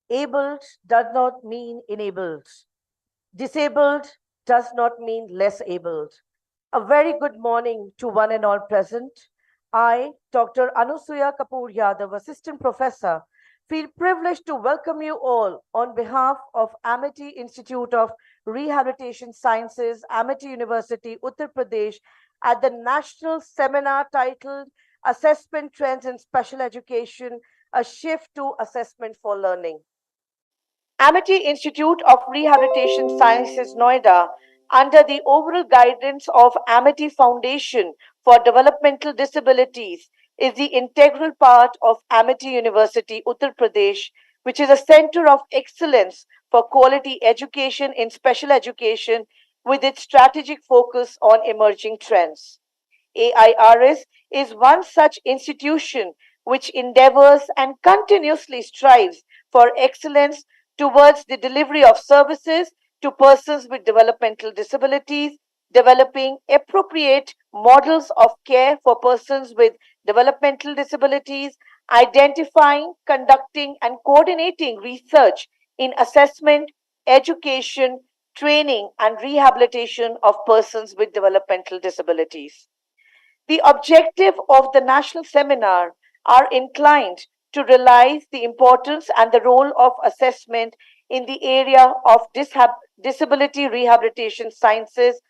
Abled does not mean enabled. Disabled does not mean less abled. A very good morning to one and all present. I, Dr. Anusuya Kapoor Yadav, Assistant Professor, feel privileged to welcome you all on behalf of Amity Institute of Rehabilitation Sciences, Amity University, Uttar Pradesh, at the national seminar titled Assessment Trends in Special Education, a Shift to Assessment for Learning. Amity Institute of Rehabilitation Sciences, Noida, under the overall guidance of Amity Foundation for Developmental Disabilities, is the integral part of Amity University, Uttar Pradesh, which is a center of excellence for quality education in special education with its strategic focus on emerging trends. AIRS is one such institution which endeavors and continuously strives for excellence towards the delivery of services to persons with developmental disabilities, developing appropriate models of care for persons with developmental disabilities, identifying, conducting, and coordinating research in assessment, education, training, and rehabilitation of persons with developmental disabilities. The objective of the national seminar are inclined to realize the importance and the role of assessment in the area of disability rehabilitation sciences,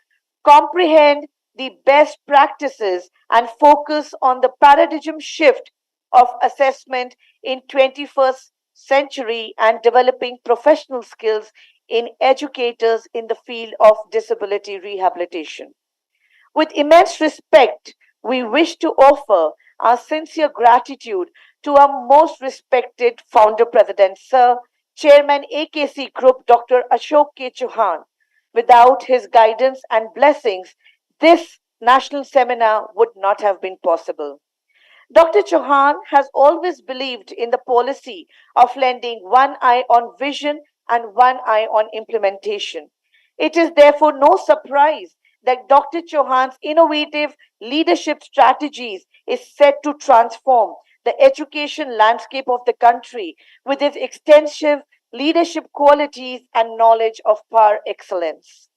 comprehend the best practices and focus on the paradigm shift of assessment in 21st century and developing professional skills in educators in the field of disability rehabilitation. With immense respect, we wish to offer our sincere gratitude to our most respected founder president, Sir, Chairman AKC Group, Dr. Ashok K. Chauhan. Without his guidance and blessings, this national seminar would not have been possible. Dr. Chauhan has always believed in the policy of lending one eye on vision and one eye on implementation. It is therefore no surprise that Dr. Chauhan's innovative leadership strategies is set to transform the education landscape of the country with its extensive leadership qualities and knowledge of par excellence.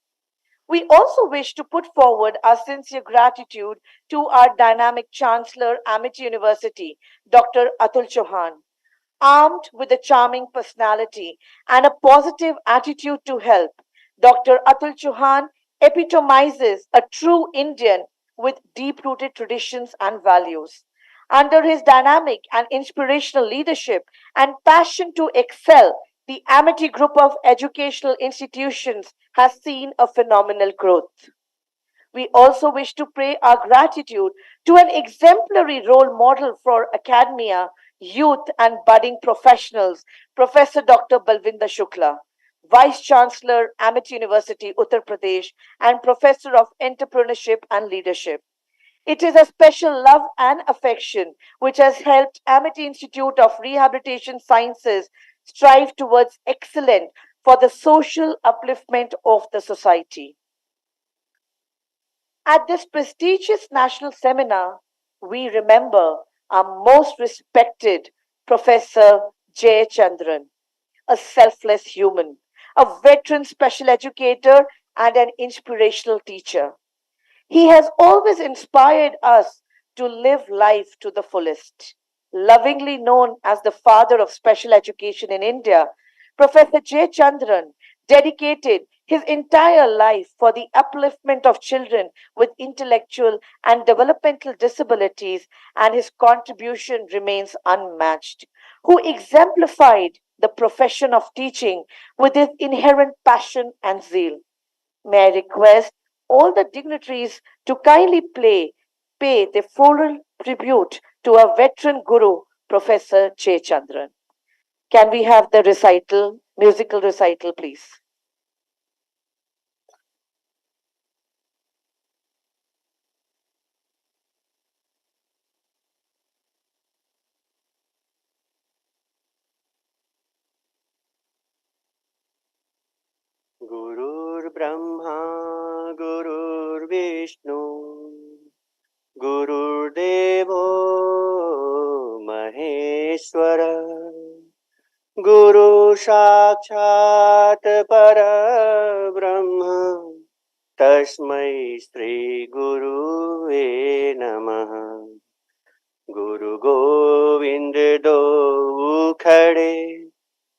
We also wish to put forward our sincere gratitude to our dynamic Chancellor, Amity University, Dr. Atul Chauhan. Armed with a charming personality and a positive attitude to help, Dr. Atul Chauhan epitomizes a true Indian with deep rooted traditions and values. Under his dynamic and inspirational leadership and passion to excel, the Amity Group of educational institutions has seen a phenomenal growth. We also wish to pay our gratitude to an exemplary role model for academia, youth, and budding professionals, Professor Dr. Balvinder Shukla, Vice Chancellor, Amity University, Uttar Pradesh, and Professor of Entrepreneurship and Leadership. It is a special love and affection which has helped Amity Institute of Rehabilitation Sciences strive towards excellence for the social upliftment of the society. At this prestigious national seminar, we remember our most respected Professor Jay Chandran, a selfless human, a veteran special educator, and an inspirational teacher. He has always inspired us to live life to the fullest. Lovingly known as the father of special education in India, Professor J. Chandran dedicated his entire life for the upliftment of children with intellectual and developmental disabilities, and his contribution remains unmatched. Who exemplified the profession of teaching with his inherent passion and zeal. May I request all the dignitaries to kindly pay the floral tribute to our veteran guru, Professor Che Chandran. Can we have the recital, musical recital, please? गुरुर्ब्रह्मा गुरुर्विष्णु गुरुर्देवो महेश्वर गुरु साक्षात् परब्रह्म तस्मै श्री गुरुवे नमः। गुरु गोविंद दो खड़े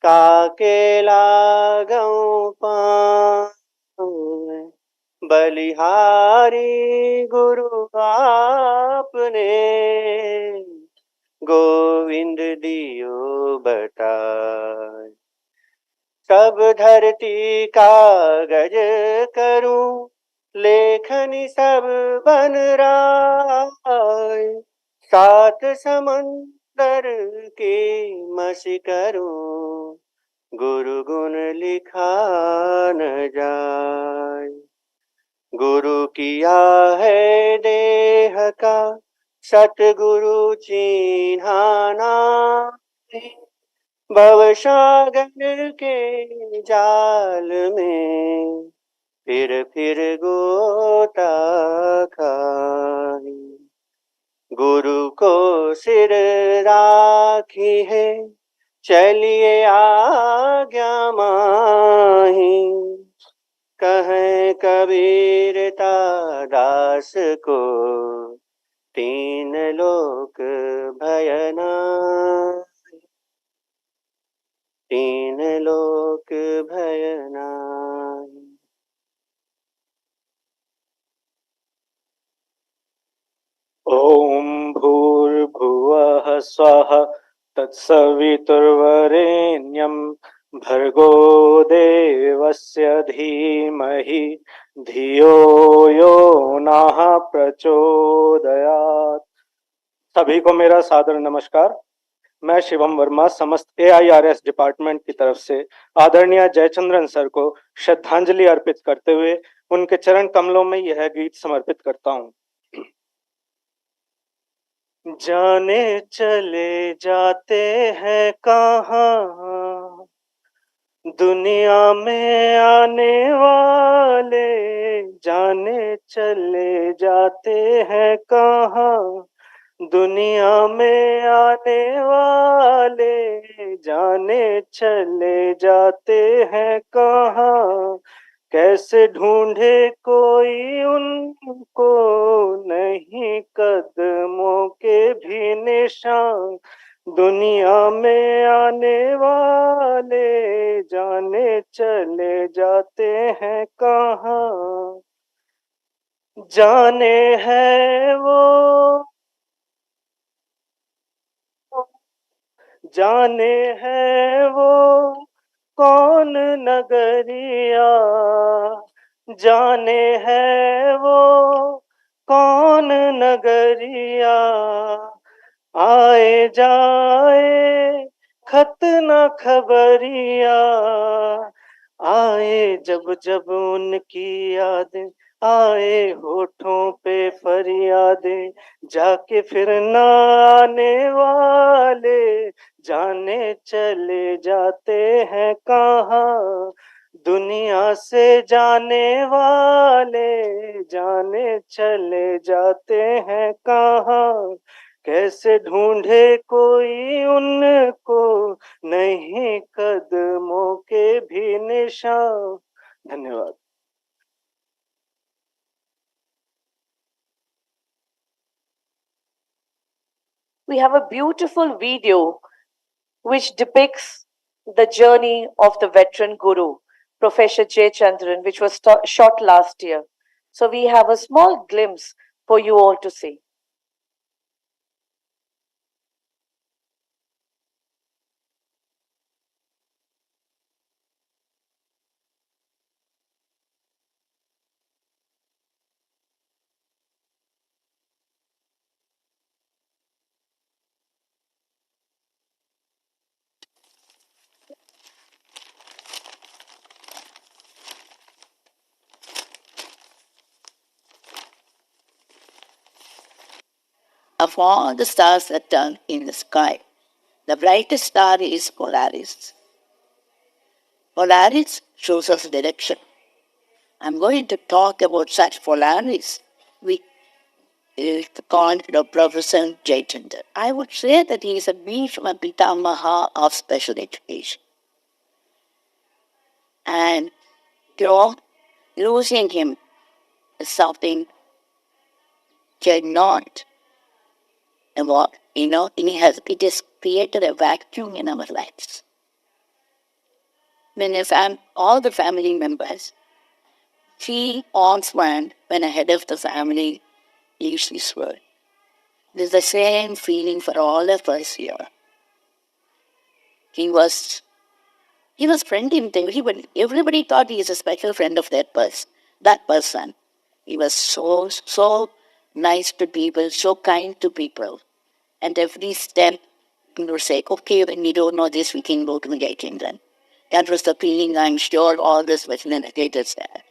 काके लागऊं पाँव, बलिहारी गुरु आपने गोविंद दियो बताए। सब धरती कागज करूं लेखनी सब बन राय, सात समंदर की मसी करूं गुरु गुण लिखा न जाए। गुरु किया है देह का सतगुरु चिन्हा नाहीं, भवसागर के जाल में फिर गोता खाए। गुरु को सिर राखी है चलिए आज्ञा माही, कहें कबीर दास को तीन लोक भयना, तीन लोक भयना। ओम भूर्भुवः स्वः तत्सवितुर्वरेण्यं भर्गो देवस्य धीमहि धियो यो नः प्रचोदयात्। सभी को मेरा सादर नमस्कार। मैं शिवम वर्मा समस्त AIRS डिपार्टमेंट की तरफ से आदरणीय जयचंद्रन सर को श्रद्धांजलि अर्पित करते हुए उनके चरण कमलों में यह गीत समर्पित करता हूँ। जाने चले जाते हैं कहाँ दुनिया में आने वाले, जाने चले जाते हैं कहाँ दुनिया में आने वाले, जाने चले जाते हैं कहाँ कैसे ढूंढे कोई उनको नहीं कदमों के भी निशान, दुनिया में आने वाले जाने चले जाते हैं कहाँ। जाने है वो जाने है वो कौन नगरिया, जाने है वो कौन नगरिया, आए जाए खत न खबरिया, आए जब जब उनकी यादें, आए होठों पे फरियादें, जाके फिर न आने वाले जाने चले जाते हैं कहाँ, दुनिया से जाने वाले जाने चले जाते हैं कहाँ कैसे ढूंढे कोई उनको नहीं कदमों के भी निशान। धन्यवाद। We have a beautiful video which depicts the journey of the veteran guru, Professor J. Chandran, which was shot last year. So we have a small glimpse for you all to see. Of all the stars that turn in the sky, the brightest star is Polaris. Polaris shows us direction. I'm going to talk about such Polaris with the content of Professor Jayachandran. I would say that he is a Bhishma Pitamaha of special education. And losing him is something cannot avoid. It has created a vacuum in our lives. When all the family members, she always went when a head of the family leaves this world. There's the same feeling for all of us here. He was friendly with everybody. Everybody thought he is a special friend of that person. He was so nice to people, so kind to people. And every step, you would say, okay, when we don't know this, we can go to the gate then. That was the feeling I'm sure all the special educators had.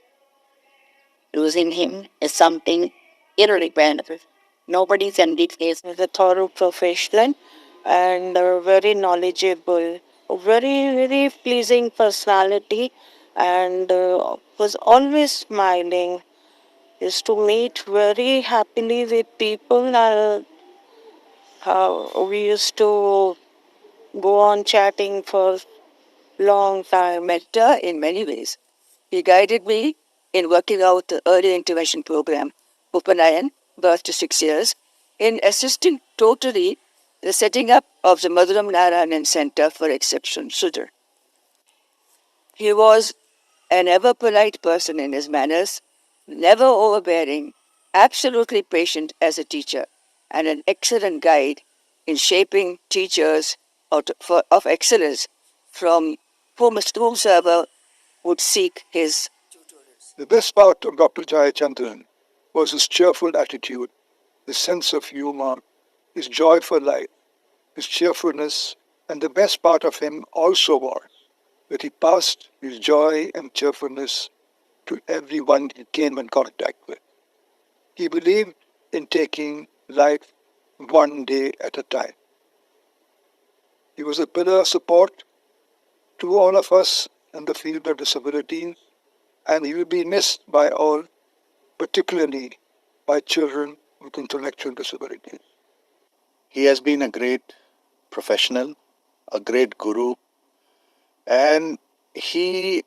Losing him is something irreparable. Nobody can replace. He's a thorough professional and very knowledgeable, a very pleasing personality, and was always smiling. Used to meet very happily with people. We used to go on chatting for long time. Mentor in many ways. He guided me in working out the early intervention program, Upanayan, birth to 6 years, in assisting totally the setting up of the Maduram Narayanan Center for Exceptional Children. He was an ever polite person in his manners, never overbearing, absolutely patient as a teacher, and an excellent guide in shaping teachers of excellence from whomsoever would seek his. The best part of Dr. Jayachandran was his cheerful attitude, his sense of humor, his joy for life, his cheerfulness, and the best part of him also was that he passed his joy and cheerfulness to everyone he came in contact with. He believed in taking life one day at a time. He was a pillar of support to all of us in the field of disability, and he will be missed by all, particularly by children with intellectual disabilities. He has been a great professional, a great guru, and he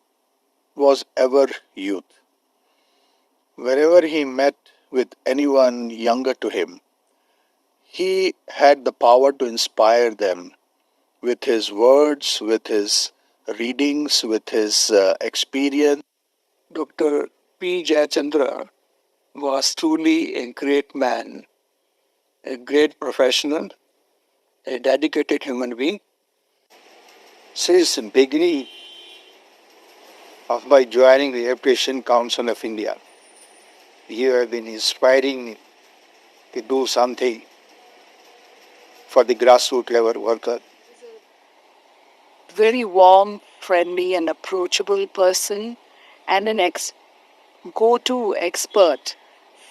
was ever youth. Wherever he met with anyone younger to him, he had the power to inspire them with his words, with his readings, with his experience. Dr. P. Jayachandra was truly a great man, a great professional, a dedicated human being. Since the beginning of my joining the Education Council of India, you have been inspiring me to do something for the grassroots level worker. Very warm, friendly, and approachable person, and an go-to expert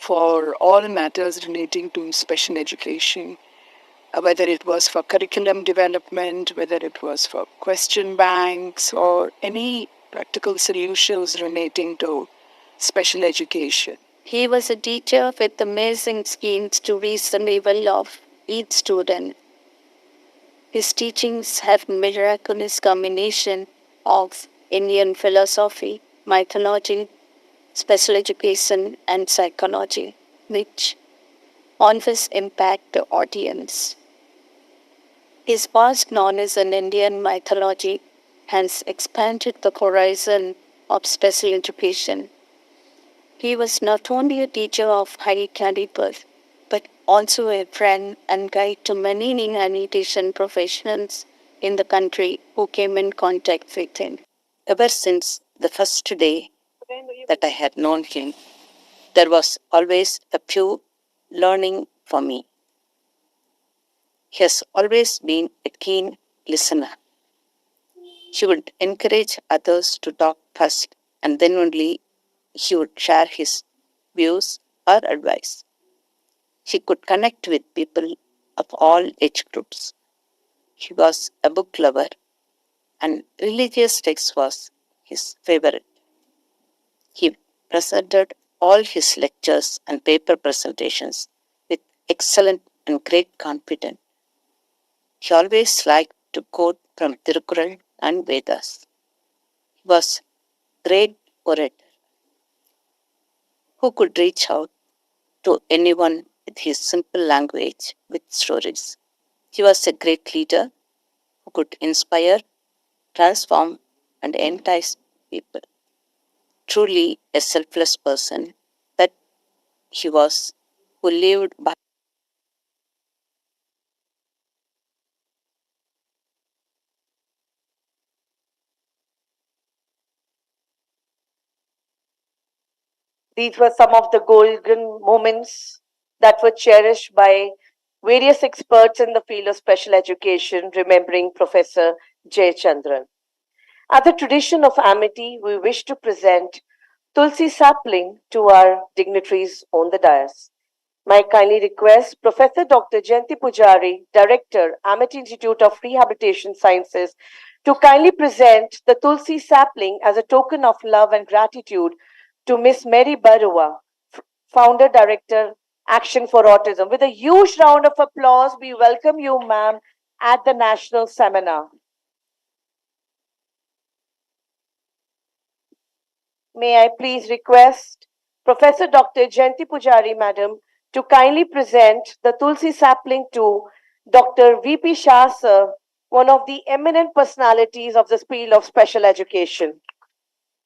for all matters relating to special education, whether it was for curriculum development, whether it was for question banks, or any practical solutions relating to special education. He was a teacher with amazing skills to reach the level of each student. His teachings have miraculous combination of Indian philosophy, mythology, special education, and psychology, which always impact the audience. His vast knowledge in Indian mythology has expanded the horizon of special education. He was not only a teacher of high caliber, but also a friend and guide to many rehabilitation professionals in the country who came in contact with him. Ever since the first day that I had known him, there was always a pure learning for me. He has always been a keen listener. He would encourage others to talk first, and then only he would share his views or advice. He could connect with people of all age groups. He was a book lover, and religious text was his favorite. He presented all his lectures and paper presentations with excellent and great confidence. He always liked to quote from Tirukkural and Vedas. He was great orator who could reach out to anyone with his simple language with stories. He was a great leader who could inspire, transform, and entice people. Truly a selfless person that he was, who lived by These were some of the golden moments that were cherished by various experts in the field of special education, remembering Professor Jayachandran. As a tradition of amity, we wish to present Tulsi sapling to our dignitaries on the dais. May I kindly request Professor Dr. Jayanti Pujari, Director, Amity Institute of Rehabilitation Sciences, to kindly present the Tulsi sapling as a token of love and gratitude to Miss Mary Barua, Founder Director, Action for Autism. With a huge round of applause, we welcome you, ma'am, at the national seminar. May I please request Professor Dr. Jayanti Pujari, Madam, to kindly present the Tulsi sapling to Dr. V.P. Shah, sir, one of the eminent personalities of the field of special education.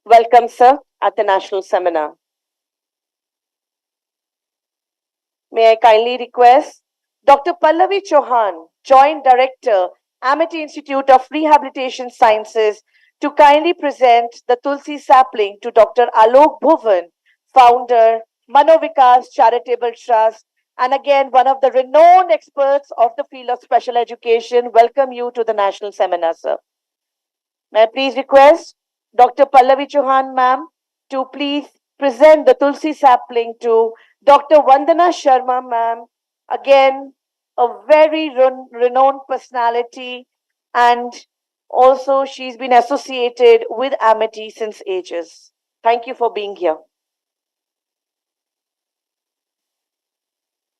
Welcome, sir, at the national seminar. May I kindly request Dr. Pallavi Chauhan, Joint Director, Amity Institute of Rehabilitation Sciences, to kindly present the Tulsi sapling to Dr. Alok Bhuvan, Founder, Manovikas Charitable Trust, and again, one of the renowned experts of the field of special education. Welcome you to the national seminar, sir. May I please request Dr. Pallavi Chauhan, ma'am, to please present the Tulsi sapling to Dr. Vandana Sharma, ma'am, again, a very renowned personality, and also she's been associated with Amity since ages. Thank you for being here.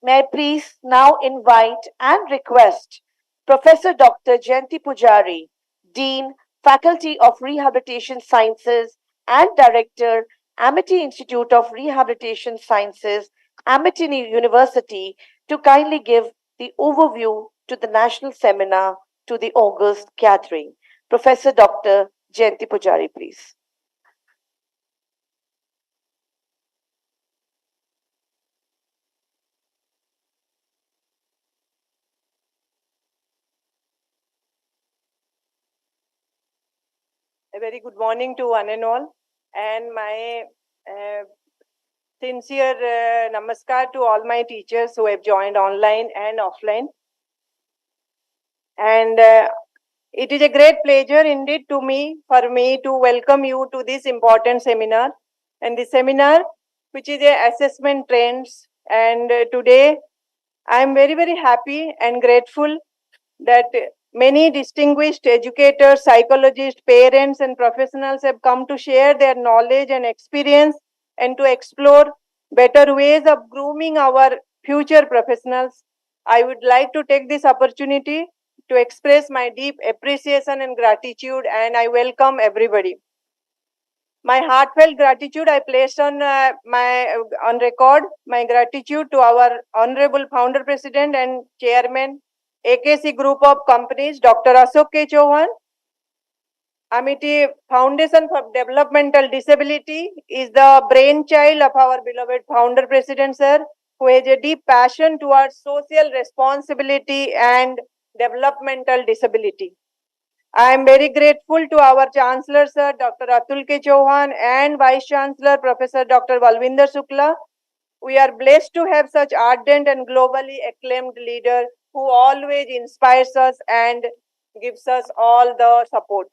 May I please now invite and request Professor Dr. Jayanti Pujari, Dean, Faculty of Rehabilitation Sciences and Director, Amity Institute of Rehabilitation Sciences, Amity University, to kindly give the overview to the national seminar to the August gathering. Professor Dr. Jayanti Pujari, please. A very good morning to one and all, and my sincere namaskar to all my teachers who have joined online and offline. And it is a great pleasure indeed for me to welcome you to this important seminar. And this seminar, which is a assessment trends. And today, I am very, very happy and grateful that many distinguished educators, psychologists, parents, and professionals have come to share their knowledge and experience and to explore better ways of grooming our future professionals. I would like to take this opportunity to express my deep appreciation and gratitude, and I welcome everybody. My heartfelt gratitude I place on on record my gratitude to our honorable founder, president, and chairman, AKC Group of Companies, Dr. Ashok K. Chauhan. Amity Foundation for Developmental Disability is the brainchild of our beloved founder, president, sir, who has a deep passion towards social responsibility and developmental disability. I am very grateful to our Chancellor, Sir, Dr. Atul K. Chauhan, and Vice Chancellor, Professor Dr. Balwinder Shukla. We are blessed to have such ardent and globally acclaimed leader who always inspires us and gives us all the support.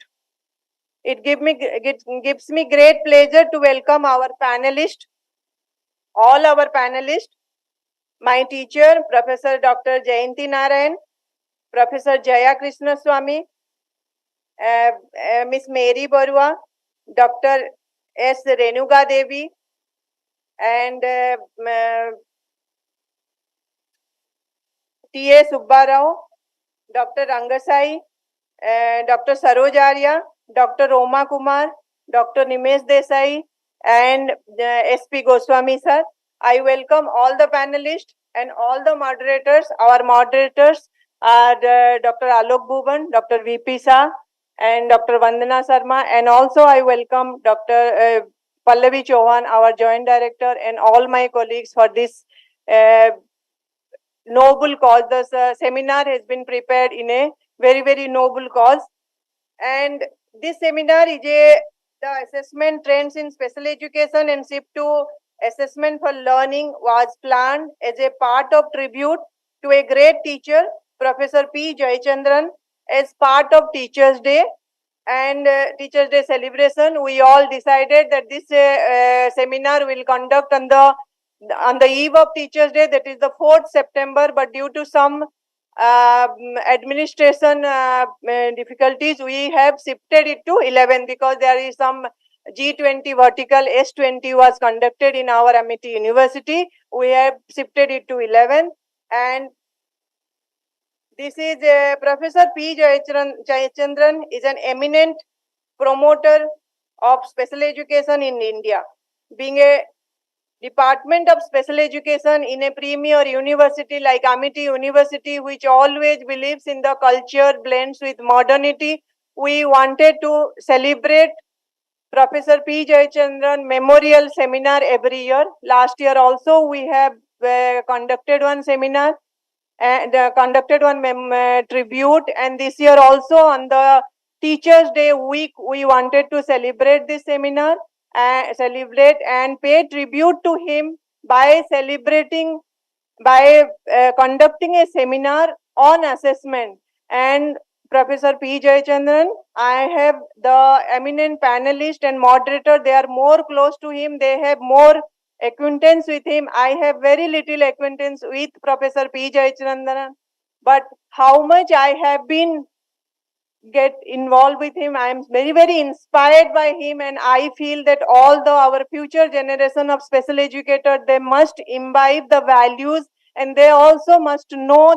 It gives me great pleasure to welcome our panelists, all our panelists, my teacher, Professor Dr. Jayanti Narayan, Professor Jaya Krishna Swami, Miss Mary Barua, Dr. S. Renuga Devi, and T.A. Subbarao, Dr. Rangasai, Dr. Saroj Arya, Dr. Roma Kumar, Dr. Nimesh Desai, and SP Goswami sir. I welcome all the panelists and all the moderators. Our moderators are Dr. Alok Bhuban, Dr. VP Shah, and Dr. Vandana Sharma. And also I welcome Dr. Pallavi Chauhan, our joint director, and all my colleagues for this noble cause. The seminar has been prepared in a very, very noble cause. And this seminar is the assessment trends in special education and shift to assessment for learning was planned as a part of tribute to a great teacher, Professor P. Jayachandran, as part of Teachers' Day and Teachers' Day celebration. We all decided that this seminar will conduct on the eve of Teachers' Day, that is the 4th September, but due to some administration difficulties, we have shifted it to 11 because there is some G20 vertical, S20 was conducted in our Amity University. We have shifted it to 11, and this is Professor P. Jayachandran is an eminent promoter of special education in India. Being a Department of Special Education in a premier university like Amity University, which always believes in the culture blends with modernity, we wanted to celebrate Professor P. Jayachandran Memorial Seminar every year. Last year also we have conducted one seminar and conducted one tribute, and this year also on the Teachers' Day week we wanted to celebrate this seminar, celebrate and pay tribute to him by celebrating, by conducting a seminar on assessment. And Professor P. Jayachandran, I have the eminent panelist and moderator, they are more close to him, they have more acquaintance with him. I have very little acquaintance with Professor P. Jayachandran, but how much I have been get involved with him, I am very, very inspired by him, and I feel that all our future generation of special educators, they must imbibe the values, and they also must know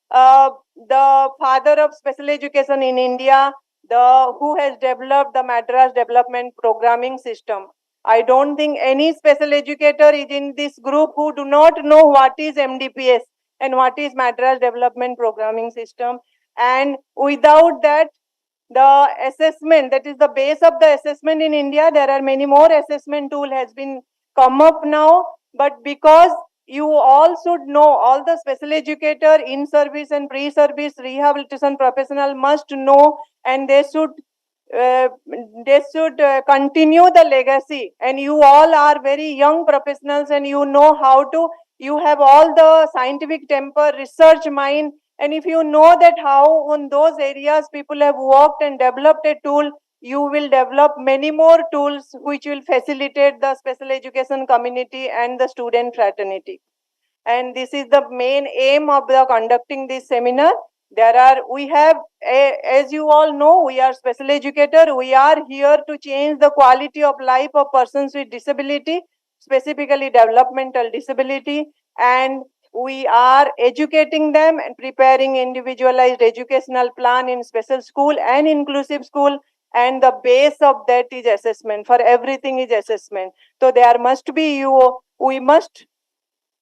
the father of special education in India, who has developed the Madras Development Programming System. I don't think any special educator is in this group who do not know what is MDPS and what is Madras Development Programming System. And without that, the assessment, that is the base of the assessment in India, there are many more assessment tool has been come up now, but because you all should know, all the special educator in service and pre-service rehabilitation professional must know, and they should continue the legacy. And you all are very young professionals, and you know how to, you have all the scientific temper, research mind, and if you know that how on those areas people have worked and developed a tool, you will develop many more tools which will facilitate the special education community and the student fraternity. And this is the main aim of the conducting this seminar. We have, as you all know, we are special educator. We are here to change the quality of life of persons with disability, specifically developmental disability, and we are educating them and preparing individualized educational plan in special school and inclusive school, and the base of that is assessment. For everything is assessment. So there must be we must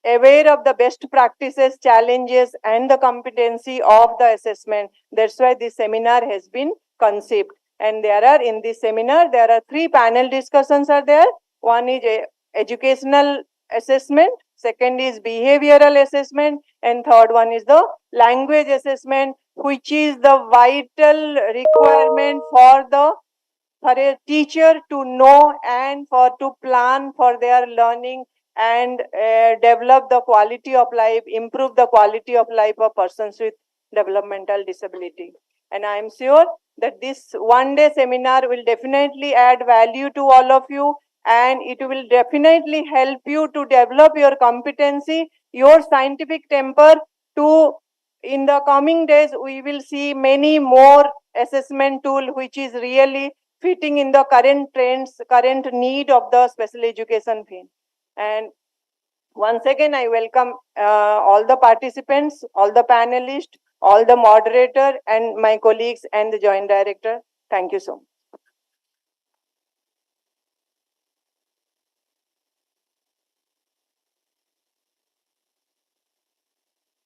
aware of the best practices, challenges, and the competency of the assessment. That's why this seminar has been conceived. And in this seminar, there are 3 panel discussions are there. One is educational assessment, second is behavioral assessment, and third one is the language assessment, which is the vital requirement for a teacher to know and to plan for their learning and develop the quality of life, improve the quality of life of persons with developmental disability. And I am sure that this one-day seminar will definitely add value to all of you, and it will definitely help you to develop your competency, your scientific temper. In the coming days, we will see many more assessment tool which is really fitting in the current trends, current need of the special education field. And once again, I welcome all the participants, all the panelists, all the moderator, and my colleagues and the joint director. Thank you so much.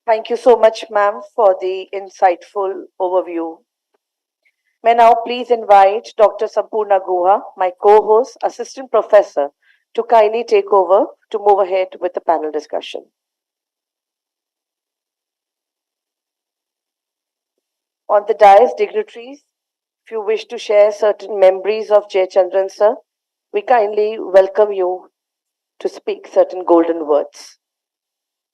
Thank you so much, ma'am, for the insightful overview. May I now please invite Dr. Sampurna Guha, my co-host, assistant professor, to kindly take over to move ahead with the panel discussion. On the dais, dignitaries, if you wish to share certain memories of Jayachandran sir, we kindly welcome you to speak certain golden words.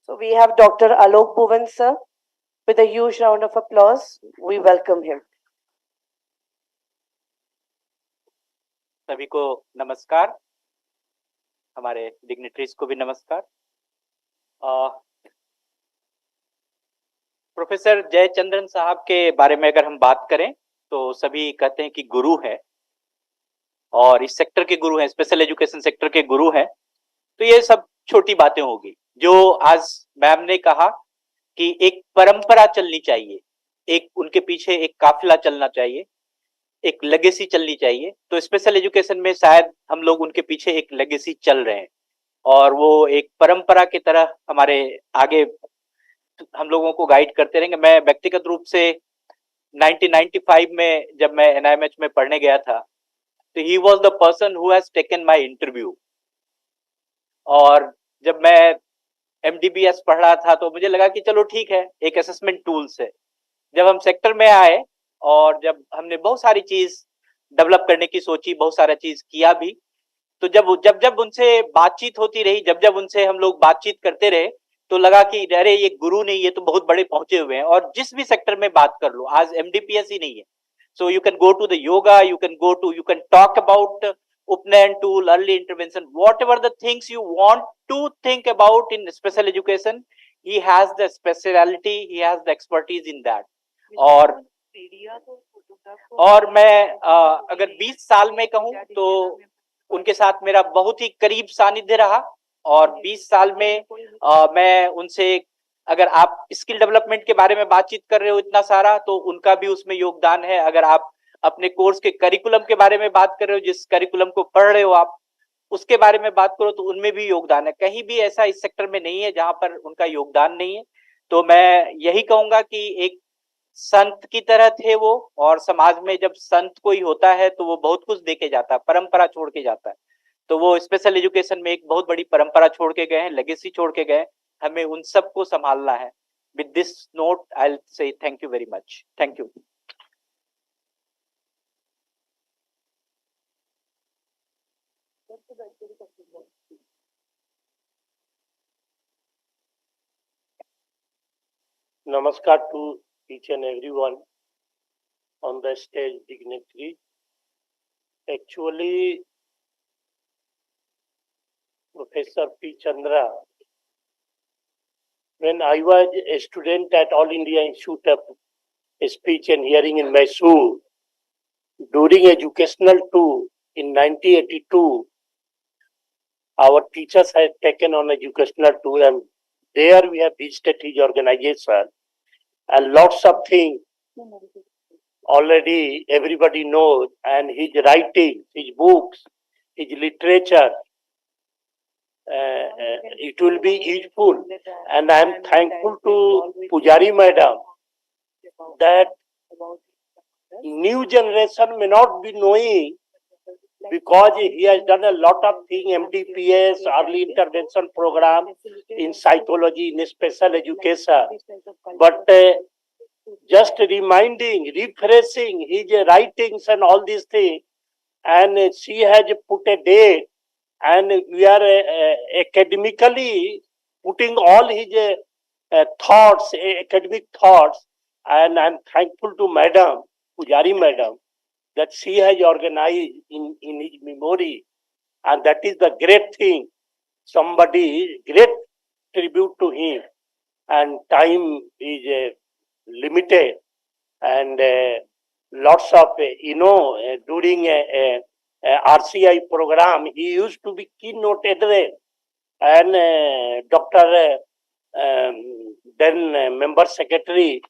So we have Dr. Alok Bhuvan sir. With a huge round of applause, we welcome him. सभी को नमस्कार, हमारे dignitaries को भी नमस्कार। Professor Jayachandran साहब के बारे में अगर हम बात करें तो सभी कहते हैं कि गुरु है और इस सेक्टर के गुरु हैं, स्पेशल एजुकेशन सेक्टर के गुरु हैं। तो ये सब छोटी बातें होगी। जो आज मैम ने कहा कि एक परंपरा चलनी चाहिए, एक उनके पीछे एक काफिला चलना चाहिए, एक लेगेसी चलनी चाहिए। तो स्पेशल एजुकेशन में शायद हम लोग उनके पीछे एक लेगेसी चल रहे हैं और वो एक परंपरा की तरह हमारे आगे हम लोगों को गाइड करते रहेंगे। मैं व्यक्तिगत रूप से 1995 में जब मैं NIMH में पढ़ने गया था तो he was the person who has taken my interview. और जब मैं MDBS पढ़ रहा था तो मुझे लगा कि चलो ठीक है, एक असेसमेंट टूल्स है। जब हम सेक्टर में आए और जब हमने बहुत सारी चीज डेवलप करने की सोची, बहुत सारा चीज किया भी, तो जब उनसे बातचीत होती रही, जब उनसे हम लोग बातचीत करते रहे तो लगा कि अरे ये गुरु नहीं, ये तो बहुत बड़े पहुंचे हुए हैं। और जिस भी सेक्टर में बात कर लो, आज MDPS ही नहीं है, so you can go to the yoga, you can talk about Upnayan tool, early intervention, whatever the things you want to think about in special education, he has the speciality, he has the expertise in that. और मैं अगर 20 साल में कहूँ तो उनके साथ मेरा बहुत ही करीब सानिध्य रहा और 20 साल में मैं उनसे, अगर आप स्किल डेवलपमेंट के बारे में बातचीत कर रहे हो इतना सारा, तो उनका भी उसमें योगदान है। अगर आप अपने कोर्स के करिकुलम के बारे में बात कर रहे हो, जिस करिकुलम को पढ़ रहे हो आप, उसके बारे में बात करो तो उनमें भी योगदान है। कहीं भी ऐसा इस सेक्टर में नहीं है जहां पर उनका योगदान नहीं है। तो मैं यही कहूंगा कि एक संत की तरह थे वो, और समाज में जब संत कोई होता है तो वो बहुत कुछ देके जाता है, परंपरा छोड़ के जाता है। तो वो स्पेशल एजुकेशन में एक बहुत बड़ी परंपरा छोड़ के गए हैं, लेगेसी छोड़ के गए। हमें उन सबको संभालना है। With this note I will say thank you very much. Thank you. Namaskar to each and everyone on the stage dignitary. Actually, Professor P. Chandra, when I was a student at All India Institute of Speech and Hearing in Mysore, during educational tour in 1982, our teachers had taken on educational tour, and there we have visited his organization, and lots of things already everybody knows, and his writing, his books, his literature, it will be useful. And I am thankful to Pujari Madam that new generation may not be knowing, because he has done a lot of things, MDPS, early intervention program in psychology, in special education. But just reminding, refreshing his writings and all these things, and she has put a date, and we are academically putting all his thoughts, academic thoughts, and I am thankful to Madam, Pujari Madam, that she has organized in his memory, and that is the great thing. Somebody, great tribute to him, and time is limited, and lots of, during a RCI program, he used to be keynote address, and Dr. Then member secretary,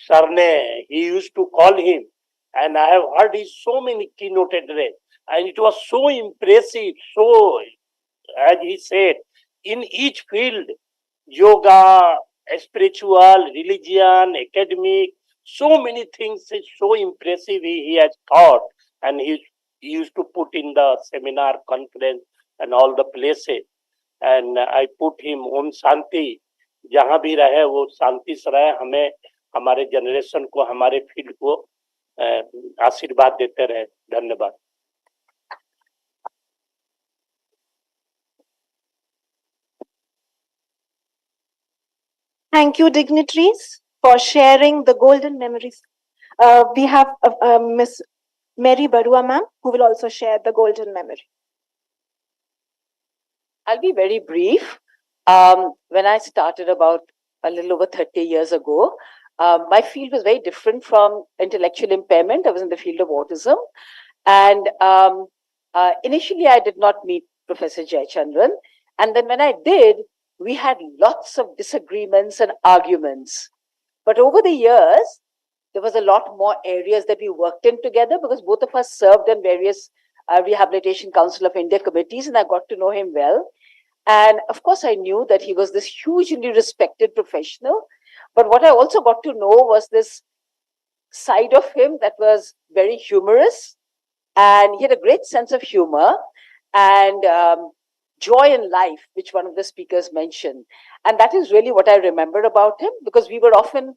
Sarne, he used to call him, and I have heard his so many keynote address, and it was so impressive. So, as he said, in each field, yoga, spiritual, religion, academic, so many things is so impressive he has taught, and he used to put in the seminar, conference, and all the places. And I put him Om Shanti, जहां भी रहे वो शांति से रहे, हमें हमारे generation को हमारे फील्ड को आशीर्वाद देते रहे. धन्यवाद. Thank you, dignitaries, for sharing the golden memories. We have Miss Mary Barua ma'am, who will also share the golden memory. I'll be very brief. When I started about a little over 30 years ago, my field was very different from intellectual impairment. I was in the field of autism. And initially, I did not meet Professor Jayachandran. And then when I did, we had lots of disagreements and arguments. But over the years, there was a lot more areas that we worked in together because both of us served in various Rehabilitation Council of India committees, and I got to know him well. And of course, I knew that he was this hugely respected professional. But what I also got to know was this side of him that was very humorous, and he had a great sense of humor and joy in life, which one of the speakers mentioned. And that is really what I remember about him, because we were often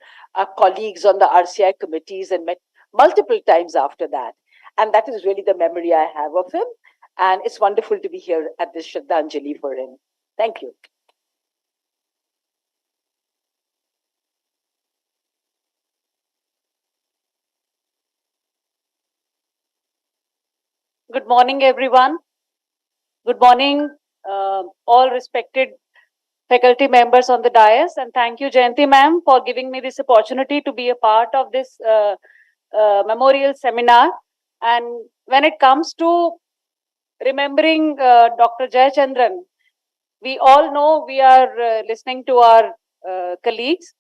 colleagues on the RCI committees and met multiple times after that. And that is really the memory I have of him. And it's wonderful to be here at this Shraddhanjali for him. Thank you. Good morning, everyone. Good morning, all respected faculty members on the dais. And thank you, Jayanti ma'am, for giving me this opportunity to be a part of this memorial seminar. And when it comes to remembering Dr. Jayachandran, we all know we are listening to our colleagues.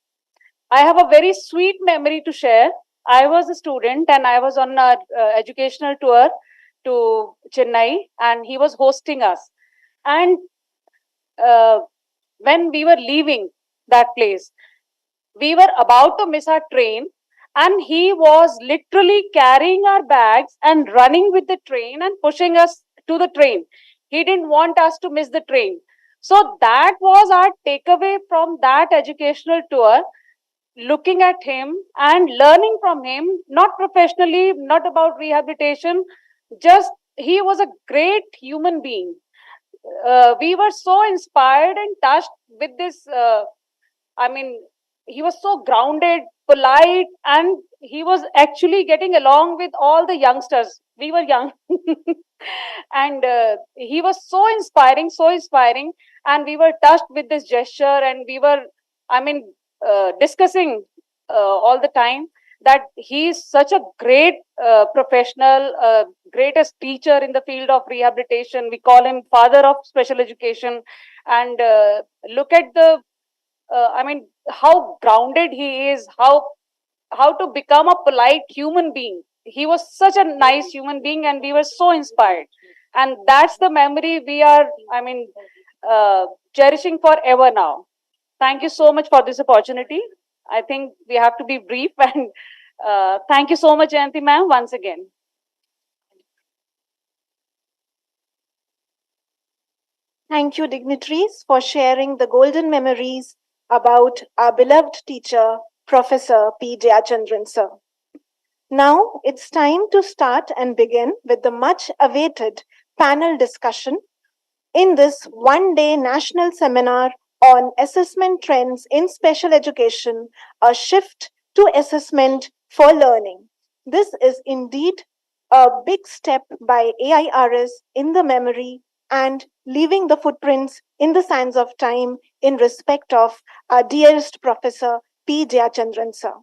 I have a very sweet memory to share. I was a student and I was on an educational tour to Chennai, and he was hosting us. And when we were leaving that place, we were about to miss our train, and he was literally carrying our bags and running with the train and pushing us to the train. He didn't want us to miss the train. So that was our takeaway from that educational tour, looking at him and learning from him, not professionally, not about rehabilitation, just he was a great human being. We were so inspired and touched with this. He was so grounded, polite, and he was actually getting along with all the youngsters. We were young. And he was so inspiring, and we were touched with this gesture, and we were, discussing all the time that he is such a great professional, greatest teacher in the field of rehabilitation. We call him father of special education. And look at the, how grounded he is, how to become a polite human being. He was such a nice human being, and we were so inspired. And that's the memory we are, cherishing forever now. Thank you so much for this opportunity. I think we have to be brief, and thank you so much, Jayanti ma'am, once again. Thank you, dignitaries, for sharing the golden memories about our beloved teacher, Professor P. Jayachandran sir. Now it's time to start and begin with the much awaited panel discussion in this one-day national seminar on assessment trends in special education, a shift to assessment for learning. This is indeed a big step by AIRS in the memory and leaving the footprints in the sands of time in respect of our dearest Professor P. Jayachandran sir.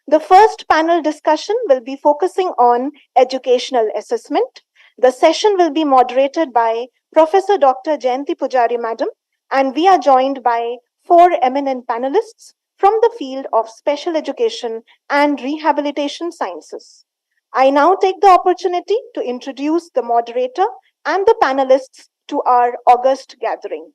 The first panel discussion will be focusing on educational assessment. The session will be moderated by Professor Dr. Jayanti Pujari Madam, and we are joined by 4 eminent panelists from the field of special education and rehabilitation sciences. I now take the opportunity to introduce the moderator and the panelists to our August gathering.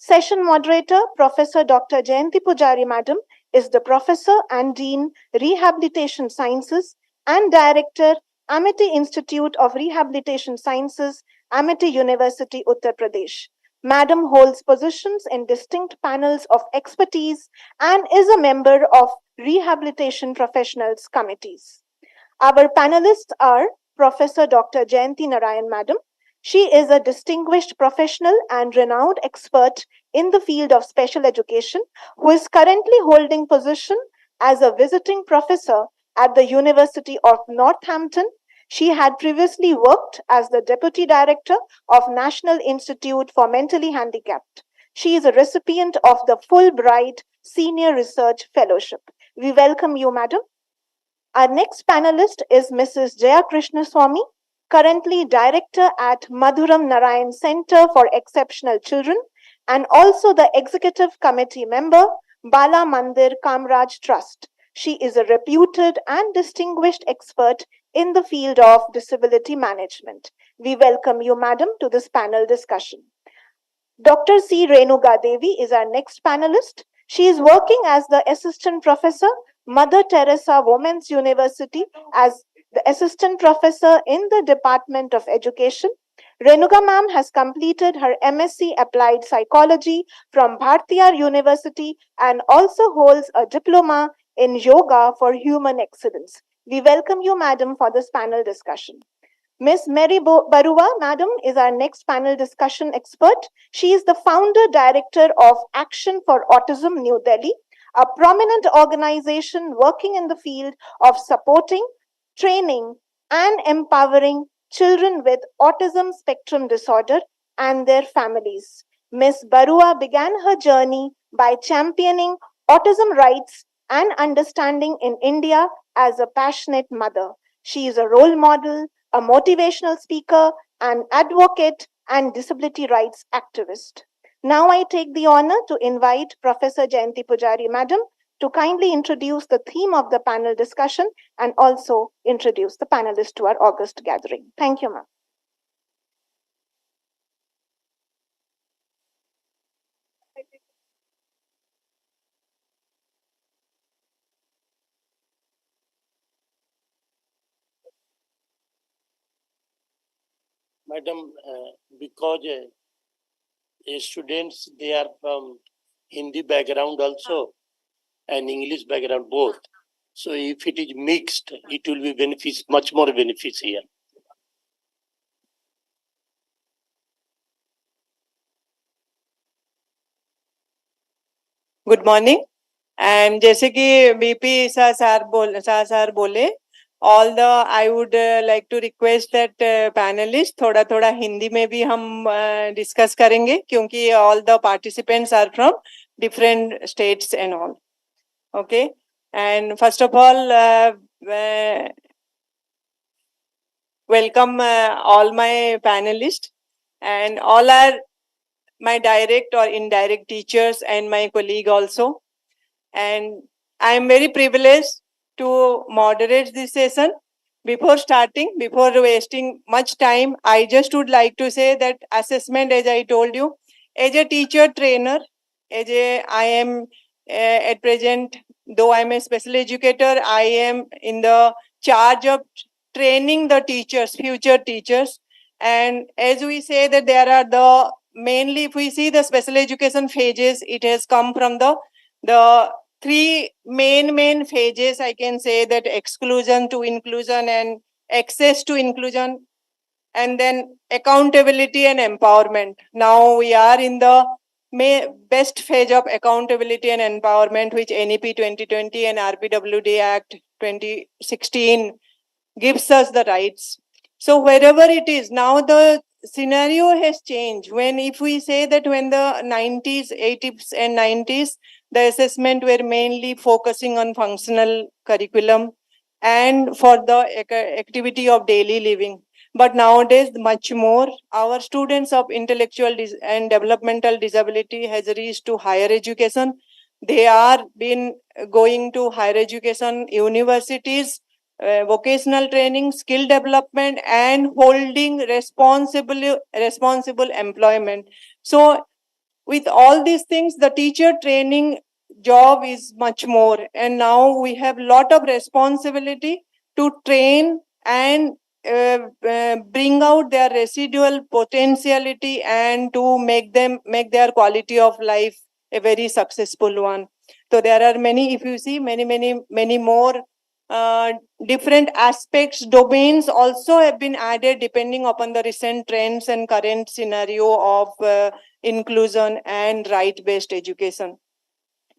Session moderator, Professor Dr. Jayanti Pujari Madam, is the Professor and Dean, Rehabilitation Sciences and Director, Amity Institute of Rehabilitation Sciences, Amity University, Uttar Pradesh. Madam holds positions in distinct panels of expertise and is a member of Rehabilitation Professionals Committees. Our panelists are Professor Dr. Jayanti Narayan Madam. She is a distinguished professional and renowned expert in the field of special education who is currently holding position as a visiting professor at the University of Northampton. She had previously worked as the Deputy Director of National Institute for Mentally Handicapped. She is a recipient of the Fulbright Senior Research Fellowship. We welcome you, Madam. Our next panelist is Mrs. Jaya Krishnaswamy, currently Director at Madhuram Narayan Center for Exceptional Children and also the Executive Committee member, Bala Mandir Kamraj Trust. She is a reputed and distinguished expert in the field of disability management. We welcome you, Madam, to this panel discussion. Dr. C. Renuga Devi is our next panelist. She is working as the Assistant Professor, Mother Teresa Women's University, as the Assistant Professor in the Department of Education. Renuga ma'am has completed her MSc Applied Psychology from Bhartiyar University and also holds a diploma in Yoga for Human Excellence. We welcome you, Madam, for this panel discussion. Ms. Mary Barua, Madam, is our next panel discussion expert. She is the founder director of Action for Autism, New Delhi, a prominent organization working in the field of supporting, training, and empowering children with autism spectrum disorder and their families. Ms. Barua began her journey by championing autism rights and understanding in India as a passionate mother. She is a role model, a motivational speaker, an advocate, and disability rights activist. Now I take the honor to invite Professor Jayanti Pujari Madam to kindly introduce the theme of the panel discussion and also introduce the panelists to our August gathering. Thank you, ma'am. Madam, because students, they are from Hindi background also and English background both. So if it is mixed, it will be much more beneficial. Good morning and जैसे कि BP Shah sir बोले all the I would like to request that panelist थोड़ा हिंदी में भी हम discuss करेंगे क्योंकि all the participants are from different states and all okay and first of all welcome all my panelists and all are my direct or indirect teachers and my colleague also. And I am very privileged to moderate this session. Before starting, before wasting much time, I just would like to say that assessment, as I told you, as a teacher trainer, I am at present, though I am a special educator, I am in the charge of training the teachers, future teachers. And as we say that there are the mainly, if we see the special education phases, it has come from the three main phases. I can say that exclusion to inclusion and access to inclusion, and then accountability and empowerment. Now we are in the best phase of accountability and empowerment, which NEP 2020 and RPWD Act 2016 gives us the rights. So wherever it is, now the scenario has changed. When if we say that when the 90s, 80s and 90s, the assessment were mainly focusing on functional curriculum and for the activity of daily living. But nowadays, much more, our students of intellectual and developmental disability has reached to higher education. They are been going to higher education, universities, vocational training, skill development, and holding responsible employment. So with all these things, the teacher training job is much more. And now we have lot of responsibility to train and bring out their residual potentiality and to make their quality of life a very successful one. So there are many, if you see, many more different aspects, domains also have been added depending upon the recent trends and current scenario of inclusion and right-based education,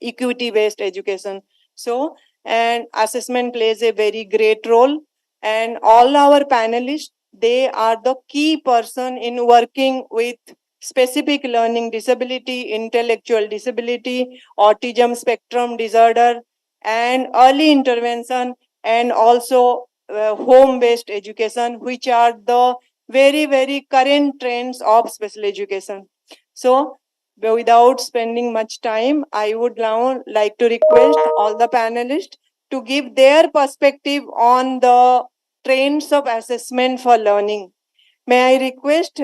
equity-based education. So, and assessment plays a very great role. And all our panelists, they are the key person in working with specific learning disability, intellectual disability, autism spectrum disorder, and early intervention, and also home-based education, which are the very current trends of special education. So, without spending much time, I would now like to request all the panelists to give their perspective on the trends of assessment for learning. May I request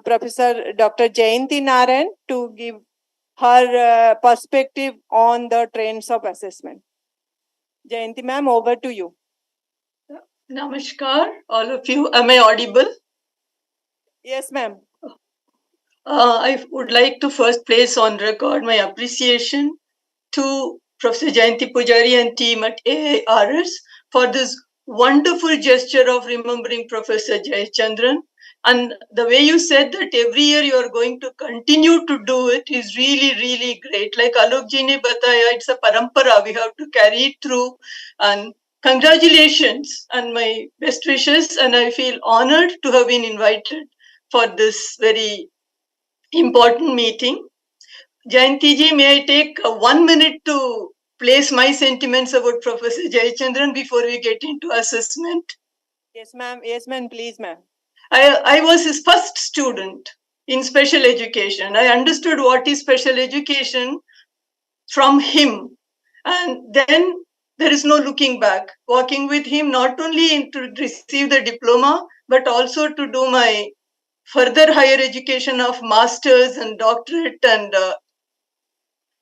Professor Dr. Jayanti Narayan to give her perspective on the trends of assessment. Jayanti ma'am, over to you. Namaskar, all of you. Am I audible? Yes, ma'am. I would like to first place on record my appreciation to Professor Jayanti Pujari and team at AIRS for this wonderful gesture of remembering Professor Jayachandran. And the way you said that every year you are going to continue to do it is really great. Like Alok ji ne bataya, it's a parampara. We have to carry it through. And congratulations and my best wishes. And I feel honored to have been invited for this very important meeting. Jayanti ji, may I take 1 minute to place my sentiments about Professor Jayachandran before we get into assessment? Yes, ma'am. Yes, ma'am. Please, ma'am. I was his first student in special education. I understood what is special education from him. And then there is no looking back. Working with him, not only to receive the diploma, but also to do my further higher education of master's and doctorate and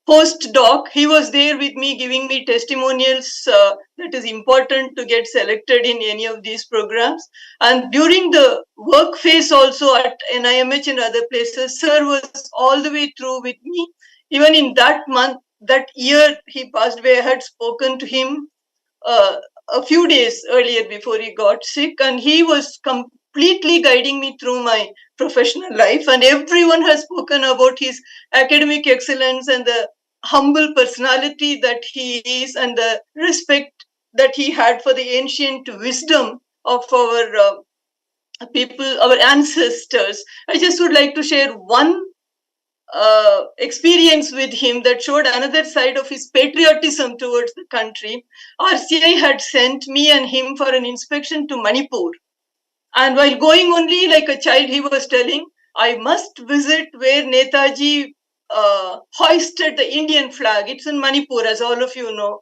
postdoc. He was there with me, giving me testimonials that is important to get selected in any of these programs. And during the work phase also at NIMH and other places, sir was all the way through with me. Even in that month, that year he passed away, I had spoken to him a few days earlier before he got sick, and he was completely guiding me through my professional life. And everyone has spoken about his academic excellence and the humble personality that he is and the respect that he had for the ancient wisdom of our people, our ancestors. I just would like to share one experience with him that showed another side of his patriotism towards the country. RCI had sent me and him for an inspection to Manipur. And while going only like a child, he was telling, I must visit where Netaji hoisted the Indian flag. It's in Manipur, as all of you know.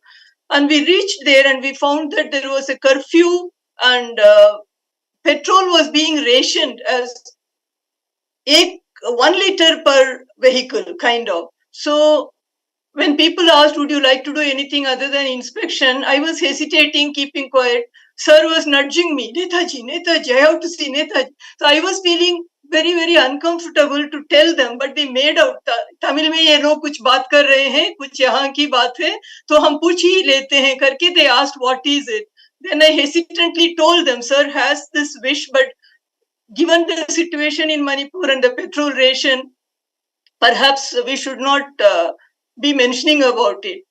And we reached there and we found that there was a curfew and petrol was being rationed as 1 liter per vehicle, kind of. So when people asked, would you like to do anything other than inspection? I was hesitating, keeping quiet. Sir was nudging me, Netaji, I have to see Netaji. So I was feeling very uncomfortable to tell them, but they made out Tamil में ये लोग कुछ बात कर रहे हैं, कुछ यहाँ की बात है, तो हम पूछ ही लेते हैं करके. They asked what is it. Then I hesitantly told them, sir has this wish, but given the situation in Manipur and the petrol ration, perhaps we should not be mentioning about it.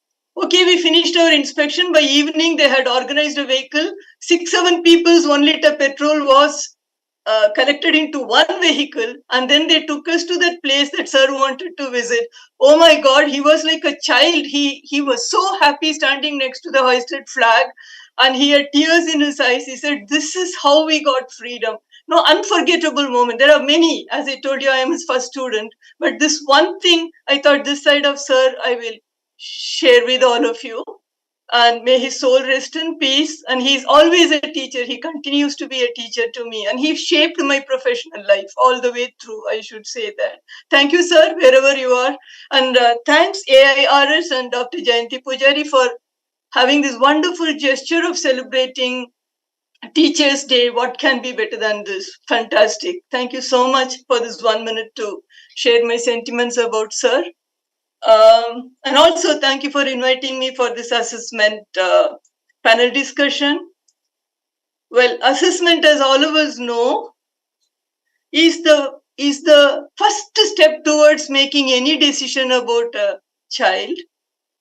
Okay, we finished our inspection. By evening, they had organized a vehicle. 6-7 people's 1 liter petrol was collected into one vehicle, and then they took us to that place that sir wanted to visit. Oh my God, he was like a child. He was so happy standing next to the hoisted flag, and he had tears in his eyes. He said, this is how we got freedom. No, unforgettable moment. There are many. As I told you, I am his first student. But this one thing, I thought this side of sir, I will share with all of you. and may his soul rest in peace. And he's always a teacher. He continues to be a teacher to me, and he shaped my professional life all the way through, I should say that. Thank you, sir, wherever you are. And thanks AIRS and Dr. Jayanti Pujari for having this wonderful gesture of celebrating Teachers' Day. What can be better than this? Fantastic. Thank you so much for this 1 minute to share my sentiments about sir. And also thank you for inviting me for this assessment panel discussion. Well, assessment, as all of us know, is the first step towards making any decision about a child.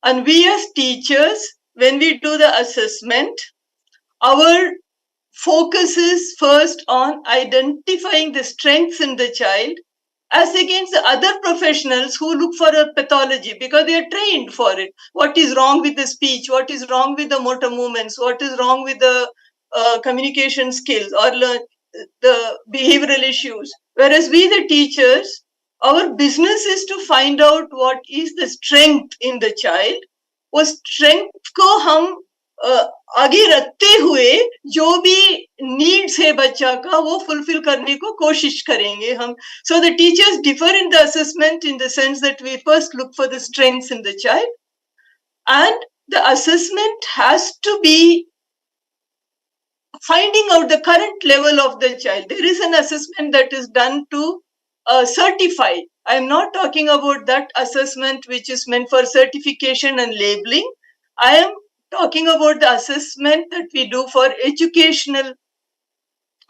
And we as teachers, when we do the assessment, our focus is first on identifying the strengths in the child as against the other professionals who look for a pathology because they are trained for it. What is wrong with the speech? What is wrong with the motor movements? What is wrong with the communication skills or the behavioral issues? Whereas we, the teachers, our business is to find out what is the strength in the child. वो strength को हम आगे रखते हुए जो भी needs है बच्चा का वो fulfill करने को कोशिश करेंगे हम. So the teachers differ in the assessment in the sense that we first look for the strengths in the child, and the assessment has to be finding out the current level of the child. There is an assessment that is done to certify. I am not talking about that assessment which is meant for certification and labeling. I am talking about the assessment that we do for educational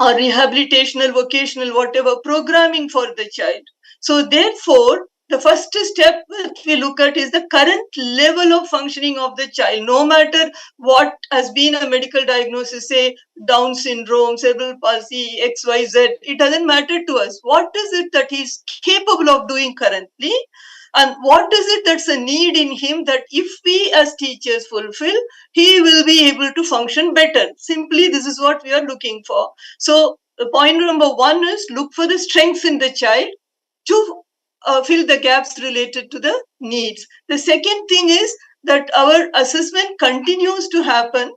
or rehabilitational, vocational, whatever, programming for the child. So therefore, the first step that we look at is the current level of functioning of the child, no matter what has been a medical diagnosis, say Down syndrome, cerebral palsy, XYZ, it doesn't matter to us. What is it that he's capable of doing currently? And what is it that's a need in him that if we as teachers fulfill, he will be able to function better? Simply, this is what we are looking for. So the point number one is look for the strengths in the child to fill the gaps related to the needs. The second thing is that our assessment continues to happen,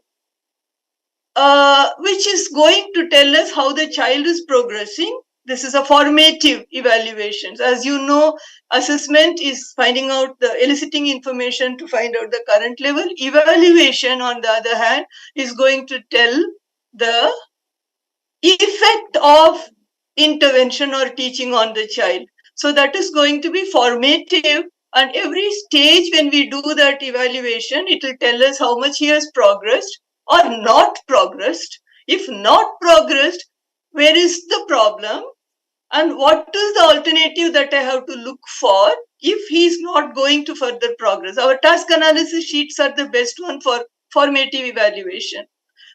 which is going to tell us how the child is progressing. This is a formative evaluation. As you know, assessment is finding out the eliciting information to find out the current level. Evaluation, on the other hand, is going to tell the effect of intervention or teaching on the child. So that is going to be formative, and every stage when we do that evaluation, it will tell us how much he has progressed or not progressed. If not progressed, where is the problem? And what is the alternative that I have to look for if he is not going to further progress? Our task analysis sheets are the best one for formative evaluation.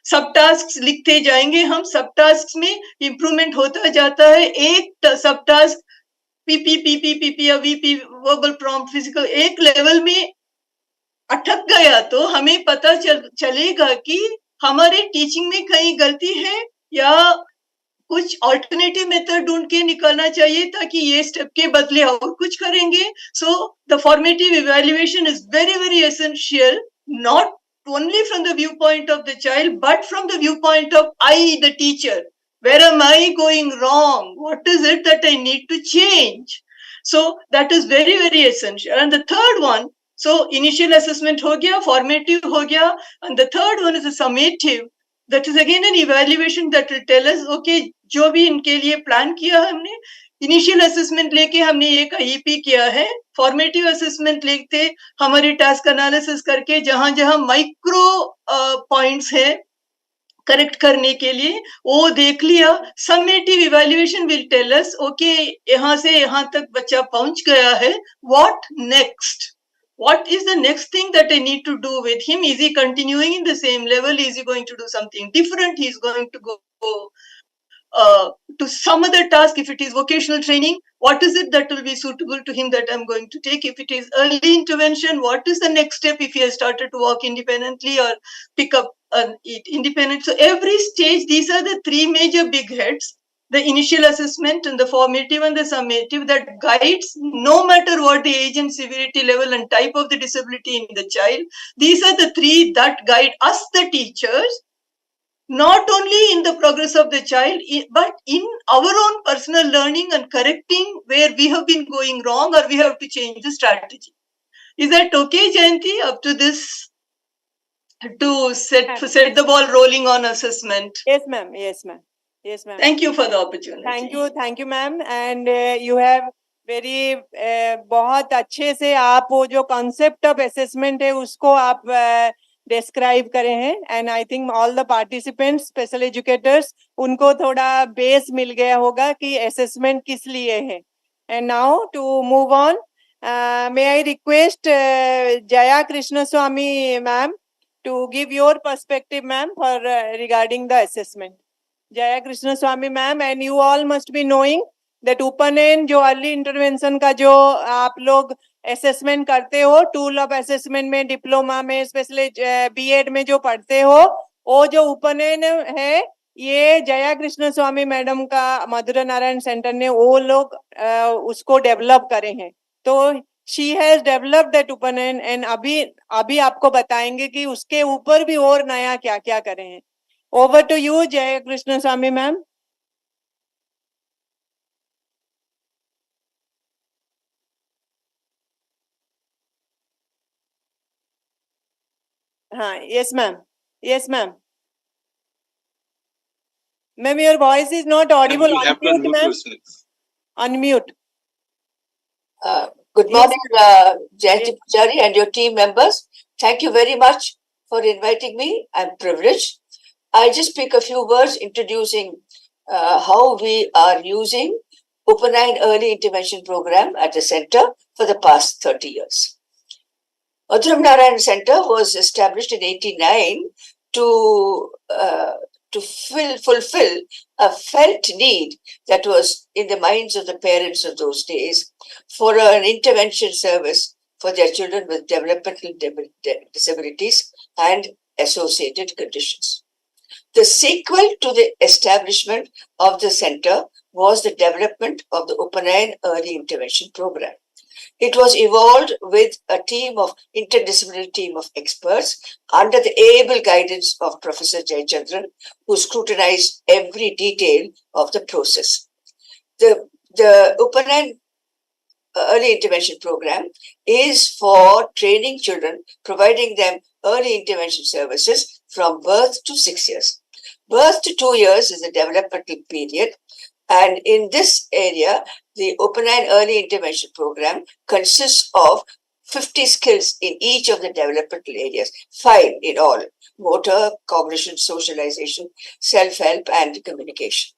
सब task लिखते जाएंगे हम, सब task में improvement होता जाता है. एक सब टास्क पीपी या वीपी वर्बल प्रॉम्प्ट फिजिकल एक लेवल में अटक गया तो हमें पता चलेगा कि हमारे टीचिंग में कहीं गलती है या कुछ ऑल्टरनेटिव मेथड ढूंढ के निकालना चाहिए ताकि ये स्टेप के बदले और कुछ करेंगे. So the formative evaluation is very very essential, not only from the viewpoint of the child, but from the viewpoint of I, the teacher. Where am I going wrong? What is it that I need to change? So that is very, very essential. And the third one, so initial assessment ho gaya, formative ho gaya, and the third one is a summative. That is again an evaluation that will tell us, okay, जो भी इनके लिए plan किया हमने, initial assessment लेके हमने एक IP किया है, फॉर्मेटिव असेसमेंट लेके हमारी टास्क एनालिसिस करके जहां जहां माइक्रो पॉइंट्स है करेक्ट करने के लिए वो देख लिया. Summative evaluation will tell us, okay यहाँ से यहाँ तक बच्चा पहुंच गया है, what next? What is the next thing that I need to do with him? Is he continuing in the same level? Is he going to do something different? He's going to go to some other task. If it is vocational training, what is it that will be suitable to him that I'm going to take? If it is early intervention, what is the next step if he has started to walk independently or pick up and eat independent? So every stage, these are the three major big heads. the initial assessment and the formative and the summative that guides no matter what the age and severity level and type of the disability in the child. These are the three that guide us, the teachers, not only in the progress of the child, but in our own personal learning and correcting where we have been going wrong or we have to change the strategy. Is that okay, Jayanti, up to this? To set the ball rolling on assessment. Yes, ma'am. Yes, ma'am. Yes, ma'am. Thank you for the opportunity. Thank you, ma'am. And you have very बहुत अच्छे से आप वो जो concept of assessment है उसको आप describe करे हैं. And I think all the participants, special educators, उनको थोड़ा base मिल गया होगा कि assessment किस लिए है. And now to move on, may I request Jaya Krishnaswamy, ma'am, to give your perspective, ma'am, for regarding the assessment. Jaya Krishnaswamy, ma'am, and you all must be knowing that Upanen जो early intervention का जो आप लोग assessment करते हो, tool of assessment में, diploma में, especially B.Ed में जो पढ़ते हो, वो जो Upanen है, ये जया कृष्ण स्वामी मैडम का मधुरा नारायण सेंटर ने वो लोग उसको डेवलप करे हैं. तो she has developed that Upanen and अभी आपको बताएंगे कि उसके ऊपर भी और नया क्या क्या करे हैं. Over to you, Jaya Krishna Swamy, ma'am. Yes, ma'am. Yes, ma'am. Ma'am, your voice is not audible. You have to unmute yourself. Unmute. Good morning, Jayanti Pujari and your team members. Thank you very much for inviting me. I'm privileged. I'll just speak a few words introducing how we are using Upanine Early Intervention Program at the center for the past 30 years. Madhuram Narayan Center was established in 1989 to fulfill a felt need that was in the minds of the parents of those days for an intervention service for their children with developmental disabilities and associated conditions. The sequel to the establishment of the center was the development of the Upanine Early Intervention Program. It was evolved with a interdisciplinary team of experts under the able guidance of Professor Jayachandran, who scrutinized every detail of the process. The Upanine Early Intervention Program is for training children, providing them early intervention services from birth to 6 years. Birth to 2 years is the developmental period. And in this area, the Upanine Early Intervention Program consists of 50 skills in each of the developmental areas, 5 in all: motor, cognition, socialization, self-help, and communication.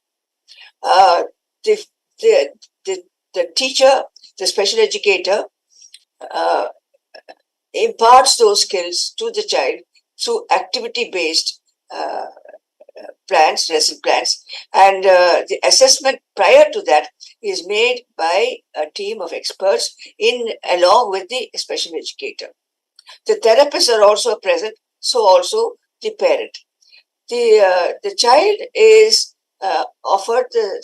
The teacher, the special educator, imparts those skills to the child through activity-based lesson plans, and the assessment prior to that is made by a team of experts along with the special educator. The therapists are also present, so also the parent. The child is offered the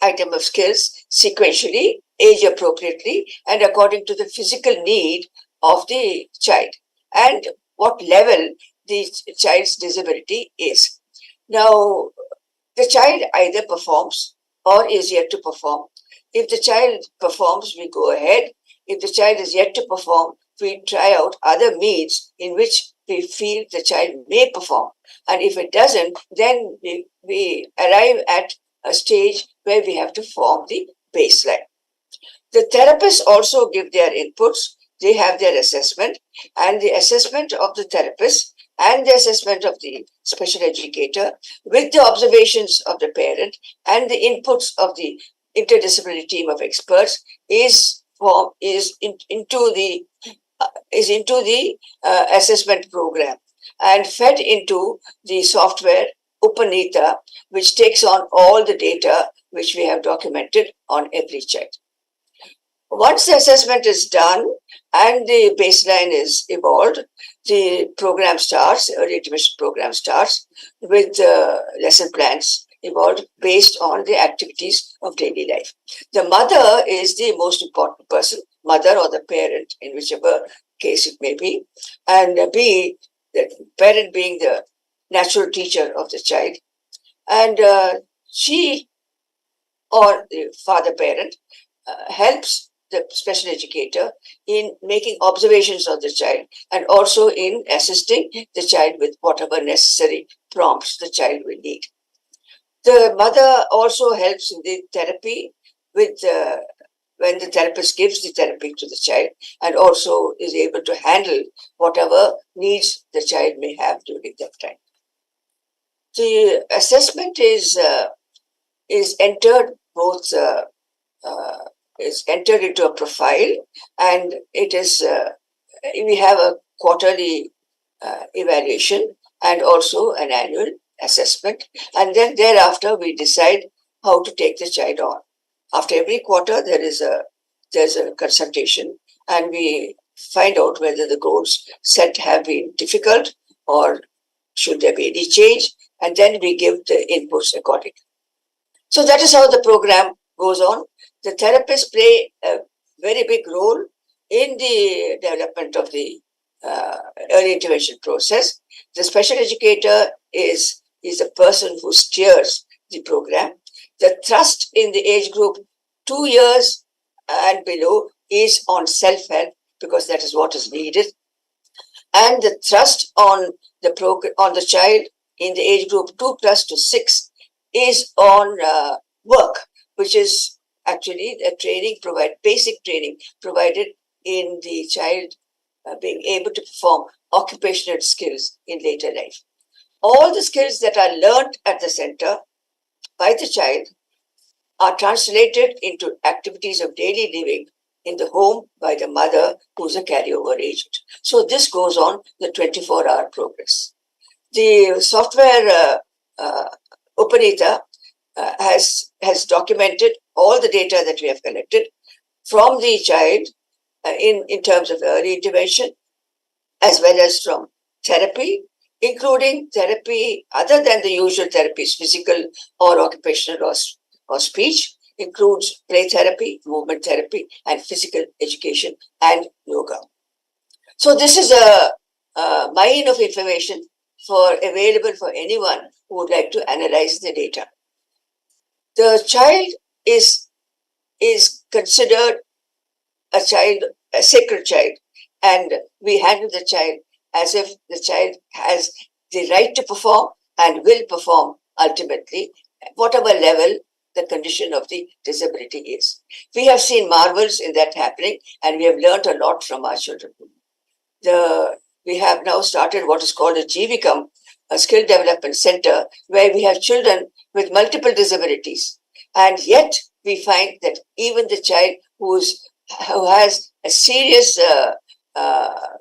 item of skills sequentially, age appropriately, and according to the physical need of the child and what level the child's disability is. Now, the child either performs or is yet to perform. If the child performs, we go ahead. If the child is yet to perform, we try out other means in which we feel the child may perform. And if it doesn't, then we arrive at a stage where we have to form the baseline. The therapists also give their inputs. They have their assessment, and the assessment of the therapist and the assessment of the special educator with the observations of the parent and the inputs of the interdisciplinary team of experts is into the assessment program and fed into the software Upanita, which takes on all the data which we have documented on every child. Once the assessment is done and the baseline is evolved, the program starts, early intervention program starts with lesson plans evolved based on the activities of daily life. The mother is the most important person, mother or the parent, in whichever case it may be, and B, the parent being the natural teacher of the child. And she or the father parent helps the special educator in making observations of the child and also in assisting the child with whatever necessary prompts the child will need. The mother also helps in the therapy with when the therapist gives the therapy to the child and also is able to handle whatever needs the child may have during that time. The assessment is entered both is entered into a profile, and it is we have a quarterly evaluation and also an annual assessment, and then thereafter we decide how to take the child on. After every quarter, there's a consultation, and we find out whether the goals set have been difficult or should there be any change, and then we give the inputs accordingly. So that is how the program goes on. The therapists play a very big role in the development of the early intervention process. The special educator is the person who steers the program. The thrust in the age group 2 years and below is on self-help because that is what is needed. And the thrust on the child in the age group 2+ to 6 is on work, which is actually basic training provided in the child being able to perform occupational skills in later life. All the skills that are learned at the center by the child are translated into activities of daily living in the home by the mother, who's a carryover agent. So this goes on the 24-hour progress. The software Upanita has documented all the data that we have collected from the child in terms of early intervention, as well as from therapy, including therapy other than the usual therapies, physical or occupational or speech, includes play therapy, movement therapy, and physical education and yoga. So this is a mine of information available for anyone who would like to analyze the data. The child is considered a sacred child, and we handle the child as if the child has the right to perform and will perform ultimately, whatever level the condition of the disability is. We have seen marvels in that happening, and we have learned a lot from our children. We have now started what is called a Jeevikam, a skill development center, where we have children with multiple disabilities. And yet we find that even the child who has a serious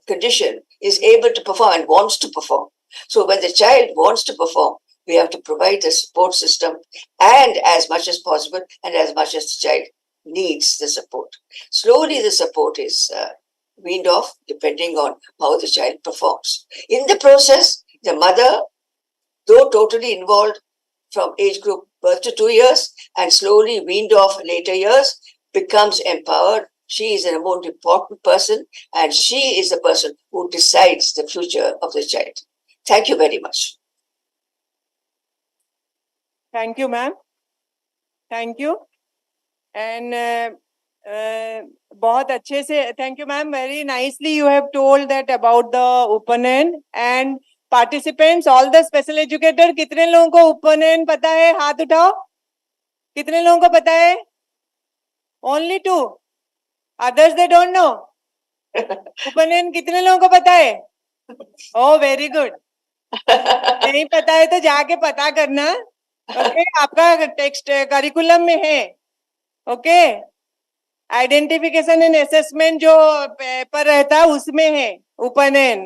condition is able to perform and wants to perform. So when the child wants to perform, we have to provide the support system, and as much as possible and as much as the child needs the support. Slowly the support is weaned off depending on how the child performs. In the process, the mother, though totally involved from age group birth to 2 years and slowly weaned off later years, becomes empowered. She is a more important person, and she is the person who decides the future of the child. Thank you very much. Thank you, ma'am. Thank you. And बहुत अच्छे से, thank you, ma'am. Very nicely you have told that about the opponent and participants, all the special educator. कितने लोगों को opponent पता है? हाथ उठाओ. कितने लोगों को पता है? Only 2. Others they don't know. Opponent कितने लोगों को पता है? Oh, very good. नहीं पता है तो जाके पता करना. Okay, आपका टेक्स्ट करिकुलम में है. Okay, आइडेंटिफिकेशन एंड असेसमेंट जो पेपर रहता है उसमें है उपनयन.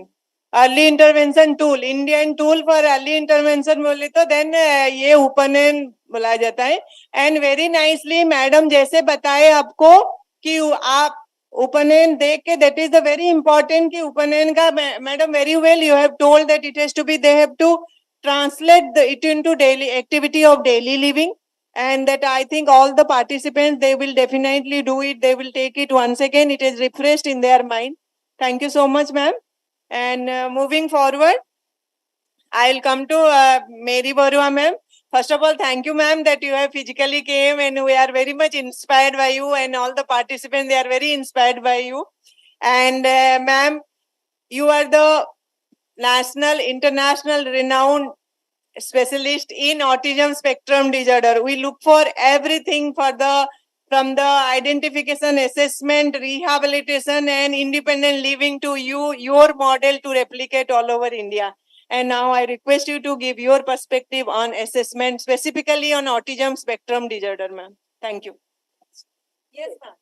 Early intervention tool, Indian tool for early intervention बोले तो देन ये उपनयन बोला जाता है. एंड वेरी नाइसली मैडम जैसे बताए आपको कि आप उपनयन देख के, that is the very important कि उपनयन का, madam very well you have told that it has to be, they have to translate it into daily activity of daily living, and that I think all the participants, they will definitely do it. They will take it once again. It is refreshed in their mind. Thank you so much, ma'am. And moving forward, I'll come to Mary Barua, ma'am. First of all, thank you, ma'am, that you have physically came, and we are very much inspired by you, and all the participants, they are very inspired by you. And ma'am, you are the national, international renowned specialist in autism spectrum disorder. We look for everything for from the identification, assessment, rehabilitation, and independent living to you, your model to replicate all over India. And now I request you to give your perspective on assessment, specifically on autism spectrum disorder, ma'am. Thank you. Yes, ma'am.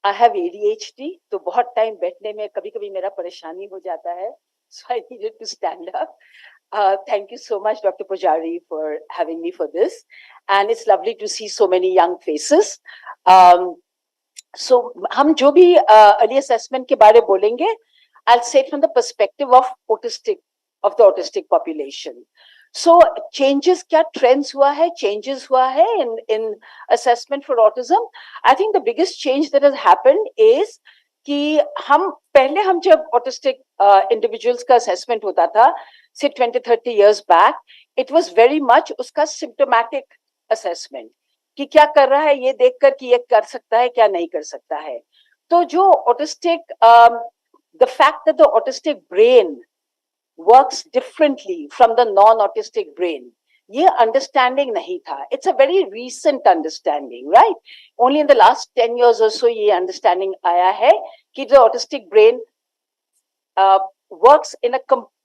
I have ADHD, तो बहुत time बैठने में कभी कभी मेरा परेशानी हो जाता है. So I needed to stand up. Thank you so much, Dr. Pujari, for having me for this. And it's lovely to see so many young faces. So हम जो भी early assessment के बारे बोलेंगे, I'll say from the perspective of the autistic population. So changes, क्या trends हुआ है, changes हुआ है in assessment for autism. I think the biggest change that has happened is कि पहले हम जब autistic individuals का assessment होता था, say 20-30 years back, it was very much उसका symptomatic assessment. कि क्या कर रहा है ये देखकर कि ये कर सकता है क्या नहीं कर सकता है. तो जो autistic, the fact that the autistic brain works differently from the non-autistic brain, ये understanding नहीं था. It's a very recent understanding, right? Only in the last 10 years or so ये understanding आया है कि the autistic brain works in a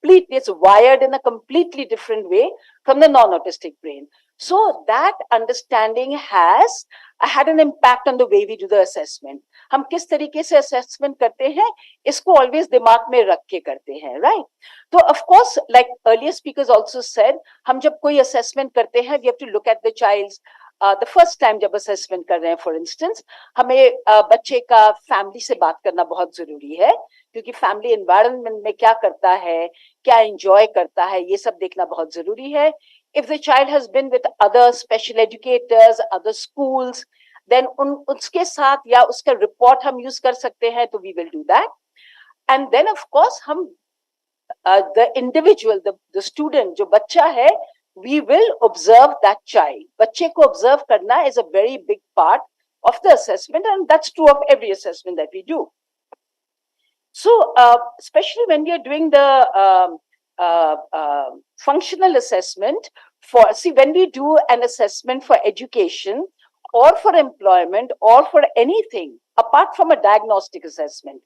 it's wired in a completely different way from the non-autistic brain. So that understanding has had an impact on the way we do the assessment. हम किस तरीके से assessment करते हैं, इसको always दिमाग में रख के करते हैं, right? So of course, like earlier speakers also said, हम जब कोई assessment करते हैं, we have to look at the child's the first time जब assessment कर रहे हैं, for instance, हमें बच्चे का family से बात करना बहुत जरूरी है, क्योंकि family environment में क्या करता है, क्या enjoy करता है, ये सब देखना बहुत जरूरी है. If the child has been with other special educators, other schools, then उसके साथ या उसका report हम use कर सकते हैं, तो we will do that. And then of course हम the individual, the student, जो बच्चा है, we will observe that child. बच्चे को observe करना is a very big part of the assessment, and that's true of every assessment that we do. So especially when we are doing the functional assessment when we do an assessment for education or for employment or for anything apart from a diagnostic assessment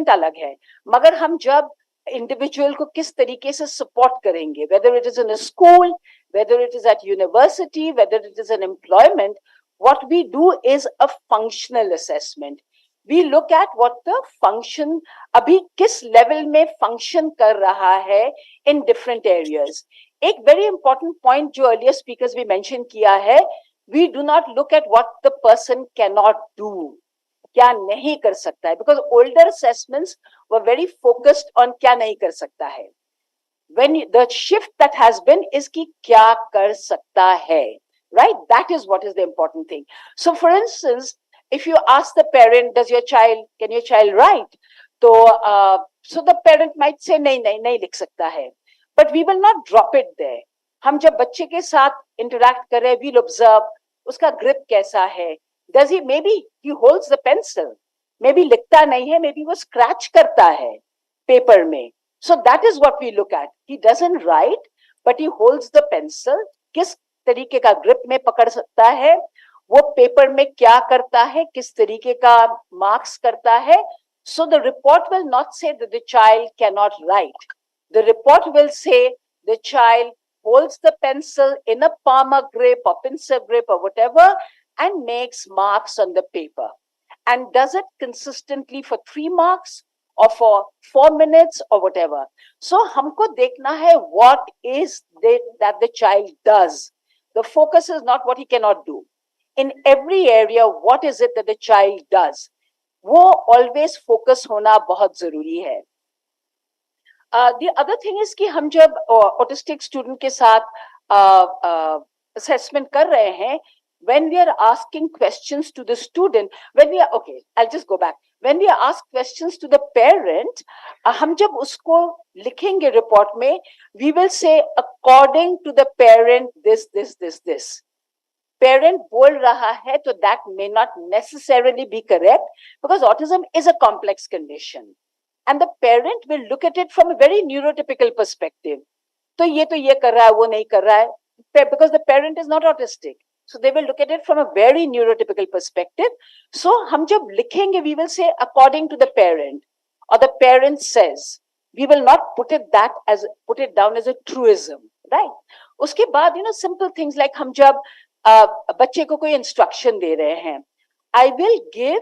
अलग है, मगर हम जब individual को किस तरीके से support करेंगे, whether it is in a school, whether it is at university, whether it is an employment, what we do is a functional assessment. We look at what the function अभी किस level में function कर रहा है in different areas. एक very important point जो earlier speakers भी mention किया है, we do not look at what the person cannot do, क्या नहीं कर सकता है, because older assessments were very focused on क्या नहीं कर सकता है. When the shift that has been is कि क्या कर सकता है, right? That is what is the important thing. So for instance, if you ask the parent, can your child write? So the parent might say, नहीं लिख सकता है. But we will not drop it there. हम जब बच्चे के साथ interact कर रहे हैं, we'll observe, उसका grip कैसा है. Maybe he holds the pencil. Maybe लिखता नहीं है, maybe वो scratch करता है paper में. So that is what we look at. He doesn't write, but he holds the pencil. किस तरीके का grip में पकड़ सकता है, वो पेपर में क्या करता है, किस तरीके का marks करता है. So the report will not say that the child cannot write. The report will say the child holds the pencil in a palmer grip or pincer grip or whatever and makes marks on the paper, and does it consistently for 3 marks or for 4 minutes or whatever. So हमको देखना है what is that the child does. The focus is not what he cannot do. in every area what is it that the child does, वो always focus होना बहुत जरूरी है. The other thing is कि हम जब autistic student के साथ assessment कर रहे हैं, when we are asking questions to the student, okay, I'll just go back. When we ask questions to the parent, हम जब उसको लिखेंगे report में, we will say according to the parent this. Parent बोल रहा है, तो that may not necessarily be correct because autism is a complex condition. And the parent will look at it from a very neurotypical perspective. तो ये कर रहा है, वो नहीं कर रहा है, because the parent is not autistic. So they will look at it from a very neurotypical perspective. So हम जब लिखेंगे, we will say according to the parent, or the parent says. We will not put it down as a truism, right? उसके बाद, simple things like हम जब बच्चे को कोई instruction दे रहे हैं, I will give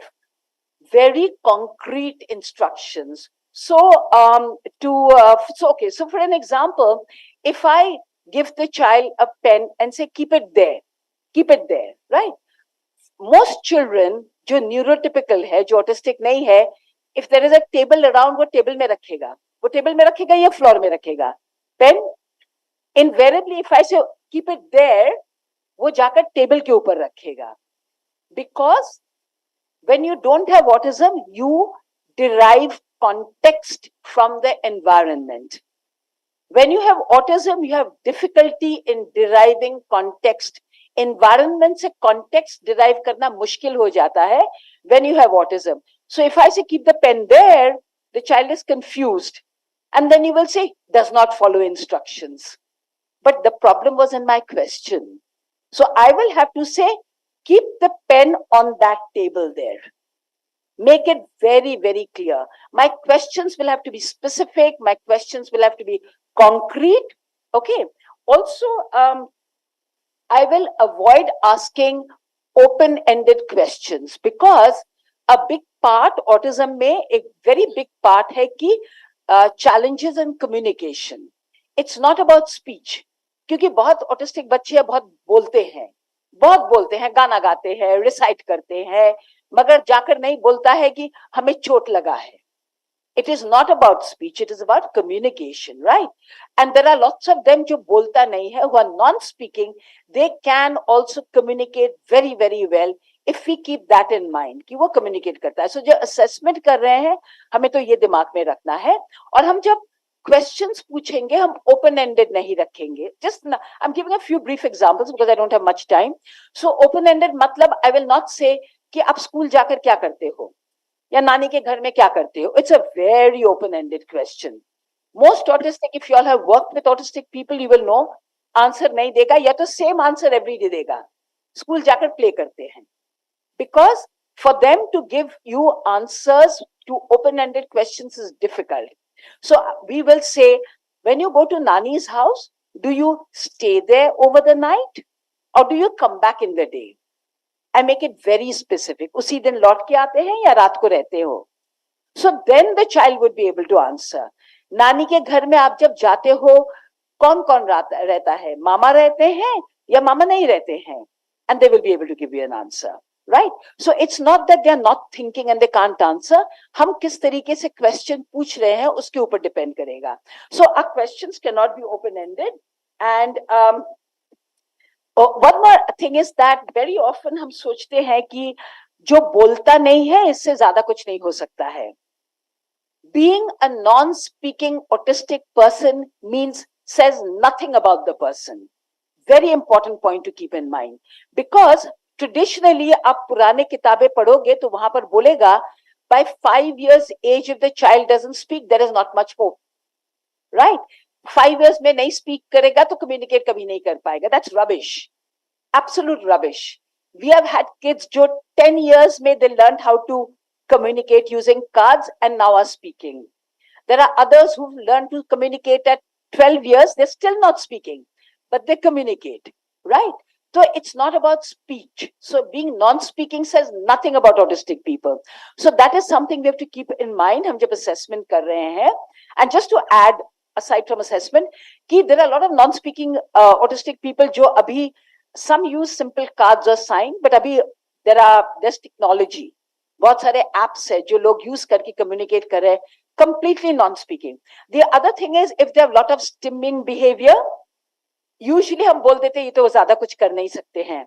very concrete instructions. So for an example, if I give the child a pen and say keep it there, right? Most children जो neurotypical है, जो autistic नहीं है, if there is a table around, वो table में रखेगा या floor में रखेगा. Pen, invariably if I say keep it there, वो जाकर table के ऊपर रखेगा. Because when you don't have autism, you derive context from the environment. When you have autism, you have difficulty in deriving context. Environment से context derive करना मुश्किल हो जाता है when you have autism. So if I say keep the pen there, the child is confused. And then you will say, does not follow instructions. But the problem was in my question. So I will have to say, keep the pen on that table there. Make it very, very clear. My questions will have to be specific. My questions will have to be concrete. Okay. Also, I will avoid asking open-ended questions because a big part, autism में एक very big part है कि challenges in communication. It's not about speech. क्योंकि बहुत autistic बच्चे बहुत बोलते हैं, गाना गाते हैं, recite करते हैं, मगर जाकर नहीं बोलता है कि हमें चोट लगा है. It is not about speech, it is about communication, right? And there are lots of them जो बोलता नहीं है, who are non-speaking, they can also communicate very, very well if we keep that in mind, कि वो communicate करता है. So जो assessment कर रहे हैं, हमें तो ये दिमाग में रखना है. और हम जब questions पूछेंगे, हम open-ended नहीं रखेंगे. I'm giving a few brief examples because I don't have much time. So open-ended मतलब I will not say कि आप स्कूल जाकर क्या करते हो या नानी के घर में क्या करते हो. It's a very open-ended question. Most autistic, if you all have worked with autistic people, you will know, answer नहीं देगा या तो same answer every day देगा. स्कूल जाकर play करते हैं. Because for them to give you answers to open-ended questions is difficult. So we will say, when you go to Nani's house, do you stay there over the night or do you come back in the day? I make it very specific. उसी दिन लौट के आते हैं या रात को रहते हो? So then the child would be able to answer. नानी के घर में आप जब जाते हो, कौन-कौन रहता है? मामा रहते हैं या मामा नहीं रहते हैं? And they will be able to give you an answer. Right? So it's not that they are not thinking and they can't answer. हम किस तरीके से question पूछ रहे हैं उसके ऊपर depend करेगा. So our questions cannot be open-ended. And one more thing is that very often हम सोचते हैं कि जो बोलता नहीं है इससे ज़्यादा कुछ नहीं हो सकता है. Being a non-speaking autistic person says nothing about the person. Very important point to keep in mind. Because traditionally आप पुराने किताबें पढ़ोगे तो वहां पर बोलेगा by 5 years age if the child doesn't speak there is not much hope, right? 5 years में नहीं speak करेगा तो communicate कभी नहीं कर पाएगा. That's rubbish, absolute rubbish. We have had kids जो 10 years में they learned how to communicate using cards and now are speaking. There are others who've learned to communicate at 12 years, they're still not speaking, but they communicate, right? So it's not about speech. So being non-speaking says nothing about autistic people. So that is something we have to keep in mind हम जब assessment कर रहे हैं. And just to add, aside from assessment, कि there are a lot of non-speaking autistic people जो अभी some use simple cards or sign, but अभी there's technology. बहुत सारे apps है जो लोग use करके communicate कर रहे हैं, completely non-speaking. The other thing is, if they have lot of stimming behavior, usually हम बोल देते हैं ये तो ज़्यादा कुछ कर नहीं सकते हैं.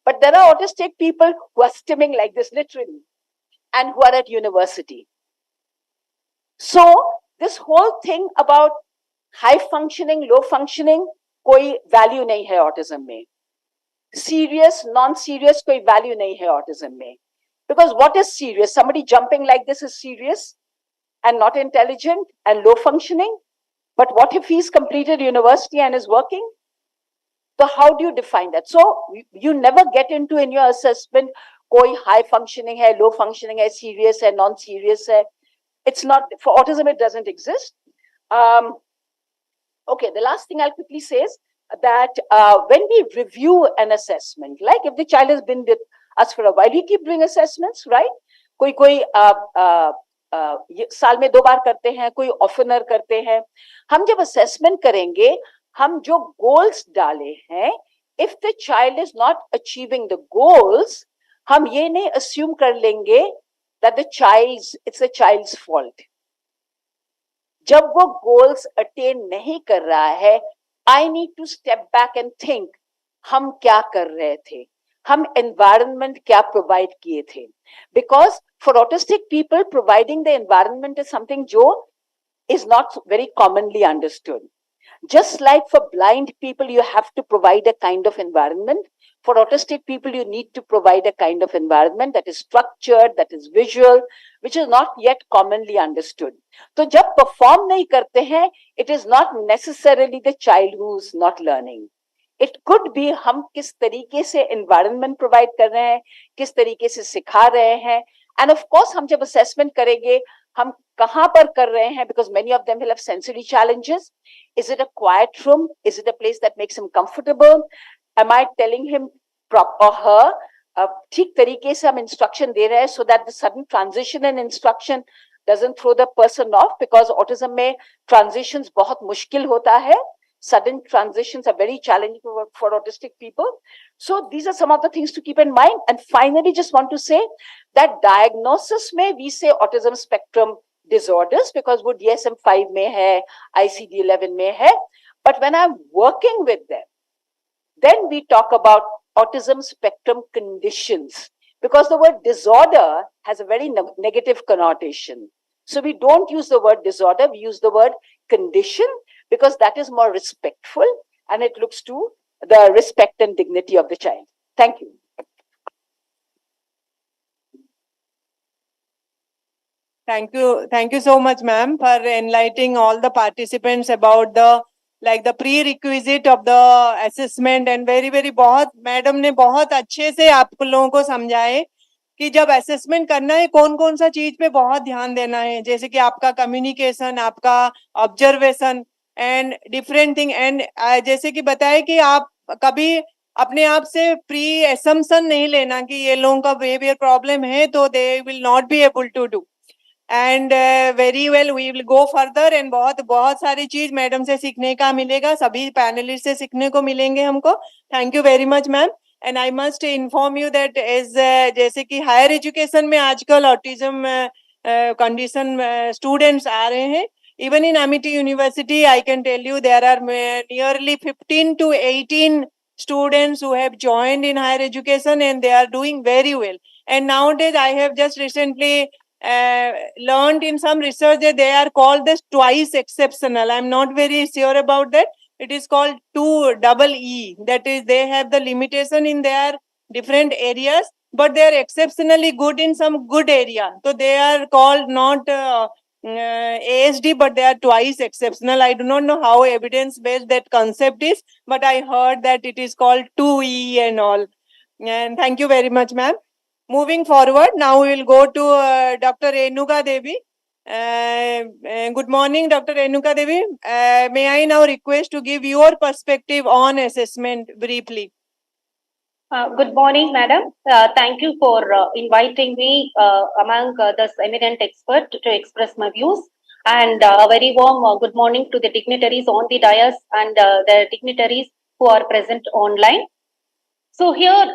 But there are autistic people who are stimming like this literally, and who are at university. So this whole thing about high functioning, low functioning, कोई value नहीं है autism में. Serious, non-serious, कोई value नहीं है autism में. Because what is serious? Somebody jumping like this is serious and not intelligent and low functioning. But what if he's completed university and is working? So how do you define that? So you never get into in your assessment, koi high functioning hai, low functioning hai, serious hai, non-serious hai. It's not, for autism, it doesn't exist. Okay, the last thing I'll quickly say is that when we review an assessment, like if the child has been with us for a while, we keep doing assessments, right? कोई साल में 2 बार करते हैं, कोई oftener करते हैं. हम जब assessment करेंगे, हम जो goals डाले हैं, if the child is not achieving the goals, हम ये नहीं assume कर लेंगे that it's the child's fault. जब वो goals attain नहीं कर रहा है, I need to step back and think, हम क्या कर रहे थे? हम environment क्या provide किए थे? Because for autistic people, providing the environment is something जो is not very commonly understood. Just like for blind people, you have to provide a kind of environment. For autistic people, you need to provide a kind of environment that is structured, that is visual, which is not yet commonly understood. So, जब perform नहीं करते हैं, it is not necessarily the child who's not learning. It could be हम किस तरीके से environment provide कर रहे हैं, किस तरीके से सिखा रहे हैं, and of course हम जब assessment करेंगे, हम कहाँ पर कर रहे हैं, because many of them will have sensory challenges. Is it a quiet room? Is it a place that makes him comfortable? Am I telling him or her ठीक तरीके से हम instruction दे रहे हैं so that the sudden transition in instruction doesn't throw the person off, because autism में transitions बहुत मुश्किल होता है. Sudden transitions are very challenging for autistic people. So these are some of the things to keep in mind. And finally, just want to say that diagnosis में we say autism spectrum disorders because वो DSM-5 में है, ICD-11 में है. But when I'm working with them, then we talk about autism spectrum conditions, because the word disorder has a very negative connotation. So we don't use the word disorder, we use the word condition, because that is more respectful and it looks to the respect and dignity of the child. Thank you. Thank you so much, ma'am, for enlightening all the participants about the prerequisite of the assessment, and very बहुत madam ने बहुत अच्छे से आप लोगों को समझाए कि जब असेसमेंट करना है कौन कौन सा चीज पे बहुत ध्यान देना है, जैसे कि आपका कम्युनिकेशन, आपका observation and different thing, and जैसे कि बताए कि आप कभी अपने आप से प्री एसम्पशन नहीं लेना कि ये लोगों का बिहेवियर प्रॉब्लम है तो they will not be able to do. And very well, we will go further, and बहुत सारी चीज मैडम से सीखने का मिलेगा, सभी पैनलिस्ट से सीखने को मिलेंगे हमको. Thank you very much ma'am. And I must inform you that as जैसे कि हायर एजुकेशन में आजकल ऑटिज्म कंडीशन स्टूडेंट्स आ रहे हैं. Even in Amity University, I can tell you there are nearly 15 to 18 students who have joined in higher education, and they are doing very well. And nowadays, I have just recently learned in some research that they are called as twice exceptional. I'm not very sure about that. It is called 2EE. That is, they have the limitation in their different areas, but they are exceptionally good in some good area. So they are called not ASD, but they are twice exceptional. I do not know how evidence-based that concept is, but I heard that it is called 2E and all. And thank you very much, ma'am. Moving forward, now we will go to Dr. Renuka Devi. Good morning, Dr. Renuka Devi. May I now request to give your perspective on assessment briefly? Good morning, madam. Thank you for inviting me among the eminent expert to express my views. And a very warm good morning to the dignitaries on the dais and the dignitaries who are present online. So here,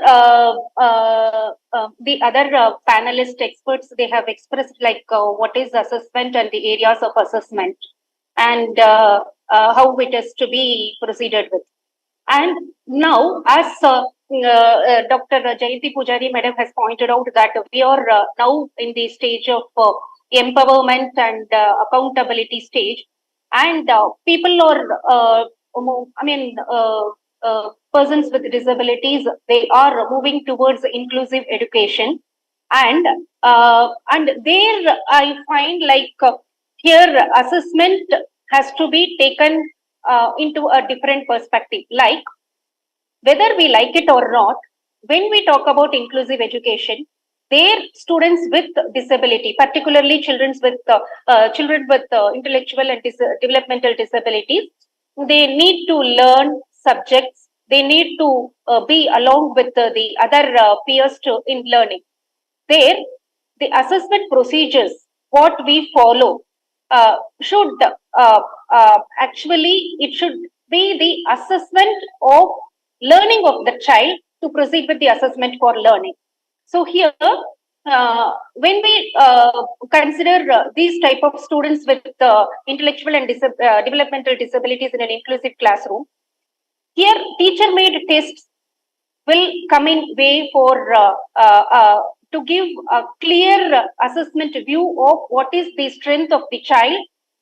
the other panelist experts, they have expressed like what is assessment and the areas of assessment, and how it is to be proceeded with. And now, as Dr. Jayanti Pujari Madam has pointed out, that we are now in the stage of empowerment and accountability stage, and people are, persons with disabilities, they are moving towards inclusive education, and there I find like here assessment has to be taken into a different perspective. Like whether we like it or not, when we talk about inclusive education, their students with disability, particularly children with intellectual and developmental disabilities, they need to learn subjects. They need to be along with the other peers in learning. There, the assessment procedures, what we follow, should actually, it should be the assessment of learning of the child to proceed with the assessment for learning. So here, when we consider these type of students with intellectual and developmental disabilities in an inclusive classroom, here teacher-made tests will come in way for to give a clear assessment view of what is the strength of the child,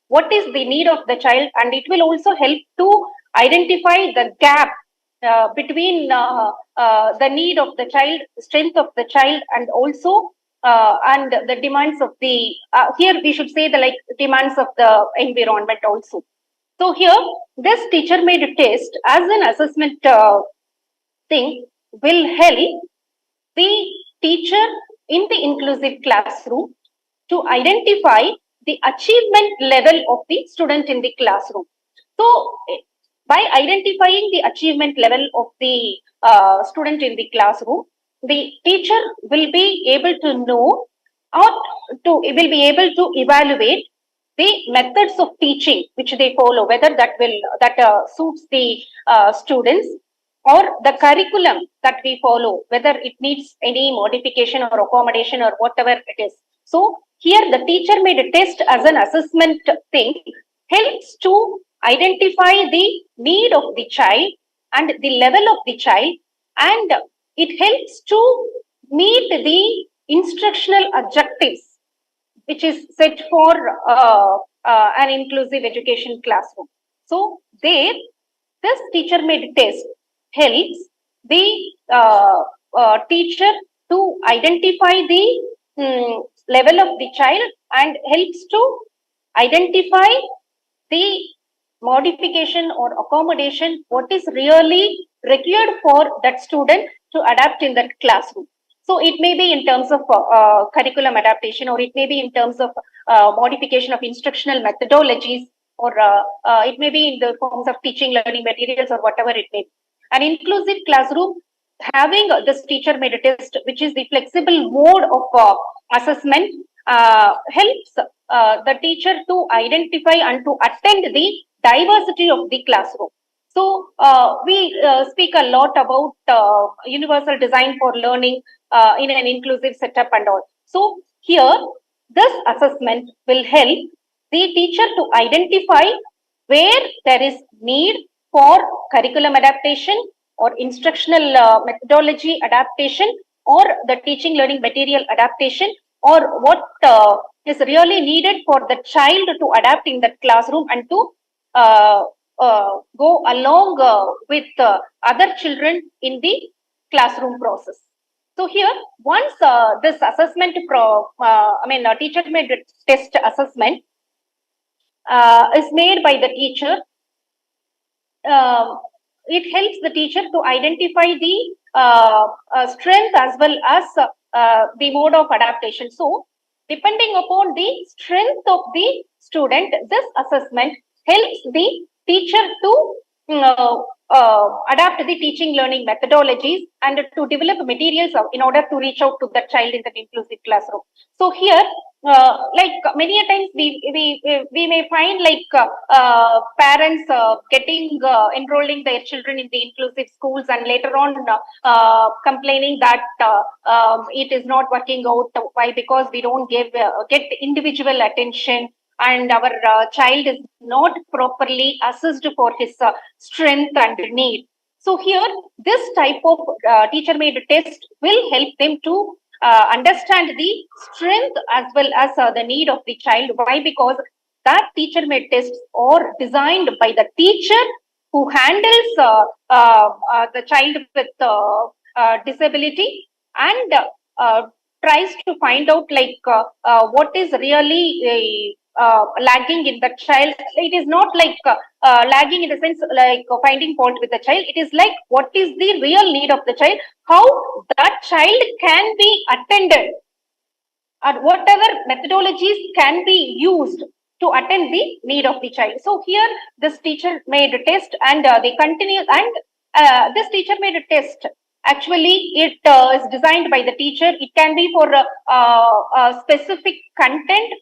what is the need of the child, and it will also help to identify the gap between the need of the child, strength of the child, and also and the demands of the here we should say the demands of the environment also. So here this teacher made test as an assessment thing will help the teacher in the inclusive classroom to identify the achievement level of the student in the classroom. So by identifying the achievement level of the student in the classroom, the teacher will be able to know or will be able to evaluate the methods of teaching which they follow, whether that suits the students, or the curriculum that we follow, whether it needs any modification or accommodation or whatever it is. So here the teacher made a test as an assessment thing helps to identify the need of the child and the level of the child, and it helps to meet the instructional objectives which is set for an inclusive education classroom. So there, this teacher made test helps the teacher to identify the level of the child and helps to identify the modification or accommodation what is really required for that student to adapt in that classroom. So it may be in terms of curriculum adaptation, or it may be in terms of modification of instructional methodologies, or it may be in the forms of teaching learning materials or whatever it may be. An inclusive classroom having this teacher made a test, which is the flexible mode of assessment, helps the teacher to identify and to attend the diversity of the classroom. So we speak a lot about universal design for learning in an inclusive setup and all. So here, this assessment will help the teacher to identify where there is need for curriculum adaptation or instructional methodology adaptation, or the teaching learning material adaptation, or what is really needed for the child to adapt in that classroom and to go along with other children in the classroom process. So here, once this assessment, teacher made test assessment is made by the teacher, it helps the teacher to identify the strength as well as the mode of adaptation. So depending upon the strength of the student, this assessment helps the teacher to adapt the teaching learning methodologies and to develop materials in order to reach out to the child in the inclusive classroom. So here like many a times we may find like parents getting enrolling their children in the inclusive schools and later on complaining that it is not working out. Why? Because we don't get individual attention, and our child is not properly assessed for his strength and need. So here, this type of teacher-made test will help them to understand the strength as well as the need of the child. Why? Because that teacher-made tests are designed by the teacher who handles the child with disability and tries to find out like what is really lagging in the child. It is not like lagging in the sense like finding fault with the child. It is like what is the real need of the child, how that child can be attended, and whatever methodologies can be used to attend the need of the child. So here this teacher made a test and they continue, and this teacher made a test. Actually, it is designed by the teacher. It can be for a specific content,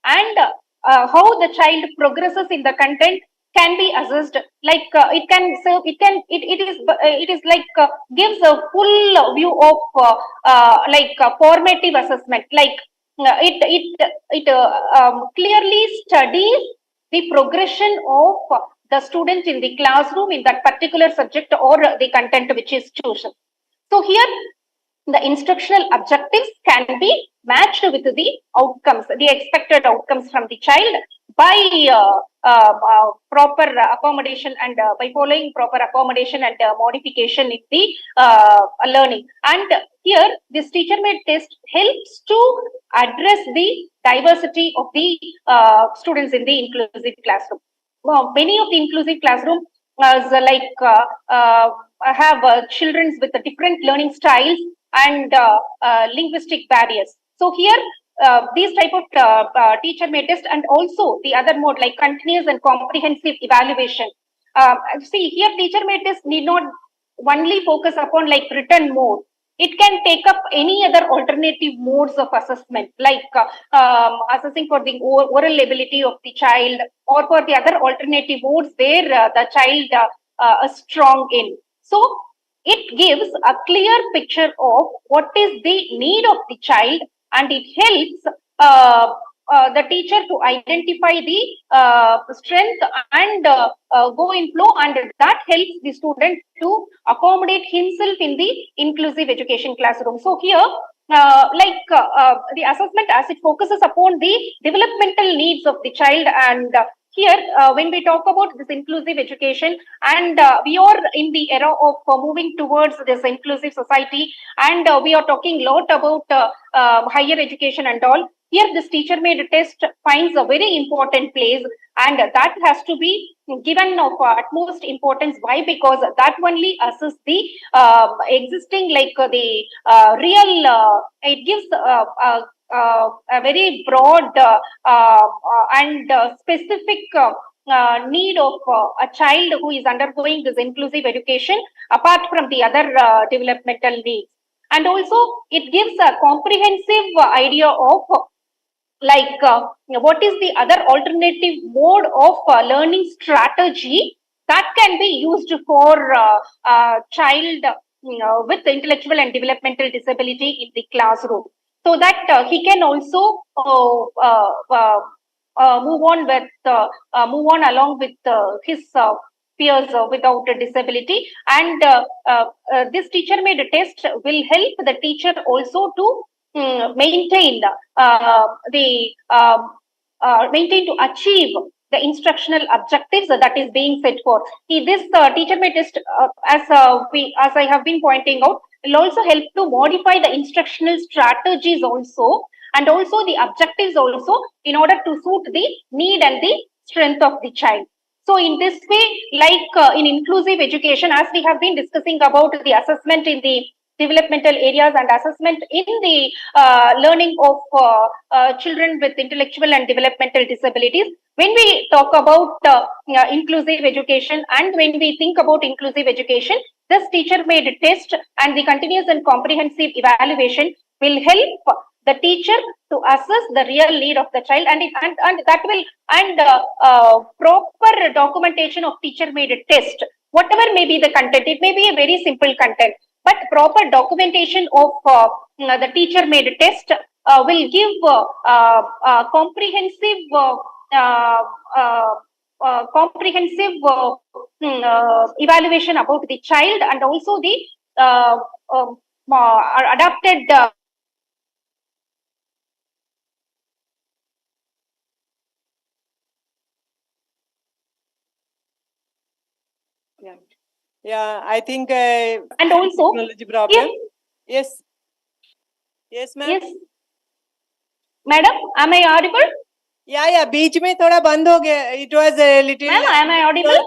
and how the child progresses in the content can be assessed. Like it can serve. It is like gives a full view of like formative assessment. Like it clearly studies the progression of the student in the classroom in that particular subject or the content which is chosen. So here the instructional objectives can be matched with the outcomes, the expected outcomes from the child by proper accommodation and by following proper accommodation and modification in the learning. And here this teacher-made test helps to address the diversity of the students in the inclusive classroom. Well, many of the inclusive classroom have children with different learning styles and linguistic barriers. So here these type of teacher-made test and also the other mode like continuous and comprehensive evaluation. See here teacher-made test need not only focus upon like written mode. It can take up any other alternative modes of assessment, like assessing for the oral ability of the child or for the other alternative modes where the child is strong in. So it gives a clear picture of what is the need of the child, and it helps the teacher to identify the strength and go in flow, and that helps the student to accommodate himself in the inclusive education classroom. So here the assessment as it focuses upon the developmental needs of the child, and here when we talk about this inclusive education, and we are in the era of moving towards this inclusive society, and we are talking a lot about higher education and all. Here this teacher-made test finds a very important place, and that has to be given of utmost importance. Why? Because that only assesses the existing like the real, it gives a very broad and specific need of a child who is undergoing this inclusive education apart from the other developmental needs. And also it gives a comprehensive idea of like what is the other alternative mode of learning strategy that can be used for child with intellectual and developmental disability in the classroom, so that he can also move on along with his peers without a disability. And this teacher-made test will help the teacher also to maintain to achieve the instructional objectives that is being set for. This teacher-made test, as I have been pointing out, will also help to modify the instructional strategies also, and also the objectives also, in order to suit the need and the strength of the child. So in this way, like in inclusive education, as we have been discussing about the assessment in the developmental areas and assessment in the learning of children with intellectual and developmental disabilities, when we talk about inclusive education and when we think about inclusive education, this teacher-made test and the continuous and comprehensive evaluation will help the teacher to assess the real need of the child, and that will, and proper documentation of teacher made test, whatever may be the content. It may be a very simple content, but proper documentation of the teacher made test will give comprehensive evaluation about the child, and also the adapted Yeah, I think and also technology problem. Yes. Yes, ma'am. Yes, madam, am I audible? Yeah, बीच में थोड़ा बंद हो गया. It was a little. Ma'am, am I audible?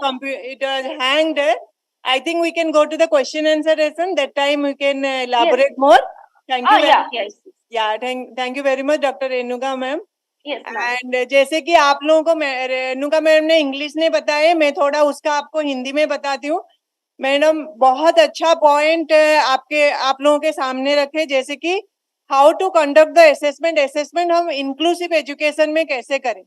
It was hanged. I think we can go to the question answer session. That time we can elaborate more. Thank you. Yes. Yeah, thank you very much, Dr. Renuka ma'am. Yes, ma'am. And जैसे कि आप लोगों को Renuka ma'am ने English में बताया, मैं थोड़ा उसका आपको हिंदी में बताती हूँ. मैडम बहुत अच्छा पॉइंट आप लोगों के सामने रखे, जैसे कि how to conduct the assessment हम इंक्लूसिव एजुकेशन में कैसे करें.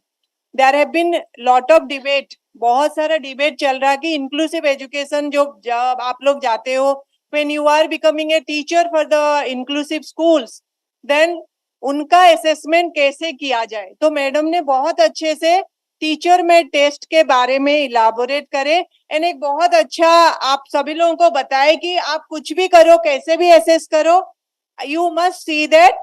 There have been lot of debate, बहुत सारा डिबेट चल रहा कि इंक्लूसिव एजुकेशन जब आप लोग जाते हो, when you are becoming a teacher for the inclusive schools, then उनका असेसमेंट कैसे किया जाए. तो मैडम ने बहुत अच्छे से टीचर में टेस्ट के बारे में इलाबोरेट करे, एंड एक बहुत अच्छा आप सभी लोगों को बताए कि आप कुछ भी करो, कैसे भी असेस करो, you must see that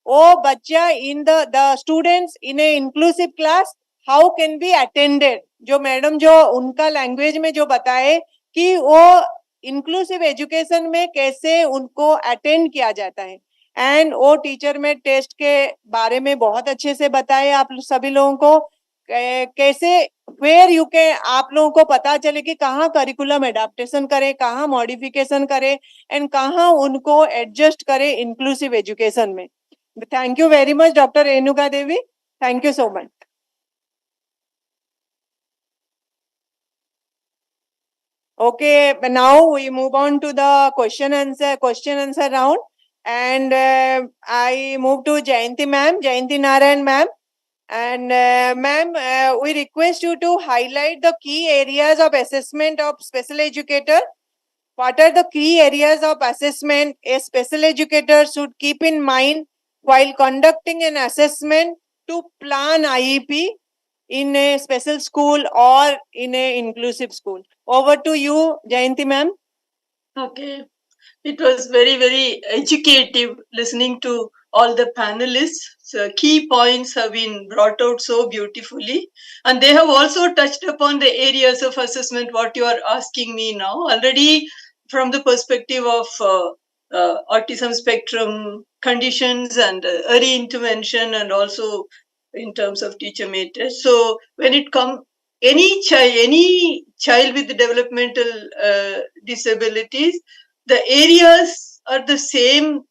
वो बच्चा in the students in a inclusive class how can be attended. जो मैडम जो उनका लैंग्वेज में जो बताए कि वो इंक्लूसिव एजुकेशन में कैसे उनको अटेंड किया जाता है, एंड वो टीचर में टेस्ट के बारे में बहुत अच्छे से बताए आप सभी लोगों को, कैसे वेयर यू के आप लोगों को पता चले कि कहाँ करिकुलम एडाप्टेशन करे, कहाँ मॉडिफिकेशन करे, एंड कहाँ उनको एडजस्ट करे इंक्लूसिव एजुकेशन में. Thank you very much doctor Renuka Devi, thank you so much. Okay, now we move on to the question answer round, and I move to Jayanti ma'am, Jayanti Narayan ma'am. And ma'am, we request you to highlight the key areas of assessment of special educator. What are the key areas of assessment a special educator should keep in mind while conducting an assessment to plan IEP in a special school or in a inclusive school? Over to you, Jayanti ma'am. Okay. It was very, very educative listening to all the panelists. So key points have been brought out so beautifully. And they have also touched upon the areas of assessment, what you are asking me now. Already from the perspective of autism spectrum conditions and early intervention, and also in terms of teacher-made tests. So when it comes, any child with developmental disabilities, the areas are the same,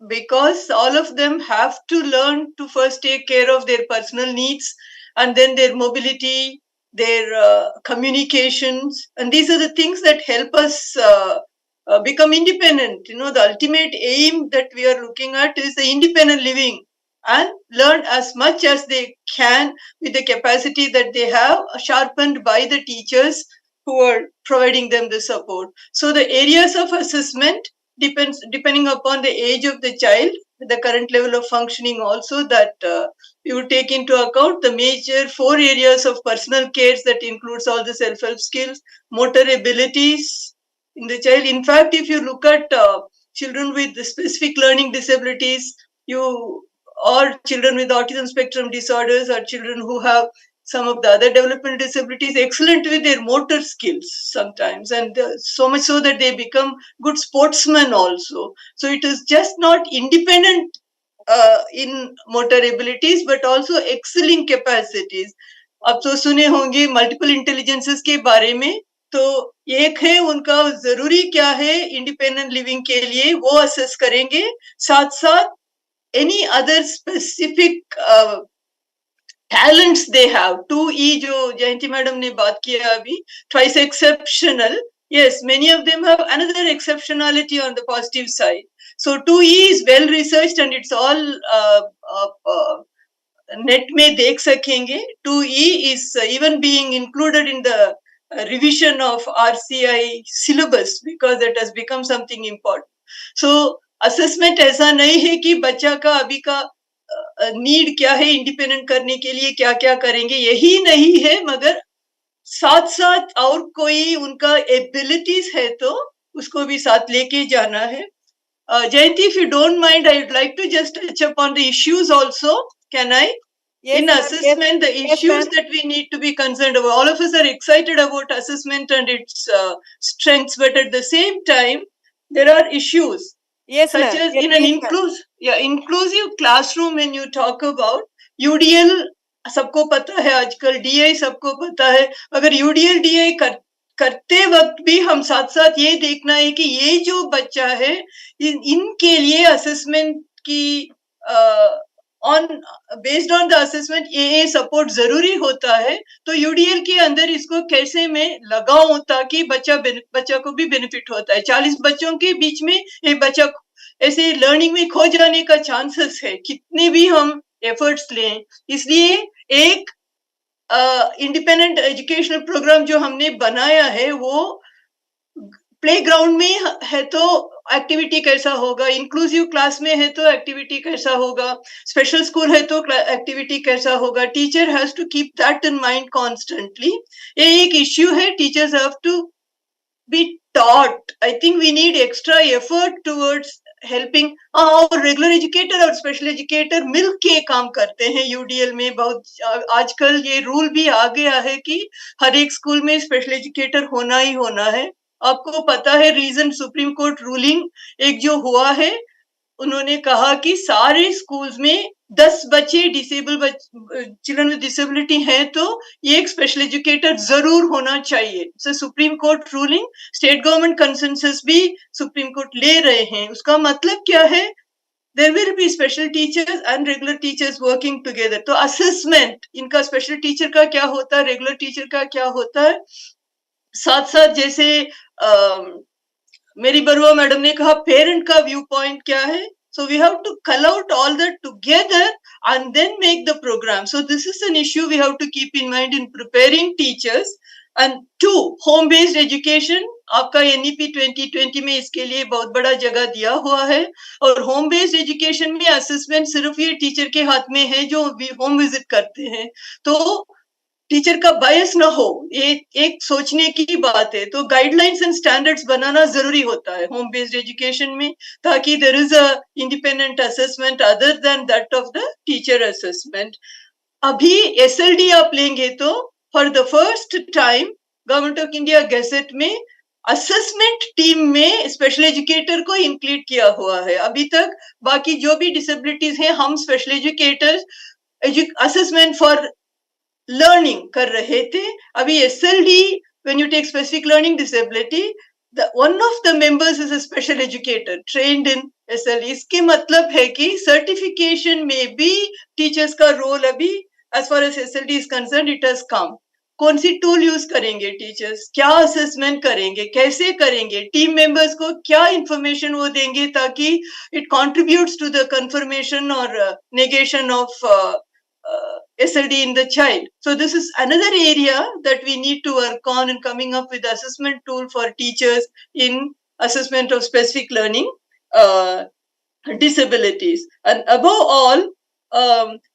because all of them have to learn to first take care of their personal needs, and then their mobility, their communications, and these are the things that help us become independent. You know, the ultimate aim that we are looking at is the independent living, and learn as much as they can with the capacity that they have, sharpened by the teachers who are providing them the support. So the areas of assessment depending upon the age of the child, the current level of functioning also, that we would take into account the major 4 areas of personal cares that includes all the self-help skills, motor abilities in the child. In fact, if you look at children with specific learning disabilities, or children with autism spectrum disorders, or children who have some of the other developmental disabilities, excellent with their motor skills sometimes, and so much so that they become good sportsmen also. So it is just not independent in motor abilities, but also excelling capacities. आप तो सुने होंगे multiple intelligences के बारे में, तो एक है उनका जरूरी क्या है इंडिपेंडेंट लिविंग के लिए, वो असेस करेंगे. साथ साथ any other specific talents they have. 2E जो जयंती मैडम ने बात किया अभी, twice exceptional. Yes, many of them have another exceptionality on the positive side. So 2E is well researched and it's all net में देख सकेंगे. 2E is even being included in the revision of RCI syllabus because it has become something important. So assessment ऐसा नहीं है कि बच्चा का अभी का नीड क्या है इंडिपेंडेंट करने के लिए क्या क्या करेंगे, यही नहीं है, मगर साथ साथ और कोई उनका एबिलिटीज है तो उसको भी साथ लेके जाना है. Jayanti, if you don't mind, I would like to just touch upon the issues also. Can I? Yes, In ma'am. assessment, the Yes, issues ma'am. that we need to be concerned about. All of us are excited about assessment and its strengths, but at the same time, there are issues. Yes, such ma'am. as Yes, in an please, ma'am. inclusive classroom. When you talk about UDL, सबको पता है आजकल, DI सबको पता है, मगर UDL DI करते वक्त भी हम साथ साथ ये देखना है कि ये जो बच्चा है इनके लिए असेसमेंट की on based on the assessment ये सपोर्ट जरूरी होता है. तो UDL के अंदर इसको कैसे मैं लगाऊं ताकि बच्चा को भी बेनिफिट होता है. 40 बच्चों के बीच में ये बच्चा ऐसे लर्निंग में खो जाने का चांसेस है कितने भी हम एफर्ट्स लें. इसलिए एक इंडिपेंडेंट एजुकेशनल प्रोग्राम जो हमने बनाया है वो प्लेग्राउंड में है तो एक्टिविटी कैसा होगा, इंक्लूसिव क्लास में है तो एक्टिविटी कैसा होगा, स्पेशल स्कूल है तो एक्टिविटी कैसा होगा. Teacher has to keep that in mind constantly. ये एक इश्यू है, teachers have to be taught. I think we need extra effort towards helping. और रेगुलर एजुकेटर और स्पेशल एजुकेटर मिल के काम करते हैं UDL में. बहुत आजकल ये रूल भी आ गया है कि हर एक स्कूल में स्पेशल एजुकेटर होना ही होना है. आपको पता है रीजन सुप्रीम कोर्ट रूलिंग एक जो हुआ है, उन्होंने कहा कि सारे स्कूल्स में 10 बच्चे डिसेबल चिल्ड्रन विद डिसेबिलिटी हैं तो ये एक स्पेशल एजुकेटर जरूर होना चाहिए. So supreme court ruling, state government consensus भी सुप्रीम कोर्ट ले रहे हैं. उसका मतलब क्या है? There will be special teachers and regular teachers working together. तो असेसमेंट इनका स्पेशल टीचर का क्या होता है, रेगुलर टीचर का क्या होता है, साथ साथ जैसे मेरी बरुआ मैडम ने कहा पेरेंट का व्यू पॉइंट क्या है. So we have to cull out all that together and then make the program. So this is an issue we have to keep in mind in preparing teachers. And 2, home-based education. आपका NEP 2020 में इसके लिए बहुत बड़ा जगह दिया हुआ है. और home-based education में assessment सिर्फ ये टीचर के हाथ में है जो home visit करते हैं. तो टीचर का बायस ना हो, ये एक सोचने की बात है. तो गाइडलाइंस एंड स्टैंडर्ड्स बनाना जरूरी होता है होम बेस्ड एजुकेशन में, ताकि there is a independent assessment other than that of the teacher assessment. अभी SLD आप लेंगे तो for the first time government of India gazette में असेसमेंट टीम में स्पेशल एजुकेटर को इंक्लूड किया हुआ है. अभी तक बाकी जो भी डिसेबिलिटीज हैं हम special educators assessment for learning कर रहे थे. अभी SLD, when you take specific learning disability, one of the members is a special educator trained in SLD. इसके मतलब है कि सर्टिफिकेशन में भी टीचर्स का रोल अभी as far as SLD is concerned it has come. कौन सी टूल यूज करेंगे टीचर्स, क्या असेसमेंट करेंगे, कैसे करेंगे, टीम मेंबर्स को क्या इंफॉर्मेशन वो देंगे ताकि it contributes to the confirmation और negation of SLD in the child. So this is another area that we need to work on in coming up with assessment tool for teachers in assessment of specific learning disabilities. And above all,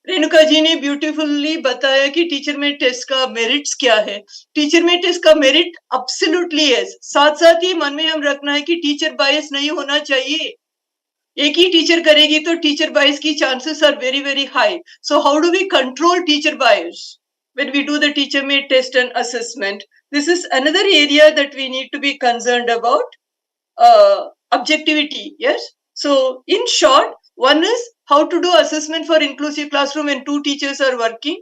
Renuka ji ने beautifully बताया कि teacher में test का merits क्या है. Teacher में test का merit absolutely है. साथ साथ ही मन में हम रखना है कि टीचर बायस नहीं होना चाहिए. एक ही टीचर करेगी तो टीचर बायस की chances are very very high. So how do we control teacher bias when we do the teacher made test and assessment? This is another area that we need to be concerned about. Objectivity, yes. So in short, one is how to do assessment for inclusive classroom when 2 teachers are working.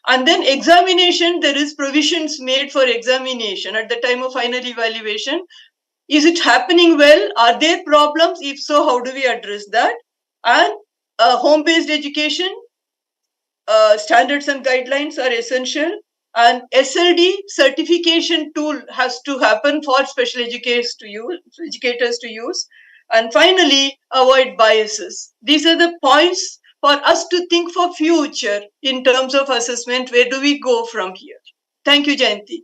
And then examination, there is provisions made for examination at the time of final evaluation. Is it happening well? Are there problems? If so, how do we address that? And home-based education, standards and guidelines are essential. And SLD certification tool has to happen for special educators to use. And finally, avoid biases. These are the points for us to think for future in terms of assessment. Where do we go from here? Thank you, Jayanti.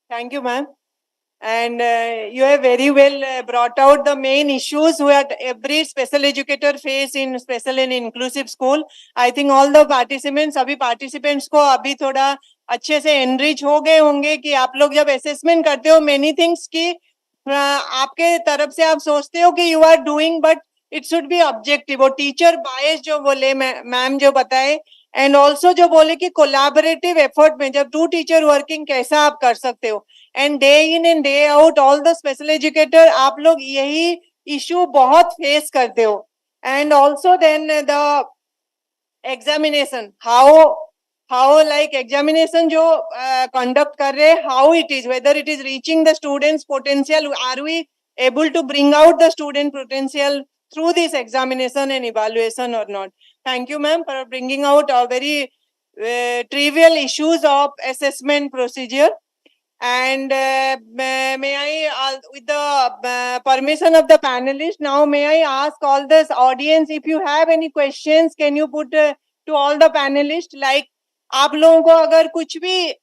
Thank you, ma'am. And you have very well brought out the main issues that every special educator face in special and inclusive school. I think all the participants, अभी participants को अभी थोड़ा अच्छे से enrich हो गए होंगे कि आप लोग जब assessment करते हो many things की आपके तरफ से आप सोचते हो कि you are doing, but it should be objective. वो teacher bias जो बोले मैम जो बताए, and also जो बोले कि collaborative effort में जब 2 teacher working कैसा आप कर सकते हो, and day in and day out all the special educator आप लोग यही issue बहुत face करते हो. And also then the examination, how like examination जो conduct कर रहे, how it is, whether it is reaching the students potential, are we able to bring out the student potential through this examination and evaluation or not. Thank you, ma'am, for bringing out a very trivial issues of assessment procedure. And may I, with the permission of the panelists, now may I ask all this audience, if you have any questions, can you put to all the panelists, like आप लोगों को अगर कुछ भी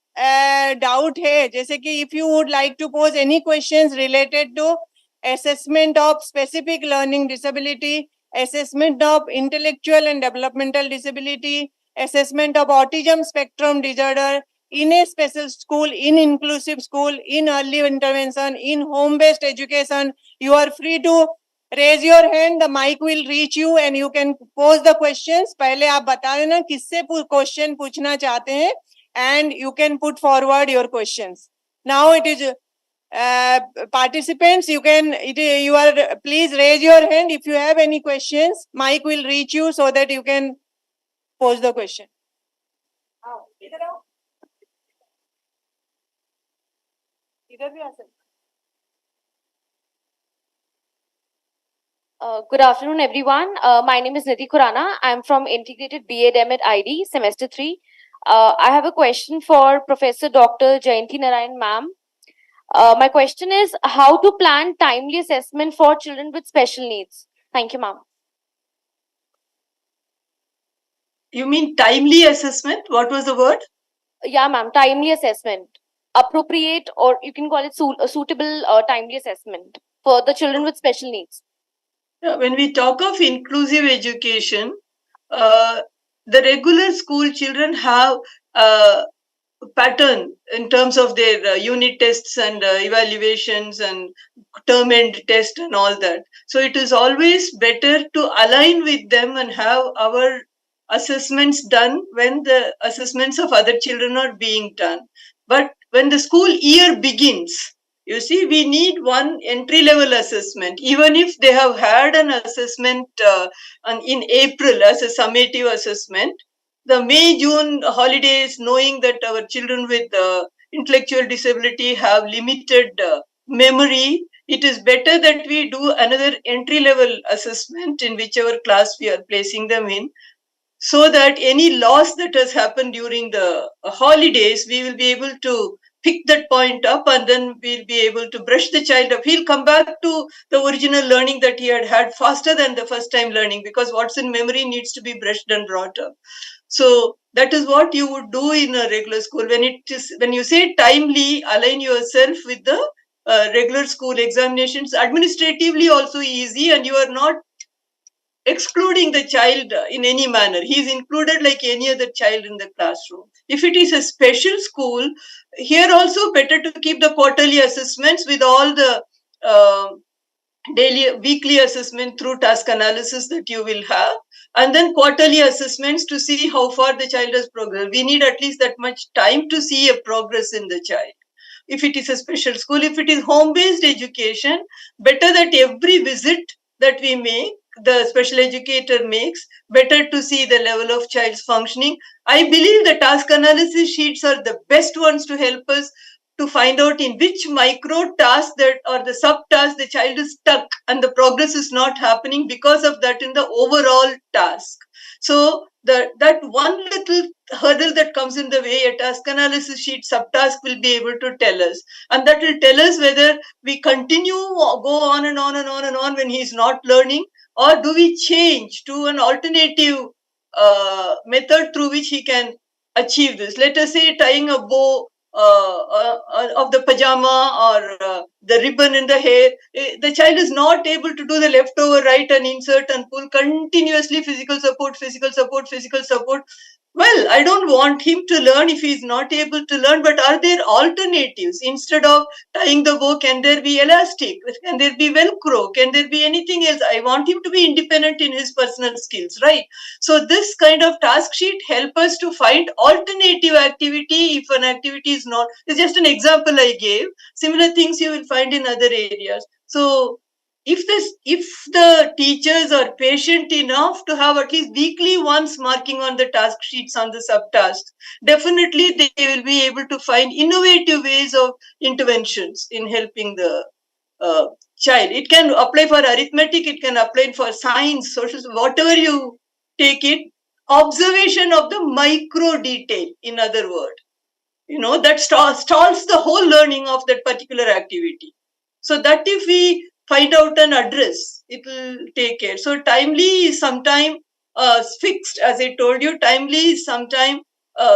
doubt है, जैसे कि if you would like to pose any questions related to assessment of specific learning disability, assessment of intellectual and developmental disability, assessment of autism spectrum disorder, in a special school, in inclusive school, in early intervention, in home-based education, you are free to raise your hand, the mic will reach you and you can pose the questions. पहले आप बता देना किससे question पूछना चाहते हैं, and you can put forward your questions. Now it is participants, you are please raise your hand if you have any questions. Mic will reach you so that you can pose the question. Good afternoon, everyone. My name is Nidhi Khurana. I'm from Integrated B.Ed at ID, Semester 3. I have a question for Professor Dr. Jayanti Narayan, ma'am. My question is how to plan timely assessment for children with special needs. Thank you, ma'am. You mean timely assessment? What was the word? Yeah, ma'am. Timely assessment. Appropriate, or you can call it suitable timely assessment for the children with special needs. When we talk of inclusive education, the regular school children have a pattern in terms of their unit tests and evaluations and term end test and all that. So it is always better to align with them and have our assessments done when the assessments of other children are being done. But when the school year begins, you see, we need one entry-level assessment, even if they have had an assessment in April as a summative assessment. The May-June holidays, knowing that our children with intellectual disability have limited memory, it is better that we do another entry-level assessment in whichever class we are placing them in, so that any loss that has happened during the holidays, we will be able to pick that point up and then we'll be able to brush the child up. He'll come back to the original learning that he had faster than the first time learning, because what's in memory needs to be brushed and brought up. So that is what you would do in a regular school. When you say timely, align yourself with the regular school examinations. Administratively also easy, and you are not excluding the child in any manner. He is included like any other child in the classroom. If it is a special school, here also better to keep the quarterly assessments with all the weekly assessment through task analysis that you will have, and then quarterly assessments to see how far the child has progressed. We need at least that much time to see a progress in the child. If it is a special school, if it is home-based education, better that every visit that we make, the special educator makes, better to see the level of child's functioning. I believe the task analysis sheets are the best ones to help us to find out in which micro task that or the subtask the child is stuck and the progress is not happening because of that in the overall task. So that one little hurdle that comes in the way, a task analysis sheet subtask will be able to tell us. And that will tell us whether we continue or go on and on and on and on when he's not learning, or do we change to an alternative method through which he can achieve this. Let us say tying a bow of the pajama or the ribbon in the hair. The child is not able to do the leftover, right, and insert and pull continuously, physical support, physical support, physical support. Well, I don't want him to learn if he's not able to learn, but are there alternatives? Instead of tying the bow, can there be elastic? Can there be Velcro? Can there be anything else? I want him to be independent in his personal skills, right? So this kind of task sheet help us to find alternative activity if an activity is not. It's just an example I gave. Similar things you will find in other areas. So if the teachers are patient enough to have at least weekly once marking on the task sheets on the subtasks, definitely they will be able to find innovative ways of interventions in helping the child. It can apply for arithmetic, it can apply for science, social, whatever you take it. Observation of the micro detail, in other words, that stalls the whole learning of that particular activity. So that if we find out an address, it will take care. So timely is sometime fixed, as I told you. Timely is sometime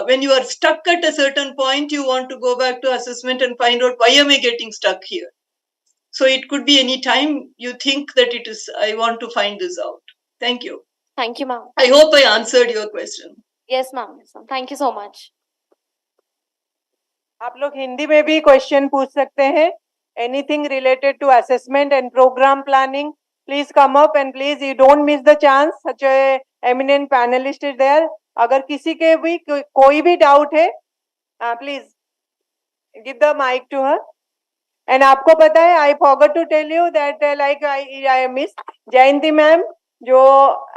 when you are stuck at a certain point, you want to go back to assessment and find out why am I getting stuck here. So it could be any time you think that it is, I want to find this out. Thank you. Thank you, ma'am. I hope I answered your question. Yes, ma'am. Yes, ma'am. Thank you so much. आप लोग हिंदी में भी question पूछ सकते हैं. Anything related to assessment and program planning, please come up and please you don't miss the chance. Such a eminent panelist is there. अगर किसी के भी कोई भी doubt है, please give the mic to her. And आपको पता है, I forgot to tell you that like I missed Jayanti ma'am जो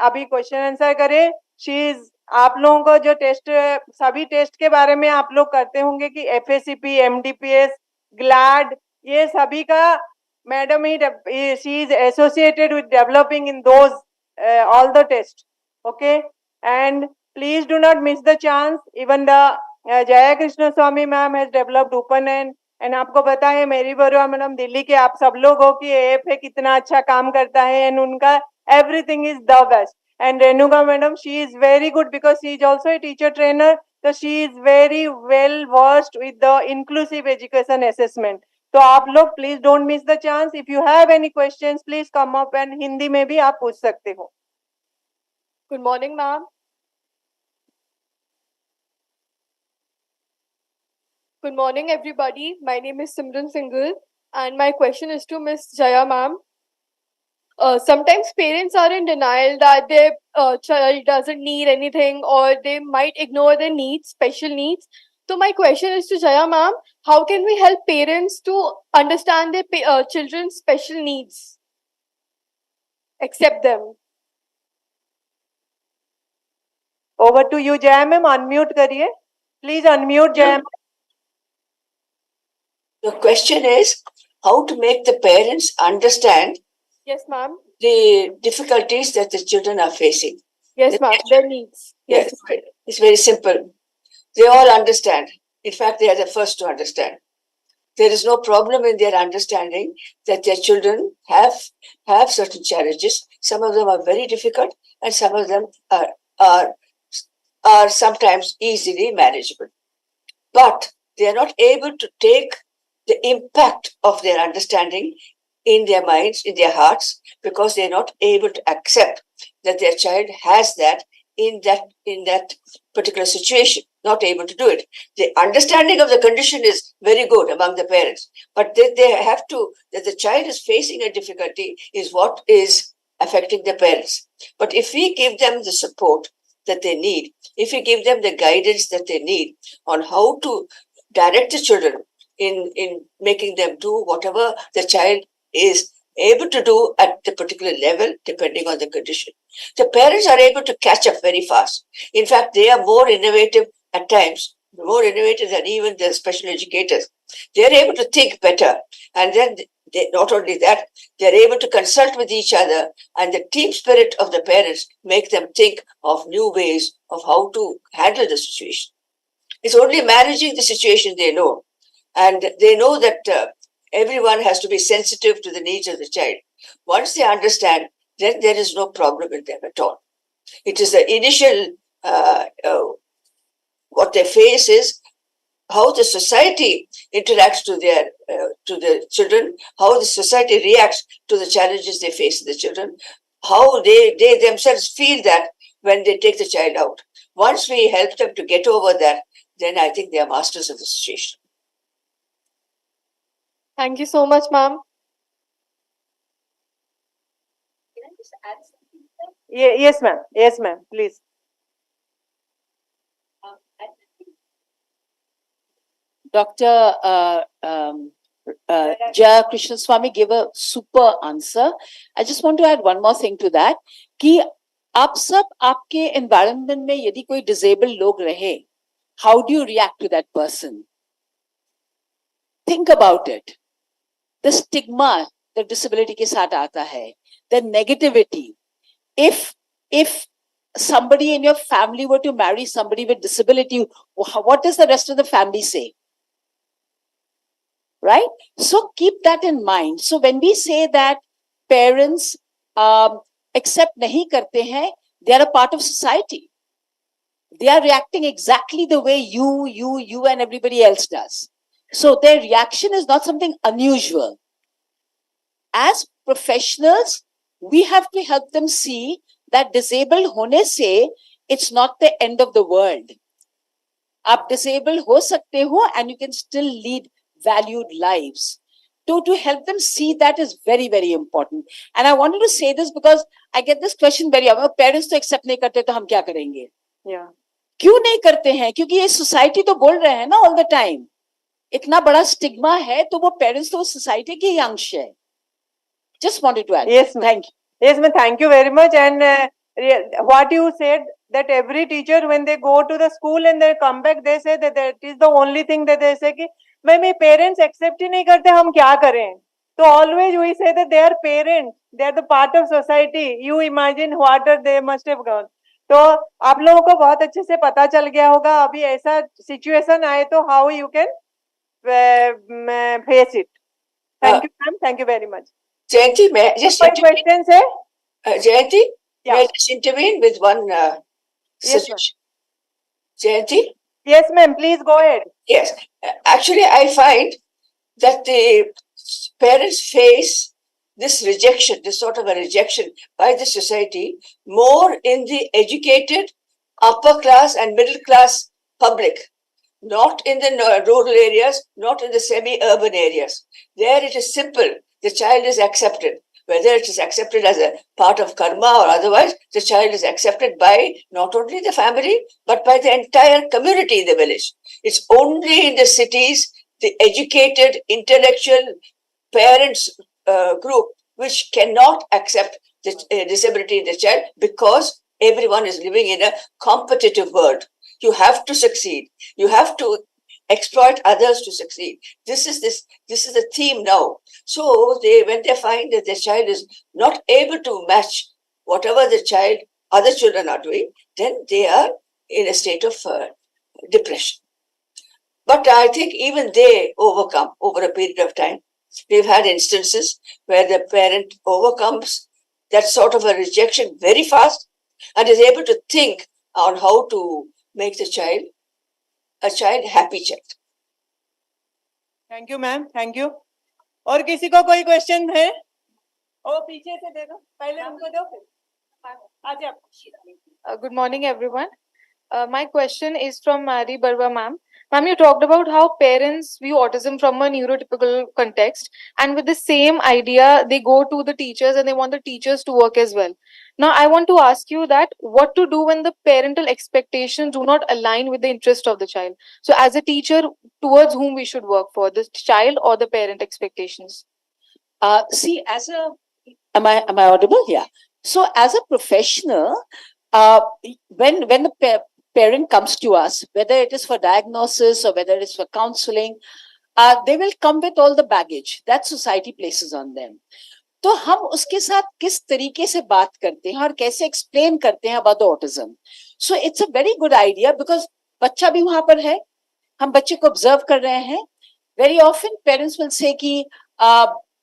अभी क्वेश्चन आंसर करे. She is आप लोगों को जो टेस्ट सभी टेस्ट के बारे में आप लोग करते होंगे कि FACP, MDPS, GLAD, ये सभी का madam he she is associated with developing in those all the tests. Okay, and please do not miss the chance. Even the Jaya Krishna Swami ma'am has developed OpenN. And आपको पता है मेरी Barua madam Delhi के आप सब लोग हो कि AFA कितना अच्छा काम करता है and उनका everything is the best. And Renuka madam, she is very good because she is also a teacher trainer. So she is very well versed with the inclusive education assessment. So आप लोग please don't miss the chance. If you have any questions, please come up and Hindi में भी आप पूछ सकते हो. Good morning, ma'am. Good morning, everybody. My name is Simran Singhal, and my question is to Miss Jaya, ma'am. Sometimes parents are in denial that their child doesn't need anything or they might ignore their needs, special needs. So my question is to Jaya, ma'am, how can we help parents to understand their children's special needs? Accept them. Over to you, Jaya ma'am. Unmute करिए. Please unmute, Jaya ma'am. The question is how to make the parents understand Yes, ma'am. the difficulties that the children are facing. Yes, ma'am. Their needs. Yes, it's very simple. They all understand. In fact, they are the first to understand. There is no problem in their understanding that their children have certain challenges. Some of them are very difficult, and some of them are sometimes easily manageable. But they are not able to take the impact of their understanding in their minds, in their hearts, because they are not able to accept that their child has that in that particular situation, not able to do it. The understanding of the condition is very good among the parents, but they have to, that the child is facing a difficulty is what is affecting the parents. But if we give them the support that they need, if we give them the guidance that they need on how to direct the children in making them do whatever the child is able to do at the particular level, depending on the condition, the parents are able to catch up very fast. In fact, they are more innovative at times, more innovative than even the special educators. They are able to think better. And then not only that, they are able to consult with each other, and the team spirit of the parents make them think of new ways of how to handle the situation. It's only managing the situation they know. And they know that everyone has to be sensitive to the needs of the child. Once they understand, then there is no problem with them at all. It is the initial, what they face is how the society interacts to the children, how the society reacts to the challenges they face in the children, how they themselves feel that when they take the child out. Once we help them to get over that, then I think they are masters of the situation. Thank you so much, ma'am. Yes, ma'am. Yes, ma'am. Please. Dr. Jaya Krishna Swami gave a super answer. I just want to add one more thing to that. कि आप सब आपके environment में यदि कोई disabled लोग रहे, how do you react to that person? Think about it. The stigma that disability के साथ आता है, the negativity. If somebody in your family were to marry somebody with disability, what does the rest of the family say? Right? So keep that in mind. So when we say that parents accept nahi karte hain, they are a part of society. They are reacting exactly the way you and everybody else does. So their reaction is not something unusual. As professionals, we have to help them see that disabled hone se, it's not the end of the world. Aap disabled ho sakte ho and you can still lead valued lives. To help them see that is very, very important. And I wanted to say this because I get this question very often. Parents to accept nahi karte to hum kya karenge? Yeah. क्यों नहीं करते हैं? क्योंकि ये society तो बोल रहे हैं ना all the time. इतना बड़ा स्टिग्मा है तो वो पेरेंट्स तो सोसाइटी के ही अंश है. Just wanted to add. Yes, thank you. Yes, ma'am. Thank you very much. And what you said, that every teacher when they go to the school and they come back, they say that is the only thing that they say कि मेरे parents accept ही नहीं करते, हम क्या करें? So always we say that they are parents, they are the part of society. You imagine what they must have gone. तो आप लोगों को बहुत अच्छे से पता चल गया होगा अभी ऐसा सिचुएशन आए तो how you can face it. Thank you, ma'am. Thank you very much. Jayanti, may I just questions hai? Jayanti, may I just intervene with one suggestion? Jayanti? Yes, ma'am. Please go ahead. Yes. Actually, I find that the parents face this rejection, this sort of a rejection by the society more in the educated, upper class and middle class public, not in the rural areas, not in the semi-urban areas. There it is simple. The child is accepted. Whether it is accepted as a part of karma or otherwise, the child is accepted by not only the family, but by the entire community in the village. It's only in the cities, the educated, intellectual parents group, which cannot accept the disability in the child because everyone is living in a competitive world. You have to succeed. You have to exploit others to succeed. This is the theme now. So when they find that their child is not able to match whatever other children are doing, then they are in a state of depression. But I think even they overcome over a period of time. We've had instances where the parent overcomes that sort of a rejection very fast and is able to think on how to make the child a happy child. Thank you, ma'am. Thank you. और किसी को कोई question है? ओ पीछे से देखो, पहले हमको दो फिर आजा आप. Good morning, everyone. My question is from Mary Barwa, ma'am. Ma'am, you talked about how parents view autism from a neurotypical context, and with the same idea, they go to the teachers and they want the teachers to work as well. Now, I want to ask you that what to do when the parental expectations do not align with the interest of the child. So, as a teacher, towards whom we should work for, the child or the parent expectations? See, am I audible? Yeah. So, as a professional, when the parent comes to us, whether it is for diagnosis or whether it is for counseling, they will come with all the baggage that society places on them. तो हम उसके साथ किस तरीके से बात करते हैं और कैसे एक्सप्लेन करते हैं about the autism. So it's a very good idea because बच्चा भी वहां पर है, हम बच्चे को ऑब्जर्व कर रहे हैं. Very often parents will say कि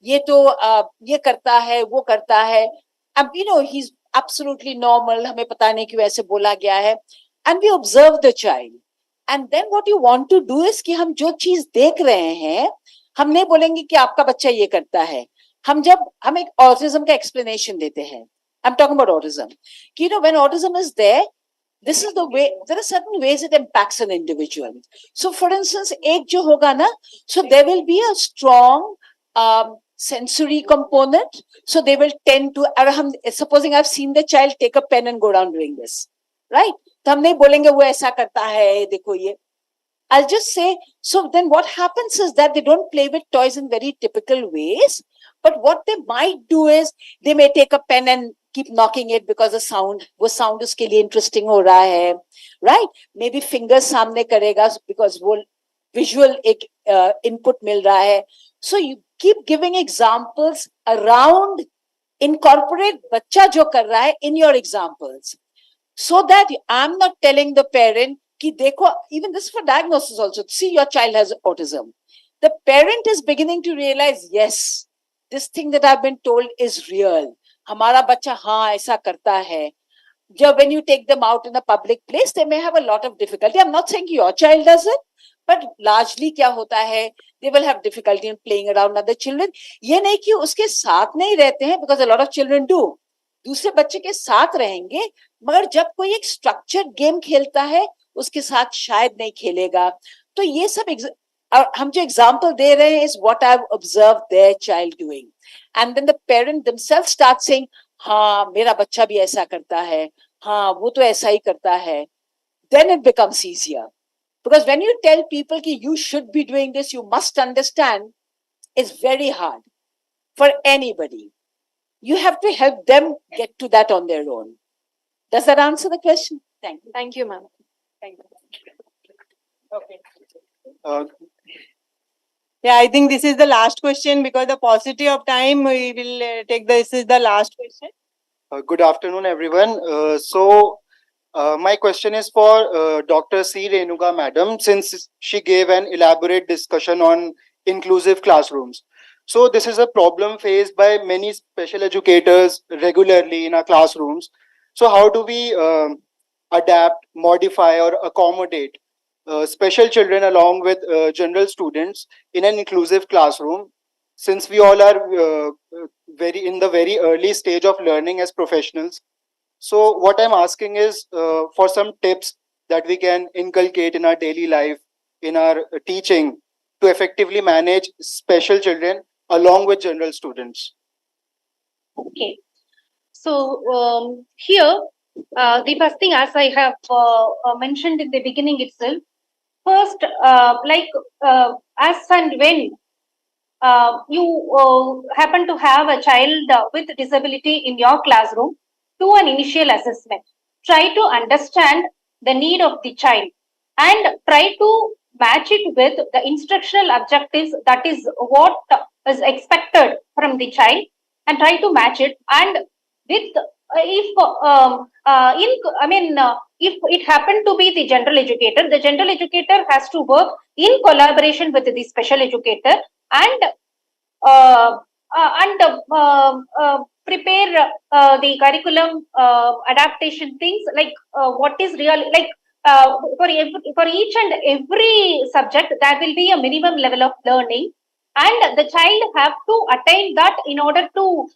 ये तो ये करता है, वो करता है. You know, he's absolutely normal, हमें पता नहीं क्यों ऐसे बोला गया है. And we observe the child. And then what you want to do is कि हम जो चीज देख रहे हैं, हम नहीं बोलेंगे कि आपका बच्चा ये करता है. हम एक autism का explanation देते हैं. I'm talking about autism. कि you know, when autism is there, this is the way, there are certain ways it impacts an individual. So for instance, एक जो होगा ना, so there will be a strong sensory component. So they will tend to, supposing I've seen the child take a pen and go down doing this, right? तो हम नहीं बोलेंगे वो ऐसा करता है, देखो ये. I'll just say, so then what happens is that they don't play with toys in very typical ways, but what they might do is they may take a pen and keep knocking it because the sound, वो sound उसके लिए interesting हो रहा है, right? Maybe fingers सामने करेगा because वो visual एक input मिल रहा है. So you keep giving examples around, incorporate बच्चा जो कर रहा है in your examples, so that I'm not telling the parent कि देखो, even this is for diagnosis also, see your child has autism. The parent is beginning to realize, yes, this thing that I've been told is real. हमारा बच्चा हाँ ऐसा करता है. When you take them out in a public place, they may have a lot of difficulty. I'm not saying your child does it, but largely क्या होता है, they will have difficulty in playing around other children. ये नहीं कि उसके साथ नहीं रहते हैं, because a lot of children do. दूसरे बच्चे के साथ रहेंगे, मगर जब कोई एक structured game खेलता है, उसके साथ शायद नहीं खेलेगा. तो ये सब हम जो example दे रहे हैं is what I've observed their child doing. And then the parent themselves start saying, हाँ मेरा बच्चा भी ऐसा करता है, हाँ वो तो ऐसा ही करता है. Then it becomes easier. Because when you tell people कि you should be doing this, you must understand, it's very hard for anybody. You have to help them get to that on their own. Does that answer the question? Thank you. Thank you, ma'am. Thank you. Okay. Yeah, I think this is the last question because the paucity of time we will take this is the last question. Good afternoon, everyone. My question is for Dr. C. Renuka Madam, since she gave an elaborate discussion on inclusive classrooms. So this is a problem faced by many special educators regularly in our classrooms. So how do we adapt, modify or accommodate special children along with general students in an inclusive classroom, since we all are in the very early stage of learning as professionals? So what I'm asking is for some tips that we can inculcate in our daily life, in our teaching, to effectively manage special children along with general students. Okay. So here, the first thing, as I have mentioned in the beginning itself, first, as and when you happen to have a child with disability in your classroom, do an initial assessment. Try to understand the need of the child and try to match it with the instructional objectives, that is what is expected from the child, and try to match it. And with if it happened to be the general educator has to work in collaboration with the special educator and prepare the curriculum adaptation things, like what is real, like for each and every subject there will be a minimum level of learning, and the child have to attain that in order to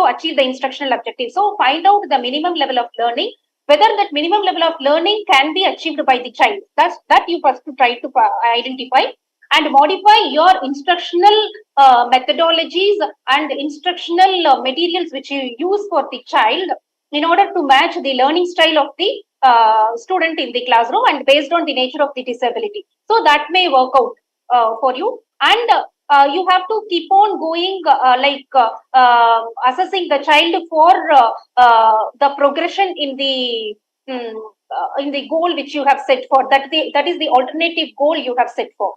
achieve the instructional objective. So find out the minimum level of learning, whether that minimum level of learning can be achieved by the child. That you first to try to identify and modify your instructional methodologies and instructional materials which you use for the child in order to match the learning style of the student in the classroom and based on the nature of the disability. So that may work out for you. And you have to keep on going assessing the child for the progression in the in the goal which you have set for? That is the alternative goal you have set for.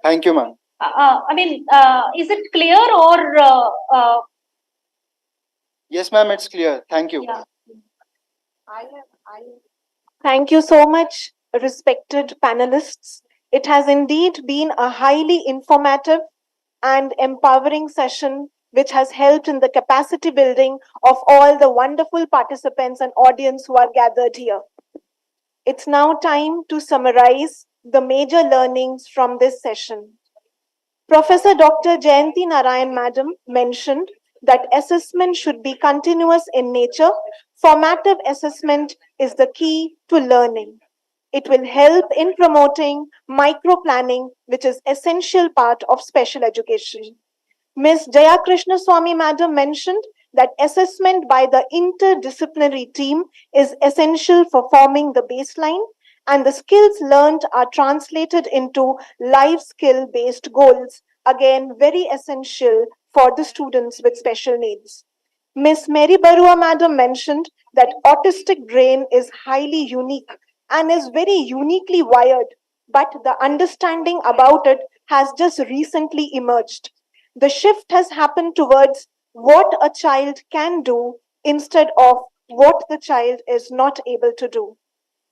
Thank you, ma'am. I mean, is it clear or? Yes, ma'am, it's clear. Thank you. Yeah. Thank you so much, respected panelists. It has indeed been a highly informative and empowering session which has helped in the capacity building of all the wonderful participants and audience who are gathered here. It's now time to summarize the major learnings from this session. Professor Dr. Jayanti Narayan Madam mentioned that assessment should be continuous in nature. Formative assessment is the key to learning. It will help in promoting micro-planning, which is essential part of special education. Ms. Jaya Krishna Swami Madam mentioned that assessment by the interdisciplinary team is essential for forming the baseline, and the skills learned are translated into life skill based goals, again very essential for the students with special needs. Ms. Mary Barua Madam mentioned that autistic brain is highly unique and is very uniquely wired, but the understanding about it has just recently emerged. The shift has happened towards what a child can do instead of what the child is not able to do.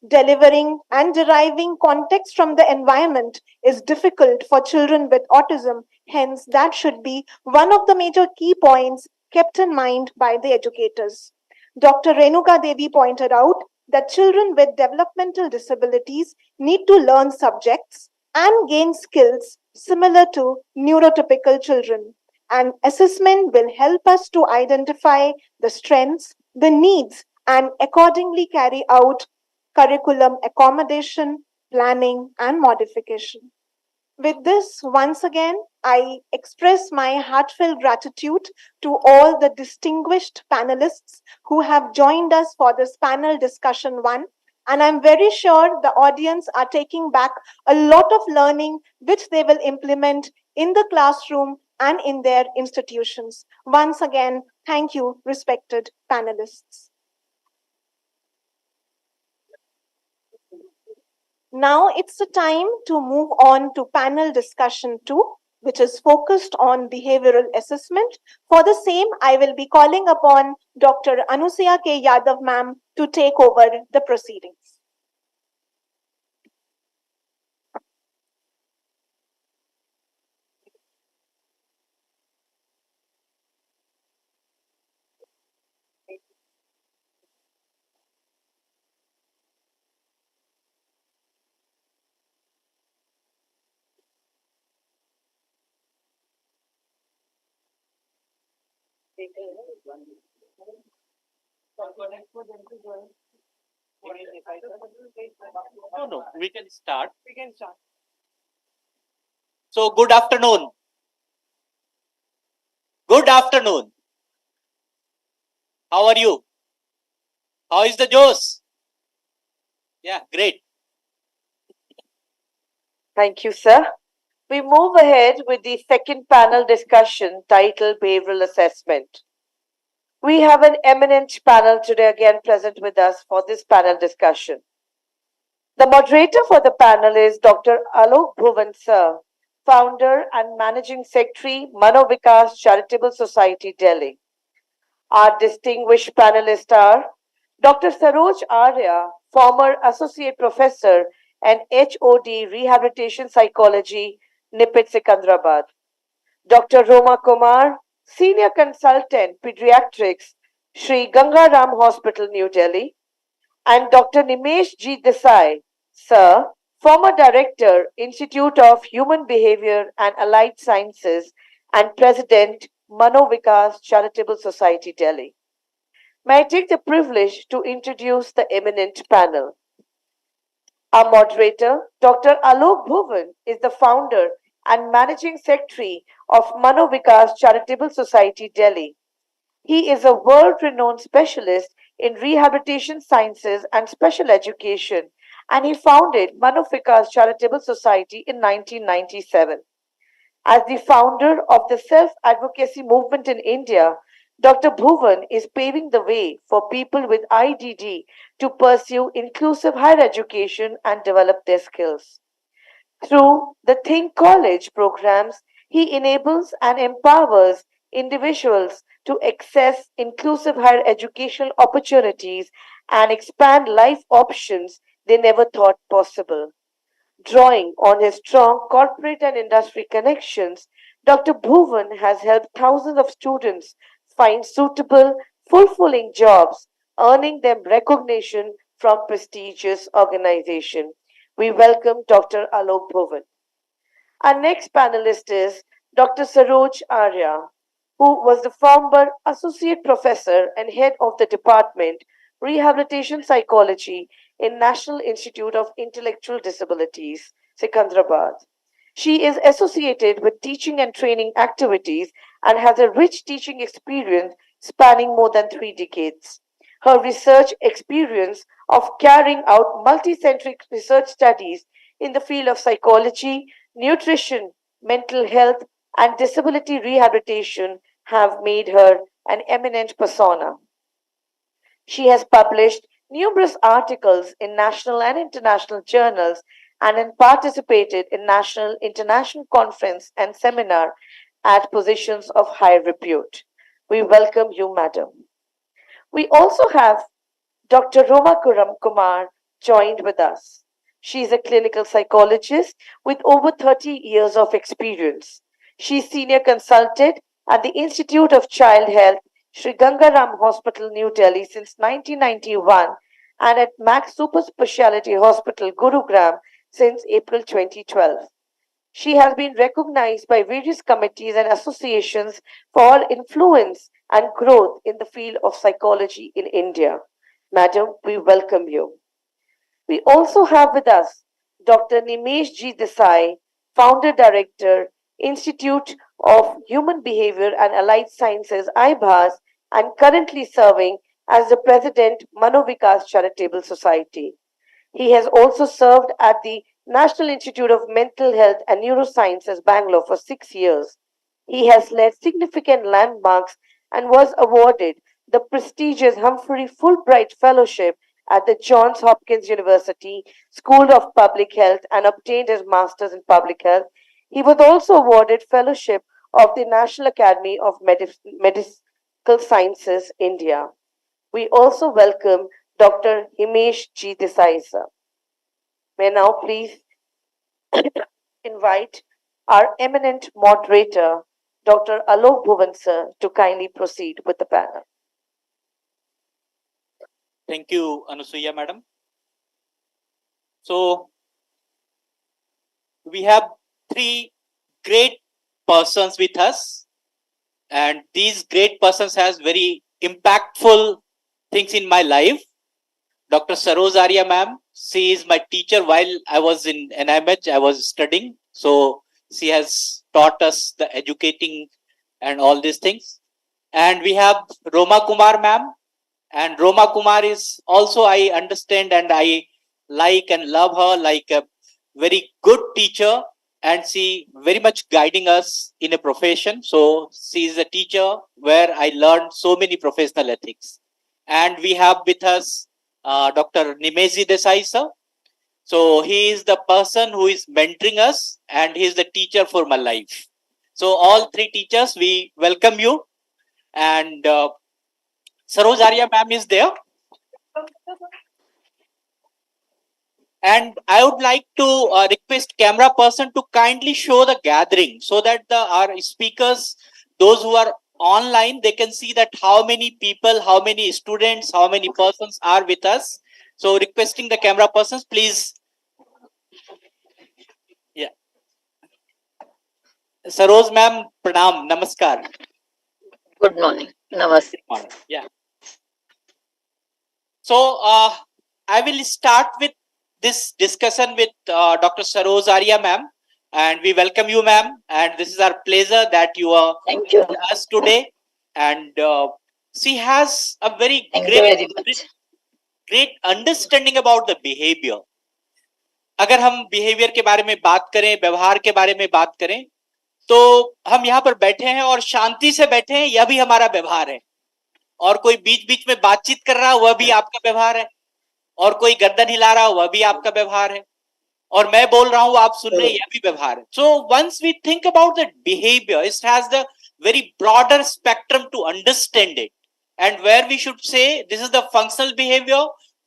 Delivering and deriving context from the environment is difficult for children with autism, hence, that should be one of the major key points kept in mind by the educators. Dr. Renuka Devi pointed out that children with developmental disabilities need to learn subjects and gain skills similar to neurotypical children. And assessment will help us to identify the strengths, the needs, and accordingly carry out curriculum accommodation, planning, and modification. With this, once again, I express my heartfelt gratitude to all the distinguished panelists who have joined us for this panel discussion one. And I'm very sure the audience are taking back a lot of learning which they will implement in the classroom and in their institutions. Once again, thank you, respected panelists. Now it's the time to move on to panel discussion 2, which is focused on behavioral assessment. For the same, I will be calling upon Dr. Anusuya K. Yadav ma'am to take over the proceedings. No, we can start. So, good afternoon. Good afternoon. How are you? How is the Joes? Yeah, great. Thank you, sir. We move ahead with the second panel discussion titled Behavioral Assessment. We have an eminent panel today again present with us for this panel discussion. The moderator for the panel is Dr. Alok Bhuvan, sir, founder and managing secretary, Mano Vikas Charitable Society, Delhi. Our distinguished panelists are Dr. Saroj Arya, former associate professor and HOD Rehabilitation Psychology, NIPIT Secunderabad. Dr. Roma Kumar, senior consultant pediatrics, Sri Gangaram Hospital, New Delhi. And Dr. Nimesh G. Desai, sir, former director, Institute of Human Behavior and Allied Sciences and president, Mano Vikas Charitable Society, Delhi. May I take the privilege to introduce the eminent panel. Our moderator, Dr. Alok Bhuvan, is the founder and managing secretary of Mano Vikas Charitable Society, Delhi. He is a world-renowned specialist in rehabilitation sciences and special education, and he founded Mano Vikas Charitable Society in 1997. As the founder of the self-advocacy movement in India, Dr. Bhuvan is paving the way for people with IDD to pursue inclusive higher education and develop their skills. Through the Think College programs, he enables and empowers individuals to access inclusive higher educational opportunities and expand life options they never thought possible. Drawing on his strong corporate and industry connections, Dr. Bhuvan has helped thousands of students find suitable, fulfilling jobs, earning them recognition from prestigious organizations. We welcome Dr. Alok Bhuvan. Our next panelist is Dr. Saroj Arya, who was the former associate professor and head of the department Rehabilitation Psychology in National Institute of Intellectual Disabilities, Secunderabad. She is associated with teaching and training activities and has a rich teaching experience spanning more than 3 decades. Her research experience of carrying out multicentric research studies in the field of psychology, nutrition, mental health, and disability rehabilitation have made her an eminent persona. She has published numerous articles in national and international journals and has participated in national, international conference and seminar at positions of high repute. We welcome you, madam. We also have Dr. Roma Kumar joined with us. She is a clinical psychologist with over 30 years of experience. She is senior consultant at the Institute of Child Health, Sri Gangaram Hospital, New Delhi since 1991 and at Max Super Speciality Hospital, Gurugram since April 2012. She has been recognized by various committees and associations for her influence and growth in the field of psychology in India. Madam, we welcome you. We also have with us Dr. Nimesh G. Desai, Founder Director, Institute of Human Behavior and Allied Sciences, IBHAS, and currently serving as the President, Manovikas Charitable Society. He has also served at the National Institute of Mental Health and Neurosciences, Bangalore for 6 years. He has led significant landmarks and was awarded the prestigious Humphrey Fulbright Fellowship at the Johns Hopkins University School of Public Health and obtained his master's in public health. He was also awarded fellowship of the National Academy of Medical Sciences, India. We also welcome Dr. Himesh G. Desai, sir. May I now please invite our eminent moderator, Dr. Alok Bhuvan, sir, to kindly proceed with the panel. Thank you, Anusuya, madam. So, we have 3 great persons with us, and these great persons has very impactful things in my life. Dr. Saroj Arya ma'am, she is my teacher while I was in NIMH, I was studying. So she has taught us the educating and all these things. And we have Roma Kumar ma'am. And Roma Kumar is also, I understand and I like and love her like a very good teacher. And she very much guiding us in a profession. So she is a teacher where I learned so many professional ethics. And we have with us Dr. Nimesh Desai, sir. So he is the person who is mentoring us and he is the teacher for my life. So all 3 teachers, we welcome you. And Saroj Arya ma'am is there. And I would like to request camera person to kindly show the gathering so that our speakers, those who are online, they can see that how many people, how many students, how many persons are with us. So requesting the camera persons, please. Yeah. Saroj ma'am, pranam, namaskar. Good morning. Namaste. Yeah. So I will start with this discussion with Dr. Saroj Arya ma'am, and we welcome you, ma'am. And this is our pleasure that you are with us today. And she has a very great understanding about the behavior. अगर हम behavior के बारे में बात करें, व्यवहार के बारे में बात करें, तो हम यहाँ पर बैठे हैं और शांति से बैठे हैं, यह भी हमारा व्यवहार है। और कोई बीच बीच में बातचीत कर रहा है, वह भी आपका व्यवहार है। और कोई गर्दन हिला रहा है, वह भी आपका व्यवहार है। और मैं बोल रहा हूं, आप सुन रहे हैं, यह भी व्यवहार है। So once we think about the behaviour, it has the very broader spectrum to understand it, and where we should say this is the functional behavior,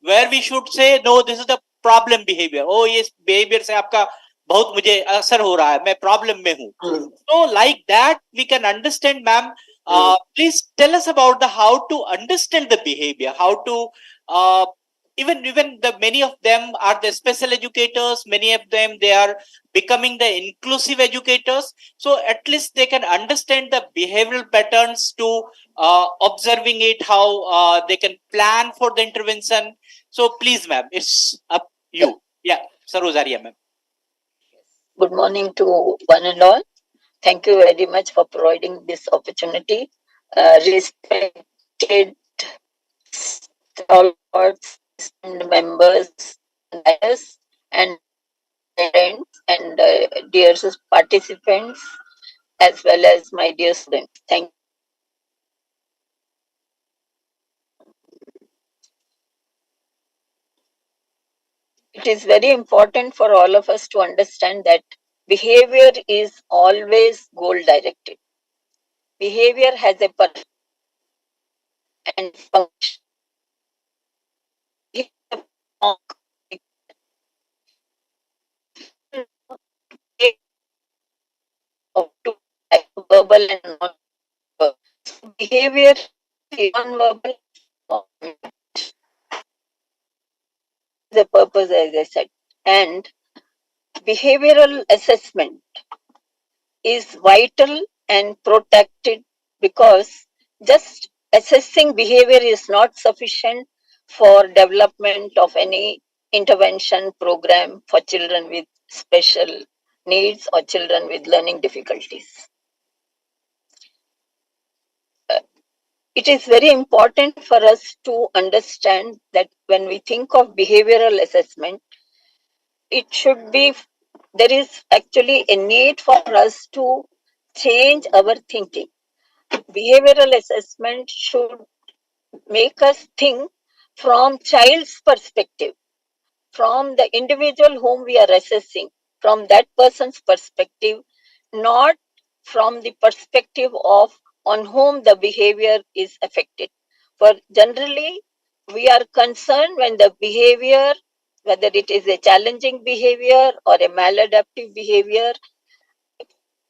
where we should say no, this is the problem behavior. Oh, ये behavior से आपका बहुत मुझे असर हो रहा है, मैं problem में हूँ. So like that we can understand, ma'am. Please tell us about the how to understand the behavior, how to even the many of them are the special educators, many of them they are becoming the inclusive educators, so at least they can understand the behavioral patterns to observing it, how they can plan for the intervention. So please ma'am, it's up you. Yeah, Sarojaria ma'am. Good morning to one and all. Thank you very much for providing this opportunity. Respected stalwarts and members and parents and dear participants, as well as my dear students. Thank you. It is very important for all of us to understand that behavior is always goal directed. Behavior has a purpose and function. Of two types, verbal and non-verbal. Behavior is non-verbal. The purpose, as I said, and behavioral assessment is vital and protected because just assessing behavior is not sufficient for development of any intervention program for children with special needs or children with learning difficulties. It is very important for us to understand that when we think of behavioral assessment, it should be, there is actually a need for us to change our thinking. Behavioral assessment should make us think from child's perspective, from the individual whom we are assessing, from that person's perspective, not from the perspective of on whom the behavior is affected. For generally, we are concerned when the behavior, whether it is a challenging behavior or a maladaptive behavior,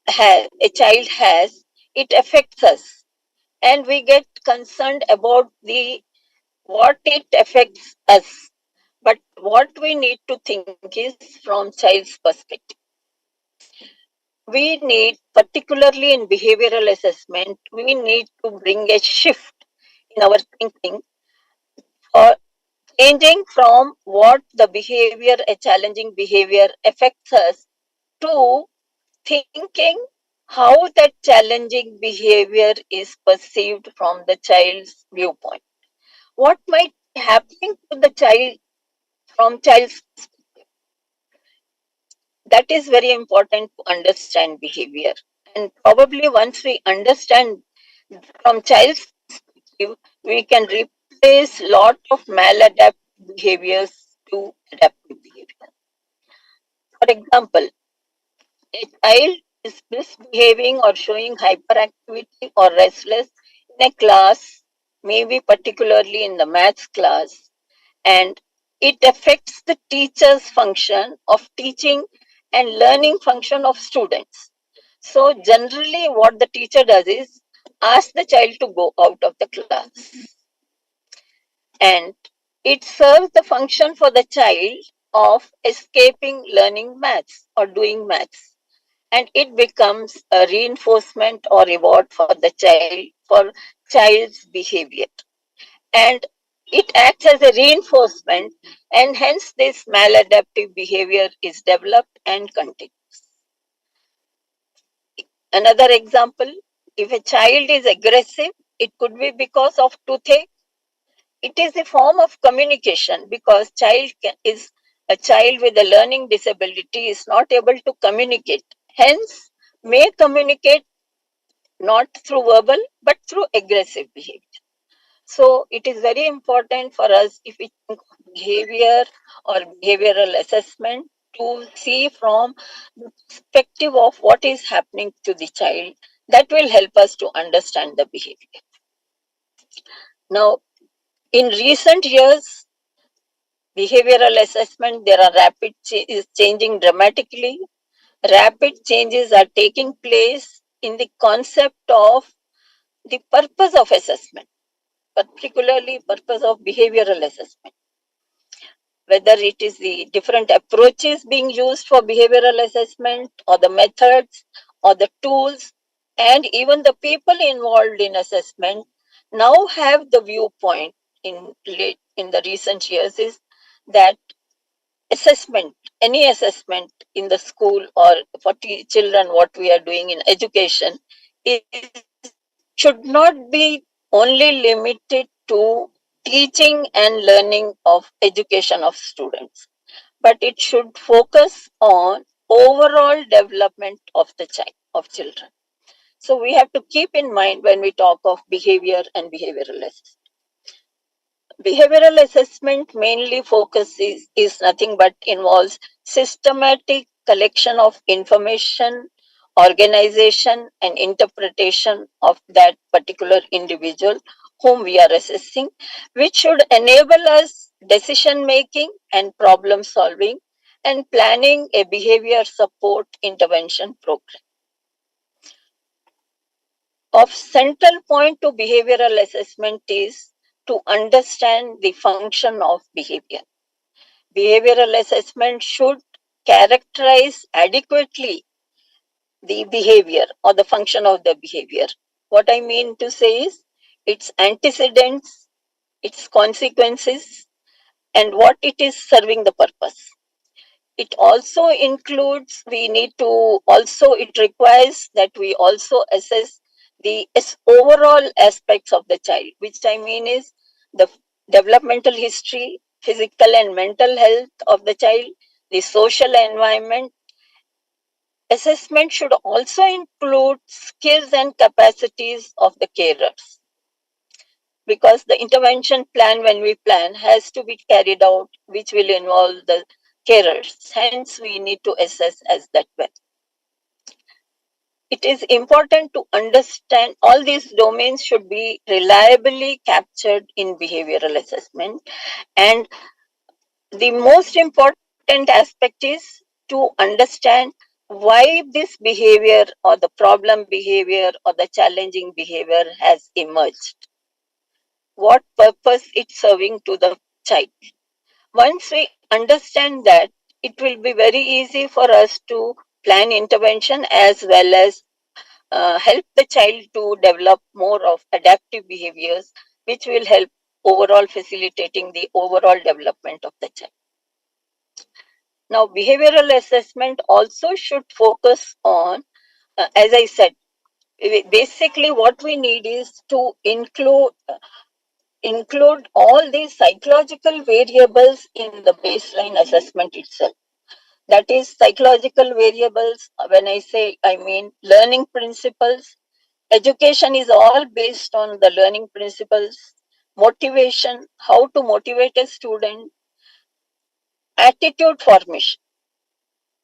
a child has, it affects us. And we get concerned about what it affects us. But what we need to think is from child's perspective. We need, particularly in behavioral assessment, we need to bring a shift in our thinking or changing from what the behavior, a challenging behavior affects us, to thinking how that challenging behavior is perceived from the child's viewpoint. What might be happening to the child from child's perspective? That is very important to understand behavior. And probably once we understand from child's perspective, we can replace lot of maladaptive behaviors to adaptive behavior. For example, a child is misbehaving or showing hyperactivity or restless in a class, maybe particularly in the maths class, and it affects the teacher's function of teaching and learning function of students. So generally what the teacher does is ask the child to go out of the class. And it serves the function for the child of escaping learning maths or doing maths. And it becomes a reinforcement or reward for the child, for child's behavior. And it acts as a reinforcement, and hence this maladaptive behavior is developed and continues. Another example, if a child is aggressive, it could be because of toothache. It is a form of communication because a child with a learning disability is not able to communicate. Hence, may communicate not through verbal but through aggressive behavior. So it is very important for us, if we think of behavior or behavioral assessment, to see from the perspective of what is happening to the child. That will help us to understand the behavior. Now, in recent years, behavioral assessment, there are is changing dramatically. Rapid changes are taking place in the concept of the purpose of assessment, particularly purpose of behavioral assessment. Whether it is the different approaches being used for behavioral assessment, or the methods, or the tools, and even the people involved in assessment now have the viewpoint in the recent years is that assessment, any assessment in the school or for children, what we are doing in education, it should not be only limited to teaching and learning of education of students, but it should focus on overall development of the child, of children. So we have to keep in mind when we talk of behavior and behavioral assessment. Behavioral assessment mainly focuses is nothing but involves systematic collection of information, organization and interpretation of that particular individual whom we are assessing, which should enable us decision making and problem solving and planning a behavior support intervention program. Of central point to behavioral assessment is to understand the function of behavior. Behavioral assessment should characterize adequately the behavior or the function of the behavior. What I mean to say is its antecedents, its consequences, and what it is serving the purpose. It also includes, it requires that we also assess the overall aspects of the child, which I mean is the developmental history, physical and mental health of the child, the social environment. Assessment should also include skills and capacities of the carers, because the intervention plan, when we plan, has to be carried out, which will involve the carers. Hence, we need to assess as that way. It is important to understand all these domains should be reliably captured in behavioral assessment. And the most important aspect is to understand why this behavior or the problem behavior or the challenging behavior has emerged. What purpose it's serving to the child. Once we understand that, it will be very easy for us to plan intervention as well as help the child to develop more of adaptive behaviors, which will help overall facilitating the overall development of the child. Now, behavioral assessment also should focus on, as I said, basically what we need is to include all these psychological variables in the baseline assessment itself. That is, psychological variables, when I say, I mean learning principles. Education is all based on the learning principles, motivation, how to motivate a student, attitude formation,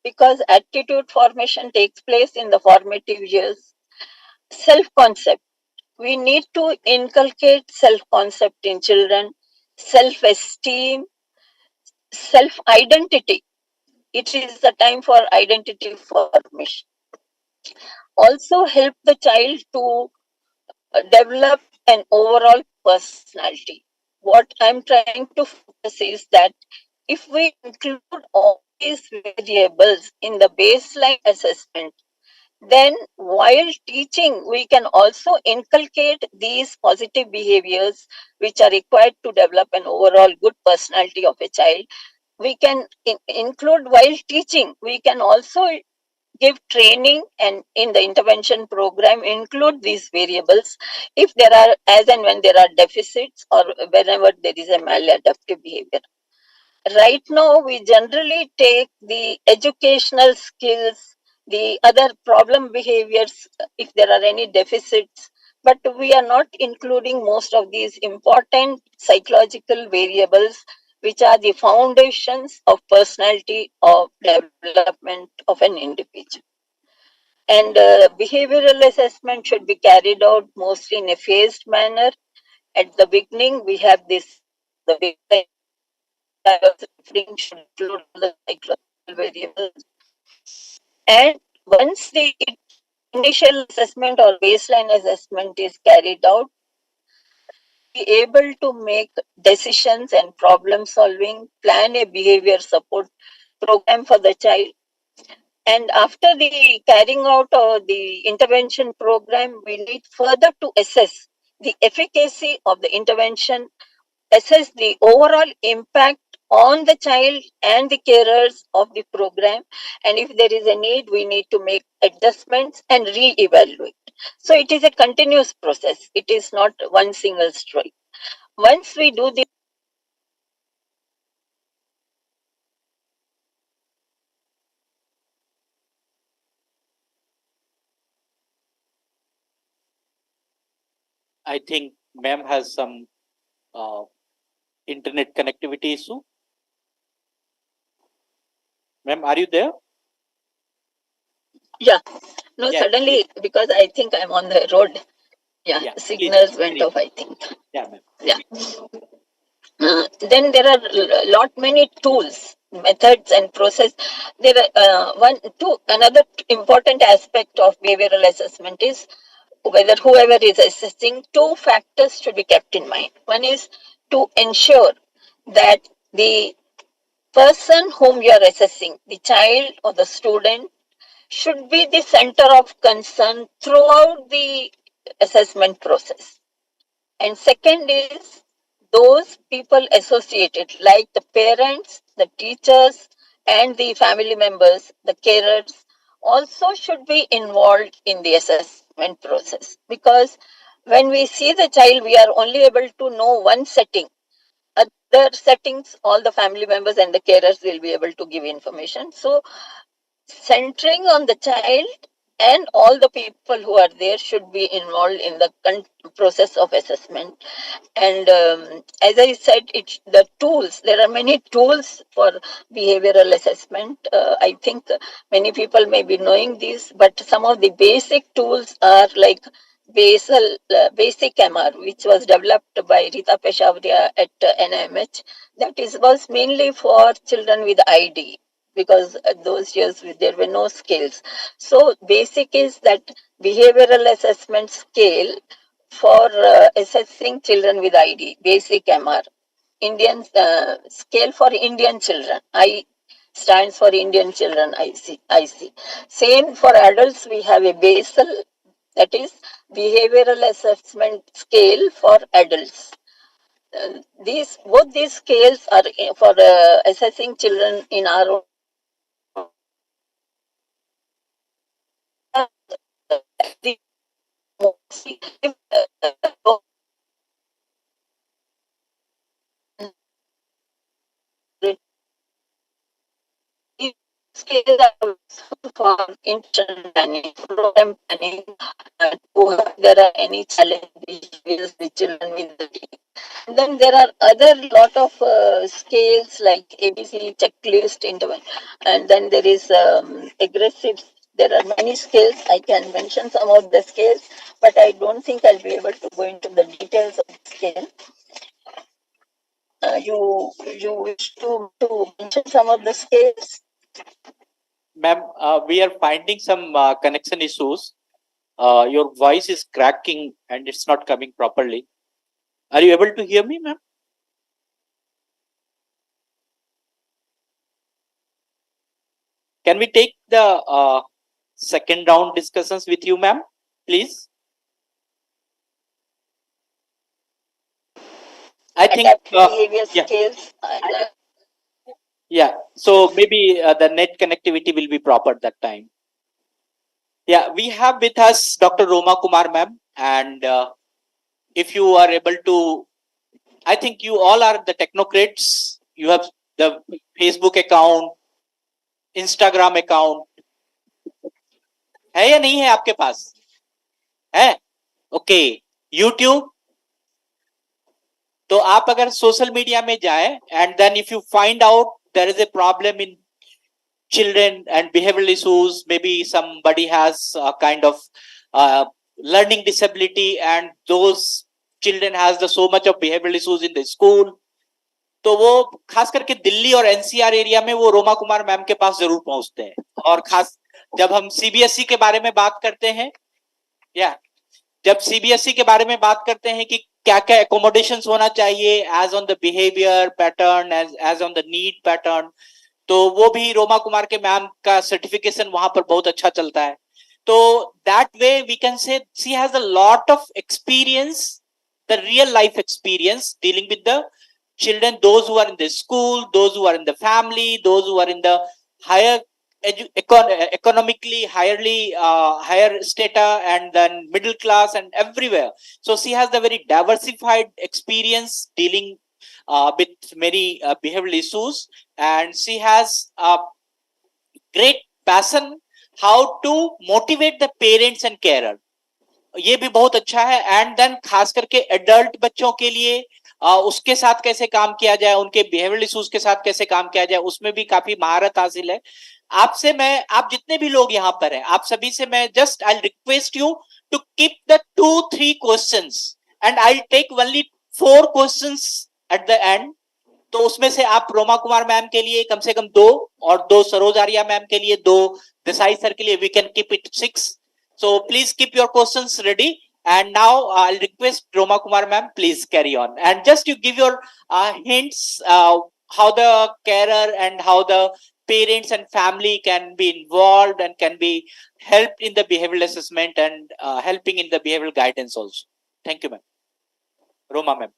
because attitude formation takes place in the formative years, self-concept. We need to inculcate self-concept in children, self-esteem, self-identity. It is the time for identity formation. Also help the child to develop an overall personality. What I'm trying to focus is that if we include all these variables in the baseline assessment, then while teaching, we can also inculcate these positive behaviors which are required to develop an overall good personality of a child. We can include while teaching, we can also give training and in the intervention program include these variables if there are, as and when there are deficits or whenever there is a maladaptive behavior. Right now, we generally take the educational skills the other problem behaviors, if there are any deficits, but we are not including most of these important psychological variables which are the foundations of personality of development of an individual. And behavioral assessment should be carried out mostly in a phased manner. At the beginning, we have this, the baseline I was referring should include the psychological variables. And once the initial assessment or baseline assessment is carried out, be able to make decisions and problem solving, plan a behavior support program for the child. And after the carrying out of the intervention program, we need further to assess the efficacy of the intervention, assess the overall impact on the child and the carers of the program. And if there is a need, we need to make adjustments and re-evaluate. So it is a continuous process. It is not one single strike. Once we do this, I think ma'am has some internet connectivity issue. Ma'am, are you there? yeah, no, Yeah, suddenly, because I think I'm on the road. Yeah, Yeah, signals please, went please. off, I think. Yeah, ma'am. Yeah. Then there are lot many tools, methods, and process. There are another important aspect of behavioral assessment is whether whoever is assessing, two factors should be kept in mind. One is to ensure that the person whom you are assessing, the child or the student, should be the center of concern throughout the assessment process. And second is those people associated, like the parents, the teachers, and the family members, the carers, also should be involved in the assessment process. Because when we see the child, we are only able to know one setting. Other settings, all the family members and the carers will be able to give information. So, centering on the child and all the people who are there should be involved in the process of assessment. And as I said, the tools, there are many tools for behavioral assessment. I think many people may be knowing these, but some of the basic tools are like basic MR, which was developed by Rita Peshawria at NIMH. That was mainly for children with ID, because those years there were no scales. So basic is that behavioral assessment scale for assessing children with ID, basic MR. Indian scale for Indian children. I stands for Indian children. I see. Same for adults. We have a basal, that is behavioral assessment scale for adults. Both these scales are for assessing children in our own. The scales are for internal planning, program planning, there are any challenges with the children with the team. Then there are other lot of scales like ABC checklist intervention, and then there is aggressive. There are many scales. I can mention some of the scales, but I don't think I'll be able to go into the details of the scale. You wish to mention some of the scales? Ma'am, we are finding some connection issues. Your voice is cracking and it's not coming properly. Are you able to hear me, ma'am? Can we take the second round discussions with you, ma'am, please? I think behavior scales. Yeah, so maybe the net connectivity will be proper that time. Yeah, we have with us Dr. Roma Kumar ma'am, and if you are able to, I think you all are the technocrats. You have the Facebook account, Instagram account. है या नहीं है आपके पास? है? Okay, YouTube. तो आप अगर सोशल मीडिया में जाए and then if you find out there is a problem in children and behavioral issues, maybe somebody has a kind of learning disability and those children has the so much of behavioral issues in the school, तो वो खास करके दिल्ली और NCR area में वो Roma Kumar ma'am के पास जरूर पहुंचते हैं। और खास जब हम सीबीएसई के बारे में बात करते हैं, या जब सीबीएसई के बारे में बात करते हैं कि क्या क्या एकोमोडेशंस होना चाहिए as on the behaviour pattern, as on the need pattern, तो वो भी रोमा कुमार के मैम का सर्टिफिकेशन वहां पर बहुत अच्छा चलता है। तो that way we can say she has a lot of experience, the real life experience dealing with the children, those who are in the school, those who are in the family, those who are in the higher economically higher strata, and then middle class and everywhere. So she has the very diversified experience dealing with many behavioral issues, and she has a great passion how to motivate the parents and carer. ये भी बहुत अच्छा है। And then खास करके adult बच्चों के लिए उसके साथ कैसे काम किया जाए, उनके बिहेवियरल इश्यूज के साथ कैसे काम किया जाए, उसमें भी काफी महारत हासिल है। आपसे मैं, आप जितने भी लोग यहाँ पर हैं, आप सभी से मैं just I request you to keep the 2-3 questions and I take only 4 questions at the end. तो उसमें से आप रोमा कुमार मैम के लिए कम से कम 2 और 2 सरोज आर्या मैम के लिए 2, देसाई सर के लिए we can keep it 6। So please keep your questions ready. And now I'll request Roma Kumar ma'am, please carry on. And just you give your hints how the carer and how the parents and family can be involved and can be helped in the behavioral assessment and helping in the behavioral guidance also. Thank you ma'am. Roma ma'am.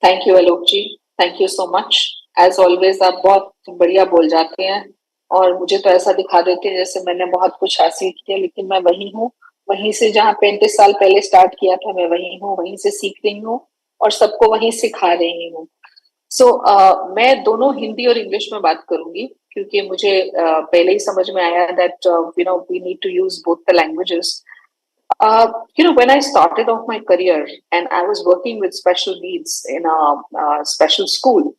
Thank you Alok ji. Thank you so much. As always आप बहुत बढ़िया बोल जाते हैं और मुझे तो ऐसा दिखा देते हैं जैसे मैंने बहुत कुछ हासिल किया, लेकिन मैं वही हूँ, वहीं से जहाँ 35 साल पहले स्टार्ट किया था, मैं वही हूँ, वहीं से सीख रही हूँ और सबको वहीं सिखा रही हूँ। मैं दोनों हिंदी और इंग्लिश में बात करूंगी क्योंकि मुझे पहले ही समझ में आया that we need to use both the languages. When I started off my career and I was working with special needs in a special school,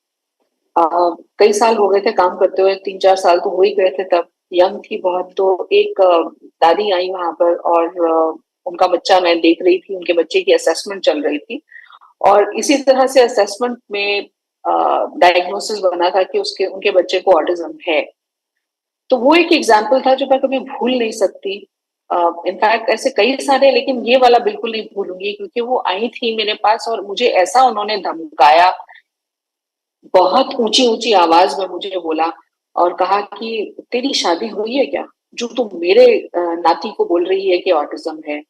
कई साल हो गए थे काम करते हुए, 3-4 साल तो हो ही गए थे, तब यंग थी बहुत। तो एक दादी आई वहां पर और उनका बच्चा मैं देख रही थी, उनके बच्चे की असेसमेंट चल रही थी और इसी तरह से असेसमेंट में डायग्नोसिस बना था कि उनके बच्चे को ऑटिज्म है। तो वो एक एग्जाम्पल था जो मैं कभी भूल नहीं सकती। इनफैक्ट ऐसे कई सारे, लेकिन ये वाला बिल्कुल नहीं भूलूंगी क्योंकि वो आई थी मेरे पास और मुझे ऐसा उन्होंने धमकाया, बहुत ऊंची ऊंची आवाज में मुझे बोला और कहा कि तेरी शादी हुई है क्या, जो तुम मेरे नाती को बोल रही है कि ऑटिज्म है?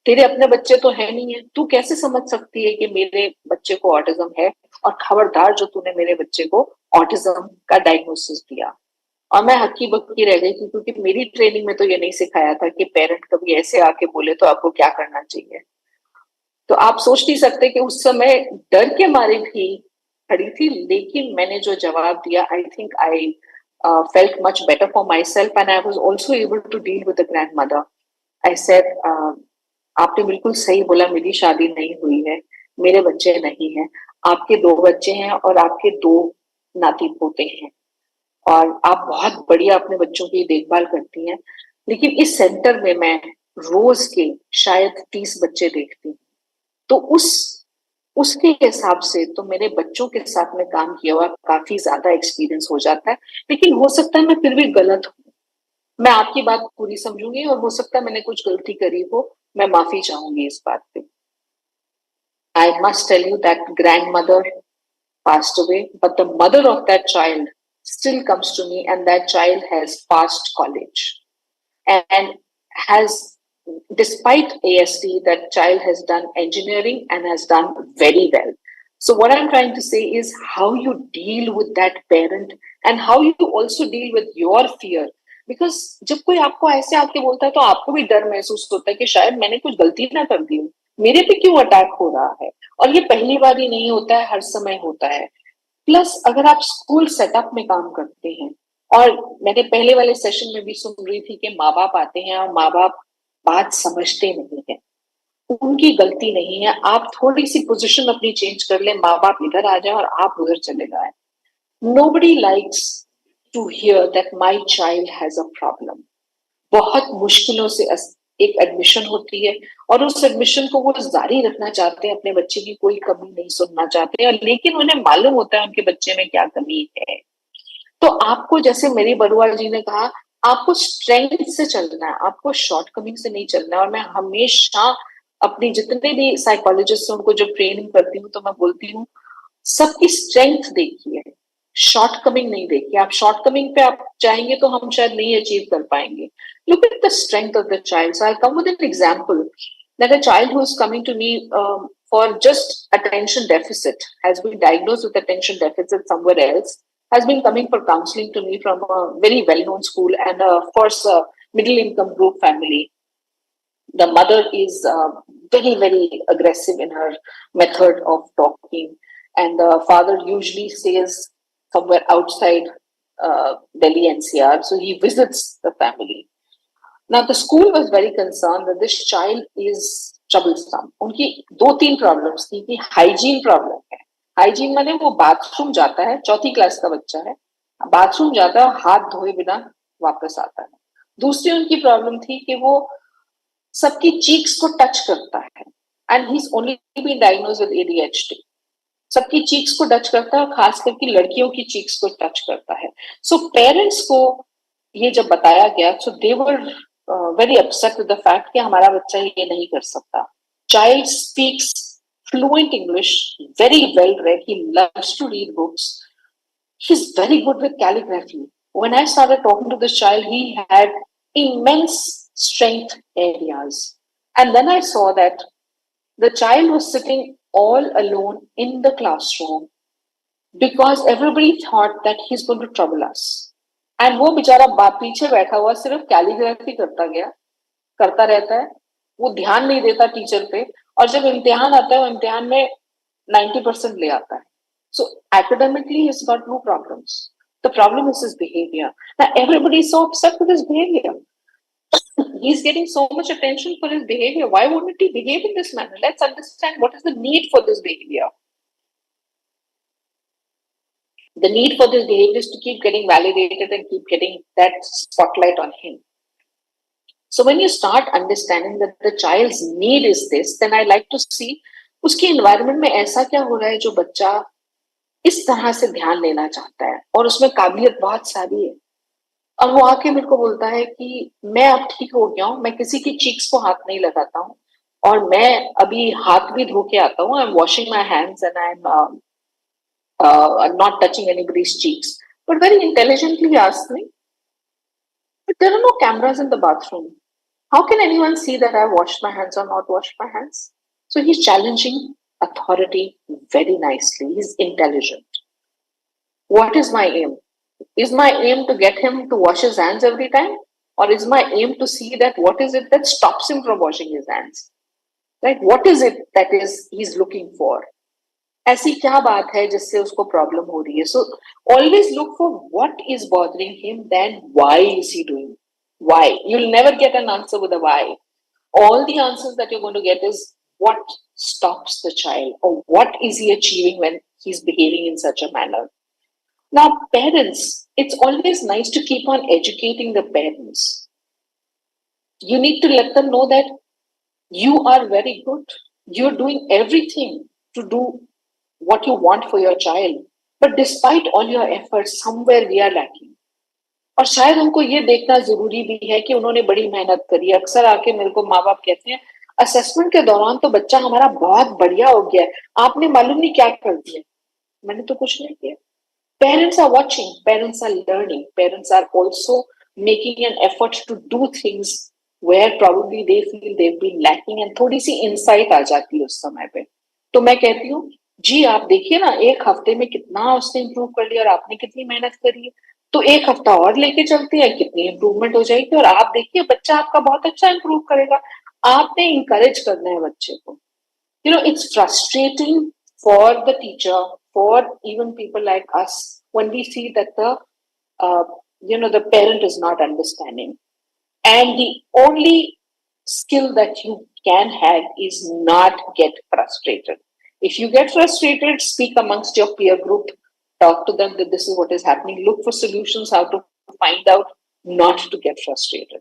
तेरे अपने बच्चे तो है नहीं है, तू कैसे समझ सकती है कि मेरे बच्चे को ऑटिज्म है? और खबरदार जो तूने मेरे बच्चे को ऑटिज्म का डायग्नोसिस दिया। और मैं हक्की बक्की रह गई थी क्योंकि मेरी ट्रेनिंग में तो ये नहीं सिखाया था कि पेरेंट कभी ऐसे आके बोले तो आपको क्या करना चाहिए। तो आप सोच नहीं सकते कि उस समय डर के मारे भी खड़ी थी, लेकिन मैंने जो जवाब दिया, I think I felt much better for myself and I was also able to deal with the grandmother. I said, आपने बिल्कुल सही बोला, मेरी शादी नहीं हुई है, मेरे बच्चे नहीं हैं, आपके 2 बच्चे हैं और आपके 2 नाती पोते हैं और आप बहुत बढ़िया अपने बच्चों की देखभाल करती हैं। लेकिन इस सेंटर में मैं रोज के शायद 30 बच्चे देखती हूँ, तो उसके हिसाब से तो मेरे बच्चों के साथ में काम किया हुआ काफी ज्यादा एक्सपीरियंस हो जाता है। लेकिन हो सकता है मैं फिर भी गलत हूँ, मैं आपकी बात पूरी समझूंगी और हो सकता है मैंने कुछ गलती करी हो, मैं माफी चाहूंगी इस बात पे। I must tell you that grandmother passed away, but the mother of that child still comes to me, and that child has passed college and has, despite ASD, that child has done engineering and has done very well. So what I'm trying to say is how you deal with that parent and how you also deal with your fear. Because जब कोई आपको ऐसे आके बोलता है तो आपको भी डर महसूस होता है कि शायद मैंने कुछ गलती ना कर दी हूँ, मेरे पे क्यों अटैक हो रहा है। और ये पहली बार ही नहीं होता है, हर समय होता है। प्लस अगर आप स्कूल सेटअप में काम करते हैं और मैंने पहले वाले सेशन में भी सुन रही थी कि माँ बाप आते हैं और माँ बाप बात समझते नहीं है, उनकी गलती नहीं है। आप थोड़ी सी पोजीशन अपनी चेंज कर ले, माँ बाप इधर आ जाए और आप उधर चले जाए। Nobody likes to hear that my child has a problem. बहुत मुश्किलों से एक एडमिशन होती है और उस एडमिशन को वो जारी रखना चाहते हैं, अपने बच्चे की कोई कमी नहीं सुनना चाहते हैं, लेकिन उन्हें मालूम होता है उनके बच्चे में क्या कमी है। तो आपको, जैसे मेरी बरुआ जी ने कहा, आपको स्ट्रेंथ से चलना है, आपको शॉर्टकमिंग से नहीं चलना है। और मैं हमेशा अपनी जितने भी साइकोलॉजिस्ट हैं उनको जब ट्रेनिंग करती हूँ तो मैं बोलती हूँ सबकी स्ट्रेंथ देखिए, शॉर्टकमिंग नहीं देखिए। आप शॉर्टकमिंग पे आप चाहेंगे तो हम शायद नहीं अचीव कर पाएंगे। Look at the strength of the child. So I'll come with an example that a child who is coming to me for just attention deficit, has been diagnosed with attention deficit somewhere else, has been coming for counseling to me from a very well-known school and of course a middle-income group family. The mother is very, very aggressive in her method of talking, and the father usually stays somewhere outside Delhi NCR, so he visits the family. Now the school was very concerned that this child is troublesome. उनकी 2-3 problems थी कि hygiene problem है। Hygiene माने वो bathroom जाता है, 4th class का बच्चा है, बाथरूम जाता है, हाथ धोए बिना वापस आता है। दूसरी उनकी प्रॉब्लम थी कि वो सबकी चीक्स को टच करता है, and he is only been diagnosed with ADHD। सबकी चीक्स को टच करता है, खास करके लड़कियों की चीक्स को टच करता है। सो पेरेंट्स को ये जब बताया गया, सो दे वर very upset with the fact कि हमारा बच्चा ये नहीं कर सकता। Child speaks fluent English, very well read, he loves to read books, he's very good with calligraphy. When I started talking to this child, he had immense strength areas. And then I saw that the child was sitting all alone in the classroom because everybody thought that he's going to trouble us. And वो बेचारा बाप पीछे बैठा हुआ सिर्फ calligraphy करता रहता है, वो ध्यान नहीं देता टीचर पे, और जब इम्तिहान आता है वो इम्तिहान में 90% ले आता है। सो academically he's got no problems. The problem is his behavior. Now everybody is so upset with his behavior. He's getting so much attention for his behavior. Why wouldn't he behave in this manner? Let's understand what is the need for this behavior. The need for this behavior is to keep getting validated and keep getting that spotlight on him. So when you start understanding that the child's need is this, then I like to see उसके environment में ऐसा क्या हो रहा है जो बच्चा इस तरह से ध्यान लेना चाहता है और उसमें काबिलियत बहुत सारी है। और वो आके मेरे को बोलता है कि मैं अब ठीक हो गया हूँ, मैं किसी की चीक्स को हाथ नहीं लगाता हूँ और मैं अभी हाथ भी धो के आता हूँ। I'm washing my hands and I'm not touching anybody's cheeks. But very intelligently he asked me, but there are no cameras in the bathroom. How can anyone see that I washed my hands or not washed my hands? So he's challenging authority very nicely. He's intelligent. What is my aim? Is my aim to get him to wash his hands every time? Or is my aim to see that what is it that stops him from washing his hands? Right? What is it that is he's looking for? ऐसी क्या बात है जिससे उसको problem हो रही है? So always look for what is bothering him, then why is he doing? Why? You'll never get an answer with a why. All the answers that you're going to get is what stops the child or what is he achieving when he's behaving in such a manner. Now, parents, it's always nice to keep on educating the parents. You need to let them know that you are very good. You're doing everything to do what you want for your child, but despite all your efforts, somewhere we are lacking. और शायद उनको ये देखना जरूरी भी है कि उन्होंने बड़ी मेहनत करी। अक्सर आके मेरे को माँ बाप कहते हैं, असेसमेंट के दौरान तो बच्चा हमारा बहुत बढ़िया हो गया है, आपने मालूम नहीं क्या कर दिया। मैंने तो कुछ नहीं किया। Parents are watching, parents are learning, parents are also making an effort to do things where probably they feel they've been lacking, and थोड़ी सी insight आ जाती है उस समय पे। तो मैं कहती हूँ, जी आप देखिए ना, एक हफ्ते में कितना उसने इम्प्रूव कर लिया और आपने कितनी मेहनत करी है, तो एक हफ्ता और लेके चलते हैं, कितनी इम्प्रूवमेंट हो जाएगी और आप देखिए बच्चा आपका बहुत अच्छा इम्प्रूव करेगा। आपने इंकरेज करना है बच्चे को। You know, it's frustrating for the teacher, for even people like us, when we see that the the parent is not understanding. And the only skill that you can have is not get frustrated. If you get frustrated, speak amongst your peer group, talk to them that this is what is happening, look for solutions, how to find out, not to get frustrated.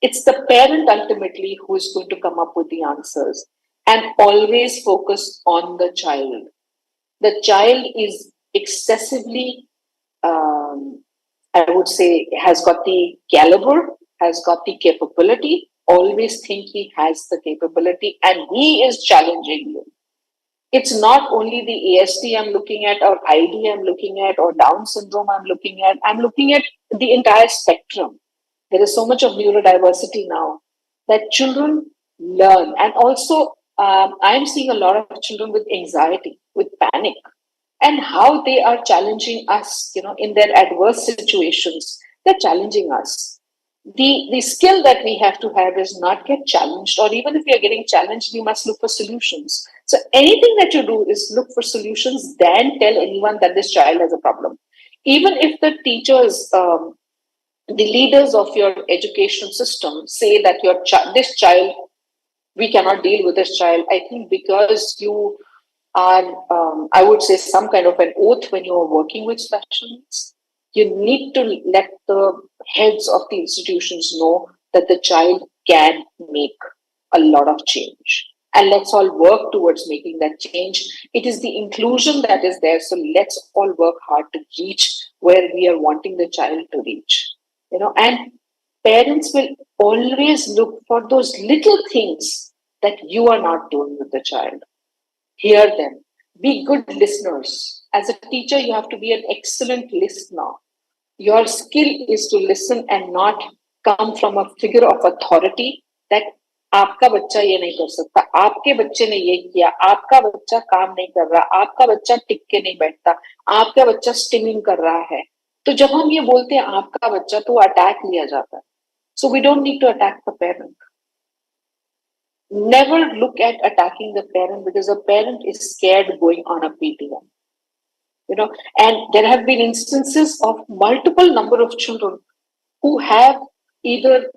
It's the parent ultimately who is going to come up with the answers, and always focus on the child. The child is excessively, I would say, has got the caliber, has got the capability. Always think he has the capability and he is challenging you. It's not only the ASD I'm looking at, or ID I'm looking at, or Down syndrome I'm looking at. I'm looking at the entire spectrum. There is so much of neurodiversity now that children learn. And also, I'm seeing a lot of children with anxiety, with panic, and how they are challenging us, in their adverse situations. They're challenging us. The skill that we have to have is not get challenged, or even if we are getting challenged, we must look for solutions. So anything that you do is look for solutions, then tell anyone that this child has a problem. Even if the teachers, the leaders of your education system say that this child, we cannot deal with this child, I think because you are, I would say, some kind of an oath when you are working with special needs, you need to let the heads of the institutions know that the child can make a lot of change. And let's all work towards making that change. It is the inclusion that is there. So let's all work hard to reach where we are wanting the child to reach. And parents will always look for those little things that you are not doing with the child. Hear them. Be good listeners. As a teacher, you have to be an excellent listener. Your skill is to listen and not come from a figure of authority that आपका बच्चा ये नहीं कर सकता, आपके बच्चे ने ये किया, आपका बच्चा काम नहीं कर रहा, आपका बच्चा टिक के नहीं बैठता, आपका बच्चा स्टिमिंग कर रहा है. तो जब हम ये बोलते हैं आपका बच्चा, तो अटैक लिया जाता है. So we don't need to attack the parent. Never look at attacking the parent, because a parent is scared going on a PTM. And there have been instances of multiple number of children who have either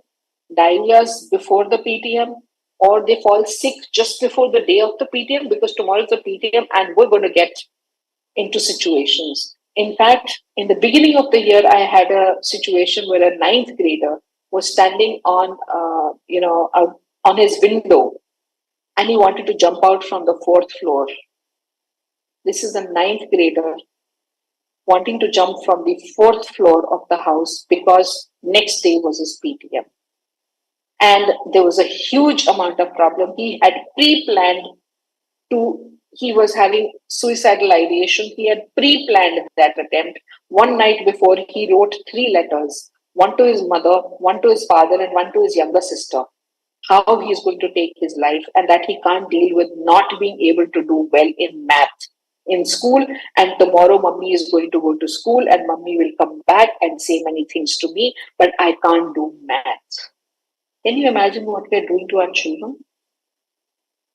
diarrheas before the PTM, or they fall sick just before the day of the PTM, because tomorrow is the PTM and we're going to get into situations. In fact, in the beginning of the year, I had a situation where a 9th grader was standing on, on his window, and he wanted to jump out from the 4th floor. This is a 9th grader wanting to jump from the 4th floor of the house because next day was his PTM. And there was a huge amount of problem. He had pre-planned he was having suicidal ideation. He had pre-planned that attempt. One night before, he wrote 3 letters, one to his mother, one to his father, and one to his younger sister, how he is going to take his life, and that he can't deal with not being able to do well in math in school. And tomorrow mummy is going to go to school and mummy will come back and say many things to me, but I can't do math. Can you imagine what we're doing to our children?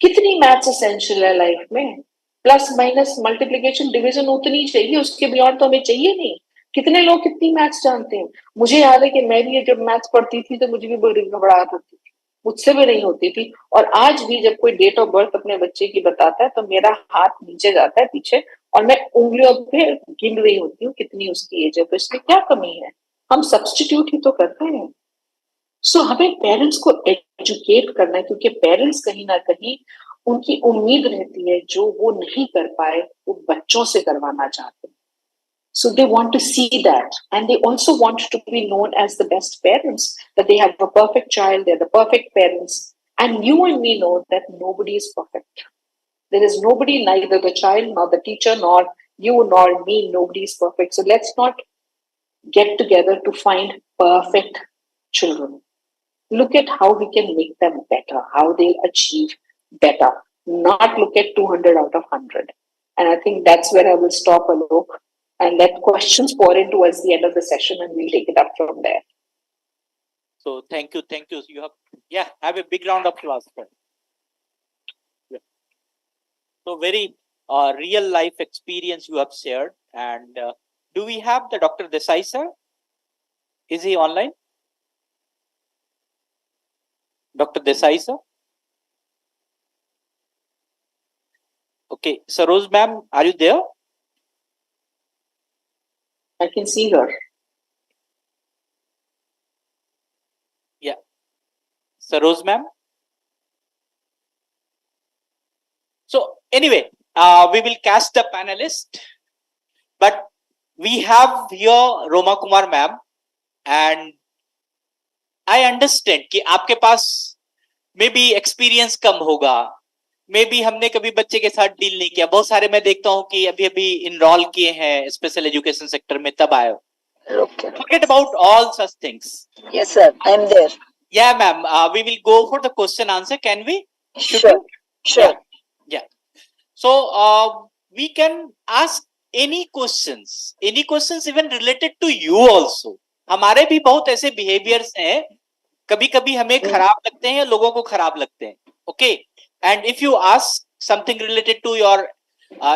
कितनी maths essential है life में? Plus minus multiplication division उतनी चाहिए, उसके beyond तो हमें चाहिए नहीं. कितने लोग कितनी मैथ्स जानते हैं? मुझे याद है कि मैं भी जब मैथ्स पढ़ती थी तो मुझे भी बड़ी घबराहट होती थी, मुझसे भी नहीं होती थी. और आज भी जब कोई डेट ऑफ बर्थ अपने बच्चे की बताता है तो मेरा हाथ नीचे जाता है पीछे, और मैं उंगलियों पे गिन रही होती हूँ कितनी उसकी एज है. तो इसमें क्या कमी है? हम सब्स्टिट्यूट ही तो करते हैं. सो हमें पेरेंट्स को एजुकेट करना है, क्योंकि पेरेंट्स कहीं ना कहीं उनकी उम्मीद रहती है जो वो नहीं कर पाए वो बच्चों से करवाना चाहते हैं. So they want to see that, and they also want to be known as the best parents, that they have a perfect child, they're the perfect parents. And you and me know that nobody is perfect. There is nobody, neither the child, nor the teacher, nor you, nor me, nobody is perfect. So let's not get together to find perfect children. Look at how we can make them better, how they'll achieve better, not look at 200 out of 100. And I think that's where I will stop, Alok, and let questions pour in towards the end of the session, and we'll take it up from there. So thank you. You have a big round of applause. Yeah. So very real life experience you have shared. And do we have the Dr. Desai sir? Is he online? Dr. Desai, sir? Okay, Saroj ma'am, are you there? I can see her. Yeah. Saroj ma'am? So anyway, we will cast the panelist, but we have here Roma Kumar ma'am, and I understand कि आपके पास may be experience कम होगा, may be हमने कभी बच्चे के साथ deal नहीं किया, बहुत सारे मैं देखता हूँ कि अभी अभी इनरोल किए हैं स्पेशल एजुकेशन सेक्टर में, तब आए हो. Okay. Forget about all such things. Yes, sir. I'm there. Yeah, ma'am. We will go for the question answer. Can we? Should Sure. we? Sure. Yeah. So we can ask any questions even related to you also. हमारे भी बहुत ऐसे behaviors हैं, कभी कभी हमें खराब लगते हैं, लोगों को खराब लगते हैं. Okay. And if you ask something related to your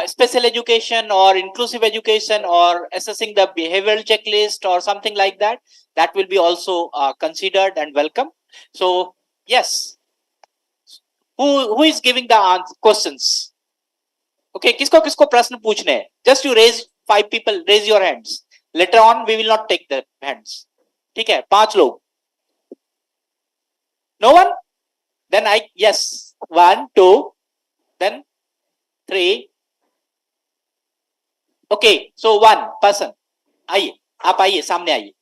special education or inclusive education or assessing the behavioral checklist or something like that, that will be also considered and welcome. So yes, who is giving the questions? Okay, किसको प्रश्न पूछने हैं? Just you raise 5 people, raise your hands. Later on we will not take the hands. ठीक है, 5 लोग. No one? Then yes, 1, 2, then 3. Okay, so 1 person. आइए, आप आइए, सामने आइए.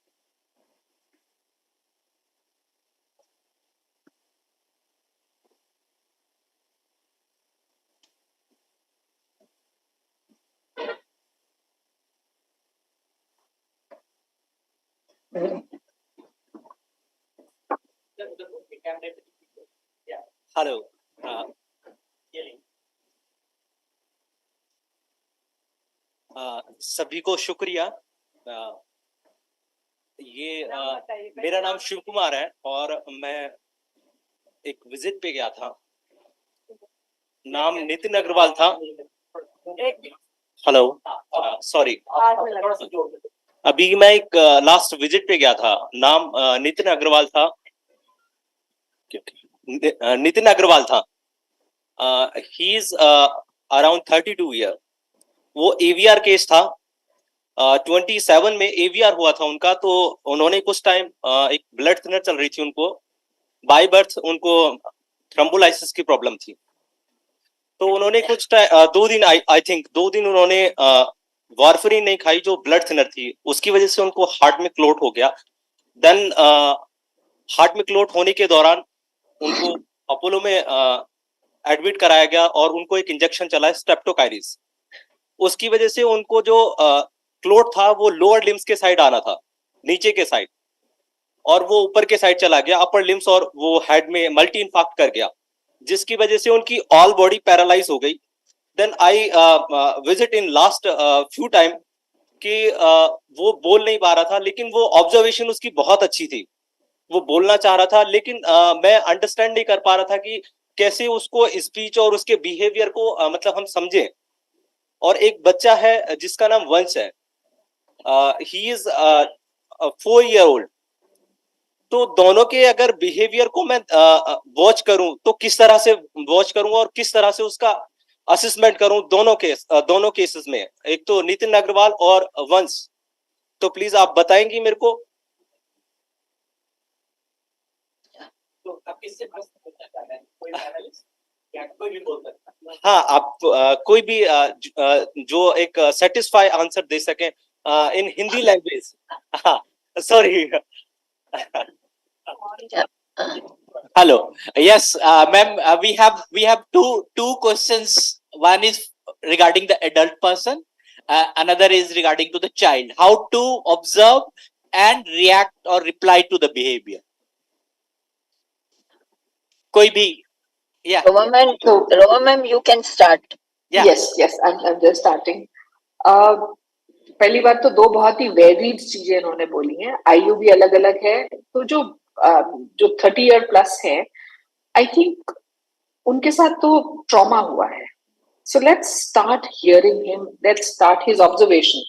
हेलो. सभी को शुक्रिया. मेरा नाम शिव कुमार है और मैं एक विजिट पे गया था. नाम नितिन अग्रवाल था. Hello, sorry. अभी मैं एक लास्ट विजिट पे गया था. नाम नितिन अग्रवाल था. नितिन अग्रवाल था. He is around 32 year. वो एवीआर केस था. 27 में एवीआर हुआ था उनका. तो उन्होंने कुछ टाइम एक ब्लड थिनर चल रही थी उनको. बाय बर्थ उनको थ्रोम्बोलाइसिस की प्रॉब्लम थी. तो उन्होंने कुछ 2 दिन आई थिंक 2 दिन उन्होंने वारफरीन नहीं खाई जो ब्लड थिनर थी. उसकी वजह से उनको हार्ट में क्लोट हो गया. देन हार्ट में क्लोट होने के दौरान उनको अपोलो में एडमिट कराया गया और उनको एक इंजेक्शन चला स्ट्रेप्टोकाइरिस. उसकी वजह से उनको जो क्लोट था वो लोअर लिम्स के साइड आना था, नीचे के साइड, और वो ऊपर के साइड चला गया अपर लिम्स, और वो हेड में मल्टी इंफाक्ट कर गया, जिसकी वजह से उनकी ऑल बॉडी पैरालाइज हो गई. Then I visit in last few time कि वो बोल नहीं पा रहा था, लेकिन वो ऑब्जर्वेशन उसकी बहुत अच्छी थी. वो बोलना चाह रहा था, लेकिन मैं अंडरस्टैंड नहीं कर पा रहा था कि कैसे उसको स्पीच और उसके बिहेवियर को मतलब हम समझें. और एक बच्चा है जिसका नाम वंश है. He is 4 year old. तो दोनों के अगर बिहेवियर को मैं वॉच करूं तो किस तरह से वॉच करूं और किस तरह से उसका असेसमेंट करूं दोनों केसेस में. एक तो नितिन अग्रवाल और वंश. तो प्लीज आप बताएंगी मेरे को. तो आप किससे प्रश्न पूछना चाह रहे हैं? कोई पैनलिस्ट या कोई भी बोल सकता है? हाँ, आप कोई भी जो एक सेटिस्फाई आंसर दे सके इन हिंदी लैंग्वेज. हाँ, sorry. Hello. Yes, ma'am. We have two questions. One is regarding the adult person. Another is regarding to the child. How to observe and react or reply to the behavior. कोई भी. Yeah. Roma ma'am, you can start. Yeah. Yes. I'm just starting. पहली बात तो 2 बहुत ही varied चीजें इन्होंने बोली हैं. आयु भी अलग अलग है. तो जो 30 ईयर प्लस है, आई थिंक उनके साथ तो ट्रॉमा हुआ है. So let's start hearing him. Let's start his observation.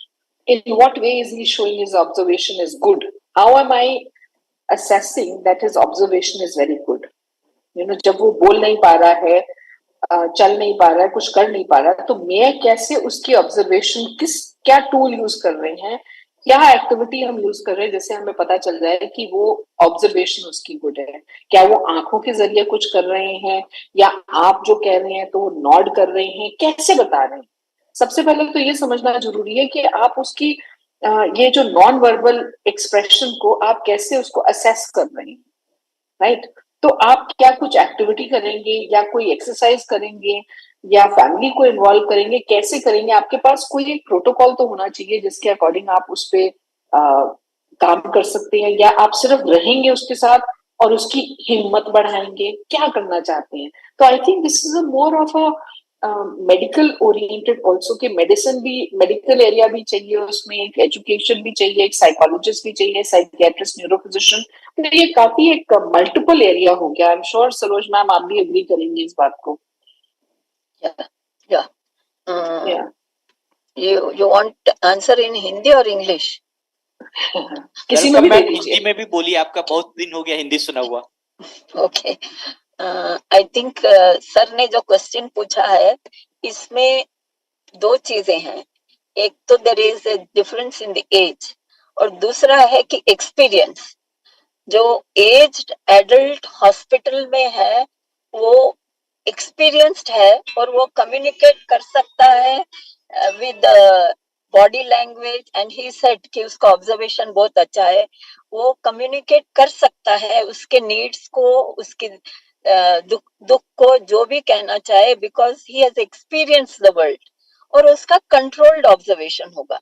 In what way is he showing his observation is good how am I assessing that his observation is very good? जब वो बोल नहीं पा रहा है, चल नहीं पा रहा है, कुछ कर नहीं पा रहा है, तो मैं कैसे उसकी ऑब्जर्वेशन क्या टूल यूज कर रहे हैं, क्या एक्टिविटी हम यूज कर रहे हैं जिससे हमें पता चल जाए कि वो ऑब्जर्वेशन उसकी गुड है? क्या वो आंखों के जरिए कुछ कर रहे हैं, या आप जो कह रहे हैं तो वो नॉड कर रहे हैं, कैसे बता रहे हैं? सबसे पहले तो ये समझना जरूरी है कि आप उसकी ये जो नॉन वर्बल एक्सप्रेशन को आप कैसे उसको असेस कर रहे हैं, राइट? तो आप क्या कुछ एक्टिविटी करेंगे, या कोई एक्सरसाइज करेंगे, या फैमिली को इन्वॉल्व करेंगे, कैसे करेंगे? आपके पास कोई एक प्रोटोकॉल तो होना चाहिए जिसके अकॉर्डिंग आप उस पे काम कर सकते हैं, या आप सिर्फ रहेंगे उसके साथ और उसकी हिम्मत बढ़ाएंगे? क्या करना चाहते हैं? तो I think this is a more of a medical oriented also, कि मेडिसिन भी, मेडिकल एरिया भी चाहिए उसमें, एक एजुकेशन भी चाहिए, एक साइकोलॉजिस्ट भी चाहिए, साइकियाट्रिस्ट, न्यूरोफिजिशियन, तो ये काफी एक मल्टीपल एरिया हो गया। I am sure Saroj ma'am आप भी एग्री करेंगे इस बात को। Yeah. You want answer in Hindi or English? किसी में भी दे हिंदी दीजिए। में भी बोलिए, आपका बहुत दिन हो गया हिंदी सुना हुआ। Okay. I think सर ने जो क्वेश्चन पूछा है इसमें दो चीजें हैं। एक तो there is a difference in the age, और दूसरा है कि एक्सपीरियंस। जो एज्ड एडल्ट हॉस्पिटल में है वो एक्सपीरियंस्ड है और वो कम्युनिकेट कर सकता है with body language, and he said कि उसका ऑब्जर्वेशन बहुत अच्छा है। वो कम्युनिकेट कर सकता है उसके नीड्स को, उसके दुख को, जो भी कहना चाहे, because he has experience the world, और उसका कंट्रोल्ड ऑब्जर्वेशन होगा।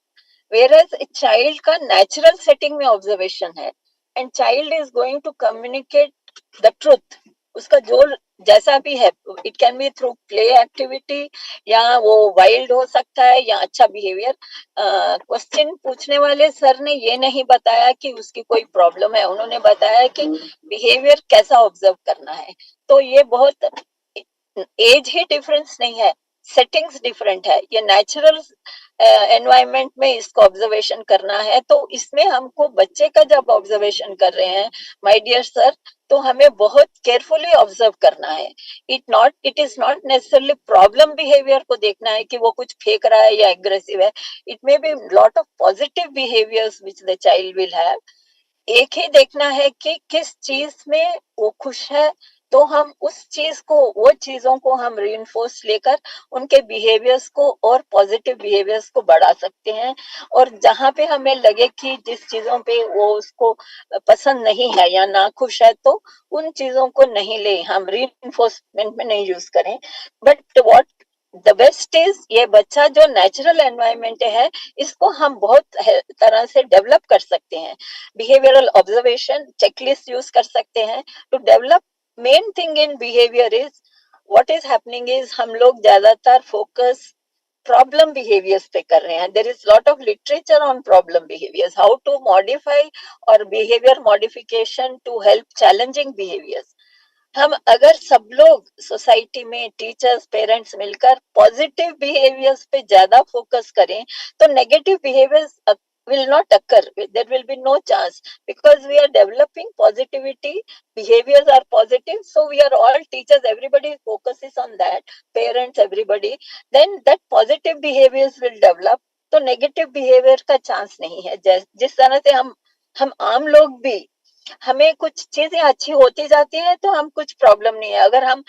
Whereas a child का natural setting में observation है, and child is going to communicate the truth. उसका जो जैसा भी है, it can be through play activity, या वो wild हो सकता है, या अच्छा behavior। क्वेश्चन पूछने वाले सर ने ये नहीं बताया कि उसकी कोई प्रॉब्लम है, उन्होंने बताया कि बिहेवियर कैसा ऑब्जर्व करना है। तो ये बहुत एज ही डिफरेंस नहीं है, सेटिंग्स डिफरेंट है। ये नेचुरल एनवायरनमेंट में इसको ऑब्जर्वेशन करना है, तो इसमें हमको बच्चे का जब ऑब्जर्वेशन कर रहे हैं माय डियर सर, तो हमें बहुत केयरफुली ऑब्जर्व करना है। It is not necessarily problem behaviour को देखना है कि वो कुछ फेंक रहा है या एग्रेसिव है। It may be lot of positive behaviours which the child will have. एक ही देखना है कि किस चीज में वो खुश है, तो हम उस चीज को, वो चीजों को हम रीइंफोर्स लेकर उनके बिहेवियर्स को और पॉजिटिव बिहेवियर्स को बढ़ा सकते हैं। और जहां पे हमें लगे कि जिस चीजों पे वो उसको पसंद नहीं है या ना खुश है, तो उन चीजों को नहीं ले, हम रीइंफोर्समेंट में नहीं यूज करें। But what the best is, ये बच्चा जो नेचुरल एनवायरनमेंट है, इसको हम बहुत तरह से डेवलप कर सकते हैं। बिहेवियरल ऑब्जर्वेशन चेकलिस्ट यूज कर सकते हैं to develop. Main thing in behaviour is, what is happening is, हम लोग ज्यादातर फोकस प्रॉब्लम बिहेवियर्स पे कर रहे हैं। There is lot of literature on problem behaviours, how to modify और behaviour modification to help challenging behaviours. हम अगर सब लोग सोसाइटी में, टीचर्स, पेरेंट्स मिलकर पॉजिटिव बिहेवियर्स पे ज्यादा फोकस करें, तो negative behaviours will not occur. There will be no chance, because we are developing positivity. Behaviors are positive, so we are all teachers, everybody focuses on that, parents, everybody, then that positive behaviors will develop. तो negative behavior का chance नहीं है। जिस तरह से हम आम लोग भी, हमें कुछ चीजें अच्छी होती जाती है तो हम कुछ प्रॉब्लम नहीं है। अगर हम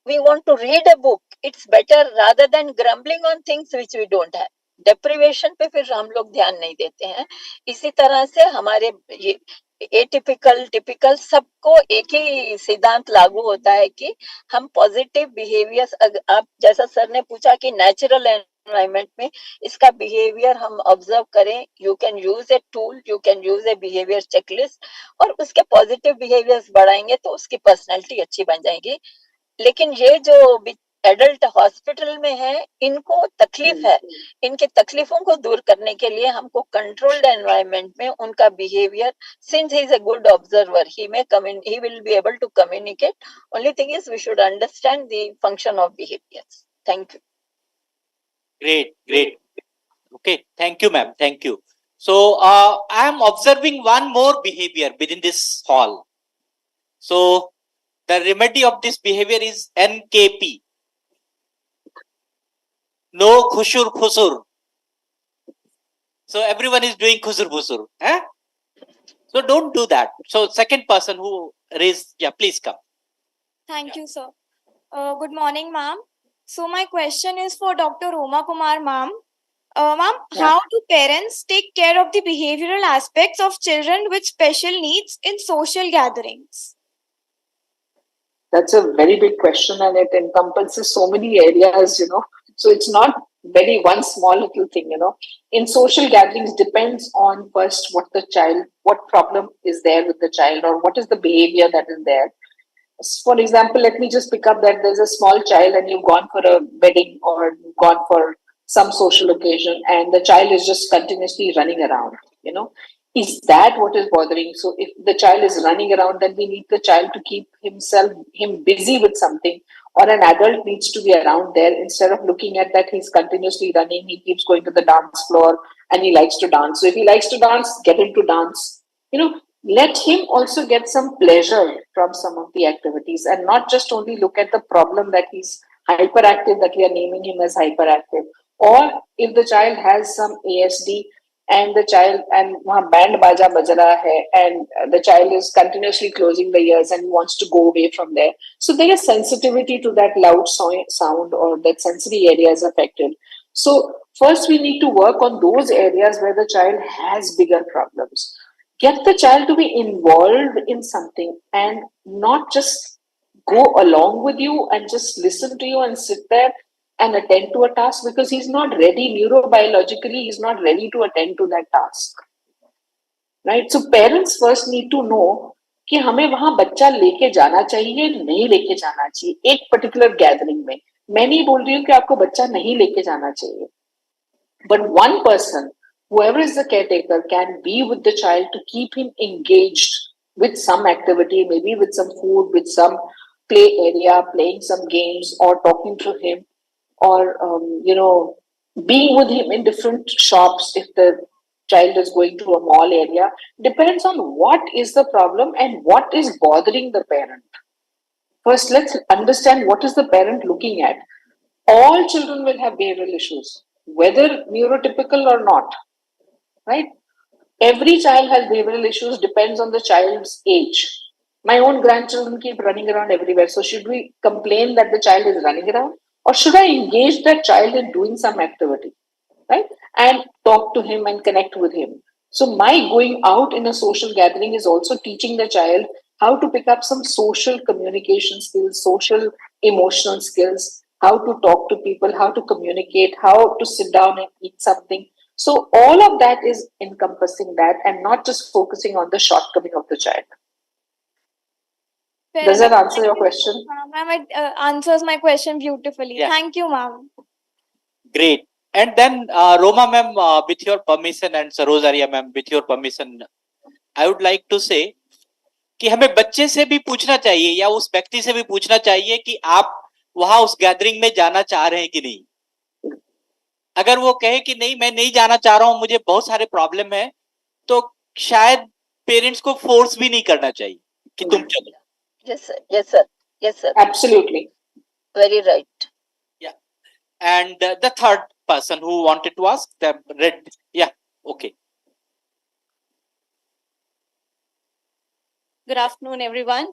we want to read a book, it's better rather than grumbling on things which we don't have. Deprivation पे फिर हम लोग ध्यान नहीं देते हैं। इसी तरह से हमारे ये एटिपिकल, टिपिकल, सबको एक ही सिद्धांत लागू होता है कि हम पॉजिटिव बिहेवियर्स, आप जैसा सर ने पूछा कि नेचुरल एनवायरनमेंट में इसका बिहेवियर हम ऑब्जर्व करें, you can use a tool, you can use A behaviour checklist, और उसके पॉजिटिव बिहेवियर्स बढ़ाएंगे तो उसकी पर्सनैलिटी अच्छी बन जाएगी। लेकिन ये जो एडल्ट हॉस्पिटल में है, इनको तकलीफ है, इनकी तकलीफों को दूर करने के लिए हमको कंट्रोल्ड एनवायरनमेंट में उनका behaviour, since he is a good observer, he will be able to communicate. Only thing is we should understand the function of behaviors. Thank you. Great. Okay, thank you ma'am, thank you. So I am observing one more behavior within this hall. So the remedy of this behavior is NKP. No khushur khusur. So everyone is doing khusur khusur. Eh? So don't do that. So second person who raised, yeah, please come. Thank you, sir. Good morning, ma'am. So my question is for Dr. Roma Kumar, ma'am. Ma'am, how do parents take care of the behavioral aspects of children with special needs in social gatherings? That's a very big question and it encompasses so many areas, So it's not very one small little thing, In social gatherings depends on first what problem is there with the child or what is the behavior that is there. For example, let me just pick up that there's a small child and you've gone for a wedding or gone for some social occasion and the child is just continuously running around, Is that what is bothering? So if the child is running around, then we need the child to keep him busy with something, or an adult needs to be around there instead of looking at that he's continuously running, he keeps going to the dance floor and he likes to dance. So if he likes to dance, get him to dance. Let him also get some pleasure from some of the activities and not just only look at the problem that he's hyperactive, that we are naming him as hyperactive. Or if the child has some ASD, and the child and wahan band baja baj raha hai and the child is continuously closing the ears and wants to go away from there. So there is sensitivity to that loud sound or that sensory area is affected. So first we need to work on those areas where the child has bigger problems. Get the child to be involved in something and not just go along with you and just listen to you and sit there and attend to a task because he's not ready neurobiologically, he's not ready to attend to that task. Right? So parents first need to know कि हमें वहां बच्चा लेके जाना चाहिए नहीं लेके जाना चाहिए एक पर्टिकुलर गैदरिंग में. मैं नहीं बोल रही हूँ कि आपको बच्चा नहीं लेके जाना चाहिए. But one person, whoever is the caretaker, can be with the child to keep him engaged with some activity, maybe with some food, with some play area, playing some games or talking to him. Or being with him in different shops if the child is going to a mall area, depends on what is the problem and what is bothering the parent. First, let's understand what is the parent looking at. All children will have behavioral issues, whether neurotypical or not, right? Every child has behavioral issues, depends on the child's age. My own grandchildren keep running around everywhere. So should we complain that the child is running around? Or should I engage that child in doing some activity, right? And talk to him and connect with him. So my going out in a social gathering is also teaching the child how to pick up some social communication skills, social emotional skills, how to talk to people, how to communicate, how to sit down and eat something. So all of that is encompassing that and not just focusing on the shortcoming of the child. Does that answer your question? Ma'am, it answers my question beautifully. Yeah. Thank you, ma'am. Great. And then Roma ma'am, with your permission, and Sarojaria ma'am, with your permission, I would like to say कि हमें बच्चे से भी पूछना चाहिए या उस व्यक्ति से भी पूछना चाहिए कि आप वहां उस गैदरिंग में जाना चाह रहे हैं कि नहीं. अगर वो कहे कि नहीं मैं नहीं जाना चाह रहा हूं, मुझे बहुत सारे प्रॉब्लम है, तो शायद पेरेंट्स को फोर्स भी नहीं करना चाहिए कि तुम चलो. Yes, sir. Yes, sir. Yes, sir. Absolutely. Very right. Yeah. And the third person who wanted to ask, the red. Yeah. Okay. Good afternoon, everyone.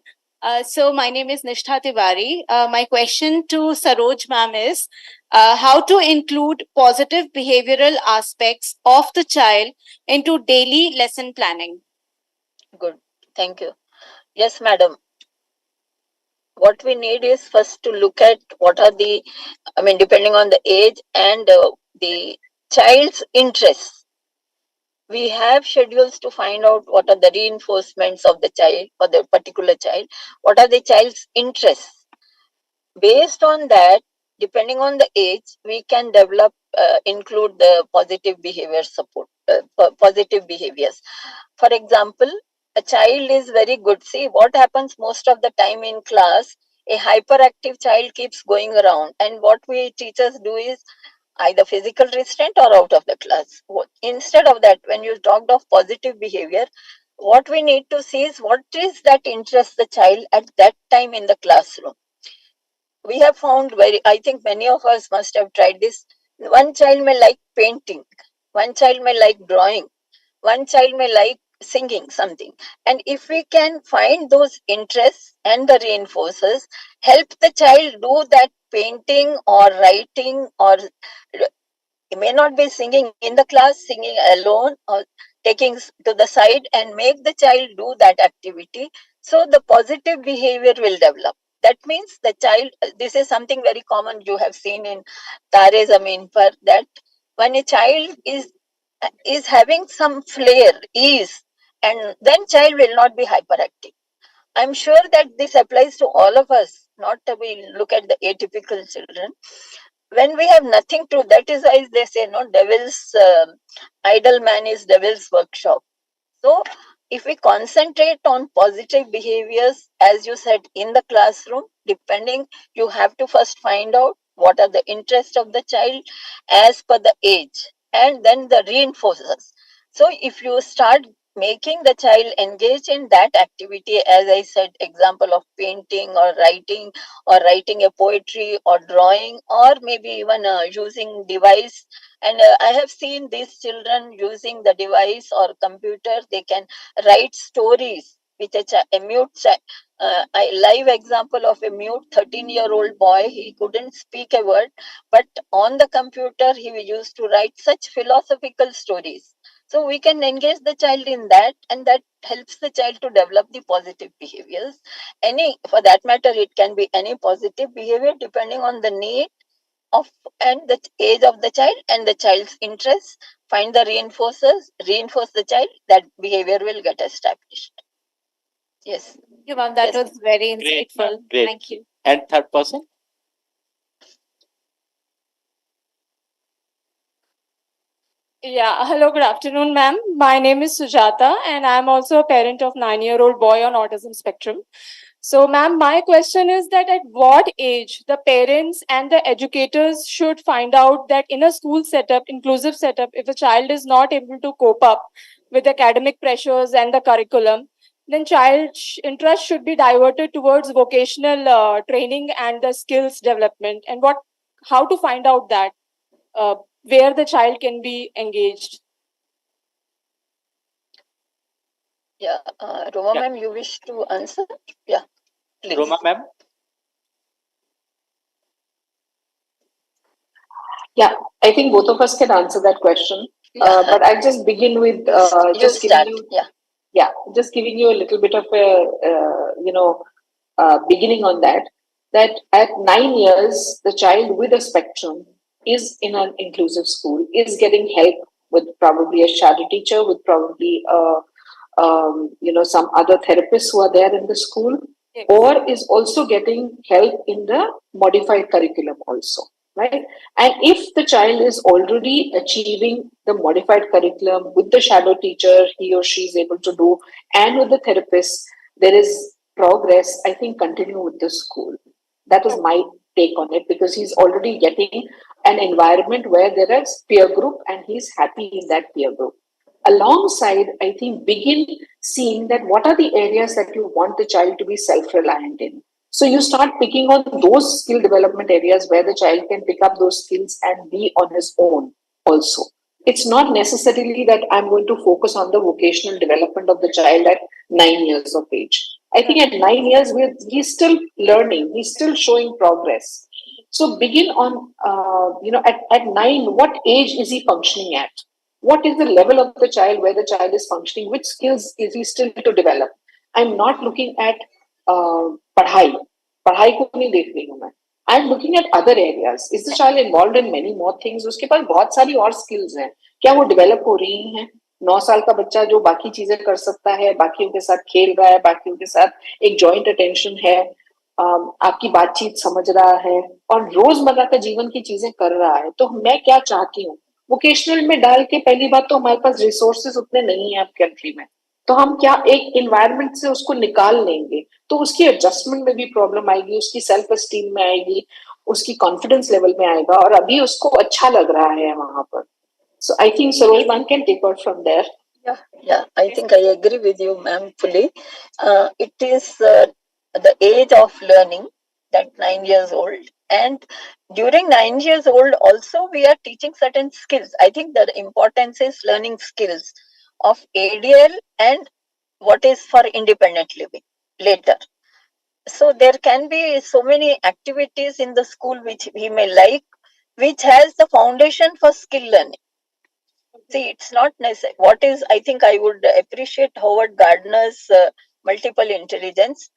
So my name is Nishtha Tiwari. My question to Saroj ma'am is how to include positive behavioral aspects of the child into daily lesson planning. Good. Thank you. Yes, madam. What we need is first to look at what are the, depending on the age and the child's interests. We have schedules to find out what are the reinforcements of the child or the particular child, what are the child's interests. Based on that, depending on the age, we can develop, include the positive behavior support, positive behaviors. For example, a child is very good. See, what happens most of the time in class, a hyperactive child keeps going around. And what we teachers do is, either physical restraint or out of the class. Instead of that, when you talked of positive behavior, what we need to see is what is that interest the child at that time in the classroom. We have found I think many of us must have tried this. One child may like painting, one child may like drawing, one child may like singing something. And if we can find those interests and the reinforcers, help the child do that painting or writing, or it may not be singing in the class, singing alone or taking to the side, and make the child do that activity. So the positive behavior will develop. That means the child, this is something very common you have seen in Tare Zameen Par, that when a child is having some flair, ease, and then child will not be hyperactive. I'm sure that this applies to all of us, not that we look at the atypical children. When we have nothing to, that is why they say, no, devil's idle man is devil's workshop. So if we concentrate on positive behaviors, as you said, in the classroom, depending, you have to first find out what are the interests of the child as per the age, and then the reinforcers. So if you start making the child engage in that activity, as I said, example of painting or writing a poetry or drawing, or maybe even using device. And I have seen these children using the device or computer, they can write stories with a mute child. A live example of a mute 13-year-old boy, he couldn't speak a word, but on the computer he used to write such philosophical stories. So we can engage the child in that, and that helps the child to develop the positive behaviors. For that matter, it can be any positive behavior depending on the need of and the age of the child and the child's interests. Find the reinforcers, reinforce the child, that behavior will get established. Yes. Thank you, ma'am. That was very Great, insightful. great. Thank you. And third person? Yeah, hello, good afternoon, ma'am. My name is Sujata, and I'm also a parent of 9-year-old boy on autism spectrum. So, ma'am, my question is that at what age the parents and the educators should find out that in a school setup, inclusive setup, if a child is not able to cope up with academic pressures and the curriculum, then child's interest should be diverted towards vocational training and the skills development. And how to find out that where the child can be engaged? Yeah, Roma ma'am, you wish to answer? Yeah, please. Roma ma'am? Yeah, I think both of us can answer that question. But I'll just begin with just giving you a little bit of a beginning on that. That at 9 years, the child with a spectrum is in an inclusive school, is getting help with probably a shadow teacher, with probably some other therapists who are there in the school, or is also getting help in the modified curriculum also, right? And if the child is already achieving the modified curriculum with the shadow teacher, he or she is able to do, and with the therapist, there is progress, I think continue with the school. That is my take on it, because he's already getting an environment where there is peer group and he's happy in that peer group. Alongside, I think begin seeing that what are the areas that you want the child to be self-reliant in. So you start picking on those skill development areas where the child can pick up those skills and be on his own also. It's not necessarily that I'm going to focus on the vocational development of the child at 9 years of age. I think at 9 years, he's still learning, he's still showing progress. So begin on, at 9, what age is he functioning at? What is the level of the child where the child is functioning? Which skills is he still to develop? I'm not looking at padhai ko nahi dekh rahi hu main. I'm looking at other areas. Is the child involved in many more things? उसके पास बहुत सारी और skills हैं. क्या वो develop हो रही हैं? 9 साल का बच्चा जो बाकी चीजें कर सकता है, बाकियों के साथ खेल रहा है, बाकियों के साथ एक joint attention है, आपकी बातचीत समझ रहा है और रोजमर्रा का जीवन की चीजें कर रहा है. तो मैं क्या चाहती हूँ? वोकेशनल में डाल के पहली बात तो हमारे पास रिसोर्सेज उतने नहीं है आपके कंट्री में, तो हम क्या एक इन्वायरमेंट से उसको निकाल लेंगे, तो उसकी एडजस्टमेंट में भी प्रॉब्लम आएगी, उसकी सेल्फ एस्टीम में आएगी, उसकी कॉन्फिडेंस लेवल में आएगा और अभी उसको अच्छा लग रहा है वहां पर. So I think Saroj ma'am can take out from there. Yeah, I think I agree with you, ma'am, fully. It is the age of learning, that 9 years old. And during 9 years old, also, we are teaching certain skills. I think the importance is learning skills of ADL and what is for independent living later. So there can be so many activities in the school which we may like, which has the foundation for skill learning. See, it's not necessary. What is, I think I would appreciate Howard Gardner's multiple intelligence.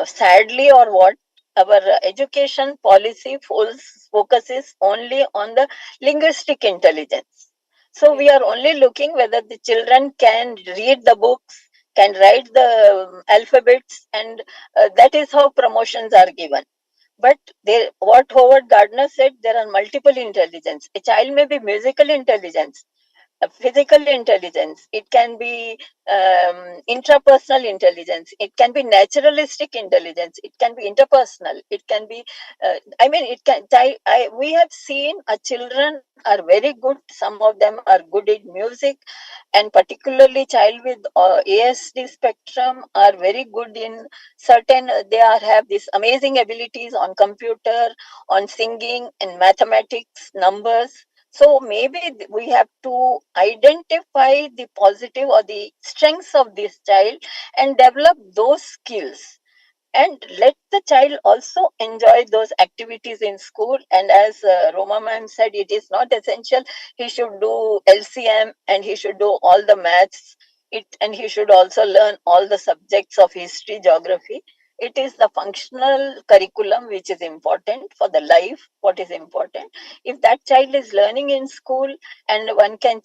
Sadly, or what, our education policy focuses only on the linguistic intelligence. So we are only looking whether the children can read the books, can write the alphabets, and that is how promotions are given. But there, what Howard Gardner said, there are multiple intelligence. A child may be musical intelligence, physical intelligence, it can be intrapersonal intelligence, it can be naturalistic intelligence, it can be interpersonal, it can be I mean, it can we have seen children are very good, some of them are good in music, and particularly child with ASD spectrum are very good in certain, they have these amazing abilities on computer, on singing, and mathematics, numbers. So maybe we have to identify the positive or the strengths of this child and develop those skills, and let the child also enjoy those activities in school. And as Roma ma'am said, it is not essential he should do LCM and he should do all the maths, and he should also learn all the subjects of history, geography. It is the functional curriculum which is important for the life, what is important. If that child is learning in school, and one can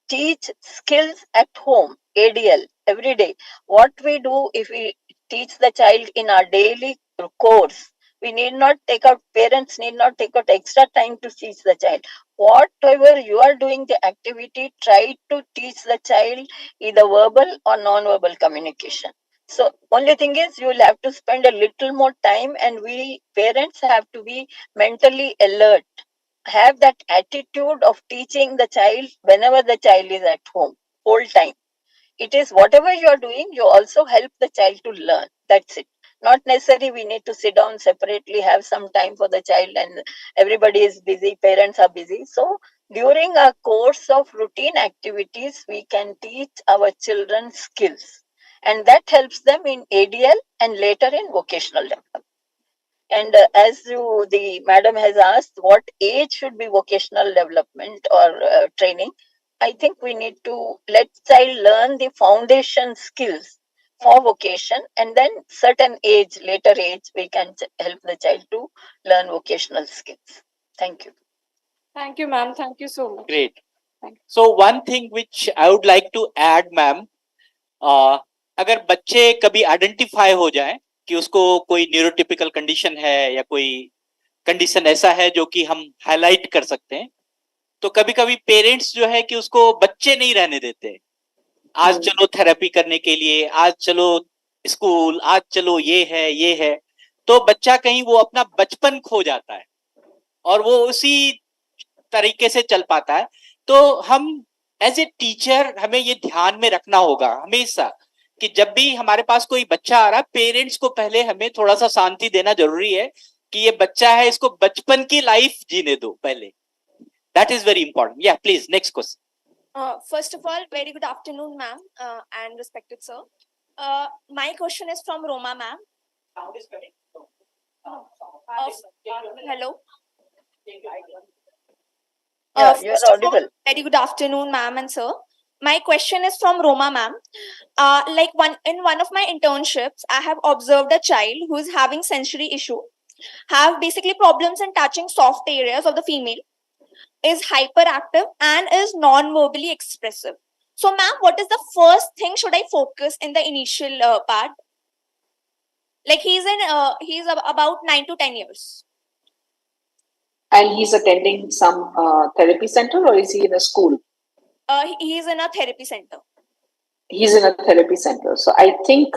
teach skills at home, ADL, every day. What we do, if we teach the child in our daily course, we need not take out, parents need not take out extra time to teach the child. Whatever you are doing the activity, try to teach the child either verbal or non-verbal communication. So only thing is, you will have to spend a little more time, and we parents have to be mentally alert, have that attitude of teaching the child whenever the child is at home, whole time. It is whatever you are doing, you also help the child to learn. That's it. Not necessarily we need to sit down separately, have some time for the child, and everybody is busy, parents are busy. So during a course of routine activities, we can teach our children skills, and that helps them in ADL and later in vocational development. And as the madam has asked, what age should be vocational development or training? I think we need to let child learn the foundation skills for vocation, and then certain age, later age, we can help the child to learn vocational skills. Thank you. Thank you, ma'am. Thank you so much. Great. So one thing which I would like to add, ma'am, अगर बच्चे कभी identify हो जाए कि उसको कोई neurotypical condition है या कोई कंडीशन ऐसा है जो कि हम हाईलाइट कर सकते हैं, तो कभी कभी पेरेंट्स जो है कि उसको बच्चे नहीं रहने देते. आज चलो थेरेपी करने के लिए, आज चलो स्कूल, आज चलो ये है, तो बच्चा कहीं वो अपना बचपन खो जाता है और वो उसी तरीके से चल पाता है. तो हम एज ए टीचर हमें ये ध्यान में रखना होगा हमेशा कि जब भी हमारे पास कोई बच्चा आ रहा है, पेरेंट्स को पहले हमें थोड़ा सा शांति देना जरूरी है कि ये बच्चा है, इसको बचपन की लाइफ जीने दो पहले. That is very important. Yeah, please, next question. First of all, very good afternoon, ma'am, and respected sir. My question is from Roma, ma'am. Hello. You are audible. Very good afternoon, ma'am and sir. My question is from Roma, ma'am. In one of my internships, I have observed a child who is having sensory issue, have basically problems in touching soft areas of the female, is hyperactive and is non-verbally expressive. So, ma'am, what is the first thing should I focus in the initial part? Like he's about 9 to 10 years. And he's attending some therapy center, or is he in a school? He is in a therapy center. He's in a therapy center. So I think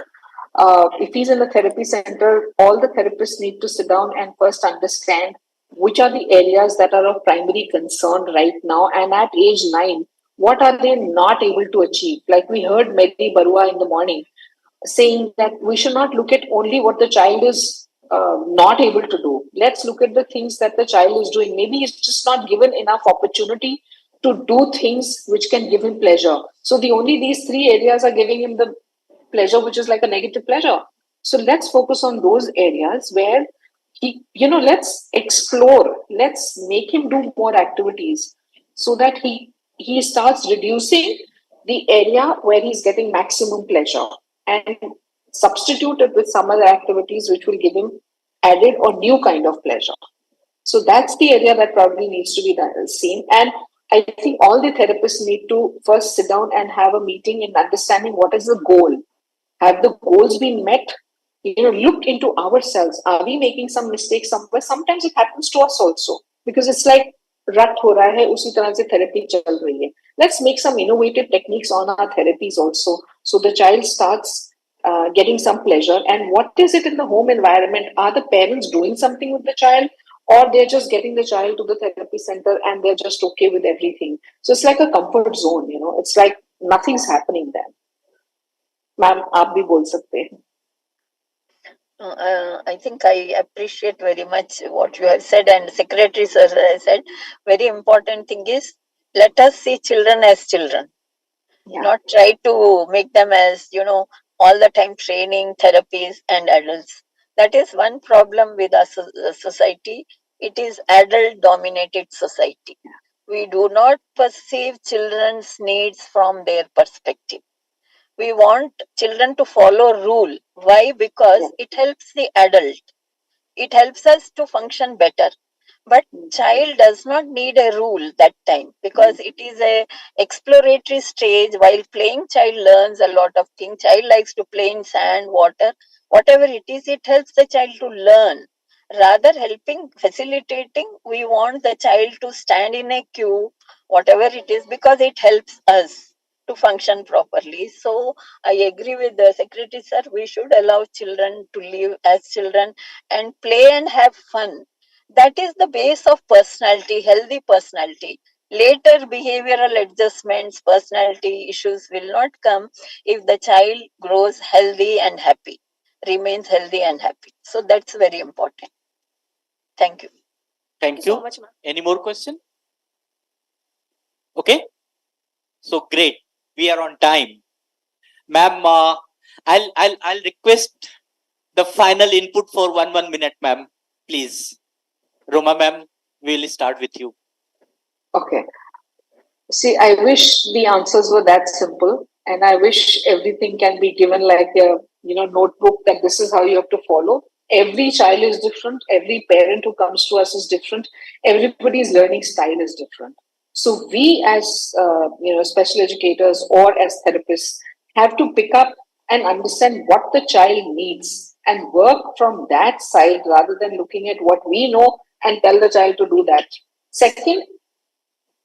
If he's in the therapy center, all the therapists need to sit down and first understand which are the areas that are of primary concern right now. And at age 9, what are they not able to achieve? Like we heard Mary Barua in the morning saying that we should not look at only what the child is not able to do. Let's look at the things that the child is doing. Maybe he's just not given enough opportunity to do things which can give him pleasure. So these 3 areas are giving him the pleasure, which is like a negative pleasure. So let's focus on those areas where let's explore, let's make him do more activities so that he starts reducing the area where he's getting maximum pleasure and substitute it with some other activities which will give him added or new kind of pleasure. So that's the area that probably needs to be seen. And I think all the therapists need to first sit down and have a meeting in understanding what is the goal. Have the goals been met? Look into ourselves. Are we making some mistakes somewhere? Sometimes it happens to us also because it's like rut ho raha hai, usi tarah se therapy chal rahi hai. Let's make some innovative techniques on our therapies also, so the child starts getting some pleasure. And what is it in the home environment? Are the parents doing something with the child, or they're just getting the child to the therapy center and they're just okay with everything? So it's like a comfort zone. It's like nothing's happening there. Ma'am, aap bhi bol sakte hain. I think I appreciate very much what you have said, and Secretary Sir has said. Very important thing is, let us see children as children, not try to make them as, all the time training, therapies and adults. That is one problem with our society. It is adult dominated society. We do not perceive children's needs from their perspective. We want children to follow rule. Why? Because it helps the adult. It helps us to function better. But child does not need a rule that time, because it is a exploratory stage. While playing, child learns a lot of things. Child likes to play in sand, water, whatever it is, it helps the child to learn. Rather facilitating, we want the child to stand in a queue, whatever it is, because it helps us to function properly. So I agree with the Secretary Sir. We should allow children to live as children and play and have fun. That is the base of personality, healthy personality. Later behavioral adjustments, personality issues will not come if the child grows healthy and happy, remains healthy and happy. So that's very important. Thank you. Thank you. So much, ma'am. Any more question? Okay. So great. We are on time. Ma'am, I'll request the final input for 1 minute, ma'am. Please. Roma ma'am, we'll start with you. Okay. See, I wish the answers were that simple, and I wish everything can be given like a notebook that this is how you have to follow. Every child is different. Every parent who comes to us is different. Everybody's learning style is different. So we as special educators or as therapists have to pick up and understand what the child needs and work from that side rather than looking at what we know and tell the child to do that. Second,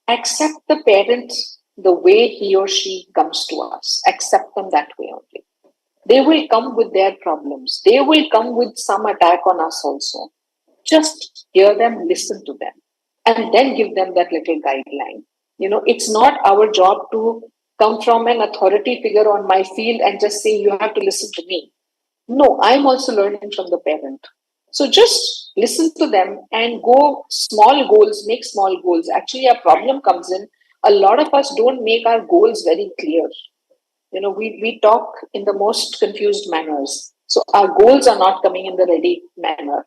accept the parent the way he or she comes to us. Accept them that way only. They will come with their problems. They will come with some attack on us also. Just hear them, listen to them, and then give them that little guideline. It's not our job to come from an authority figure on my field and just say, you have to listen to me. No, I'm also learning from the parent. So just listen to them and go small goals, make small goals. Actually, a problem comes in. A lot of us don't make our goals very clear. We talk in the most confused manners. So our goals are not coming in the ready manner.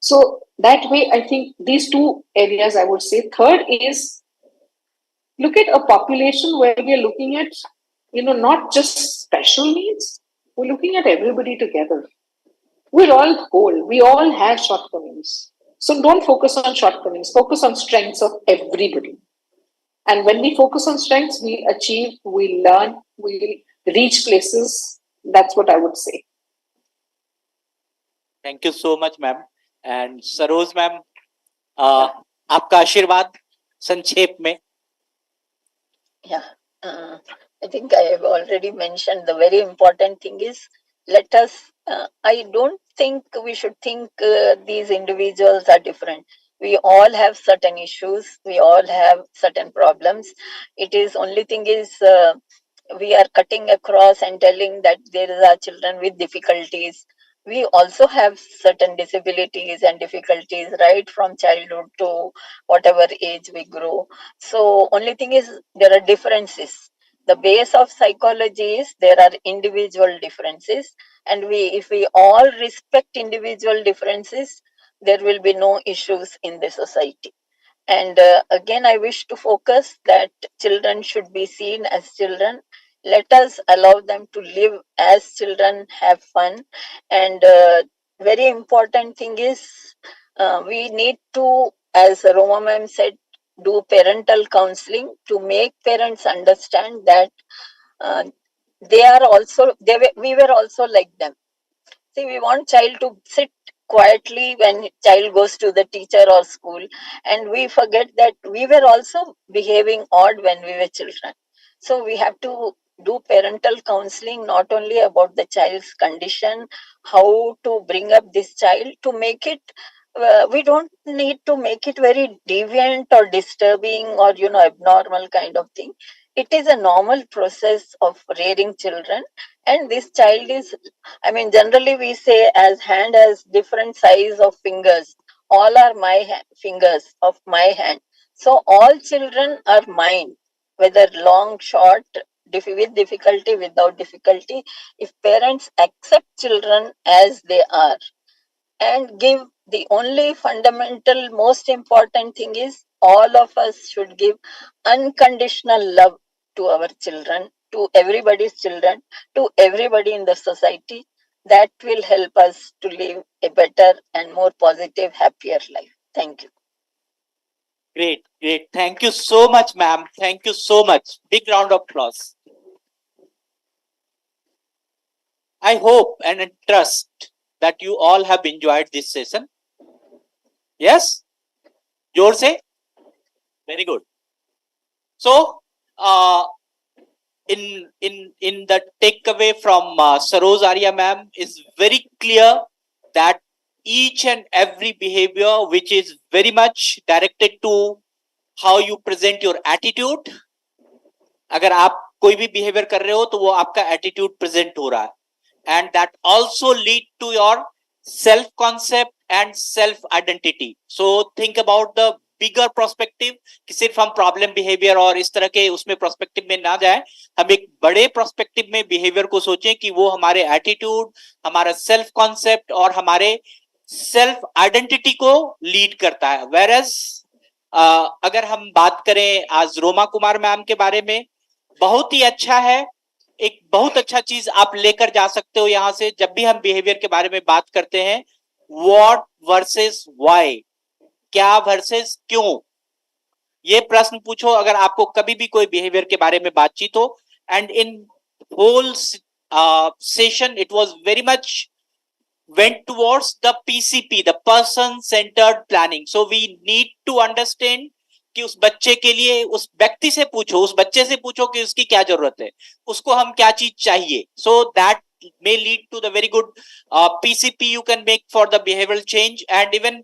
So that way, I think these 2 areas I would say. Third is, look at a population where we are looking at, not just special needs. We're looking at everybody together. We're all whole. We all have shortcomings. So don't focus on shortcomings. Focus on strengths of everybody. And when we focus on strengths, we achieve, we learn, we reach places. That's what I would say. Thank you so much, ma'am. And Saroj ma'am, आपका आशीर्वाद संक्षेप में. Yeah, I think I have already mentioned the very important thing is let us, I don't think we should think these individuals are different. We all have certain issues, we all have certain problems. It is only thing is we are cutting across and telling that there are children with difficulties. We also have certain disabilities and difficulties right from childhood to whatever age we grow. So only thing is there are differences. The base of psychology is there are individual differences, and we, if we all respect individual differences, there will be no issues in the society. And again, I wish to focus that children should be seen as children. Let us allow them to live as children, have fun. And very important thing is we need to, as Roma ma'am said, do parental counseling to make parents understand that uh, they are also, we were also like them. See, we want child to sit quietly when child goes to the teacher or school, and we forget that we were also behaving odd when we were children. So we have to do parental counseling not only about the child's condition, how to bring up this child to make it. We don't need to make it very deviant or disturbing or abnormal kind of thing. It is a normal process of rearing children, and this child is, I mean, generally we say as hand has different size of fingers. All are my fingers of my hand. So all children are mine, whether long, short, with difficulty, without difficulty. If parents accept children as they are and give, the only fundamental, most important thing is all of us should give unconditional love to our children, to everybody's children, to everybody in the society. That will help us to live a better and more positive, happier life. Thank you. Great, great. Thank you so much, ma'am. Thank you so much. Big round of applause. I hope and I trust that you all have enjoyed this session. Yes? Jor se? Very good. So, in the takeaway from Saroj Arya ma'am is very clear that each and every behavior which is very much directed to how you present your attitude. अगर आप कोई भी behavior कर रहे हो तो वो आपका attitude present हो रहा है. And that also lead to your self concept and self identity. So think about the bigger perspective कि सिर्फ हम प्रॉब्लम बिहेवियर और इस तरह के उसमें पर्सपेक्टिव में ना जाए, हम एक बड़े पर्सपेक्टिव में बिहेवियर को सोचें कि वो हमारे एटीट्यूड, हमारा सेल्फ कॉन्सेप्ट और हमारे सेल्फ आइडेंटिटी को लीड करता है. वेरएज अगर हम बात करें आज रोमा कुमार मैम के बारे में, बहुत ही अच्छा है, एक बहुत अच्छा चीज आप लेकर जा सकते हो यहां से. जब भी हम बिहेवियर के बारे में बात करते हैं, व्हाट वर्सेस व्हाई, क्या वर्सेस क्यों, ये प्रश्न पूछो अगर आपको कभी भी कोई बिहेवियर के बारे में बातचीत हो. And in whole session it was very much went towards the PCP, the person centered planning. So we need to understand कि उस बच्चे के लिए उस व्यक्ति से पूछो, उस बच्चे से पूछो कि उसकी क्या जरूरत है, उसको हम क्या चीज चाहिए. So that may lead to the very good PCP you can make for the behavioral change. And even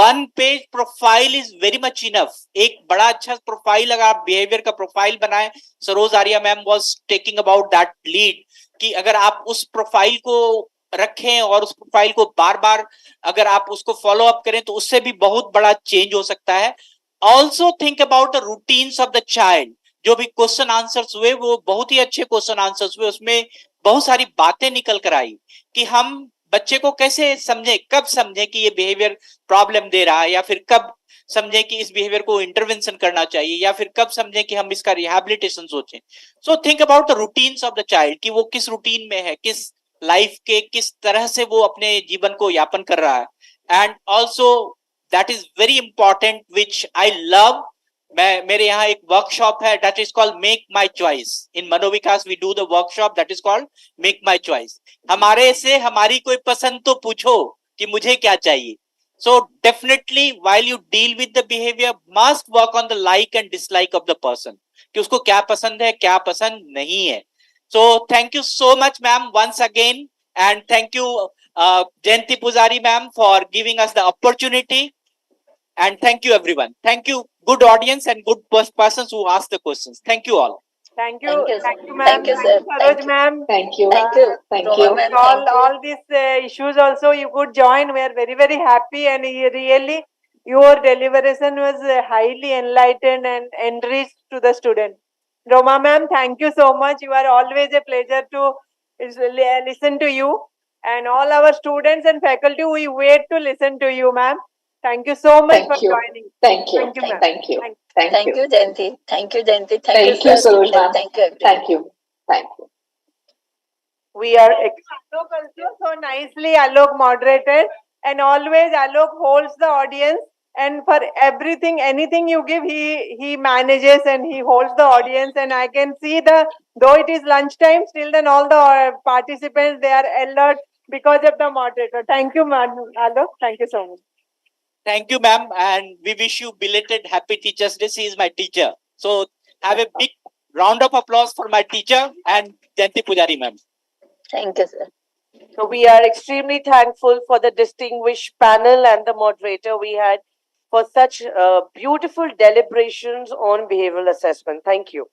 one page profile is very much enough. एक बड़ा अच्छा प्रोफाइल अगर आप बिहेवियर का प्रोफाइल बनाए, Saroj Arya ma'am was taking about that lead कि अगर आप उस प्रोफाइल को रखें और उस प्रोफाइल को बार बार अगर आप उसको फॉलो अप करें तो उससे भी बहुत बड़ा चेंज हो सकता है. Also think about the routines of the child. जो भी क्वेश्चन आंसर्स हुए वो बहुत ही अच्छे क्वेश्चन आंसर्स हुए, उसमें बहुत सारी बातें निकल कर आई कि हम बच्चे को कैसे समझें, कब समझें कि ये बिहेवियर प्रॉब्लम दे रहा है, या फिर कब समझें कि इस बिहेवियर को इंटरवेंशन करना चाहिए, या फिर कब समझें कि हम इसका रिहैबिलिटेशन सोचें. So think about the routines of the child कि वो किस रूटीन में है, किस लाइफ के किस तरह से वो अपने जीवन को यापन कर रहा है. And also that is very important which I love. मेरे यहाँ एक वर्कशॉप है that is called make my choice. In Manovikas we do the workshop that is called make my choice. हमारे से हमारी कोई पसंद तो पूछो कि मुझे क्या चाहिए. So definitely while you deal with the behaviour must work on the like and dislike of the person कि उसको क्या पसंद है, क्या पसंद नहीं है. So thank you so much, ma'am, once again. And thank you, Jayanti Pujari ma'am, for giving us the opportunity. And thank you, everyone. Thank you, good audience and good persons who asked the questions. Thank you all. Thank you, Thank you, thank sir. you, ma'am. Thank you, sir. Saroj ma'am. Thank you. Thank you. Thank Roma you. ma'am, All, thank you. all these issues also you could join. We are very, very happy, and really your deliberation was highly enlightened and enriched to the student. Roma ma'am, thank you so much. You are always a pleasure to listen to you. And all our students and faculty, we wait to listen to you, ma'am. Thank you so much Thank for you. joining. Thank you. Thank you, ma'am. Thank you. Thank Thank Thank you. you, Jayanti. Thank you, Jayanti. Thank you, Thank you, sir. Saroj ma'am. Thank you, everyone. Thank you. Thank you. We are Alok also so nicely Alok moderated, and always Alok holds the audience, and for everything, anything you give, he manages and he holds the audience. And I can see though it is lunchtime, still then all the participants, they are alert because of the moderator. Thank you, Alok. Thank you so much. Thank you, ma'am. And we wish you belated Happy Teachers Day. She is my teacher. So have a big round of applause for my teacher and Jayanti Pujari ma'am. Thank you, sir. So we are extremely thankful for the distinguished panel and the moderator we had for such beautiful deliberations on behavioral assessment. Thank you.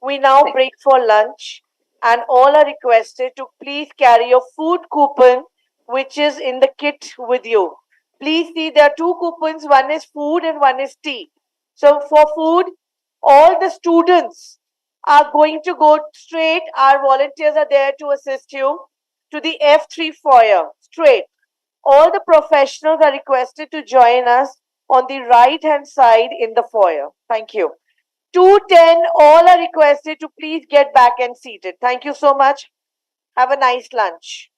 We now break for lunch, and all are requested to please carry your food coupon, which is in the kit with you. Please see there are two coupons, one is food and one is tea. So for food, all the students are going to go straight. Our volunteers are there to assist you to the F3 foyer, straight. All the professionals are requested to join us on the right hand side in the foyer. Thank you. 210, all are requested to please get back and seated. Thank you so much. Have a nice lunch.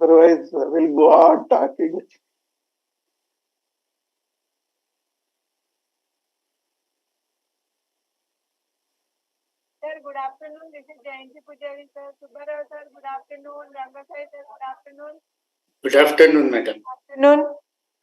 Otherwise, we'll go on talking. Sir, good afternoon. This is Jayanti Pujari, sir. Subbarao, sir. Good afternoon. Rangasai, sir. Good afternoon. Good afternoon, madam. Afternoon.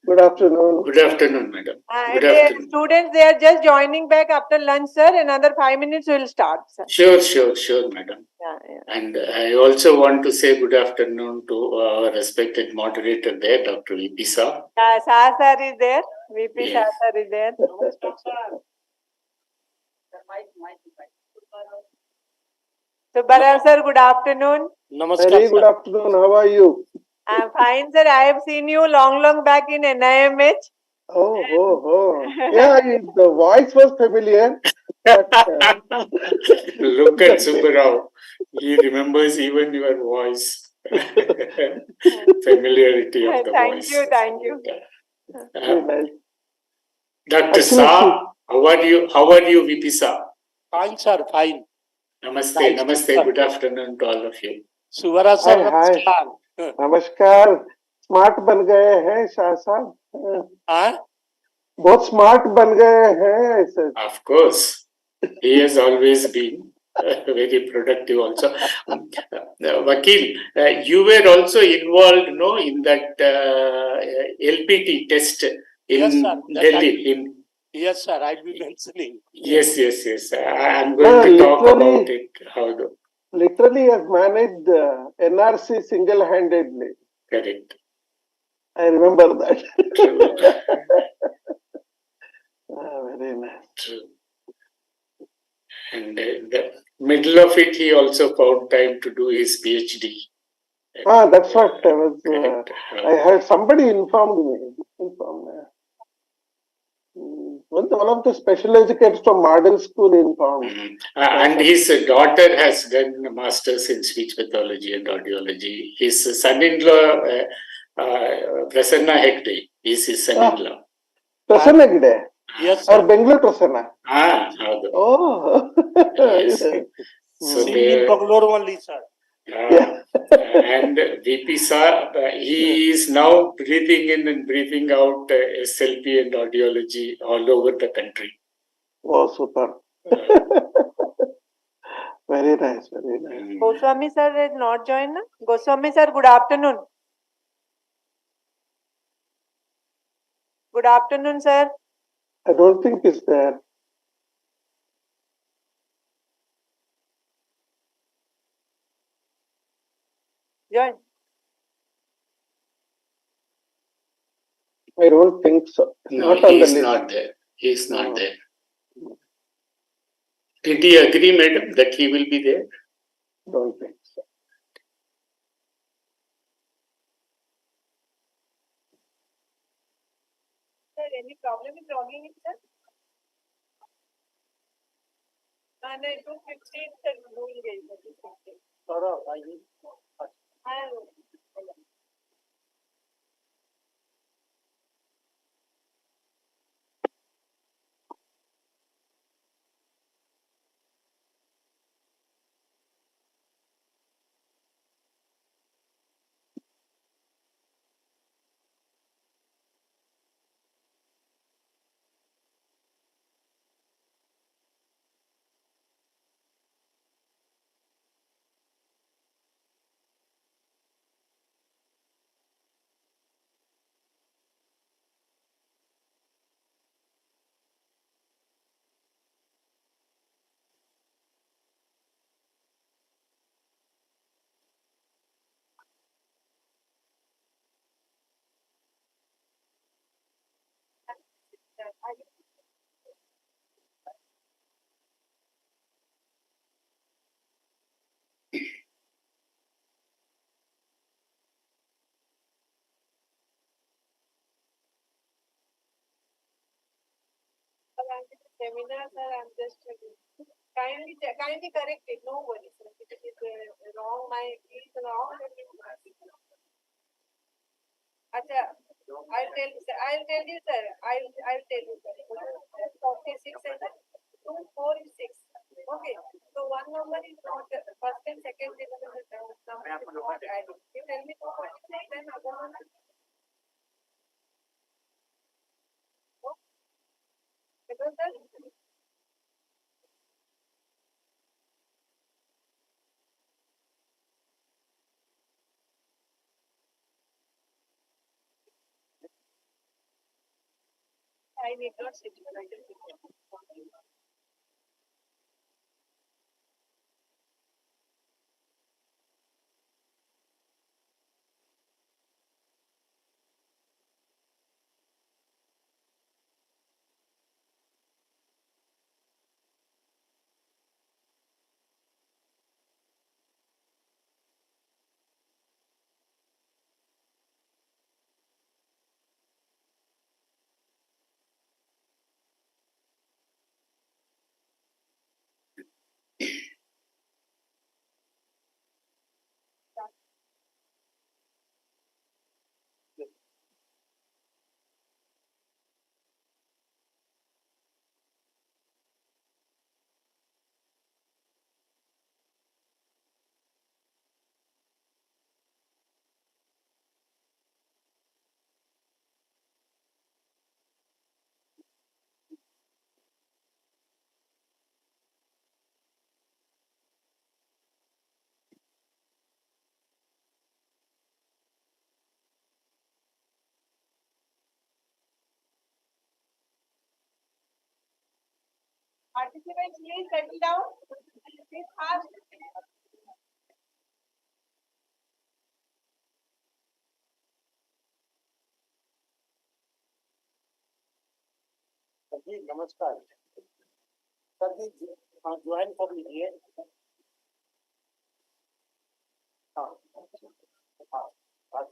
Good afternoon. Good afternoon, madam. And Good afternoon. students, they are just joining back after lunch, sir. Another 5 minutes we will start, sir. Sure, madam. Yeah. And I also want to say good afternoon to our respected moderator there, Dr. V.P. Saab. Shah sir is there. VP Shah Yes. sir is there. Subbarao, sir. Good afternoon. Very good afternoon. How are you? I'm fine, sir. I have seen you long back in NIMH. Oh. Yeah, the voice was familiar. But, Look at Subbarao. He remembers even your voice. Familiarity of the voice. Thank you. Dr. Saab, how are you, VP Saab? Fine, sir, fine. Namaste. Good afternoon to all of you. Suvara sir, Hi. namaskar. नमस्कार. Smart बन गए हैं शाह साहब. हाँ? बहुत smart बन गए हैं sir. Of course, he has always been very productive also. Vakil, you were also involved, no, in that LPT test in Yes, sir. Delhi. Yes, sir, I'll be mentioning. Yes. I'm going to talk about it. Literally has managed NRC single-handedly. Correct. I remember that. True. Very nice. True. And in the middle of it, he also found time to do his PhD. That's what I was. I heard somebody informed me. One of the special educators from model school informed. And his daughter has done a master's in speech pathology and audiology. His son-in-law, Prasanna Hegde, is his son-in-law. Prasanna Hegde? Yes, or Bengaluru Prasanna? Oh. Yes. So in Bangalore only, sir. And VP Saab, he is now breathing in and breathing out SLP and audiology all over the country. Oh, super. Very nice, very nice. Goswami sir has not joined. Na? Goswami sir, good afternoon. Good afternoon, sir. I don't think it's there. Join. I don't think so. It's No, not on he the is list. not there. He is not No. there. Did he agree, madam, that he will be there? Don't think so. Sir, any problem with logging in, sir? And I took 15, sir, भूल गई मैं. Seminar, sir, I'm just kindly correct it. No worries, sir. If it is wrong, my is wrong. Acha, I'll tell you, sir. I'll tell you, sir. I'll tell you, sir. 46 and 2, 4 is 6. Okay. So one number is not first and second is number is not added. You tell me 246, then other one. Because sir. I need not sit. I can sit. Participants, please settle down. Please ask. जी नमस्कार sir जी join कर लीजिए हाँ हाँ हाँ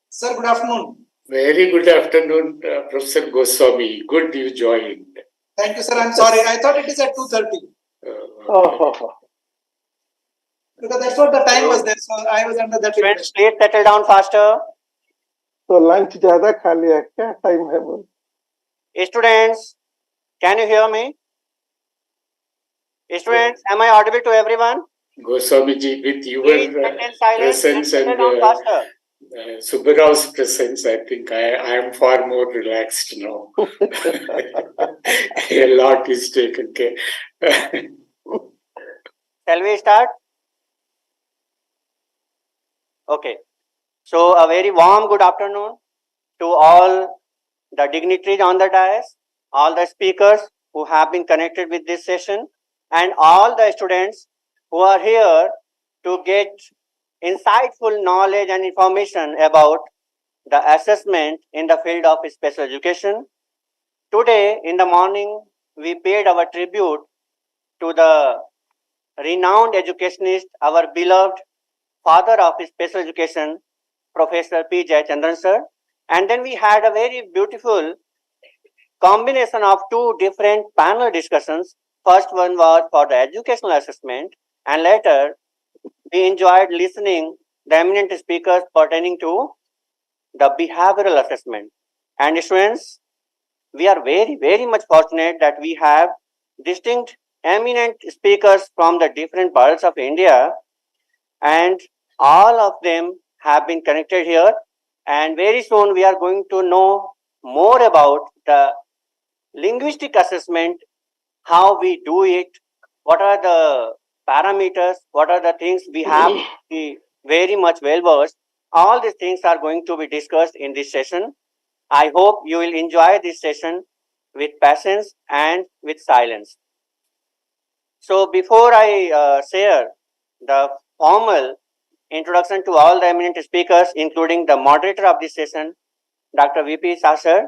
Sir, good afternoon. Very good afternoon, Professor Goswami. Good you joined. Thank you, sir. I'm sorry. I thought it is at 2:30. Because that's what the time was there. So I was under that impression. Please settle down faster. तो lunch ज्यादा खा लिया क्या time है वो? Students, can you hear me? Students, am I audible to everyone? Goswami ji, with your Please maintain silence presence and settle down faster. Subbarau's presence, I think I am far more relaxed now. A lot is taken care. Shall we start? Okay. So a very warm good afternoon to all the dignitaries on the dais, all the speakers who have been connected with this session, and all the students who are here to get insightful knowledge and information about the assessment in the field of special education. Today in the morning, we paid our tribute to the renowned educationist, our beloved father of special education, Professor P. Jayachandran sir. And then we had a very beautiful combination of two different panel discussions. First one was for the educational assessment, and later we enjoyed listening the eminent speakers pertaining to the behavioral assessment. And students, we are very, very much fortunate that we have distinct eminent speakers from the different parts of India, and all of them have been connected here. And very soon we are going to know more about the linguistic assessment, how we do it, what are the parameters, what are the things we have to be very much well versed. All these things are going to be discussed in this session. I hope you will enjoy this session with patience and with silence. So before I share the formal introduction to all the eminent speakers, including the moderator of this session, Dr. V.P. Shah sir,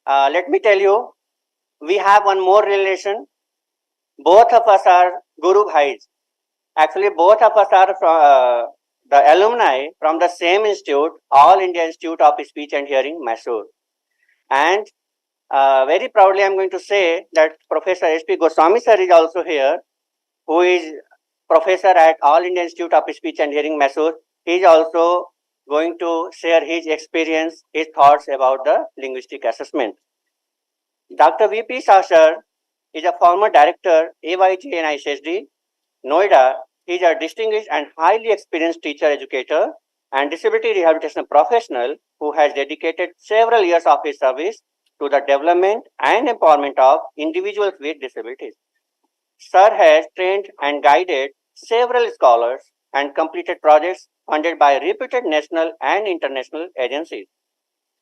let me tell you, we have one more relation. Both of us are Guru Bhais. Actually, both of us are from the alumni from the same institute, All India Institute of Speech and Hearing, Mysore. And very proudly, I'm going to say that Professor S.P. Goswami sir is also here, who is professor at All India Institute of Speech and Hearing, Mysore. He is also going to share his experience, his thoughts about the linguistic assessment. Dr. V.P. Shah sir is a former director, AYJ and ISSD, Noida. He is a distinguished and highly experienced teacher, educator, and disability rehabilitation professional who has dedicated several years of his service to the development and empowerment of individuals with disabilities. Sir has trained and guided several scholars and completed projects funded by reputed national and international agencies.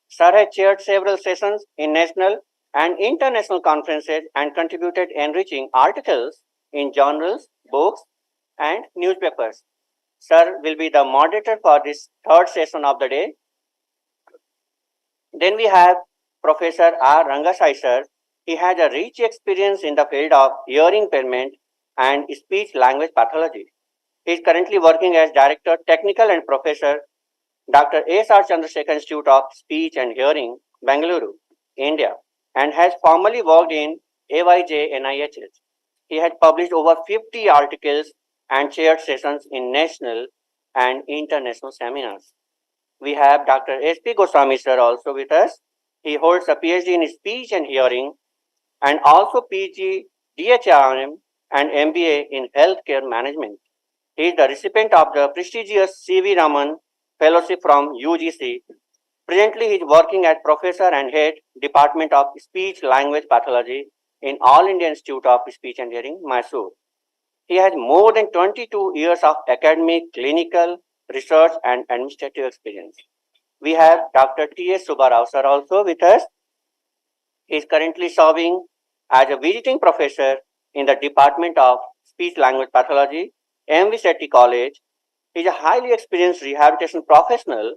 Sir has chaired several sessions in national and international conferences and contributed enriching articles in journals, books, and newspapers. Sir will be the moderator for this third session of the day. Then we have Professor R. Rangasai sir. He has a rich experience in the field of hearing impairment and speech language pathology. He is currently working as Director, Technical and Professor, Dr. S.R. Chandrasekhar Institute of Speech and Hearing, Bengaluru, India, and has formerly worked in AYJ NIHS. He had published over 50 articles and chaired sessions in national and international seminars. We have Dr. S.P. Goswami sir also with us. He holds a PhD in speech and hearing and also PG, DHRM and MBA in healthcare management. He is the recipient of the prestigious C.V. Raman Fellowship from UGC. Presently, he is working as Professor and Head, Department of Speech Language Pathology in All India Institute of Speech and Hearing, Mysore. He has more than 22 years of academic, clinical, research and administrative experience. We have Dr. T.S. Subbarao sir also with us. He is currently serving as a visiting professor in the Department of Speech Language Pathology, M.V. Shetty College. He is a highly experienced rehabilitation professional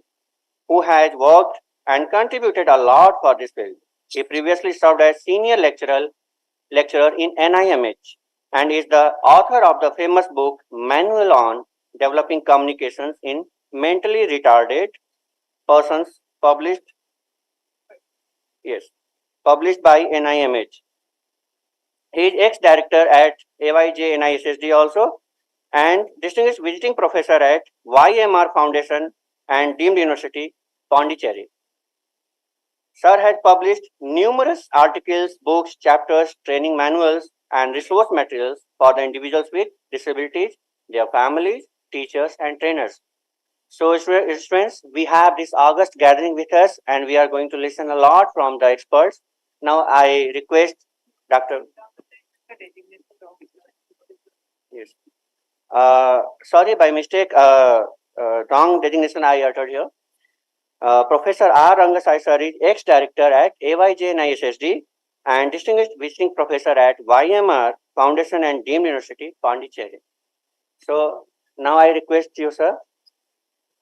who has worked and contributed a lot for this field. He previously served as senior lecturer in NIMH and is the author of the famous book Manual on Developing Communications in Mentally Retarded Persons, published by NIMH. He is ex-director at AYJ NISSD also, and distinguished visiting professor at YMR Foundation and Deemed University, Pondicherry. Sir had published numerous articles, books, chapters, training manuals, and resource materials for the individuals with disabilities, their families, teachers, and trainers. So, students, we have this August gathering with us, and we are going to listen a lot from the experts. Now, I request Dr. Yes. Sorry, by mistake, wrong designation I uttered here. Professor R. Rangasai sir is ex-director at AYJ NISSD and distinguished visiting professor at YMR Foundation and Deemed University, Pondicherry. So now I request you, sir,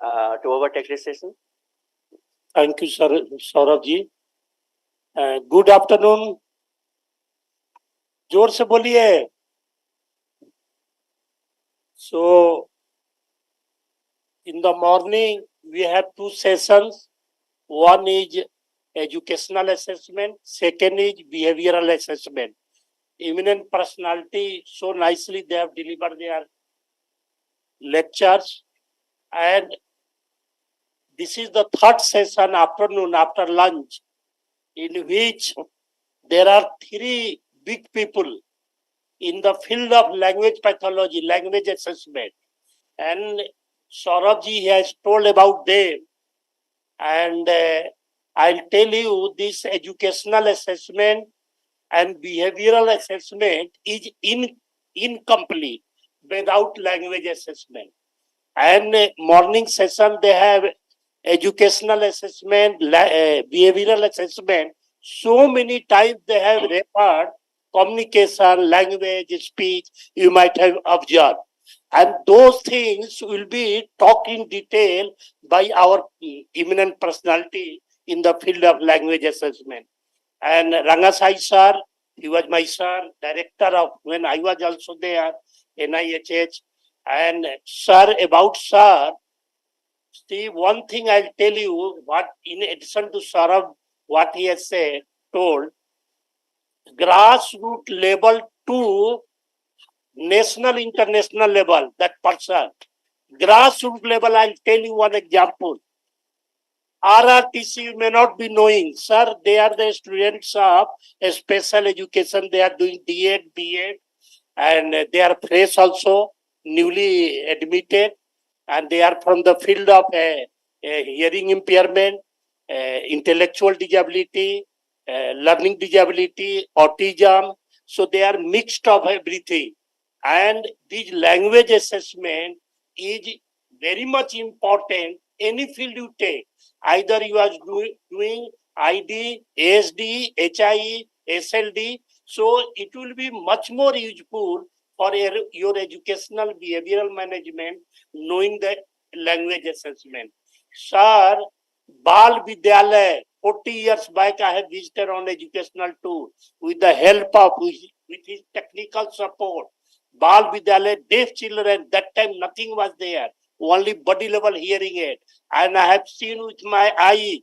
to overtake this session. Thank you, sir, Saurabh ji. Good afternoon. जोर से बोलिए. So, in the morning, we have two sessions. One is educational assessment, second is behavioral assessment. Eminent personality, so nicely they have delivered their lectures. And this is the third session afternoon after lunch, in which there are three big people in the field of language pathology, language assessment. And Saurabh ji has told about them. And I'll tell you, this educational assessment and behavioral assessment is incomplete without language assessment. And morning session, they have educational assessment, behavioral assessment. So many times they have referred communication, language, speech, you might have observed. And those things will be talked in detail by our eminent personality in the field of language assessment. And Rangasai sir, he was my sir, director of, when I was also there, NIHH. And sir, about sir, see, one thing I'll tell you, what in addition to Saurabh, what he has said, told, grassroots level to national, international level, that person. Grassroots level, I'll tell you one example. RRTC, you may not be knowing, sir, they are the students of special education. They are doing D.Ed, B.Ed, and they are fresh also, newly admitted, and they are from the field of hearing impairment, intellectual disability, learning disability, autism. So they are mixed of everything. And this language assessment is very much important. Any field you take, either you are doing ID, ASD, HIE, SLD, so it will be much more useful for your educational behavioral management, knowing the language assessment. Sir, Bal Vidyalaya, 40 years back, I have visited on educational tour with the help of, with his technical support. Bal Vidyalaya, deaf children, that time nothing was there, only body level hearing aid. And I have seen with my eyes,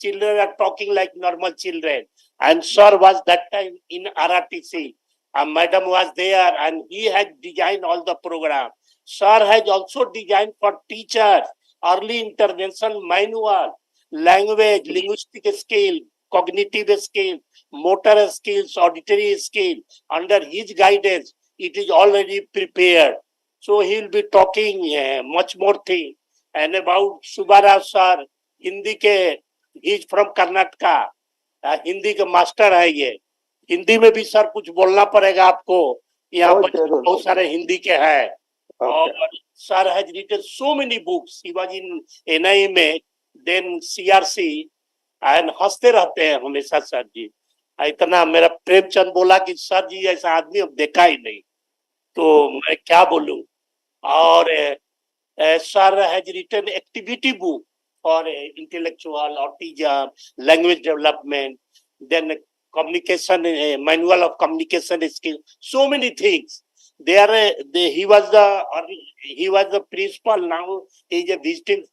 children are talking like normal children. And sir was that time in RRTC. And madam was there and he had designed all the program. Sir has also designed for teachers, early intervention manual, language, linguistic skill, cognitive skill, motor skills, auditory skill. Under his guidance, it is already prepared. So he will be talking much more thing. And about Subbarao sir, Hindi ke, he is from Karnataka. Hindi के master है ये. हिंदी में भी sir कुछ बोलना पड़ेगा आपको. यहाँ पर बहुत सारे हिंदी के हैं. और sir has written so many books. He was in NIMH, then CRC, and हंसते रहते हैं हमेशा सर जी. इतना मेरा प्रेमचंद बोला कि सर जी ऐसा आदमी अब देखा ही नहीं. तो मैं क्या बोलूं. और sir has written activity book for intellectual, autism, language development, then communication, manual of communication skills, so many things. he was the principal. Now he is a visiting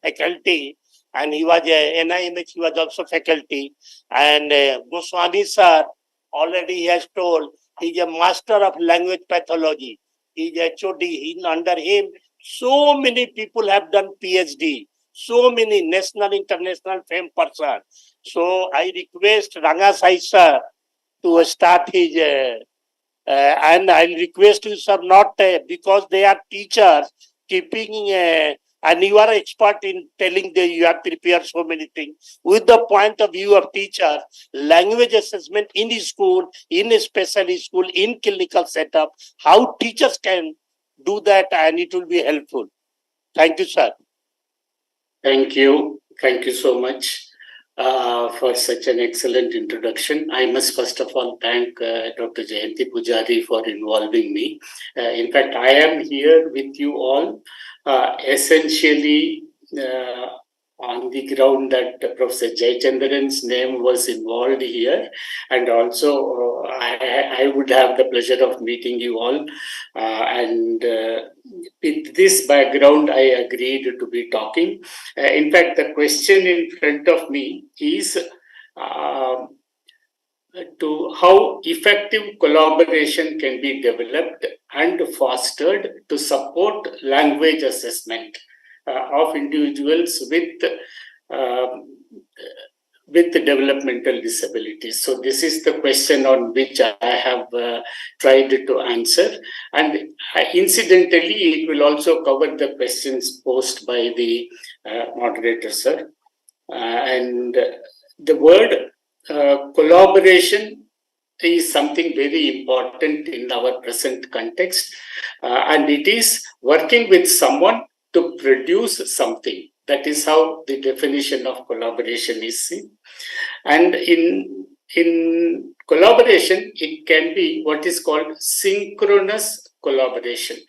faculty, and he was a NIMH. He was also faculty. And Goswami sir already has told he is a master of language pathology. He is HOD. Under him, so many people have done PhD. So many national, international fame person. So I request Ranga Sai sir to start his. And I'll request you, sir, not because they are teachers, keeping and you are expert in telling them you have prepared so many things. With the point of view of teacher, language assessment in school, in a special school, in clinical setup, how teachers can do that, and it will be helpful. Thank you, sir. Thank you. Thank you so much for such an excellent introduction. I must first of all thank Dr. Jayanti Pujari for involving me. In fact, I am here with you all essentially on the ground that Professor Jayachandran's name was involved here, and also I would have the pleasure of meeting you all, and with this background I agreed to be talking. In fact, the question in front of me is to how effective collaboration can be developed and fostered to support language assessment of individuals with developmental disabilities. So this is the question on which I have tried to answer, and incidentally it will also cover the questions posed by the moderator, sir. And the word collaboration is something very important in our present context, and it is working with someone to produce something. That is how the definition of collaboration is seen. And in collaboration, it can be what is called synchronous collaboration.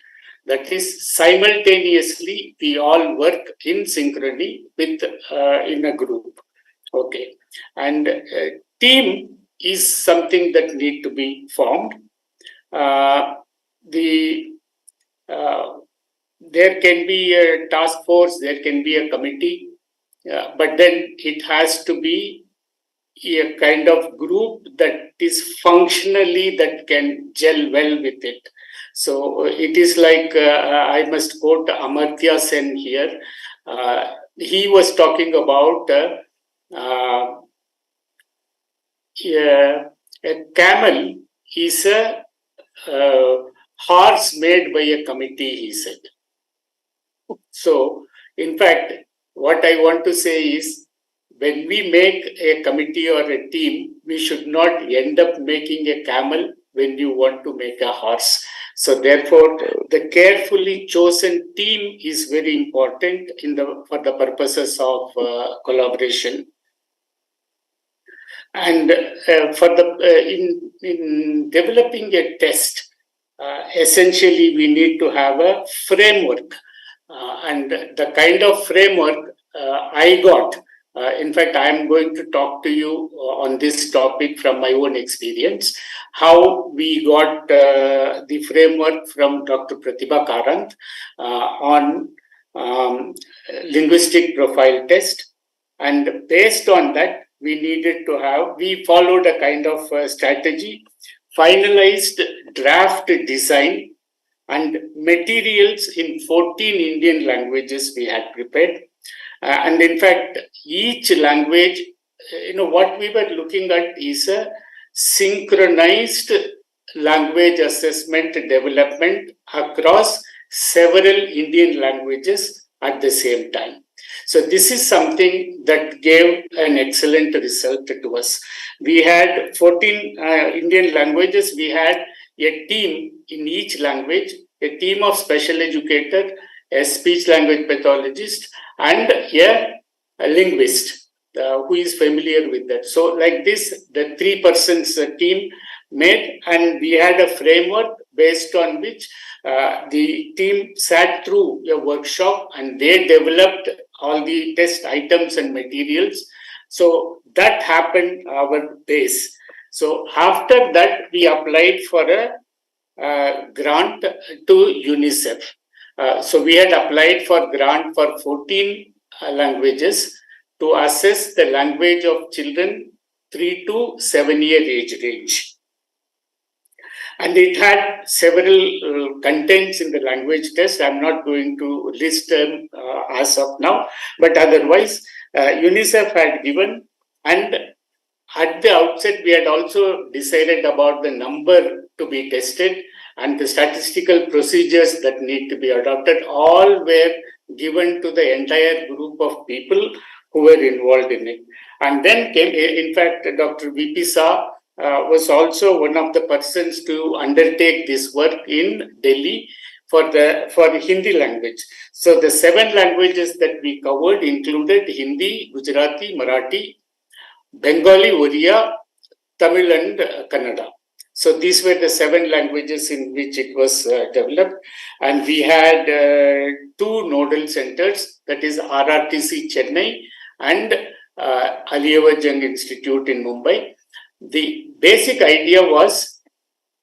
That is, simultaneously we all work in synchrony with in a group. Okay, and team is something that need to be formed. There can be a task force, there can be a committee, but then it has to be a kind of group that is functionally that can gel well with it. So it is like, I must quote Amartya Sen here. He was talking about a camel is a horse made by a committee, he said. So, in fact, what I want to say is, when we make a committee or a team, we should not end up making a camel when you want to make a horse. So therefore, the carefully chosen team is very important for the purposes of collaboration. And in developing a test, essentially we need to have a framework. And the kind of framework I got, in fact, I am going to talk to you on this topic from my own experience, how we got the framework from Dr. Pratibha Karant on linguistic profile test. And based on that, we followed a kind of strategy, finalized draft design, and materials in 14 Indian languages we had prepared. And in fact, each language, what we were looking at is a synchronized language assessment development across several Indian languages at the same time. So this is something that gave an excellent result to us. We had 14 Indian languages. We had a team in each language, a team of special educator, a speech language pathologist, and a linguist who is familiar with that. So like this, the 3 persons team made, and we had a framework based on which the team sat through a workshop and they developed all the test items and materials. So that happened our base. So after that, we applied for a grant to UNICEF. So we had applied for grant for 14 languages to assess the language of children 3 to 7 year age range. And it had several contents in the language test. I'm not going to list them as of now, but otherwise UNICEF had given, and at the outset we had also decided about the number to be tested and the statistical procedures that need to be adopted. All were given to the entire group of people who were involved in it. And then came, in fact, Dr. V.P. Shah was also one of the persons to undertake this work in Delhi for Hindi language. So the 7 languages that we covered included Hindi, Gujarati, Marathi, Bengali, Oriya, Tamil and Kannada. So these were the 7 languages in which it was developed. And we had 2 nodal centers, that is RRTC Chennai and Aliyev Jung Institute in Mumbai. The basic idea was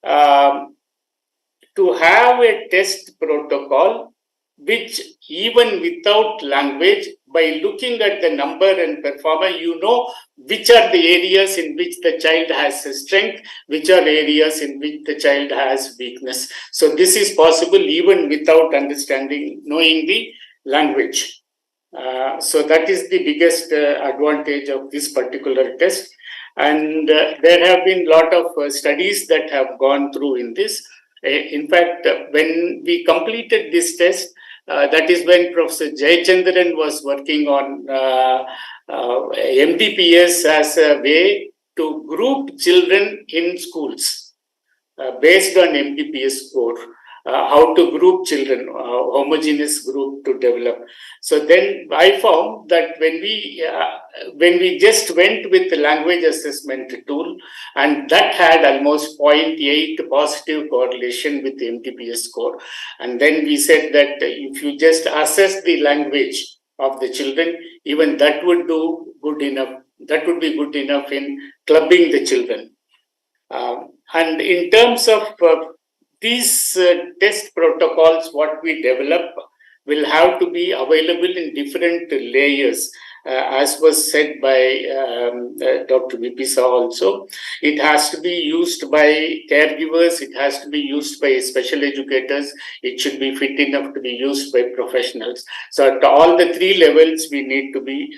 to have a test protocol which, even without language, by looking at the number and performer, you know which are the areas in which the child has a strength, which are areas in which the child has weakness. So this is possible even without knowing the language. So that is the biggest advantage of this particular test. And there have been a lot of studies that have gone through in this. In fact, when we completed this test, that is when Professor Jayachandran was working on MTPS as a way to group children in schools based on MTPS score. How to group children, homogeneous group to develop. So then I found that when we just went with the language assessment tool, and that had almost 0.8 positive correlation with the MTPS score. And then we said that if you just assess the language of the children, even that would do good enough. That would be good enough in clubbing the children. And in terms of these test protocols, what we develop will have to be available in different layers, as was said by Dr. V.P. Shah also. It has to be used by caregivers, it has to be used by special educators, it should be fit enough to be used by professionals. So at all the 3 levels, we need to be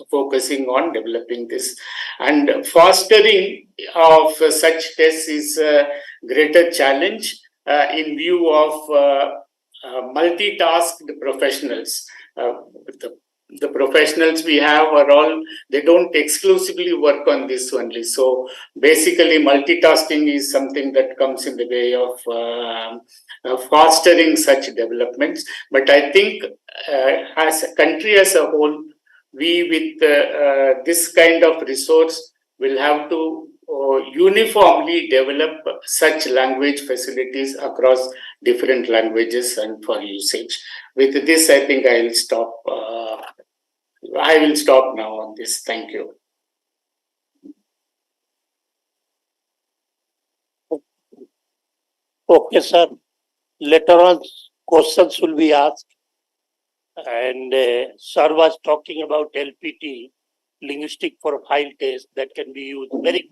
focusing on developing this. And fostering of such tests is a greater challenge in view of multitasked professionals. The professionals we have are all, they don't exclusively work on this only. So basically multitasking is something that comes in the way of fostering such developments. But I think as a country as a whole, we with this kind of resource will have to uniformly develop such language facilities across different languages and for usage. With this, I think I will stop. I will stop now on this. Thank you. Okay, sir. Later on, questions will be asked. And sir was talking about LPT, linguistic profile test, that can be used very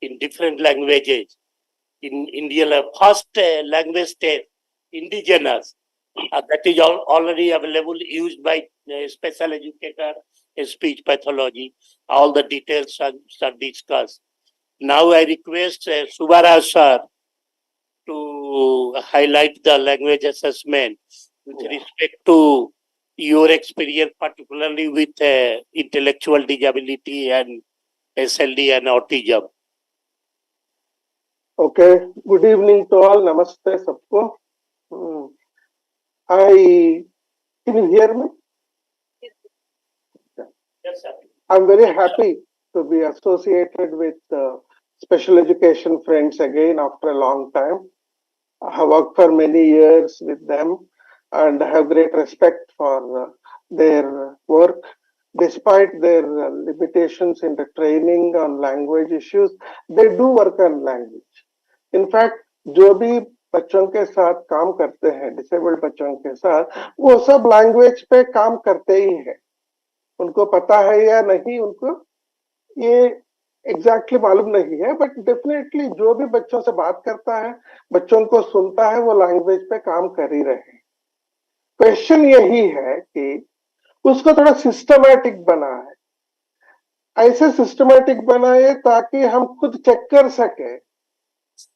in different languages. In India, first language test, indigenous, that is already available, used by special educator in speech pathology. All the details are discussed. Now I request Subaraj sir to highlight the language assessment with respect to your experience, particularly with intellectual disability and SLD and autism. Okay, good evening to all. Namaste, sabko. Can you hear me? Yes, sir. I'm very happy to be associated with special education friends again after a long time. I have worked for many years with them and I have great respect for their work. Despite their limitations in the training on language issues, they do work on language. In fact, जो भी बच्चों के साथ काम करते हैं, disabled बच्चों के साथ, वो सब लैंग्वेज पे काम करते ही हैं। उनको पता है या नहीं, उनको ये एग्जैक्टली मालूम नहीं है, बट डेफिनेटली जो भी बच्चों से बात करता है, बच्चों को सुनता है, वो लैंग्वेज पे काम कर ही रहे हैं। क्वेश्चन यही है कि उसको थोड़ा सिस्टमैटिक बनाए, ऐसे सिस्टमैटिक बनाए ताकि हम खुद चेक कर सके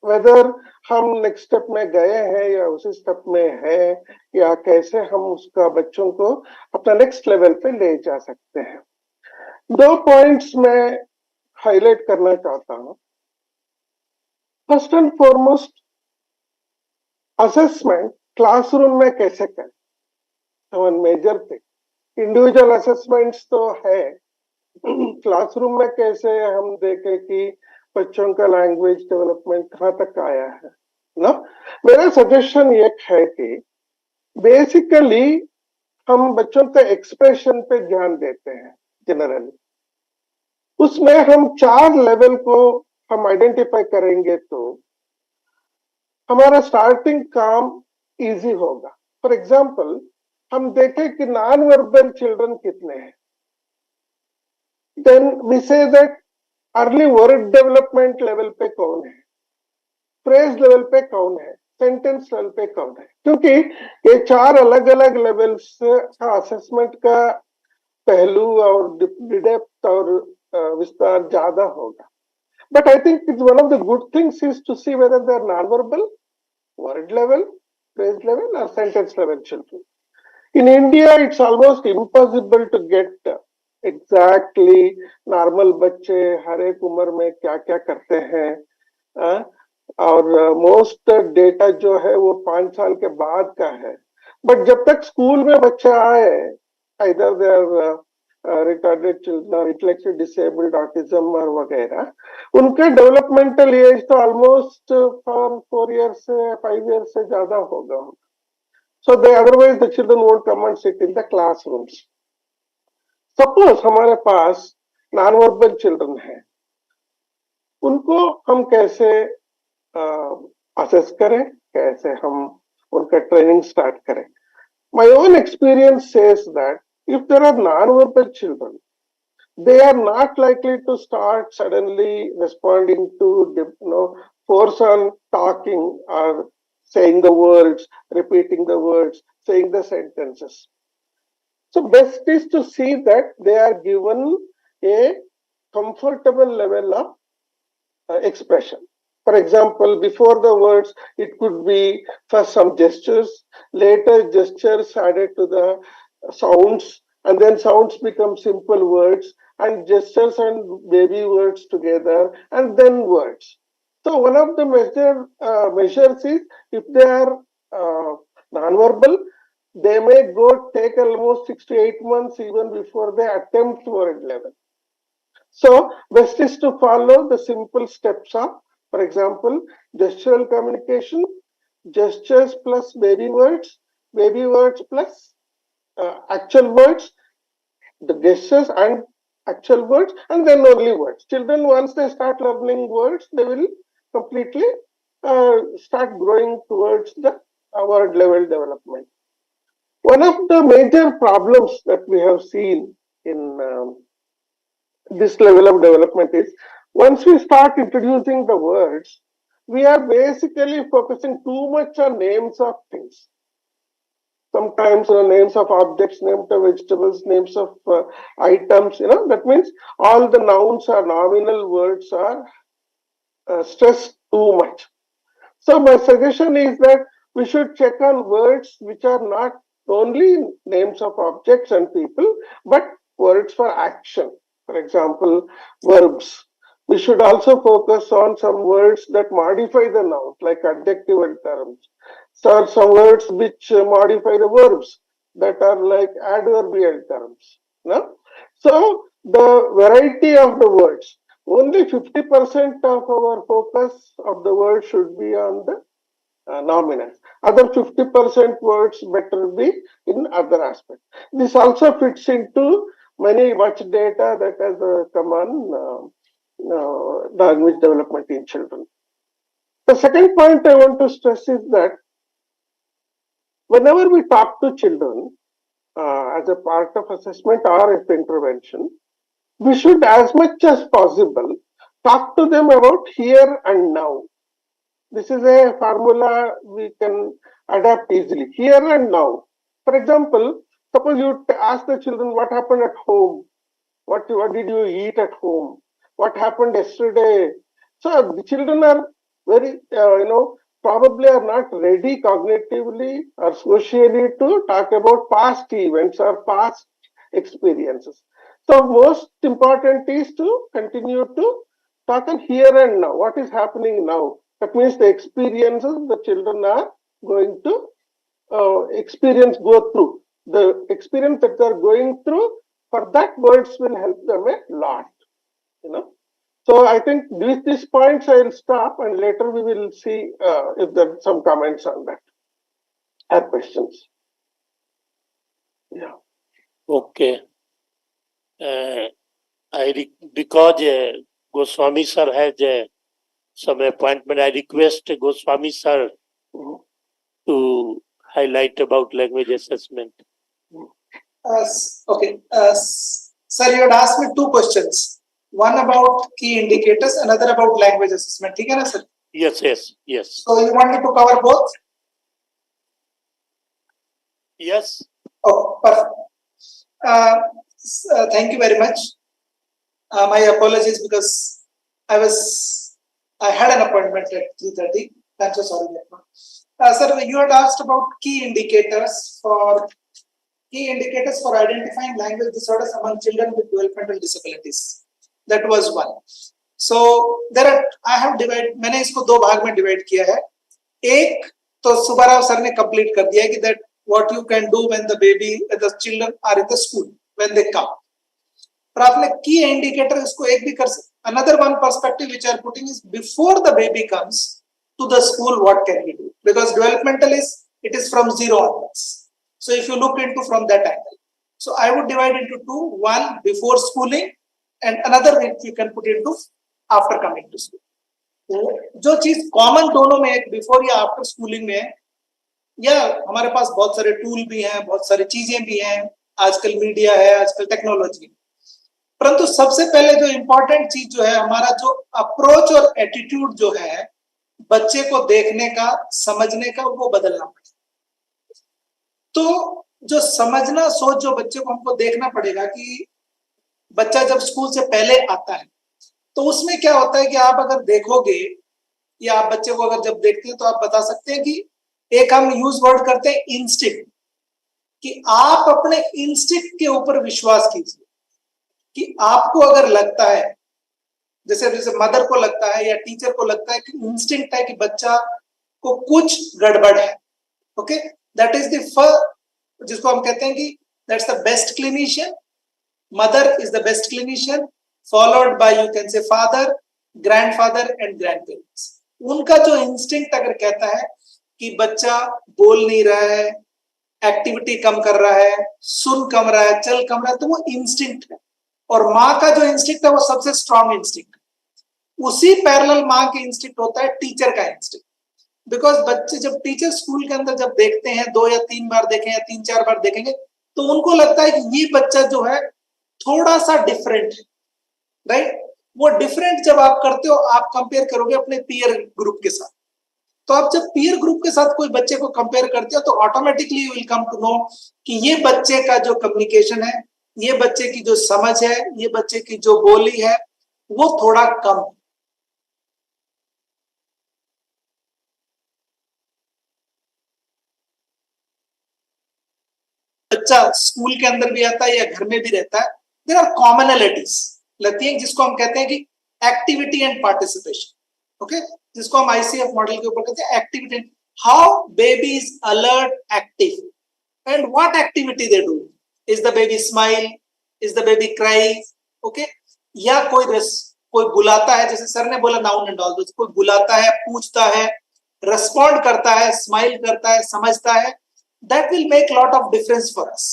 वेदर हम नेक्स्ट स्टेप में गए हैं या उसी स्टेप में है, या कैसे हम उसका बच्चों को अपना नेक्स्ट लेवल पे ले जा सकते हैं। 2 पॉइंट्स मैं हाईलाइट करना चाहता हूं। First and foremost, assessment classroom में कैसे करें, तो मेजर थिंग। इंडिविजुअल असेसमेंट्स तो है, क्लासरूम में कैसे हम देखें कि बच्चों का लैंग्वेज डेवलपमेंट कहाँ तक आया है ना। मेरा सजेशन ये है कि बेसिकली हम बच्चों के एक्सप्रेशन पे ध्यान देते हैं जनरली। उसमें हम 4 लेवल को हम आइडेंटिफाई करेंगे तो हमारा स्टार्टिंग काम इजी होगा। फॉर एग्जाम्पल, हम देखें कि नॉन वर्बल चिल्ड्रन कितने हैं, then we say that early word development level पे कौन है, फ्रेज लेवल पे कौन है, सेंटेंस लेवल पे कौन है, क्योंकि ये 4 अलग अलग लेवल्स का असेसमेंट का पहलू और डेप्थ और विस्तार ज्यादा होगा। But I think it's one of the good things is to see whether they are non verbal, word level, phrase level, or sentence level children. In India, it's almost impossible to get exactly normal बच्चे हर एक उम्र में क्या क्या करते हैं, और most data जो है वो 5 साल के बाद का है। बट जब तक स्कूल में बच्चा आए, either they are retarded children or intellectually disabled, autism और वगैरह, उनके डेवलपमेंटल एज तो ऑलमोस्ट 4 years से 5 years से ज्यादा होगा। So they otherwise the children won't come and sit in the classrooms. Suppose हमारे पास non-verbal children हैं, उनको हम कैसे असेस करें, कैसे हम उनका ट्रेनिंग स्टार्ट करें? My own experience says that if there are non-verbal children, they are not likely to start suddenly responding to, force on talking or saying the words, repeating the words, saying the sentences. So best is to see that they are given a comfortable level of expression. For example, before the words, it could be first some gestures, later gestures added to the sounds, and then sounds become simple words, and gestures and baby words together, and then words. So one of the measures is if they are non-verbal, they may take almost 6 to 8 months even before they attempt word level. So best is to follow the simple steps of, for example, gestural communication, gestures plus baby words plus actual words, the gestures and actual words, and then only words. Children, once they start learning words, they will completely start growing towards the word level development. One of the major problems that we have seen in this level of development is once we start introducing the words, we are basically focusing too much on names of things. Sometimes names of objects, names of vegetables, names of items, that means all the nouns or nominal words are stressed too much. So my suggestion is that we should check on words which are not only names of objects and people, but words for action. For example, verbs. We should also focus on some words that modify the nouns, like adjectival terms. So some words which modify the verbs that are like adverbial terms. No? So the variety of the words, only 50% of our focus of the word should be on the nominals. Other 50% words better be in other aspects. This also fits into much data that has come on language development in children. The second point I want to stress is that whenever we talk to children as a part of assessment or if intervention, we should as much as possible talk to them about here and now. This is a formula we can adapt easily. Here and now. For example, suppose you ask the children what happened at home, what did you eat at home, what happened yesterday. So the children are very, probably are not ready cognitively or socially to talk about past events or past experiences. So most important is to continue to talk on here and now. What is happening now? That means the experiences the children are going to go through. The experience that they are going through, for that words will help them a lot. So I think with these points I will stop, and later we will see if there are some comments on that or questions. Yeah. Okay. Because Goswami sir has some appointment, I request Goswami sir to highlight about language assessment. Okay. Sir, you had asked me two questions. One about key indicators, another about language assessment. ठीक है ना sir? Yes. So you want me to cover both? Yes. Oh, perfect. Thank you very much. My apologies because I had an appointment at 3:30. I'm so sorry. Sir, you had asked about key indicators for identifying language disorders among children with developmental disabilities. That was one. So I have divided. मैंने इसको दो भाग में divide किया है. एक तो Subbarao sir ने complete कर दिया कि that what you can do when the children are in the school when they come. पर आपने key indicator इसको एक भी कर सकते. Another one perspective which I am putting is before the baby comes to the school, what can we do? Because developmental it is from 0 onwards. So if you look into from that angle, so I would divide into two: one before schooling, and another which you can put into after coming to school. जो चीज common दोनों में एक before या after schooling में, या हमारे पास बहुत सारे टूल भी हैं, बहुत सारी चीजें भी हैं, आजकल मीडिया है, आजकल टेक्नोलॉजी, परंतु सबसे पहले जो इम्पोर्टेंट चीज जो है हमारा जो अप्रोच और एटीट्यूड जो है बच्चे को देखने का, समझने का, वो बदलना पड़ेगा. तो जो समझना सोच जो बच्चे को हमको देखना पड़ेगा कि बच्चा जब स्कूल से पहले आता है तो उसमें क्या होता है कि आप अगर देखोगे या आप बच्चे को अगर जब देखते हैं तो आप बता सकते हैं कि एक हम यूज वर्ड करते हैं इंस्टिंक्ट, कि आप अपने इंस्टिंक्ट के ऊपर विश्वास कीजिए. कि आपको अगर लगता है, जैसे मदर को लगता है या टीचर को लगता है कि इंस्टिंक्ट है कि बच्चा को कुछ गड़बड़ है, okay, that is the first, जिसको हम कहते हैं कि that's the best clinician. Mother is the best clinician, followed by you can say father, grandfather and grandparents. उनका जो इंस्टिंक्ट अगर कहता है कि बच्चा बोल नहीं रहा है, एक्टिविटी कम कर रहा है, सुन कम रहा है, चल कम रहा है, तो वो इंस्टिंक्ट है. और माँ का जो इंस्टिंक्ट है वो सबसे स्ट्रॉन्ग इंस्टिंक्ट. उसी पैरेलल माँ के इंस्टिंक्ट होता है टीचर का इंस्टिंक्ट. बिकॉज बच्चे जब टीचर स्कूल के अंदर जब देखते हैं, 2 या 3 बार देखें या 3-4 बार देखेंगे, तो उनको लगता है कि ये बच्चा जो है थोड़ा सा डिफरेंट है, राइट. वो डिफरेंट जब आप करते हो, आप कंपेयर करोगे अपने पीयर ग्रुप के साथ. तो आप जब पीयर ग्रुप के साथ कोई बच्चे को कंपेयर करते हो तो automatically you will come to know कि ये बच्चे का जो कम्युनिकेशन है, ये बच्चे की जो समझ है, ये बच्चे की जो बोली है, वो थोड़ा कम है. बच्चा स्कूल के अंदर भी आता है या घर में भी रहता है, देयर आर कॉमनैलिटीज लगती है, जिसको हम कहते हैं कि एक्टिविटी एंड पार्टिसिपेशन, ओके, जिसको हम आईसीएफ मॉडल के ऊपर कहते हैं activity. How baby is alert, active, and what activity they do. Is the baby smile, is the baby cry, okay, या कोई बुलाता है, जैसे सर ने बोला नाउन एंड ऑल, कोई बुलाता है, पूछता है, रेस्पॉन्ड करता है, स्माइल करता है, समझता है. That will make lot of difference for us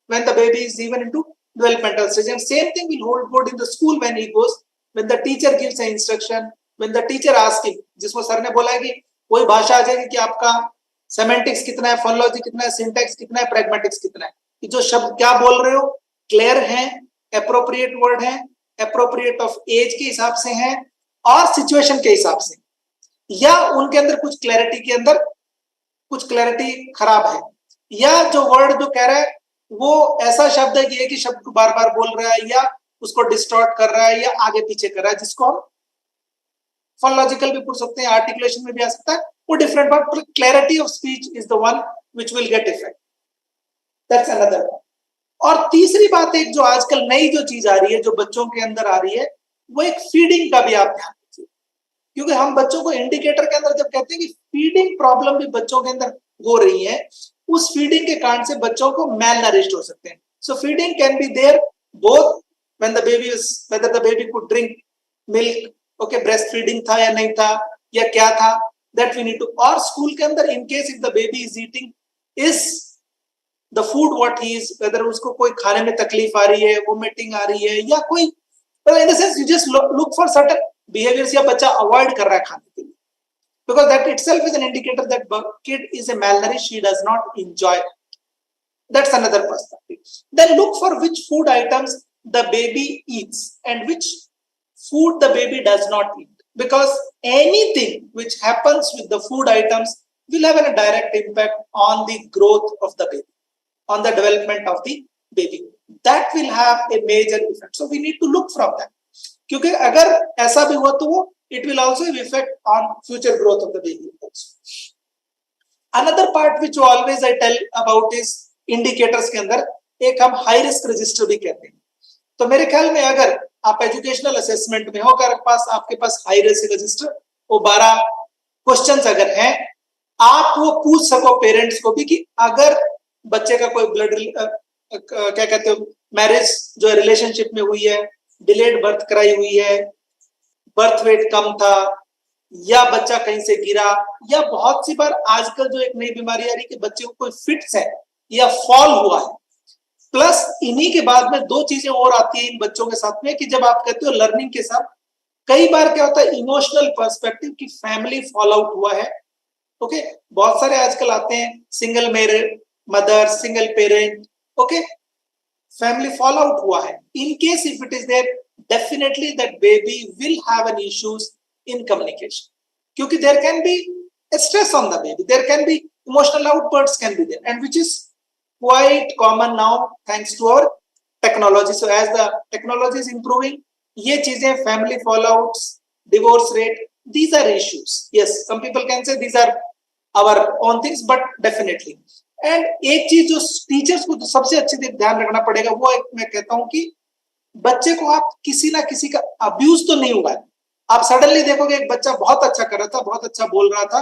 when the baby is even into developmental stage. And same thing will hold good in the school when he goes, when the teacher gives an instruction, when the teacher asked him, जिसको sir ने बोला है कि कोई भाषा आ जाएगी कि आपका सेमेंटिक्स कितना है, फोनोलॉजी कितना है, सिंटैक्स कितना है, प्रैग्मेटिक्स कितना है, कि जो शब्द क्या बोल रहे हो क्लियर है, एप्रोप्रिएट वर्ड है, एप्रोप्रिएट ऑफ एज के हिसाब से है और सिचुएशन के हिसाब से, या उनके अंदर कुछ क्लैरिटी के अंदर कुछ क्लैरिटी खराब है, या जो वर्ड जो कह रहा है वो ऐसा शब्द है कि एक ही शब्द को बार बार बोल रहा है या उसको डिस्टॉर्ट कर रहा है या आगे पीछे कर रहा है, जिसको हम फोनोलॉजिकल भी पूछ सकते हैं, आर्टिकुलेशन में भी आ सकता है, वो different, but clarity of speech is the one which will get effect, that's another. और तीसरी बात, एक जो आजकल नई जो चीज आ रही है, जो बच्चों के अंदर आ रही है, वो एक फीडिंग का भी आप ध्यान रखिए, क्योंकि हम बच्चों को इंडिकेटर के अंदर जब कहते हैं कि फीडिंग प्रॉब्लम भी बच्चों के अंदर हो रही है, उस फीडिंग के कारण से बच्चों को मैल नरिश्ड हो सकते हैं। So feeding can be there both when the baby is, whether the baby could drink milk, okay, breast feeding था या नहीं था या क्या था, दैट वी नीड टू, और स्कूल के अंदर in case if the baby is eating is the food what he is, whether उसको कोई खाने में तकलीफ आ रही है, वोमिटिंग आ रही है या कोई, in the sense you just look for certain behaviours, या बच्चा अवॉइड कर रहा है खाने के लिए, because that itself is an indicator that kid is a malnourished, he does not enjoy it. That's another perspective. Then look for which food items the baby eats and which food the baby does not eat, because anything which happens with the food items will have a direct impact on the growth of the baby, on the development of the baby. That will have a major effect. So we need to look from that, क्योंकि अगर ऐसा भी हुआ तो वो it will also have effect on future growth of the baby also. Another part which always I tell about is indicators के अंदर एक हम high risk register भी कहते हैं। तो मेरे ख्याल में अगर आप एजुकेशनल असेसमेंट में हो, अगर आपके पास हाई रिस्क रजिस्टर, वो 12 क्वेश्चंस अगर हैं, आप वो पूछ सको पेरेंट्स को भी कि अगर बच्चे का कोई ब्लड क्या कहते हो मैरिज जो रिलेशनशिप में हुई है, डिलेड बर्थ कराई हुई है, बर्थ वेट कम था, या बच्चा कहीं से गिरा, या बहुत सी बार आजकल जो एक नई बीमारी आ रही है कि बच्चे को कोई फिट्स है या फॉल हुआ है, प्लस इन्हीं के बाद में 2 चीजें और आती है इन बच्चों के साथ में कि जब आप कहते हो लर्निंग के साथ, कई बार क्या होता है इमोशनल पर्सपेक्टिव की फैमिली फॉल आउट हुआ है, ओके, बहुत सारे आजकल आते हैं single mother, single parent, okay, family fall out हुआ है, in case if it is there, definitely that baby will have an issues in communication, क्योंकि there can be a stress on the baby, there can be emotional outbursts can be there, and which is quite common now thanks to our technology. So as the technology is improving, ye cheezein, family fallouts, divorce rate, these are issues. Yes, some people can say these are our own things, but definitely. And एक चीज जो teachers को सबसे अच्छे से ध्यान रखना पड़ेगा, वो एक मैं कहता हूं कि बच्चे को आप किसी ना किसी का अब्यूज तो नहीं हुआ है। आप सडनली देखोगे एक बच्चा बहुत अच्छा कर रहा था, बहुत अच्छा बोल रहा था,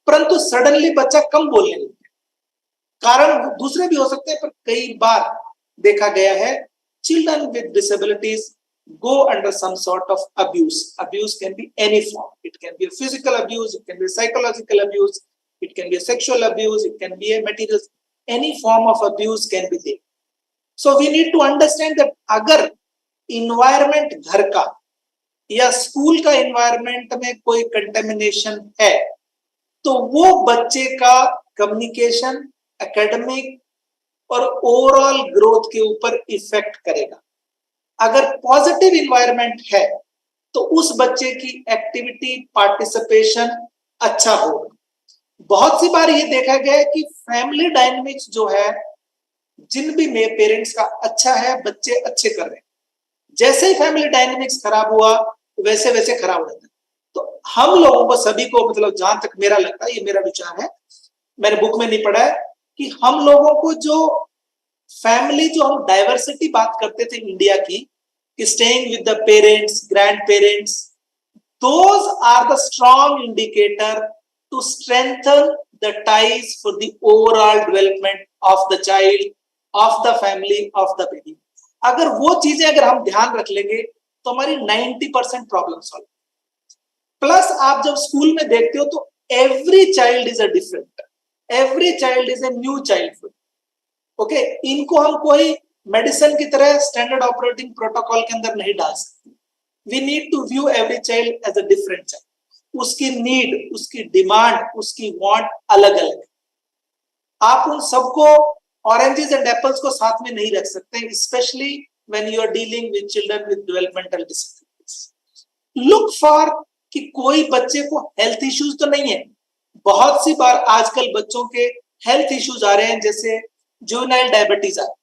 परंतु सडनली बच्चा कम बोलने लगा, कारण दूसरे भी हो सकते हैं, पर कई बार देखा गया है children with disabilities go under some sort of abuse. Abuse can be any form. It can be a physical abuse, it can be a psychological abuse, it can be a sexual abuse, it can be a material, any form of abuse can be there. So we need to understand that अगर environment घर का या school का environment में कोई contamination है, तो वो बच्चे का कम्युनिकेशन, एकेडमिक और ओवरऑल ग्रोथ के ऊपर इफेक्ट करेगा। अगर पॉजिटिव इन्वायरमेंट है तो उस बच्चे की एक्टिविटी, पार्टिसिपेशन अच्छा होगा। बहुत सी बार ये देखा गया है कि फैमिली डायनेमिक्स जो है, जिन भी पेरेंट्स का अच्छा है, बच्चे अच्छे कर रहे हैं, जैसे ही फैमिली डायनेमिक्स खराब हुआ वैसे वैसे खराब हो जाता है। तो हम लोगों को सभी को, मतलब जहां तक मेरा लगता है, ये मेरा विचार है, मैंने बुक में नहीं पढ़ा है, कि हम लोगों को जो फैमिली, जो हम डाइवर्सिटी बात करते थे इंडिया की, कि staying with the parents, grandparents, those are the strong indicator to strengthen the ties for the overall development of the child, of the family, of the baby. अगर वो चीजें अगर हम ध्यान रख लेंगे तो हमारी 90% प्रॉब्लम सॉल्व। प्लस आप जब स्कूल में देखते हो तो every child is a different, every child is a new childhood, okay, इनको हम कोई मेडिसिन की तरह स्टैंडर्ड ऑपरेटिंग प्रोटोकॉल के अंदर नहीं डाल सकते। we need to view every child as a different child. उसकी नीड, उसकी डिमांड, उसकी वांट अलग अलग। आप उन सबको ऑरेंजेस एंड एप्पल्स को साथ में नहीं रख सकते, specially when you are dealing with children with developmental disabilities. Look for कि कोई बच्चे को हेल्थ इश्यूज तो नहीं है। बहुत सी बार आजकल बच्चों के हेल्थ इश्यूज आ रहे हैं, जैसे जुवेनाइल डायबिटीज आ रहा है।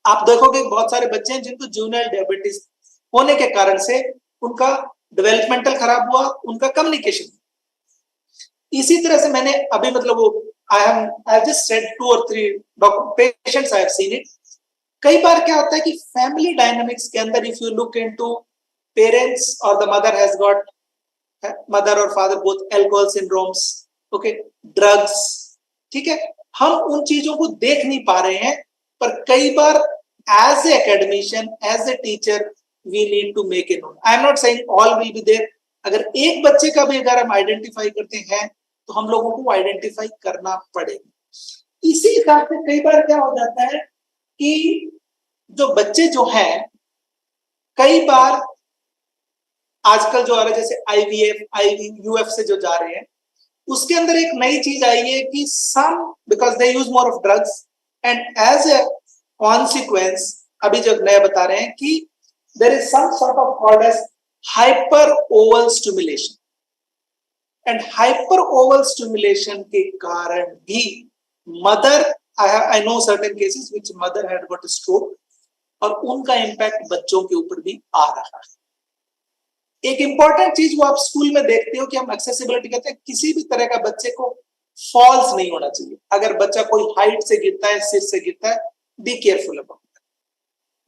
आप देखोगे बहुत सारे बच्चे हैं जिनको जुवेनाइल डायबिटीज होने के कारण से उनका डेवलपमेंटल खराब हुआ, उनका कम्युनिकेशन। इसी तरह से मैंने अभी मतलब वो I have just said 2 or 3 patients I have seen it. कई बार क्या होता है कि फैमिली डायनामिक्स के अंदर if you look into parents और the mother has got, mother और father both alcohol syndromes, okay, drugs, ठीक है, हम उन चीजों को देख नहीं पा रहे हैं, पर कई बार as a academician, as a teacher, we need to make it known. I am not saying all will be there. अगर एक बच्चे का भी अगर हम आइडेंटिफाई करते हैं तो हम लोगों को आइडेंटिफाई करना पड़ेगा। इसी हिसाब से कई बार क्या हो जाता है कि जो बच्चे जो हैं, कई बार आजकल जो आ रहा है जैसे IVF, IUF से जो जा रहे हैं, उसके अंदर एक नई चीज आई है कि some because they use more of drugs and as a consequence अभी जो नया बता रहे हैं कि there is some sort of called as hyper oval stimulation. And hyper oval stimulation के कारण भी mother, I know certain cases which mother had got stroke, और उनका इंपैक्ट बच्चों के ऊपर भी आ रहा है। एक इंपॉर्टेंट चीज वो आप स्कूल में देखते हो कि हम एक्सेसिबिलिटी कहते हैं, किसी भी तरह का बच्चे को फॉल्स नहीं होना चाहिए। अगर बच्चा कोई हाइट से गिरता है, सिर से गिरता है, be careful about that.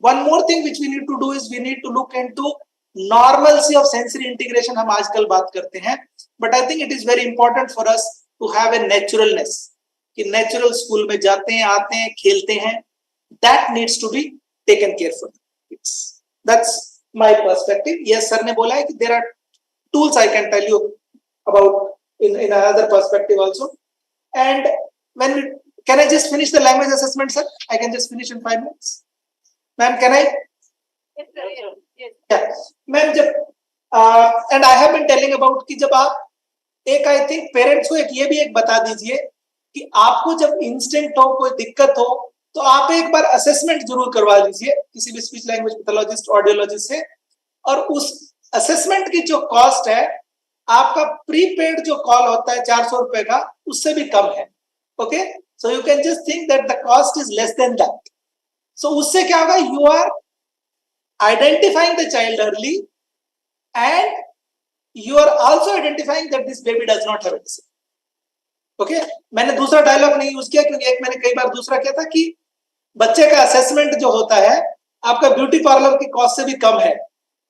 One more thing which we need to do is we need to look into normalcy of sensory integration. हम आजकल बात करते हैं, but I think it is very important for us to have a naturalness, कि natural school में जाते हैं, आते हैं, खेलते हैं, that needs to be taken careful. That's my perspective. Yes, sir ने बोला है कि there are tools I can tell you about in another perspective also. And when can I just finish the language assessment sir? I can just finish in 5 minutes. Ma'am can I? Ma'am जब and I have been telling about कि जब आप एक, I think parents को एक ये भी एक बता दीजिए कि आपको जब इंस्टेंट हो, कोई दिक्कत हो, तो आप एक बार असेसमेंट जरूर करवा लीजिए किसी भी स्पीच लैंग्वेज पैथोलॉजिस्ट, ऑडियोलॉजिस्ट से, और उस असेसमेंट की जो कॉस्ट है, आपका प्रीपेड जो कॉल होता है 400 रुपए का, उससे भी कम है। Okay, so you can just think that the cost is less than that. So उससे क्या होगा, you are identifying the child early and you are also identifying that this baby does not have a disability. Okay, मैंने दूसरा dialogue नहीं use किया क्योंकि एक मैंने कई बार दूसरा किया था कि बच्चे का असेसमेंट जो होता है आपका ब्यूटी पार्लर की कॉस्ट से भी कम है,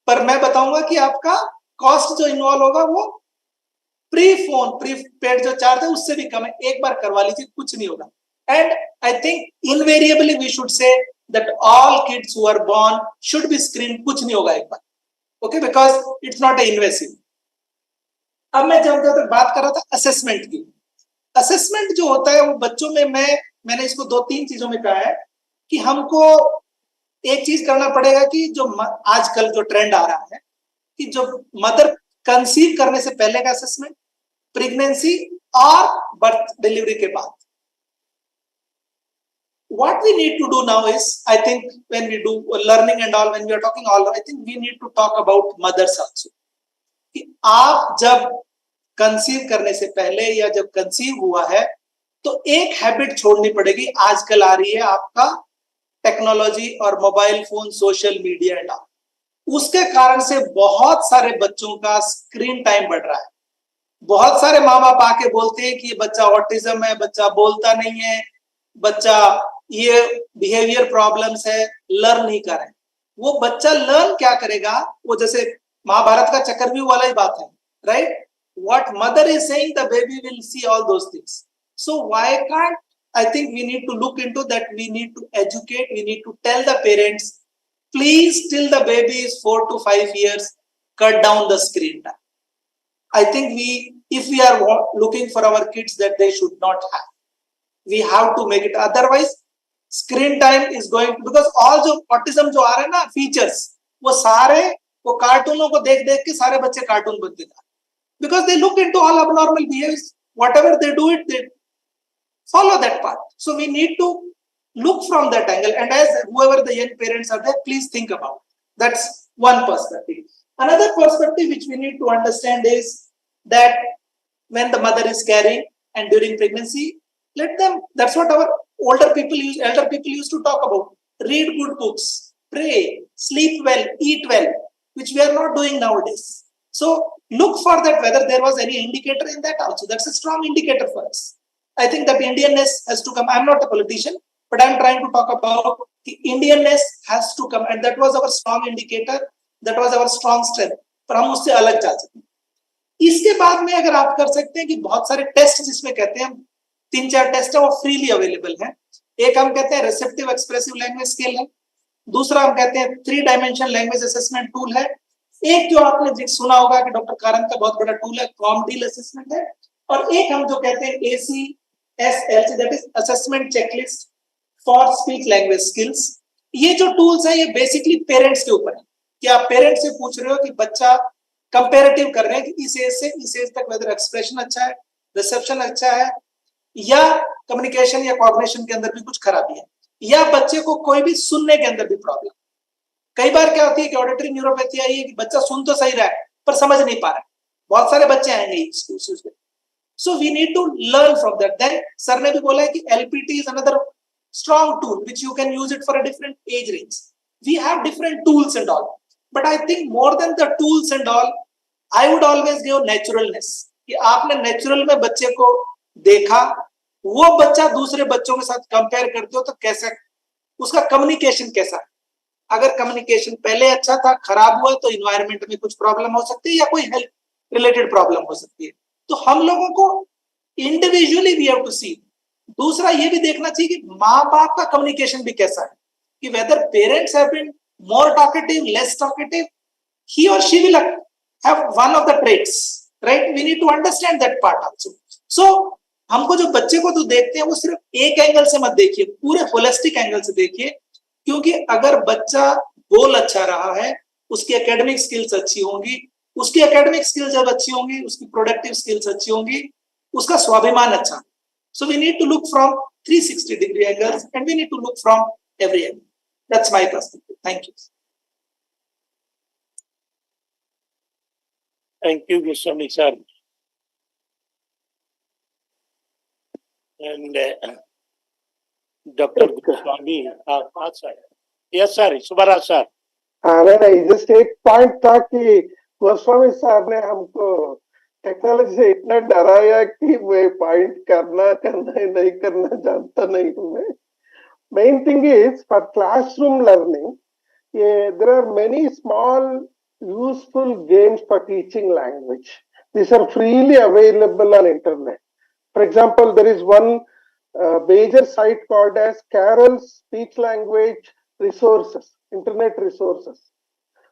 पर मैं बताऊंगा कि आपका कॉस्ट जो इन्वॉल्व होगा वो प्रीपेड जो चार्ज है उससे भी कम है। एक बार करवा लीजिए, कुछ नहीं होगा। And I think invariably we should say that all kids who are born should be screened, कुछ नहीं होगा एक बार, okay, because it's not a invasive। अब मैं जब तक बात कर रहा था असेसमेंट की, असेसमेंट जो होता है वो बच्चों में मैंने इसको 2-3 चीजों में कहा है कि हमको एक चीज करना पड़ेगा कि जो आजकल जो ट्रेंड आ रहा है कि जो मदर कंसीव करने से पहले का असेसमेंट, प्रेगनेंसी और बर्थ डिलीवरी के बाद। What we need to do now is, I think when we do learning and all, when we are talking all, I think we need to talk about mothers also. कि आप जब conceive करने से पहले या जब कंसीव हुआ है तो एक हैबिट छोड़नी पड़ेगी। आजकल आ रही है आपका टेक्नोलॉजी और mobile phone, social media and all. उसके कारण से बहुत सारे बच्चों का स्क्रीन टाइम बढ़ रहा है। बहुत सारे माँ बाप आके बोलते हैं कि ये बच्चा ऑटिज्म है, बच्चा बोलता नहीं है, बच्चा ये बिहेवियर प्रॉब्लम्स है, लर्न नहीं कर रहे। वो बच्चा लर्न क्या करेगा, वो जैसे महाभारत का चक्रव्यूह वाला ही बात है, right? What mother is saying, the baby will see all those things. So why can't, I think we need to look into that. We need to educate, we need to tell the parents, please, till the baby is 4 to 5 years, cut down the screen time. I think if we are looking for our kids that they should not have, we have to make it. Otherwise, screen time is going to, because all जो autism जो आ रहे हैं ना features, वो सारे वो कार्टूनों को देख देख के सारे बच्चे कार्टून बनते जा, because they look into all abnormal behaviors, whatever they do it, they follow that path. So we need to look from that angle, and as whoever the young parents are there, please think about. That's one perspective. Another perspective which we need to understand is that when the mother is carrying and during pregnancy, let them, that's what our elder people used to talk about. Read good books, pray, sleep well, eat well, which we are not doing nowadays. So look for that, whether there was any indicator in that also. That's a strong indicator for us. I think that Indianness has to come. I'm not a politician, but I'm trying to talk about the Indianness has to come, and that was our strong indicator. That was our strong strength. पर हम उससे अलग जा सकते हैं. इसके बाद में अगर आप कर सकते हैं कि बहुत सारे टेस्ट, जिसमें कहते हैं हम 3-4 टेस्ट है, वो फ्रीली अवेलेबल है. एक हम कहते हैं रिसेप्टिव एक्सप्रेसिव लैंग्वेज स्केल है, दूसरा हम कहते हैं 3 डायमेंशन लैंग्वेज असेसमेंट टूल है, एक जो आपने सुना होगा कि डॉक्टर कारंत का बहुत बड़ा टूल है कॉमडील असेसमेंट है, और एक हम जो कहते हैं ACSLC, that is assessment checklist for speech language skills. ये जो टूल्स हैं ये बेसिकली पेरेंट्स के ऊपर है कि आप पेरेंट्स से पूछ रहे हो कि बच्चा कंपैरेटिव कर रहे हैं कि इस एज से इस एज तक वेदर एक्सप्रेशन अच्छा है, रिसेप्शन अच्छा है, या कम्युनिकेशन या कॉग्निशन के अंदर भी कुछ खराबी है, या बच्चे को कोई भी सुनने के अंदर भी प्रॉब्लम. कई बार क्या होती है कि ऑडिटरी न्यूरोपैथी आई है कि बच्चा सुन तो सही रहा है पर समझ नहीं पा रहा है. बहुत सारे बच्चे आएंगे इसमें. So we need to learn from that. Then sir ने भी बोला है कि LPT is another strong tool which you can use it for a different age range. We have different tools and all, but I think more than the tools and all, I would always give naturalness, कि आपने natural में बच्चे को देखा, वो बच्चा दूसरे बच्चों के साथ कंपेयर करते हो तो कैसा उसका कम्युनिकेशन कैसा है. अगर कम्युनिकेशन पहले अच्छा था, खराब हुआ, तो इन्वायरमेंट में कुछ प्रॉब्लम हो सकती है या कोई हेल्थ रिलेटेड प्रॉब्लम हो सकती है. तो हम लोगों को इंडिविजुअली वी हैव टू सी. दूसरा ये भी देखना चाहिए कि माँ बाप का कम्युनिकेशन भी कैसा है, कि whether parents have been more talkative, less talkative, he or she will have one of the traits, right? We need to understand that part also. So हमको जो बच्चे को तो देखते हैं वो सिर्फ एक एंगल से मत देखिए, पूरे होलिस्टिक एंगल से देखिए, क्योंकि अगर बच्चा गोल अच्छा रहा है, उसकी एकेडमिक स्किल्स अच्छी होंगी, उसकी एकेडमिक स्किल्स जब अच्छी होंगी, उसकी प्रोडक्टिव स्किल्स अच्छी होंगी, उसका स्वाभिमान अच्छा. So we need to look from 360-degree angles, and we need to look from every angle. That's my perspective. Thank you. Thank you, Goswami sir. And Dr. Goswami, sir. Yes, sir. Subara sir. नहीं, just एक point था कि गोस्वामी साहब ने हमको technology से इतना डराया कि मैं पॉइंट करना नहीं करना जानता नहीं हूँ मैं. Main thing is for classroom learning, there are many small useful games for teaching language. These are freely available on internet. For example, there is one major site called as Carol's Speech Language Resources, Internet Resources.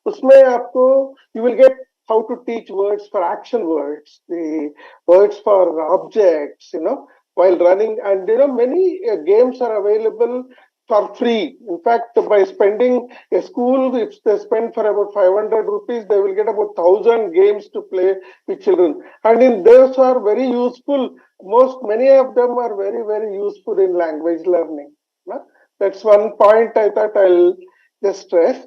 उसमें आपको you will get how to teach words for action words, the words for objects, while running, and many games are available for free. In fact, by spending a school, if they spend for about 500 rupees, they will get about 1,000 games to play with children. And in those are very useful. Many of them are very, very useful in language learning. That's one point I thought I'll just stress.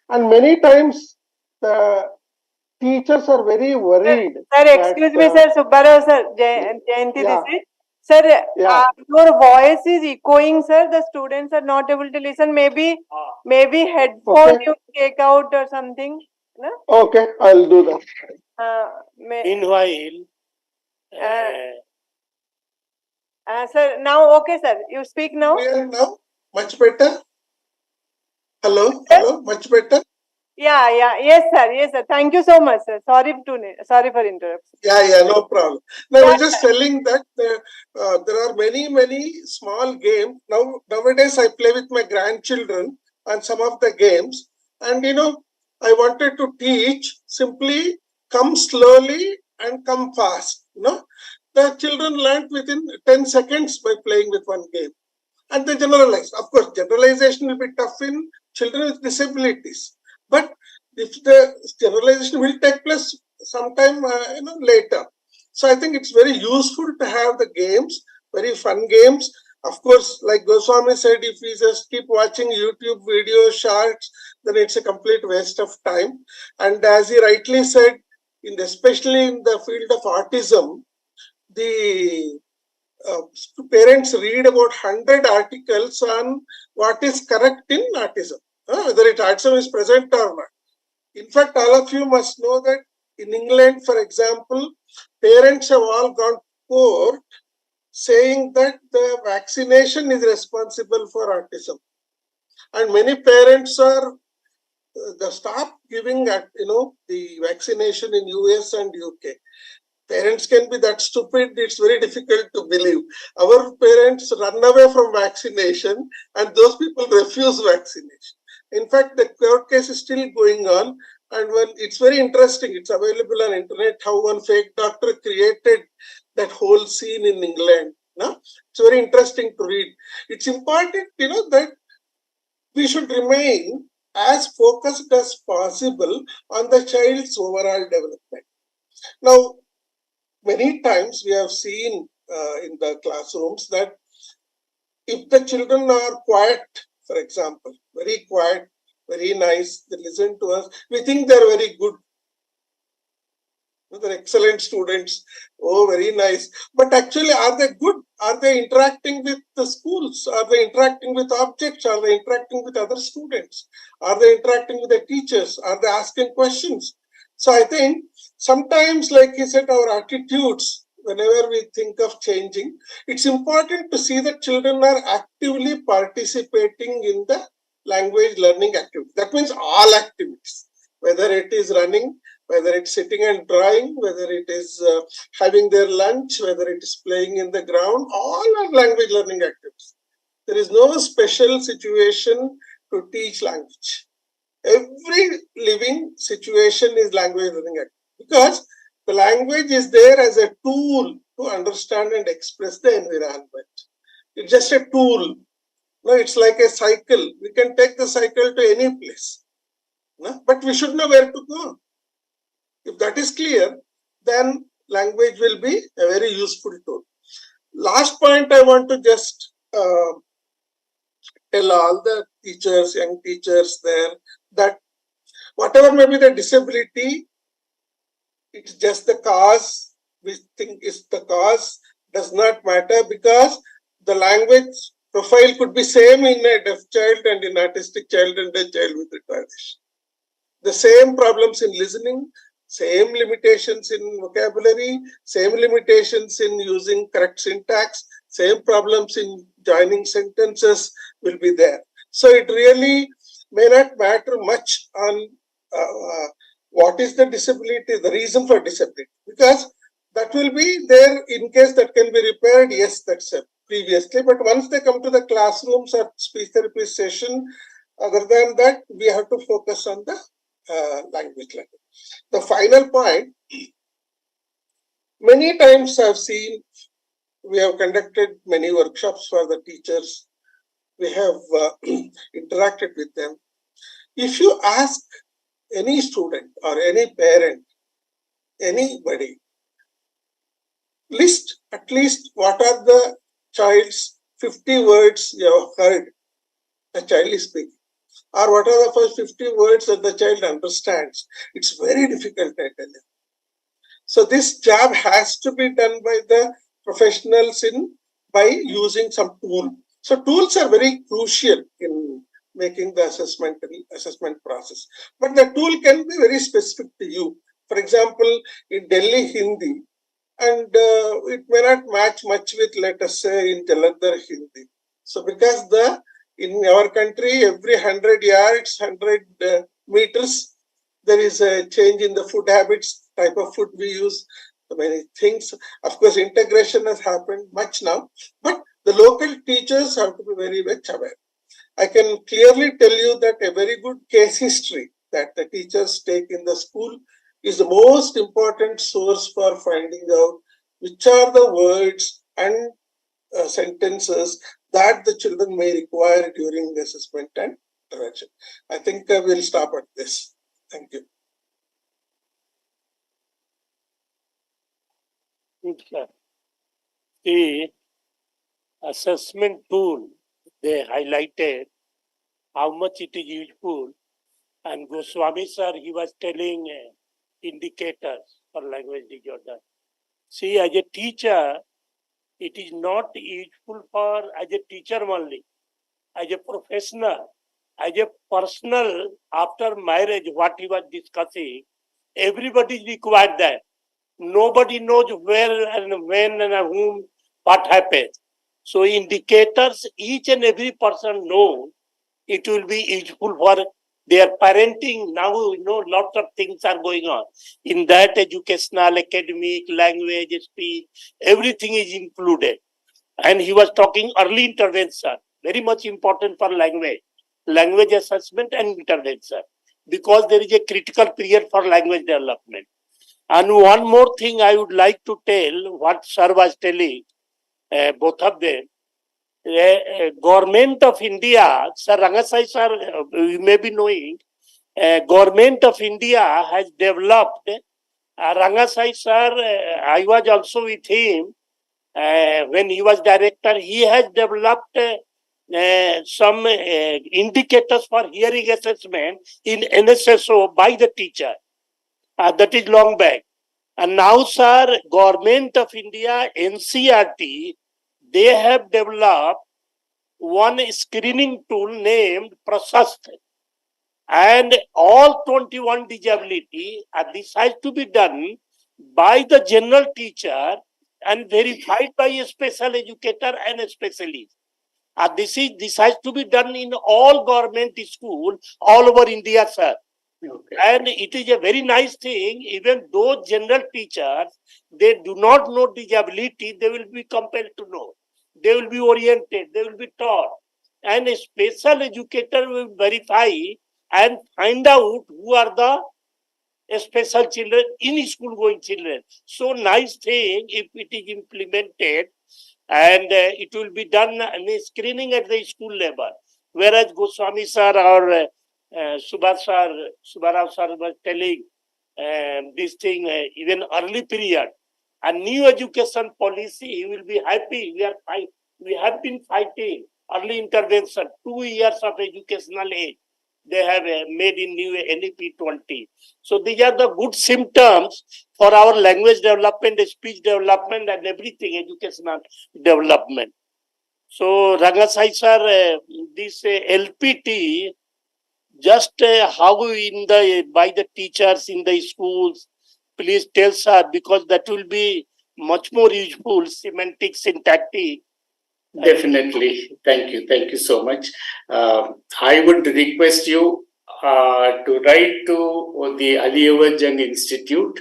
And many times the teachers are very worried. Sir, excuse me, sir. Subbarao, sir. Jayanti, Yeah. this is. Sir, your voice is echoing, sir. The students are not able to listen. Maybe headphone you take out or something. No? Okay, I'll do that. Meanwhile, sir, now okay, sir. You speak now. Now, much better. Hello, much better. Yeah, yes, sir. Thank you so much, sir. Sorry for interruption. Yeah, no problem. Now, I was just telling that there are many small games. Nowadays, I play with my grandchildren on some of the games. And, I wanted to teach simply come slowly and come fast. The children learned within 10 seconds by playing with one game. And they generalize. Of course, generalization will be tough in children with disabilities. But if the generalization will take place sometime later. So I think it's very useful to have the games, very fun games. Of course, like Goswami said, if we just keep watching YouTube videos, shorts, then it's a complete waste of time. And as he rightly said, especially in the field of autism, the parents read about 100 articles on what is correct in autism, whether autism is present or not. In fact, all of you must know that in England, for example, parents have all gone to court saying that the vaccination is responsible for autism. And many parents are stop giving the vaccination in US and UK. Parents can be that stupid, it's very difficult to believe. Our parents run away from vaccination and those people refuse vaccination. In fact, the court case is still going on, and it's very interesting. It's available on internet how one fake doctor created that whole scene in England. No? It's very interesting to read. It's important, that we should remain as focused as possible on the child's overall development. Now, many times we have seen in the classrooms that if the children are quiet, for example, very quiet, very nice, they listen to us, we think they're very good. They're excellent students. Oh, very nice. But actually, are they good? Are they interacting with the schools? Are they interacting with objects? Are they interacting with other students? Are they interacting with the teachers? Are they asking questions? So I think sometimes, like he said, our attitudes, whenever we think of changing, it's important to see that children are actively participating in the language learning activity. That means all activities, whether it is running, whether it's sitting and drawing, whether it is having their lunch, whether it is playing in the ground, all are language learning activities. There is no special situation to teach language. Every living situation is language learning activity because the language is there as a tool to understand and express the environment. It's just a tool. No, it's like a cycle. We can take the cycle to any place. No? But we should know where to go. If that is clear, then language will be a very useful tool. Last point I want to just tell all the teachers, young teachers there, that whatever may be the disability, it's just the cause. We think is the cause, does not matter because the language profile could be same in a deaf child and in autistic child and a child with retardation. The same problems in listening, same limitations in vocabulary, same limitations in using correct syntax, same problems in joining sentences will be there. So it really may not matter much on what is the disability, the reason for disability, because that will be there in case that can be repaired. Yes, that's previously, but once they come to the classrooms or speech therapy session, other than that, we have to focus on the language learning. The final point, many times I've seen, we have conducted many workshops for the teachers. We have interacted with them. If you ask any student or any parent, anybody, list at least what are the child's 50 words you have heard the child is speaking, or what are the first 50 words that the child understands. It's very difficult, I tell you. So this job has to be done by the professionals by using some tool. So tools are very crucial in making the assessment process. But the tool can be very specific to you. For example, in Delhi Hindi, and it may not match much with, let us say, in Jalandhar Hindi. So because in our country, every 100 yards, 100 meters, there is a change in the food habits, type of food we use, many things. Of course, integration has happened much now, but the local teachers have to be very much aware. I can clearly tell you that a very good case history that the teachers take in the school is the most important source for finding out which are the words and sentences that the children may require during the assessment and interaction. I think we'll stop at this. Thank you. Good, sir. The assessment tool, they highlighted how much it is useful. And Goswami sir, he was telling indicators for language disorder. See, as a teacher, it is not useful for as a teacher only, as a professional, as a personal, after marriage, what he was discussing, everybody required that. Nobody knows where and when and whom, what happens. So indicators, each and every person knows, it will be useful for their parenting. Now, lots of things are going on. In that, educational, academic, language, speech, everything is included. And he was talking early intervention, very much important for language assessment and intervention, because there is a critical period for language development. And one more thing I would like to tell, what sir was telling, both of them, Government of India, Sir Rangasai sir, you may be knowing, Government of India has developed, Rangasai sir, I was also with him, when he was director, he has developed some indicators for hearing assessment in NSSO by the teacher. That is long back. And now, sir, Government of India, NCRT, they have developed one screening tool named Prasast. And all 21 disability, this has to be done by the general teacher and verified by a special educator and a specialist. This has to be done in all government schools all over India, sir. Okay. And it is a very nice thing. Even those general teachers, they do not know disability, they will be compelled to know. They will be oriented, they will be taught. And a special educator will verify and find out who are the special children in school going children. So nice thing if it is implemented, and it will be done in a screening at the school level. Whereas Goswami sir or Subbarao sir was telling this thing even early period. A new education policy, he will be happy. We have been fighting early intervention, 2 years of educational age. They have made in new NEP 20. So these are the good symptoms for our language development, speech development, and everything, educational development. So Rangasai sir, this LPT, just how by the teachers in the schools, please tell sir, because that will be much more useful, semantic, syntactic. Definitely. Thank you. Thank you so much. I would request you to write to the Ali Jung Institute,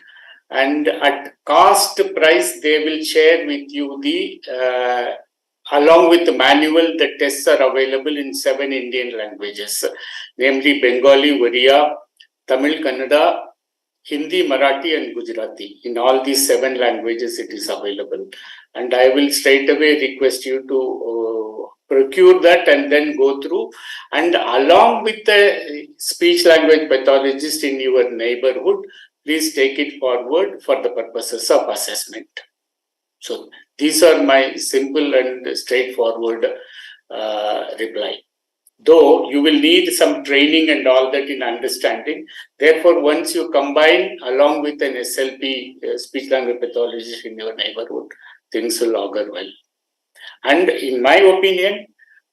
and at cost price, they will share with you the along with the manual, the tests are available in 7 Indian languages, namely Bengali, Oriya, Tamil, Kannada, Hindi, Marathi, and Gujarati. In all these 7 languages, it is available. And I will straight away request you to procure that and then go through. And along with the speech language pathologist in your neighborhood, please take it forward for the purposes of assessment. So these are my simple and straightforward reply. Though you will need some training and all that in understanding. Therefore, once you combine along with an SLP, speech language pathologist in your neighborhood, things will augur well. And in my opinion,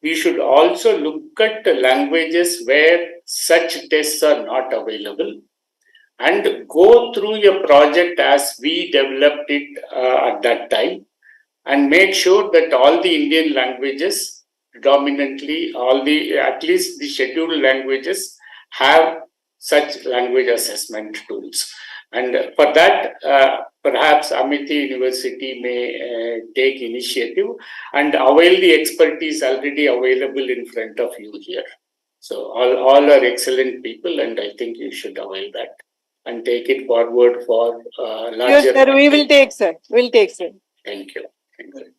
we should also look at languages where such tests are not available and go through a project as we developed it at that time, and make sure that all the Indian languages, predominantly at least the scheduled languages, have such language assessment tools. And for that, perhaps Amity University may take initiative and avail the expertise already available in front of you here. So all are excellent people, and I think you should avail that and take it forward for larger. Yes, sir, we will take, sir. We'll take, sir. Thank you. Thank you.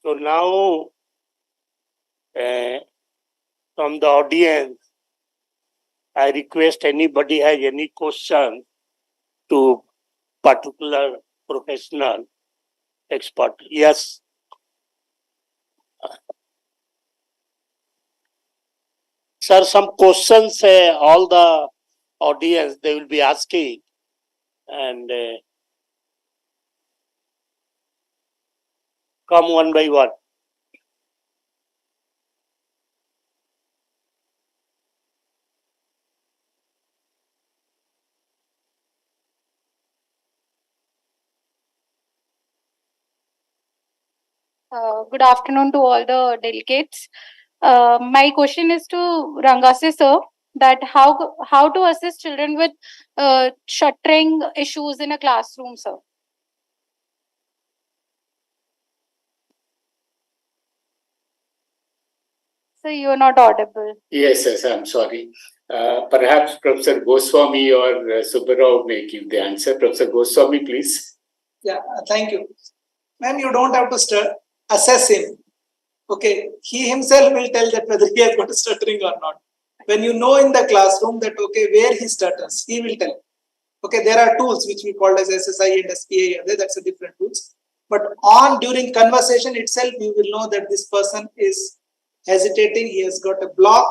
So now, from the audience, I request anybody has any question to particular professional expert. Yes. Sir, some questions all the audience they will be asking, and come one by one. Good afternoon to all the delegates. My question is to Rangase sir, that how to assist children with shuttering issues in a classroom, sir. So you are not audible. Yes, I'm sorry. Perhaps Professor Goswami or Subbarao may give the answer. Professor Goswami, please. Yeah, thank you. Ma'am, you don't have to assess him. Okay, he himself will tell that whether he has got a stuttering or not. When you know in the classroom that, okay, where he stutters, he will tell. Okay, there are tools which we call as SSI and SPA, that's a different tools. But during conversation itself, you will know that this person is hesitating, he has got a block,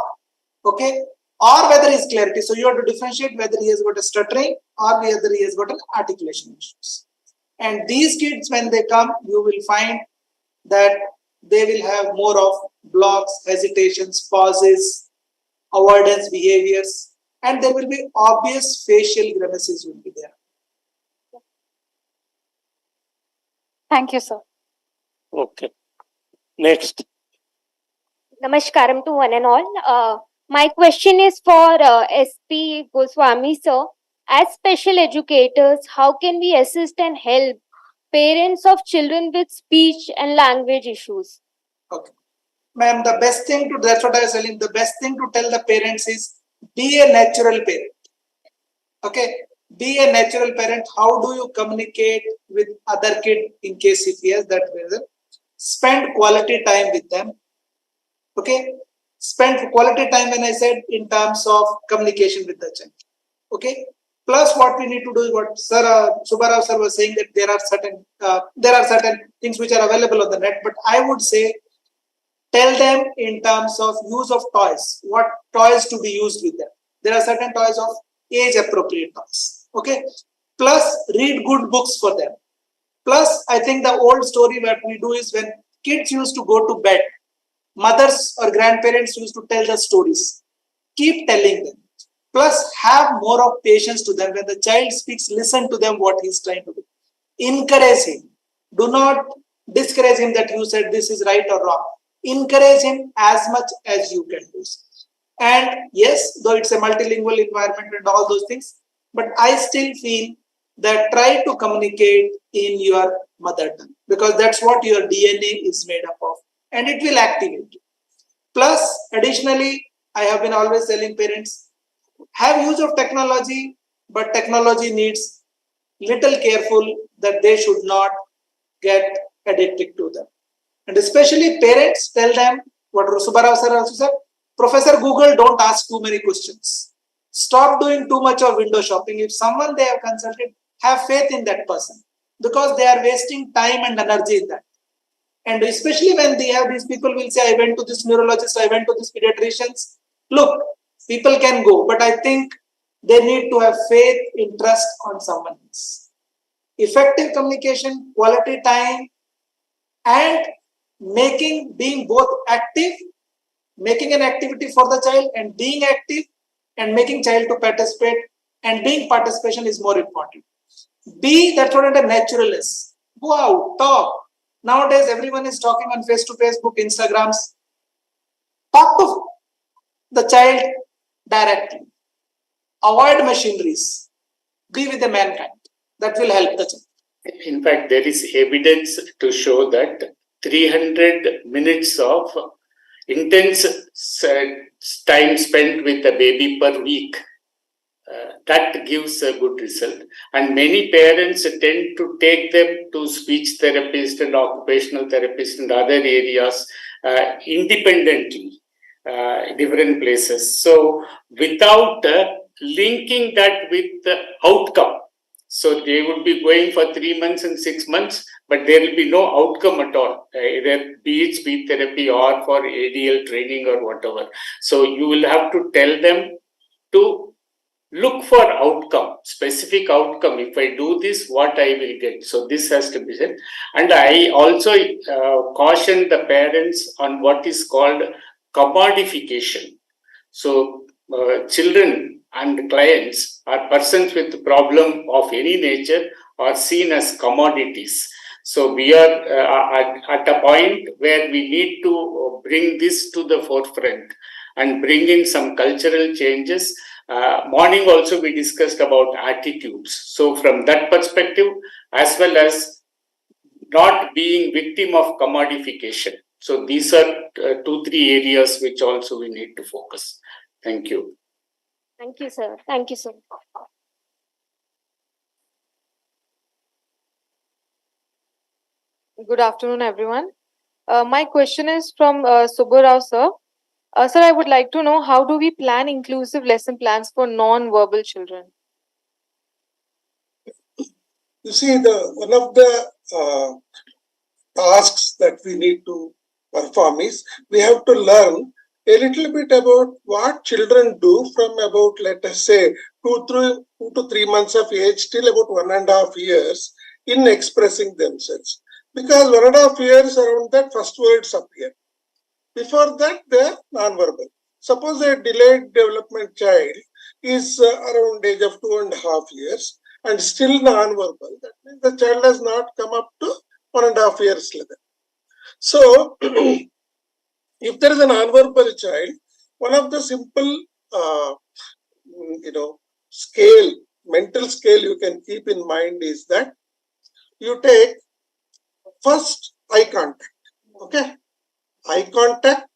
okay, or whether he is clarity. So you have to differentiate whether he has got a stuttering or whether he has got an articulation issues. And these kids, when they come, you will find that they will have more of blocks, hesitations, pauses, avoidance behaviors, and there will be obvious facial grimaces will be there. Thank you, sir. Okay. Next. Namaskaram to one and all. My question is for SP Goswami sir. As special educators, how can we assist and help parents of children with speech and language issues? Okay. Ma'am, the best thing to, that's what I was telling, the best thing to tell the parents is be a natural parent. Okay. Be a natural parent. How do you communicate with other kid in case if he has that reason? Spend quality time with them. Okay. Spend quality time when I said in terms of communication with the child. Okay. Plus, what we need to do is what Sir Subbarao sir was saying, that there are certain things which are available on the net. But I would say, tell them in terms of use of toys. What toys to be used with them? There are certain toys of age-appropriate toys. Okay. Plus, read good books for them. Plus, I think the old story that we do is when kids used to go to bed, mothers or grandparents used to tell the stories. Keep telling them. Plus, have more of patience to them. When the child speaks, listen to them what he's trying to do. Encourage him. Do not discourage him that you said this is right or wrong. Encourage him as much as you can do. And yes, though it's a multilingual environment and all those things, but I still feel that try to communicate in your mother tongue, because that's what your DNA is made up of, and it will activate you. Plus, additionally, I have been always telling parents, have use of technology, but technology needs little careful that they should not get addicted to them. And especially parents, tell them what Subbarao sir also said, Professor Google, don't ask too many questions. Stop doing too much of window shopping. If someone they have consulted, have faith in that person, because they are wasting time and energy in that. And especially when they have, these people will say, I went to this neurologist, I went to this pediatricians. Look, people can go, but I think they need to have faith in trust on someone else. Effective communication, quality time, and being both active, making an activity for the child and being active, and making child to participate, and being participation is more important. That's what a natural is. Go out, talk. Nowadays, everyone is talking on face-to-face book, Instagrams. Talk to the child directly. Avoid machineries. Be with the mankind. That will help the child. In fact, there is evidence to show that 300 minutes of intense time spent with the baby per week that gives a good result. And many parents tend to take them to speech therapist and occupational therapist and other areas independently, different places. So without linking that with the outcome, so they would be going for 3 months and 6 months, but there will be no outcome at all, either be it speech therapy or for ADL training or whatever. So you will have to tell them to look for outcome, specific outcome. If I do this, what I will get. So this has to be said. And I also caution the parents on what is called commodification. So children and clients or persons with problem of any nature are seen as commodities. So we are at a point where we need to bring this to the forefront and bring in some cultural changes. Morning also we discussed about attitudes. So from that perspective, as well as not being victim of commodification. So these are 2-3 areas which also we need to focus. Thank you. Thank you, sir. Thank you, sir. Good afternoon, everyone. My question is from Subbu Rao, sir. Sir, I would like to know, how do we plan inclusive lesson plans for non-verbal children? You see, one of the tasks that we need to perform is we have to learn a little bit about what children do from about, let us say, 2 to 3 months of age till about 1.5 years in expressing themselves. Because 1.5 years around that, first words appear. Before that, they are non-verbal. Suppose a delayed development child is around age of 2.5 years and still non-verbal. That means the child has not come up to 1.5 years level. So, if there is a non-verbal child, one of the simple, mental scale you can keep in mind is that you take first eye contact. Okay, eye contact,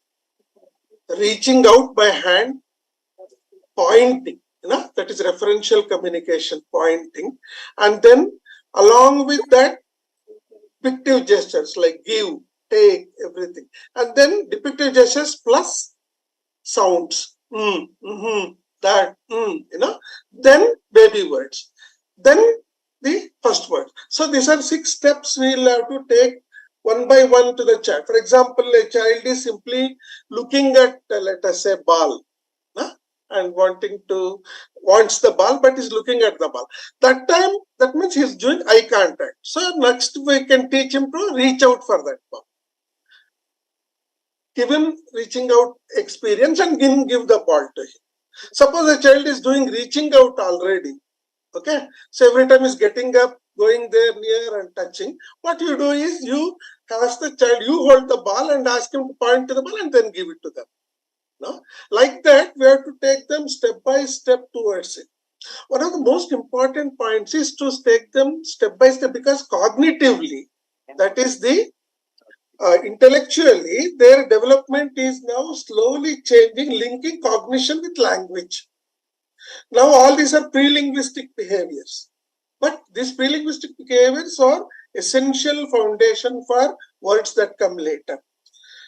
reaching out by hand, pointing. That is referential communication, pointing, and then along with that, depictive gestures like give, take, everything, and then depictive gestures plus sounds, that, then baby words, then the first word. So these are 6 steps we will have to take one by one to the child. For example, a child is simply looking at, let us say, ball, and wants the ball, but is looking at the ball. That time, that means he is doing eye contact. So next we can teach him to reach out for that ball. Give him reaching out experience and give the ball to him. Suppose a child is doing reaching out already. Okay, so every time he's getting up, going there near and touching. What you do is you ask the child, you hold the ball and ask him to point to the ball and then give it to them. No? Like that, we have to take them step by step towards it. One of the most important points is to take them step by step, because cognitively, that is the intellectually, their development is now slowly changing, linking cognition with language. Now all these are pre-linguistic behaviors, but these pre-linguistic behaviors are essential foundation for words that come later.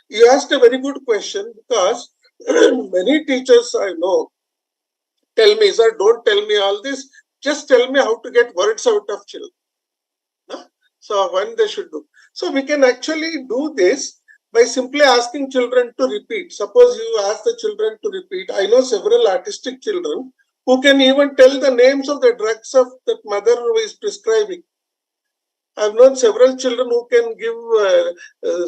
You asked a very good question, because many teachers I know tell me, sir, don't tell me all this, just tell me how to get words out of children. So when they should do. So we can actually do this by simply asking children to repeat. Suppose you ask the children to repeat. I know several autistic children who can even tell the names of the drugs of that mother who is prescribing. I've known several children who can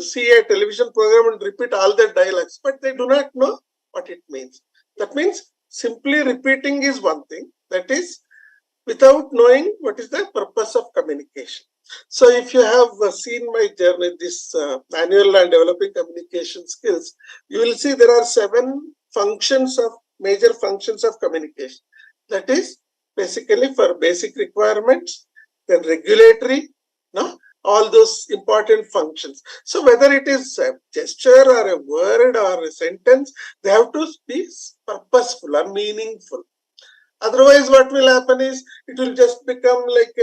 see a television program and repeat all their dialogues, but they do not know what it means. That means simply repeating is one thing, that is without knowing what is the purpose of communication. So if you have seen my journey, this manual on developing communication skills, you will see there are 7 major functions of communication. That is basically for basic requirements, then regulatory, all those important functions. So whether it is a gesture or a word or a sentence, they have to be purposeful or meaningful. Otherwise, what will happen is it will just become like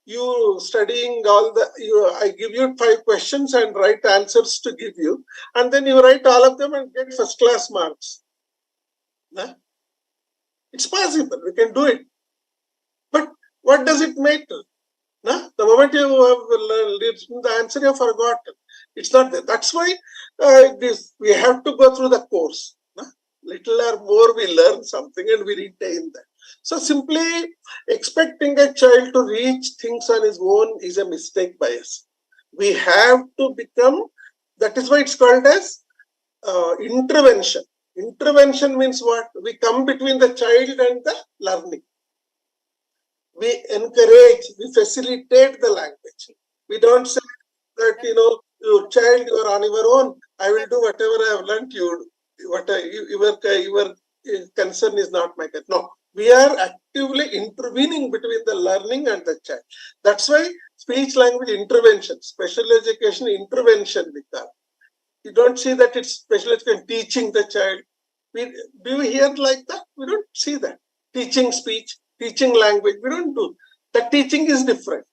you studying all the, I give you 5 questions and write answers to give you, and then you write all of them and get first class marks. Nah? It's possible, we can do it. But what does it matter? Nah? The moment you have written the answer, you have forgotten. It's not there. That's why we have to go through the course. Nah? Little or more, we learn something and we retain that. So simply expecting a child to reach things on his own is a mistake by us. We have to become, that is why it's called as intervention. Intervention means what? We come between the child and the learning. We encourage, we facilitate the language. We don't say that, your child, you are on your own. I will do whatever I have learned. Your concern is not my concern. No, we are actively intervening between the learning and the child. That's why speech language intervention, special education intervention we call. You don't see that it's special education teaching the child. Do you hear like that? We don't see that. Teaching speech, teaching language, we don't do. The teaching is different.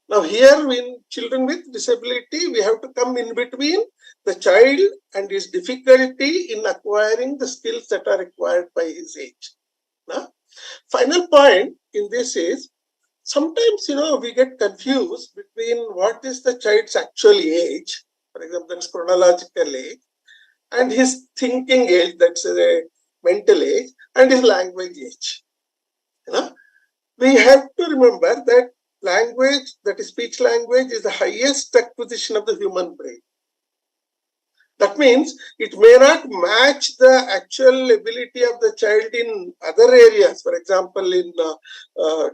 Now here, in children with disability, we have to come in between the child and his difficulty in acquiring the skills that are required by his age. Now, final point in this is, sometimes, we get confused between what is the child's actual age, for example, that's chronological age, and his thinking age, that's a mental age, and his language age. We have to remember that language, that is speech language, is the highest acquisition of the human brain. That means it may not match the actual ability of the child in other areas, for example, in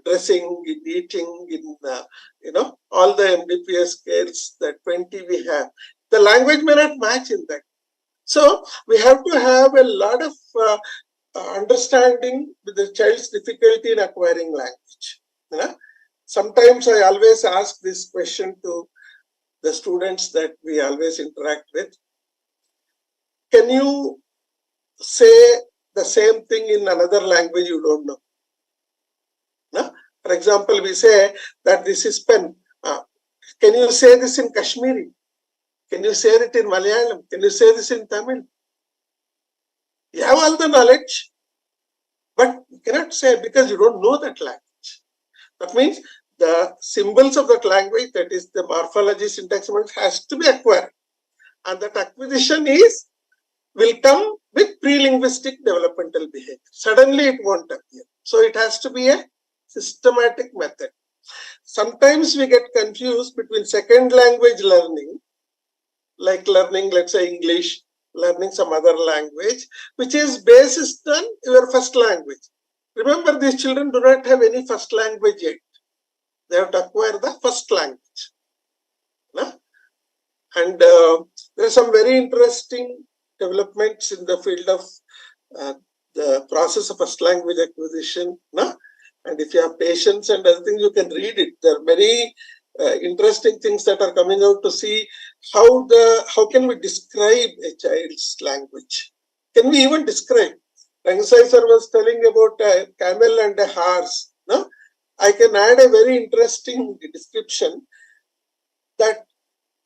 dressing, in eating, in all the MDPS scales, that 20 we have. The language may not match in that. So we have to have a lot of understanding with the child's difficulty in acquiring language. Sometimes I always ask this question to the students that we always interact with. Can you say the same thing in another language you don't know? For example, we say that this is pen. Can you say this in Kashmiri? Can you say it in Malayalam? Can you say this in Tamil? You have all the knowledge, but you cannot say because you don't know that language. That means the symbols of that language, that is the morphology, syntax, has to be acquired. And that acquisition will come with pre-linguistic developmental behavior. Suddenly it won't appear. So it has to be a systematic method. Sometimes we get confused between second language learning, like learning, let's say English, learning some other language, which is based on your first language. Remember, these children do not have any first language yet. They have to acquire the first language. And there are some very interesting developments in the field of the process of first language acquisition. And if you have patience and other things, you can read it. There are very interesting things that are coming out to see how can we describe a child's language. Can we even describe? Rangasai sir was telling about a camel and a horse. I can add a very interesting description that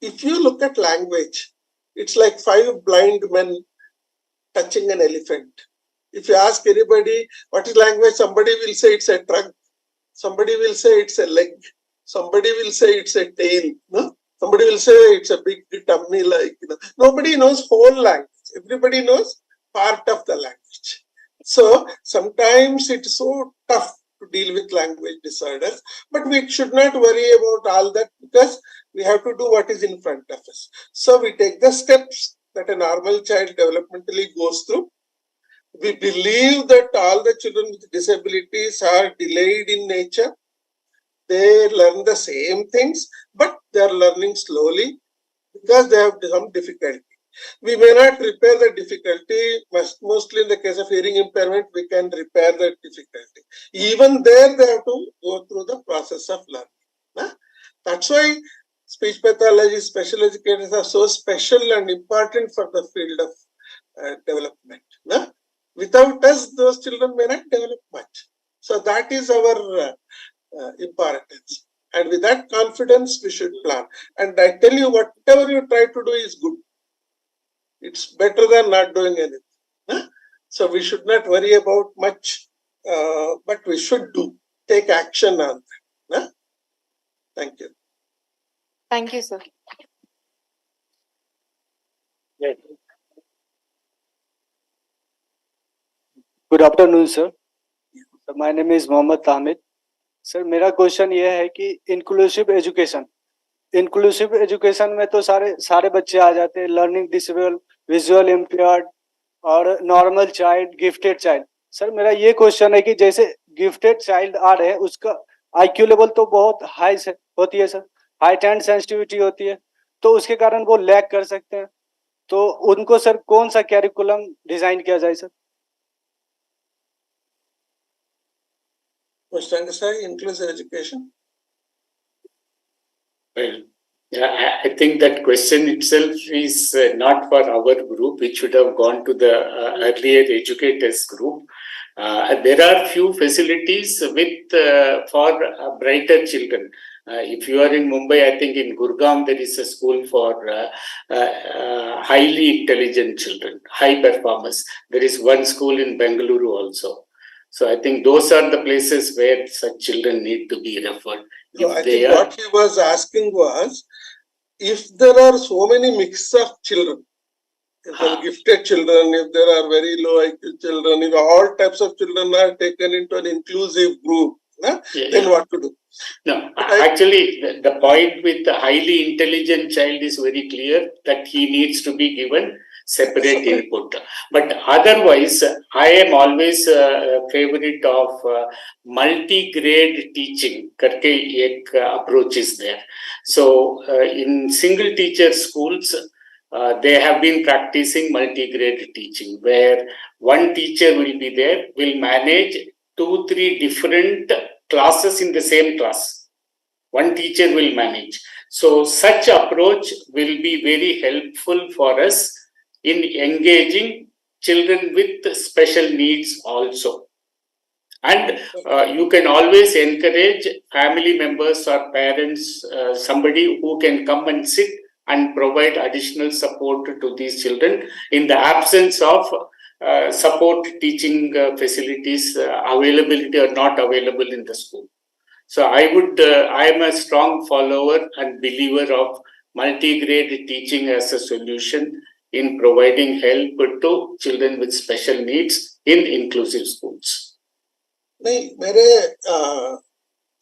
if you look at language, it's like 5 blind men touching an elephant. If you ask anybody what is language, somebody will say it's a trunk, somebody will say it's a leg, somebody will say it's a tail, somebody will say it's a big tummy, Nobody knows whole language. Everybody knows part of the language. So sometimes it's so tough to deal with language disorders, but we should not worry about all that because we have to do what is in front of us. So we take the steps that a normal child developmentally goes through. We believe that all the children with disabilities are delayed in nature. They learn the same things, but they are learning slowly because they have some difficulty. We may not repair the difficulty, mostly in the case of hearing impairment, we can repair the difficulty. Even there, they have to go through the process of learning. That's why speech pathology, special educators are so special and important for the field of development. Without us, those children may not develop much. So that is our importance. And with that confidence, we should plan. And I tell you, whatever you try to do is good. It's better than not doing anything. Huh? So we should not worry about much, but we should take action on that. Huh? Thank you. Thank you, sir. Good afternoon sir. My name is Mohammed Tamid. Sir मेरा question ये है कि inclusive education में तो सारे बच्चे आ जाते हैं, लर्निंग डिसेबल, विजुअल इम्पेयर्ड और normal child, gifted child. Sir मेरा ये क्वेश्चन है कि जैसे गिफ्टेड चाइल्ड आ रहे हैं उसका आईक्यू लेवल तो बहुत हाई होती है सर, हाइट एंड सेंसिटिविटी होती है, तो उसके कारण वो लैग कर सकते हैं. तो उनको सर कौन सा कैरिकुलम डिजाइन किया जाए sir? Inclusive education. Well, yeah, I think that question itself is not for our group. It should have gone to the earlier educators group. There are few facilities with for brighter children. If you are in Mumbai, I think in Gurgaon there is a school for highly intelligent children, high performers. There is one school in Bengaluru also. So I think those are the places where such children need to be referred. No, I think what he was asking was, if there are so many mix of children, if there are gifted children, if there are very low IQ children, if all types of children are taken into an inclusive group, then what to do? No, actually, the point with the highly intelligent child is very clear that he needs to be given separate input. But otherwise, I am always a favorite of multi-grade teaching. Karke ek approach is there. So in single teacher schools, they have been practicing multi-grade teaching, where one teacher will be there, will manage 2-3 different classes in the same class. One teacher will manage. So such approach will be very helpful for us in engaging children with special needs also. And you can always encourage family members or parents, somebody who can come and sit and provide additional support to these children in the absence of support teaching facilities availability or not available in the school. So I am a strong follower and believer of multi-grade teaching as a solution in providing help to children with special needs in inclusive schools. नहीं, मेरे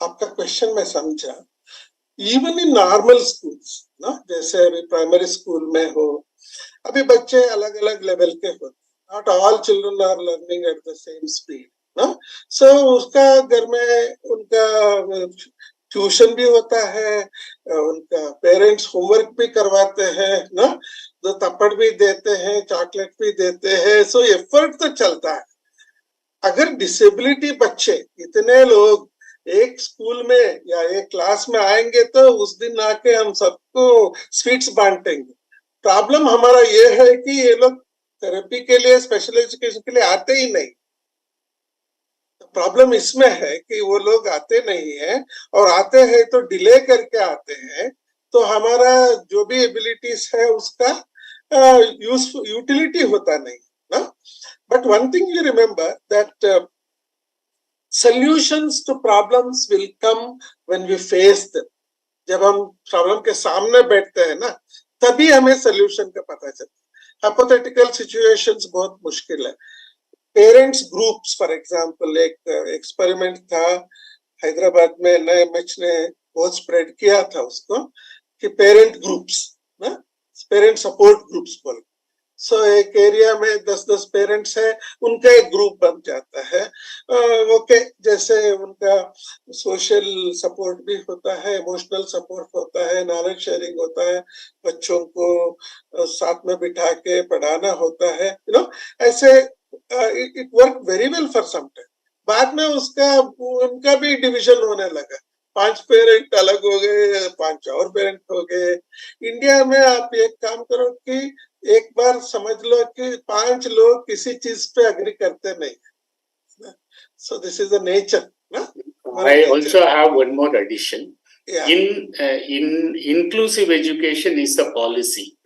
आपका question मैं समझा. Even in normal schools, ना, जैसे अभी primary school में हो, अभी बच्चे अलग अलग लेवल के होते. Not all children are learning at the same speed, ना. So उसका घर में उनका ट्यूशन भी होता है, उनका पेरेंट्स होमवर्क भी करवाते हैं, ना, तो थप्पड़ भी देते हैं, चॉकलेट भी देते हैं. सो एफर्ट तो चलता है. अगर डिसेबिलिटी बच्चे इतने लोग एक स्कूल में या एक क्लास में आएंगे तो उस दिन आके हम सबको स्वीट्स बांटेंगे. प्रॉब्लम हमारा ये है कि ये लोग थेरेपी के लिए, स्पेशल एजुकेशन के लिए आते ही नहीं. प्रॉब्लम इसमें है कि वो लोग आते नहीं हैं, और आते हैं तो डिले करके आते हैं, तो हमारा जो भी एबिलिटीज है उसका यूटिलिटी होता नहीं ना. But one thing you remember that solutions to problems will come when we face them. जब हम प्रॉब्लम के सामने बैठते हैं ना, तभी हमें सॉल्यूशन का पता चलता है. हाइपोथेटिकल सिचुएशंस बहुत मुश्किल है. पेरेंट्स ग्रुप्स फॉर एग्जांपल, एक एक्सपेरिमेंट था हैदराबाद में, NIMH ने बहुत स्प्रेड किया था उसको, कि पेरेंट ग्रुप्स ना, पेरेंट सपोर्ट ग्रुप्स बोल. सो एक एरिया में 10-10 पेरेंट्स है, उनका एक ग्रुप बन जाता है. ओके, जैसे उनका सोशल सपोर्ट भी होता है, इमोशनल सपोर्ट होता है, नॉलेज शेयरिंग होता है, बच्चों को साथ में बिठा के पढ़ाना होता है, यू नो. ऐसे it worked very well for some time. बाद में उनका भी डिवीजन होने लगा. 5 पेरेंट अलग हो गए, 5 और पेरेंट हो गए. इंडिया में आप एक काम करो कि एक बार समझ लो कि 5 लोग किसी चीज पे अग्री करते नहीं. So this is the nature. I also have one more addition. Yeah. In inclusive education is the policy.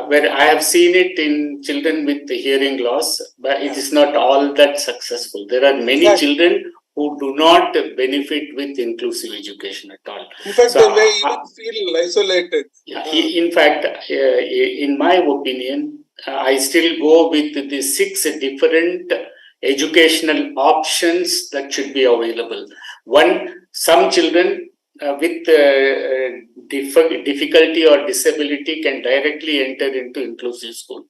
Where I have seen it in children with hearing loss, but it is not all that successful. There are many children who do not benefit with inclusive education at all. In fact, So, they may even feel isolated. yeah, in fact, in my opinion, I still go with the 6 different educational options that should be available. One, some children with difficulty or disability can directly enter into inclusive school.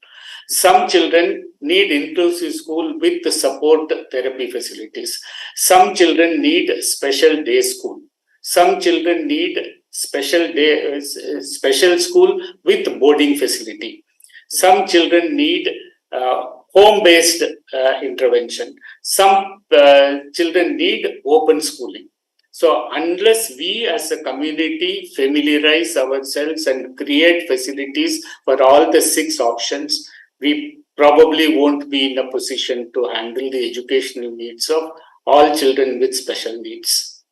Some children need inclusive school with the support therapy facilities. Some children need special day school. Some children need special school with boarding facility. Some children need home-based intervention. Some children need open schooling. So unless we as a community familiarize ourselves and create facilities for all the 6 options, we probably won't be in a position to handle the educational needs of all children with special needs.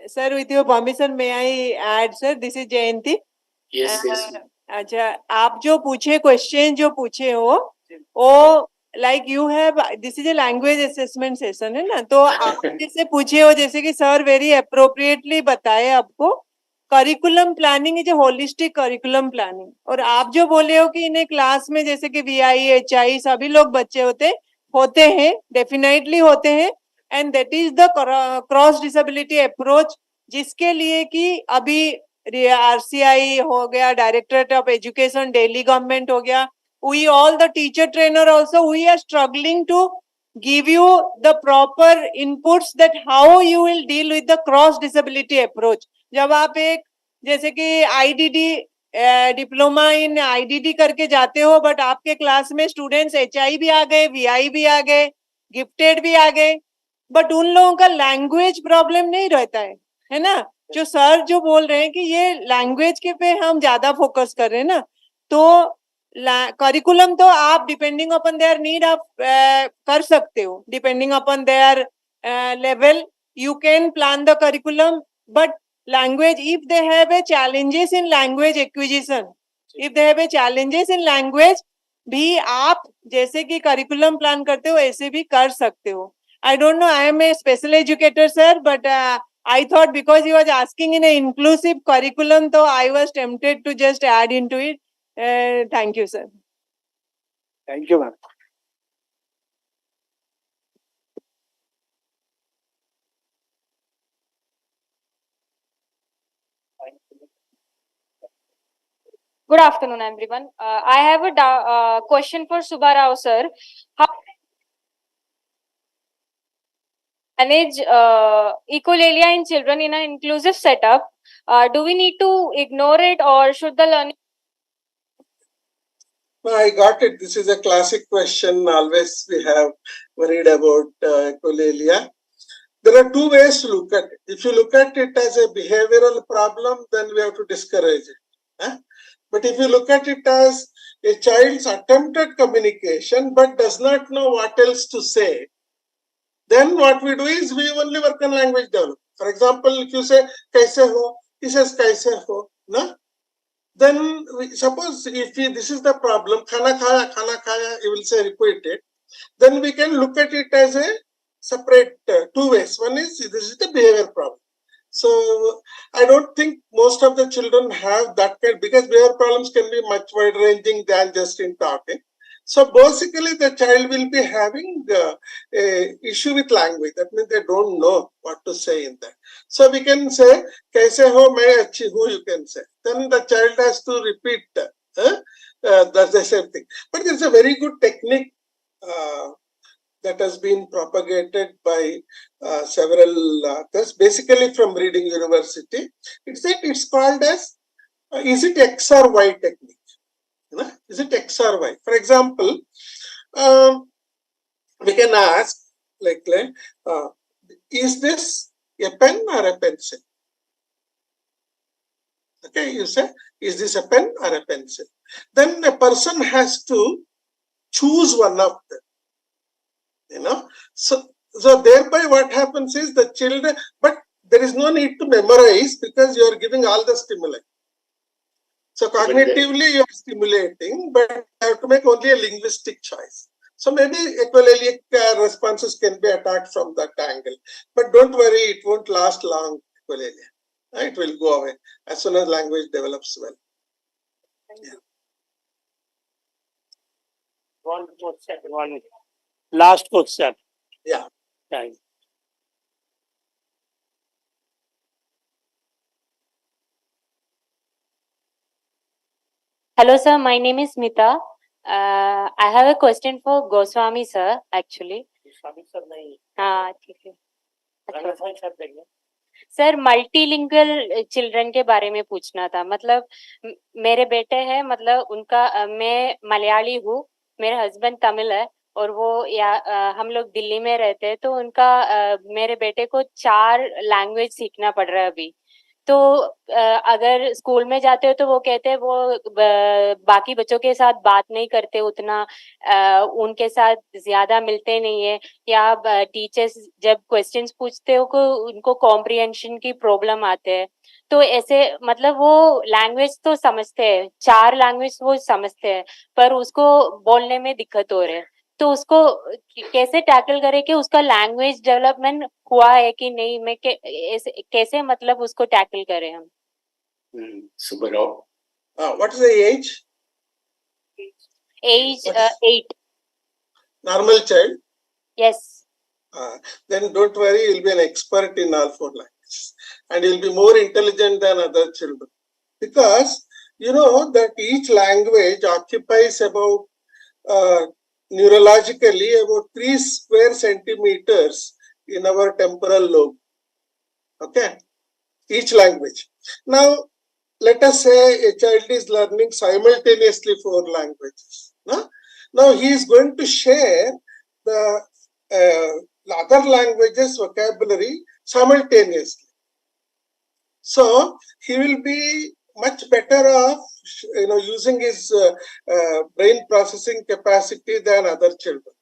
Sir, with your permission, may I add, sir? This is Jayanti. Yes, yes. अच्छा, आप जो पूछे question जो पूछे हो वो like you have this is a language assessment session है ना, तो आप जैसे पूछे हो जैसे कि सर वेरी अप्रोप्रिएटली बताए आपको curriculum planning is a holistic curriculum planning. और आप जो बोले हो कि इन्हें क्लास में जैसे कि VI HI सभी लोग बच्चे होते हैं डेफिनेटली होते हैं, and that is the cross disability approach जिसके लिए कि अभी RCI हो गया, directorate of education, Delhi government हो गया, we all the teacher trainer also we are struggling to give you the proper inputs that how you will deal with the cross disability approach. जब आप एक जैसे कि IDD डिप्लोमा इन IDD करके जाते हो, बट आपके क्लास में स्टूडेंट्स HI भी आ गए, VI भी आ गए, गिफ्टेड भी आ गए, बट उन लोगों का लैंग्वेज प्रॉब्लम नहीं रहता है ना. जो सर जो बोल रहे हैं कि ये लैंग्वेज के पे हम ज्यादा फोकस कर रहे हैं ना, तो करिकुलम तो आप डिपेंडिंग अपॉन देयर नीड आप कर सकते हो, depending upon their level you can plan the curriculum, but language if they have a challenges in language acquisition, if they have a challenges in language भी आप जैसे कि करिकुलम प्लान करते हो ऐसे भी कर सकते हो. I don't know, I am a special educator sir, but I thought because he was asking in an inclusive curriculum, so I was tempted to just add into it. Thank you, sir. Thank you, ma'am. Good afternoon, everyone. I have a question for Subba Rao, sir. How manage echolalia in children in an inclusive setup? Do we need to ignore it, or should the learning? No, I got it. This is a classic question. Always we have worried about echolalia. There are 2 ways to look at it. If you look at it as a behavioral problem, then we have to discourage it. But if you look at it as a child's attempted communication but does not know what else to say, then what we do is we only work on language development. For example, if you say, kaise ho, he says, kaise ho, na? Then suppose if this is the problem, khana khaya, he will say repeat it. Then we can look at it as a separate 2 ways. One is, this is the behavior problem. So I don't think most of the children have that kind, because behavior problems can be much wide ranging than just in talking. So basically the child will be having a issue with language. That means they don't know what to say in that. So we can say, kaise ho, main achhi hu, you can say. Then the child has to repeat. That's the same thing. But there's a very good technique that has been propagated by several authors, basically from Reading University. It's called as, is it X or Y technique? Is it X or Y? For example, we can ask, like, is this a pen or a pencil? Okay, you say, is this a pen or a pencil? Then a person has to choose one of them. You know, so thereby what happens is the children, but there is no need to memorize because you are giving all the stimuli. So cognitively you are stimulating, but you have to make only a linguistic choice. So maybe equalalic responses can be attacked from that angle. But don't worry, it won't last long, echolalia. It will go away as soon as language develops well. Yeah. One question, one last question. Yeah. Thanks. Hello, sir. My name is Smita. I have a question for Goswami, sir, actually. Swami sir नहीं हाँ, ठीक है. राणा साहब sir देंगे sir multilingual children के बारे में पूछना था. मतलब मेरे बेटे हैं, मतलब उनका मैं मलयाली हूँ, मेरे हस्बैंड तमिल है और वो हम लोग दिल्ली में रहते हैं, तो उनका मेरे बेटे को 4 लैंग्वेज सीखना पड़ रहा है अभी. तो अगर स्कूल में जाते हो तो वो कहते हैं वो बाकी बच्चों के साथ बात नहीं करते उतना, उनके साथ ज्यादा मिलते नहीं है, या टीचर्स जब क्वेश्चंस पूछते हो को उनको कॉम्प्रिहेंशन की प्रॉब्लम आते हैं. तो ऐसे मतलब वो लैंग्वेज तो समझते हैं, 4 लैंग्वेज वो समझते हैं, पर उसको बोलने में दिक्कत हो रही है. तो उसको कैसे टैकल करें कि उसका लैंग्वेज डेवलपमेंट हुआ है कि नहीं, मैं कैसे मतलब उसको टैकल करें हम. Subbarao. What is the age? Age 8. Normal child? Yes. Then don't worry, you'll be an expert in all 4 languages. And you'll be more intelligent than other children. Because you know that each language occupies about neurologically about 3 square centimeters in our temporal lobe. Okay, each language. Now, let us say a child is learning simultaneously 4 languages. No? Now, he is going to share the other languages vocabulary simultaneously. So, he will be much better off, using his brain processing capacity than other children.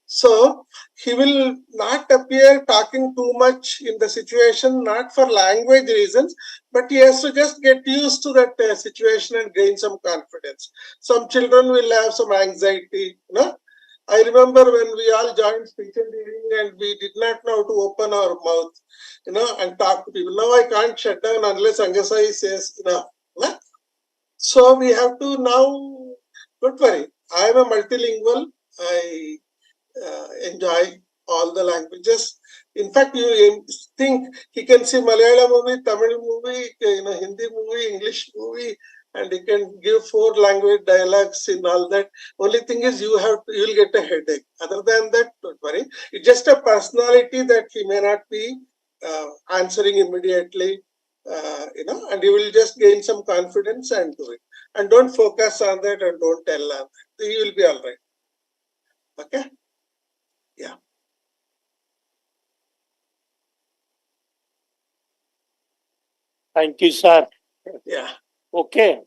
So he will not appear talking too much in the situation, not for language reasons, but he has to just get used to that situation and gain some confidence. Some children will have some anxiety. I remember when we all joined speech and reading and we did not know how to open our mouth, and talk to people. Now I can't shut down unless Angasai says enough. So we have to now, don't worry, I am a multilingual. I enjoy all the languages. In fact, you think he can see Malayalam movie, Tamil movie, Hindi movie, English movie, and he can give 4 language dialogues in all that. Only thing is you'll get a headache. Other than that, don't worry. It's just a personality that he may not be answering immediately, and you will just gain some confidence and do it. And don't focus on that and don't tell on that. You will be all right. Okay? Yeah. Thank you, sir. Yeah. Okay.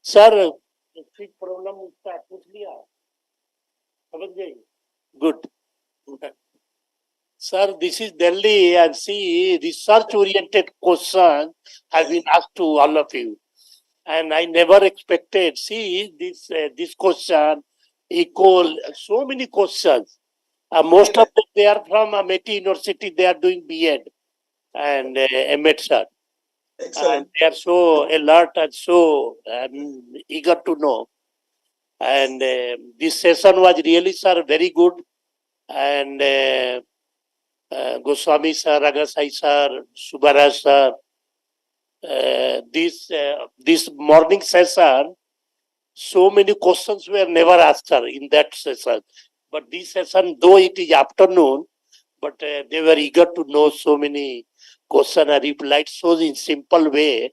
Sir, फिर problem उसका पूछ लिया, समझ गए? Good. Sir, this is Delhi and see research-oriented questions have been asked to all of you. And I never expected, see this question equal so many questions. Most of them, they are from Amity University, they are doing B.Ed and M.Ed, sir. Excellent. They are so alert and so eager to know. And this session was really, sir, very good. And Goswami sir, Ragasai sir, Subbarao sir, this morning session, so many questions were never asked, sir, in that session. But this session, though it is afternoon, but they were eager to know so many questions and replied so in simple way,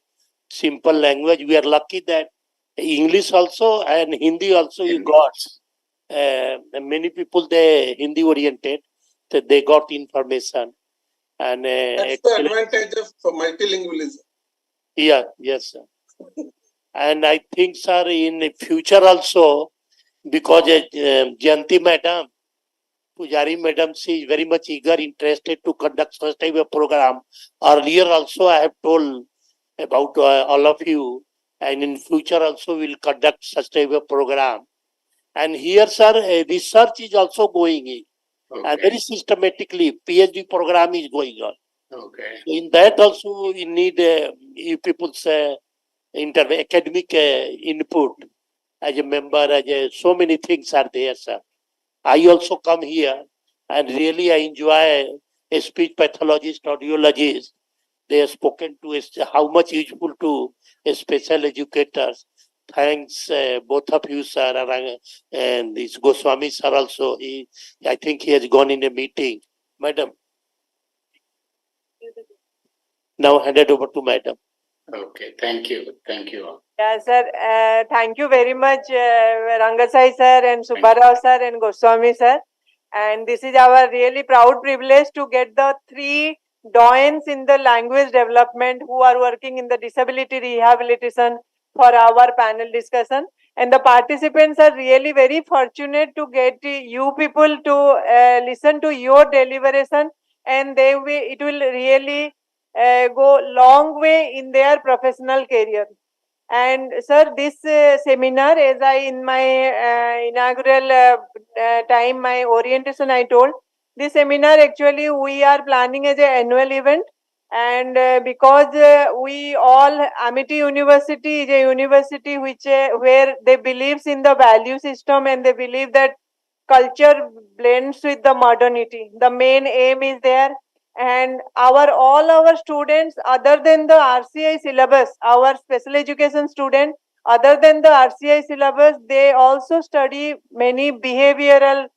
simple language. We are lucky that English also and Hindi also you got. Many people, they Hindi oriented, that they got information. And that's the advantage of multilingualism. Yeah, yes, sir. And I think, sir, in the future also, because Jayanti madam, Pujari madam, she is very much eager, interested to conduct such type of program. Earlier also I have told about all of you, and in future also will conduct such type of program. And here, sir, research is also going in. And very systematically, PhD program is going on. Okay. In that also, we need you people's academic input as a member, so many things are there, sir. I also come here and really I enjoy a speech pathologist, audiologist. They have spoken to us how much useful to special educators. Thanks both of you, sir, and this Goswami sir also. I think he has gone in a meeting. Madam. Now handed over to madam. Okay, thank you. Thank you all. Yeah, sir. Thank you very much, Rangasai sir and Subbarao sir and Goswami sir. And this is our really proud privilege to get the three doyens in the language development who are working in the disability rehabilitation for our panel discussion. And the participants are really very fortunate to get you people to listen to your deliberation, and it will really go long way in their professional career. And sir, this seminar, as I in my inaugural time, my orientation, I told, this seminar actually we are planning as an annual event. And because we all, Amity University is a university which where they believes in the value system, and they believe that culture blends with the modernity. The main aim is there. And all our students, other than the RCI syllabus, our special education student, other than the RCI syllabus, they also study many behavioral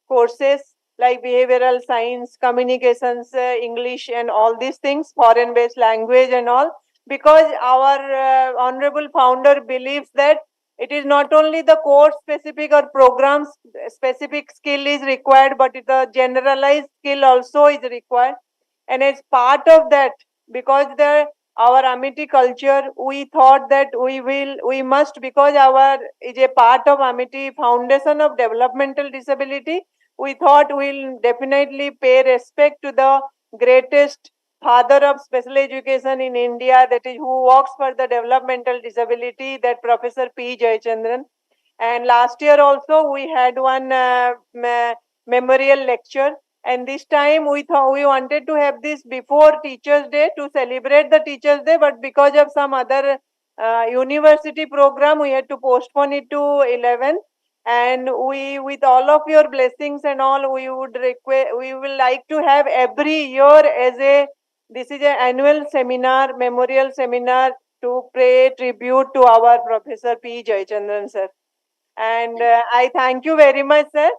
courses like behavioral science, communications, English, and all these things, foreign based language and all, because our honorable founder believes that it is not only the course specific or program specific skill is required, but the generalized skill also is required. And as part of that, because our Amity culture, we thought that we must, because our is a part of Amity Foundation of Developmental Disability, we thought we'll definitely pay respect to the greatest father of special education in India, that is who works for the developmental disability, that Professor P. Jayachandran. And last year also we had one memorial lecture. And this time we thought we wanted to have this before Teachers' Day to celebrate the Teachers' Day, but because of some other university program, we had to postpone it to 11. And we, with all of your blessings and all, we would we will like to have every year this is an annual seminar, memorial seminar to pay tribute to our Professor P. Jayachandran sir. And I thank you very much, sir.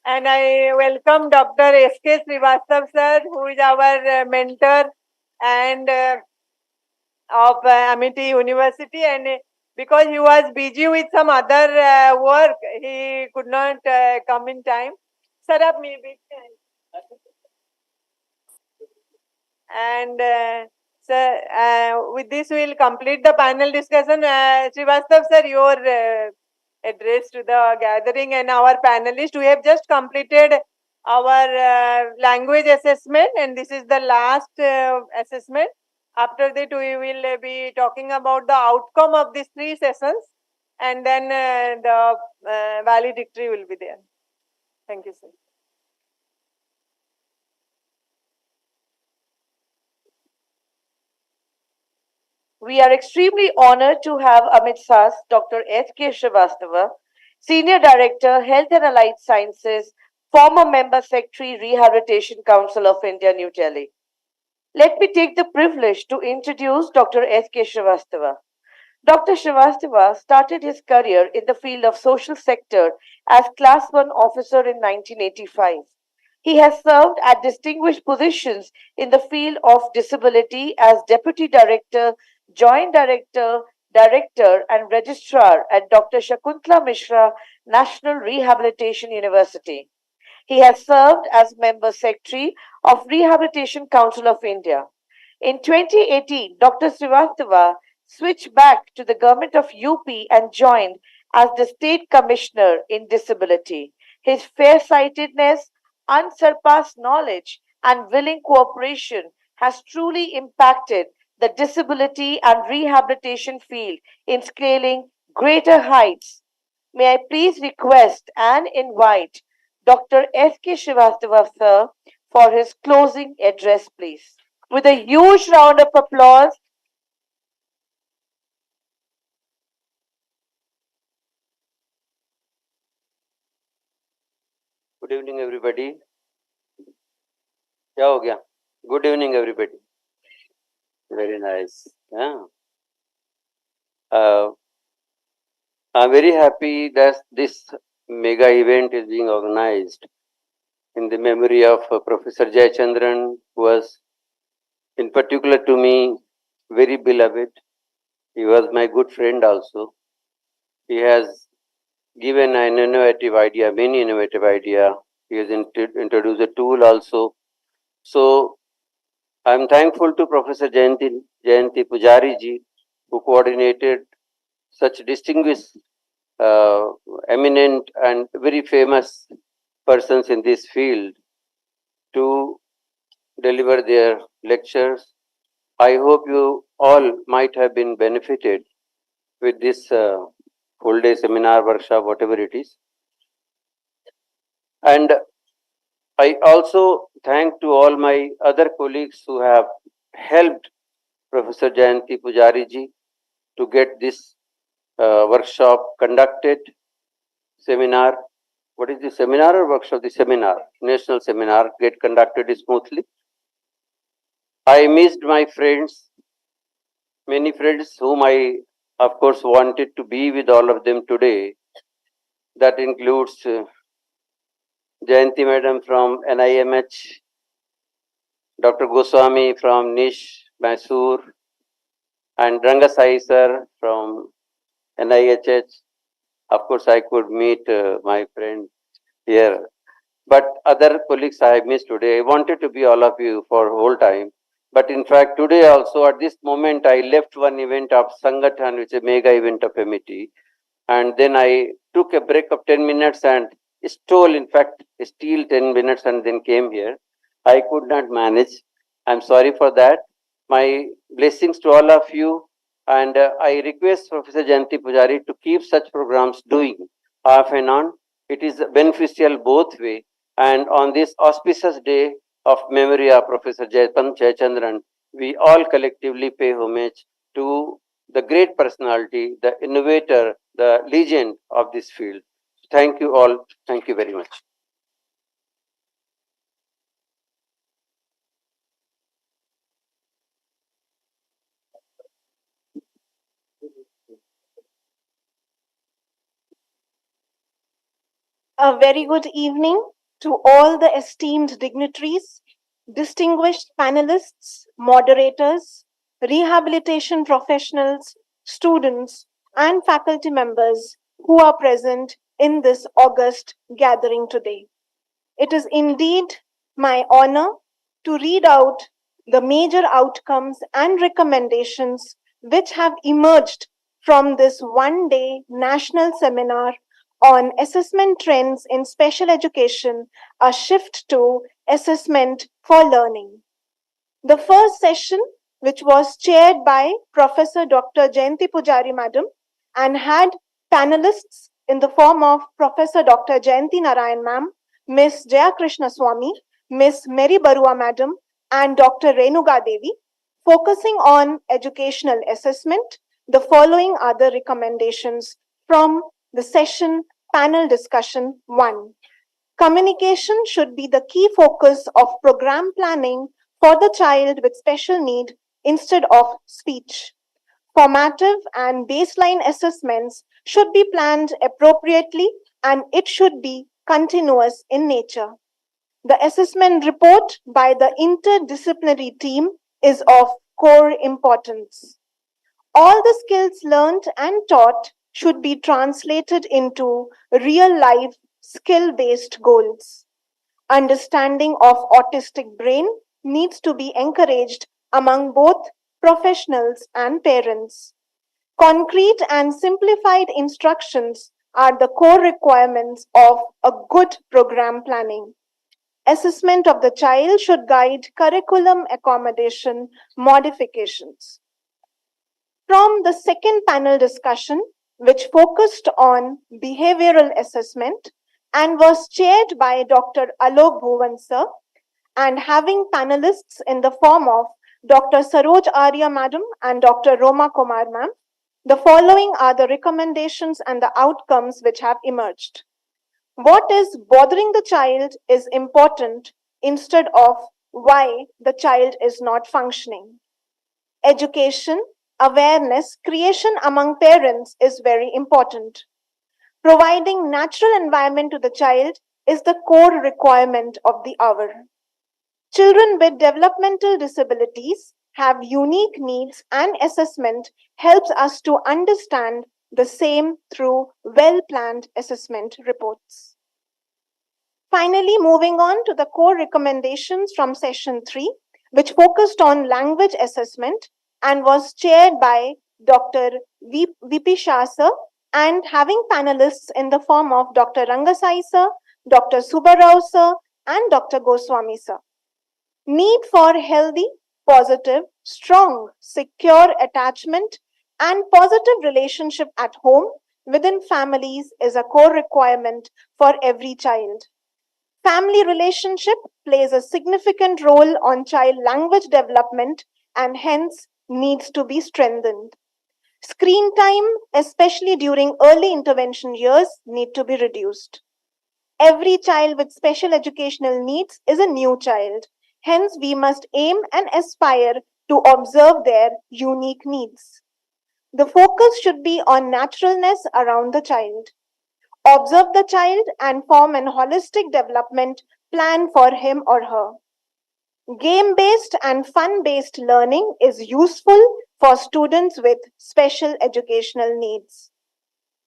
And I welcome Dr. S.K. Srivastav sir, who is our mentor and of Amity University. And because he was busy with some other work, he could not come in time. Sir, up me. And sir, with this we will complete the panel discussion. Srivastav sir, your address to the gathering and our panelists. We have just completed our language assessment, and this is the last assessment. After that, we will be talking about the outcome of these 3 sessions, and then the valedictory will be there. Thank you, sir. We are extremely honored to have Amit Sas, Dr. S.K. Srivastava, Senior Director, Health and Allied Sciences, former Member Secretary, Rehabilitation Council of India, New Delhi. Let me take the privilege to introduce Dr. S.K. Srivastava. Dr. Srivastava started his career in the field of social sector as Class 1 officer in 1985. He has served at distinguished positions in the field of disability as Deputy Director, Joint Director, Director and Registrar at Dr. Shakuntala Mishra National Rehabilitation University. He has served as Member Secretary of Rehabilitation Council of India. In 2018, Dr. Srivastava switched back to the government of UP and joined as the State Commissioner in Disability. His fair-sightedness, unsurpassed knowledge, and willing cooperation has truly impacted the disability and rehabilitation field in scaling greater heights. May I please request and invite Dr. S.K. Srivastava, sir, for his closing address, please. With a huge round of applause. Good evening, everybody. क्या हो गया? Good evening, everybody. Very nice. Yeah. I'm very happy that this mega event is being organized in the memory of Professor Jayachandran, who was, in particular to me, very beloved. He was my good friend also. He has given an innovative idea, many innovative idea. He has introduced a tool also. So I'm thankful to Professor Jayanti Pujari ji, who coordinated such distinguished, eminent and very famous persons in this field to deliver their lectures. I hope you all might have been benefited with this full day seminar, workshop, whatever it is. And I also thank to all my other colleagues who have helped Professor Jayanti Pujari ji to get this workshop conducted, seminar. What is the seminar or workshop? The seminar, national seminar, get conducted smoothly. I missed my friends, many friends whom I, of course, wanted to be with all of them today. That includes Jayanti Madam from NIMH, Dr. Goswami from Nish, Mysore, and Rangasai sir from NIHH. Of course, I could meet my friend here. But other colleagues I missed today. I wanted to be all of you for whole time. But in fact, today also at this moment, I left one event of Sangathan, which is a mega event of MET. And then I took a break of 10 minutes and stole 10 minutes and then came here. I could not manage. I'm sorry for that. My blessings to all of you. And I request Professor Jayanti Pujari to keep such programs doing off and on. It is beneficial both way. And on this auspicious day of memory of Professor Jayachandran, we all collectively pay homage to the great personality, the innovator, the legend of this field. Thank you all. Thank you very much. A very good evening to all the esteemed dignitaries, distinguished panelists, moderators, rehabilitation professionals, students, and faculty members who are present in this august gathering today. It is indeed my honor to read out the major outcomes and recommendations which have emerged from this one-day national seminar on assessment trends in special education, a shift to assessment for learning. The first session, which was chaired by Professor Dr. Jayanti Pujari Madam and had panelists in the form of Professor Dr. Jayanti Narayan Ma'am, Ms. Jaya Krishna Swami, Ms. Mary Barua Madam, and Dr. Renuga Devi, focusing on educational assessment. The following are the recommendations from the session panel discussion 1. Communication should be the key focus of program planning for the child with special need instead of speech. Formative and baseline assessments should be planned appropriately and it should be continuous in nature. The assessment report by the interdisciplinary team is of core importance. All the skills learned and taught should be translated into real-life skill-based goals. Understanding of autistic brain needs to be encouraged among both professionals, and parents. Concrete and simplified instructions are the core requirements of a good program planning. Assessment of the child should guide curriculum accommodation modifications. From the second panel discussion, which focused on behavioral assessment and was chaired by Dr. Alok Bhuvan sir, and having panelists in the form of Dr. Saroj Arya madam and Dr. Roma Kumar ma'am, the following are the recommendations and the outcomes which have emerged. What is bothering the child is important instead of why the child is not functioning. Education, awareness, creation among parents is very important. Providing natural environment to the child is the core requirement of the hour. Children with developmental disabilities have unique needs, and assessment helps us to understand the same through well-planned assessment reports. Finally, moving on to the core recommendations from session 3, which focused on language assessment and was chaired by Dr. V.P. Shah sir, and having panelists in the form of Dr. Rangasai sir, Dr. Subbarao sir, and Dr. Goswami sir. Need for healthy, positive, strong, secure attachment and positive relationship at home within families is a core requirement for every child. Family relationship plays a significant role on child language development and hence needs to be strengthened. Screen time, especially during early intervention years, need to be reduced. Every child with special educational needs is a new child. Hence, we must aim and aspire to observe their unique needs. The focus should be on naturalness around the child. Observe the child and form an holistic development plan for him or her. Game-based and fun-based learning is useful for students with special educational needs.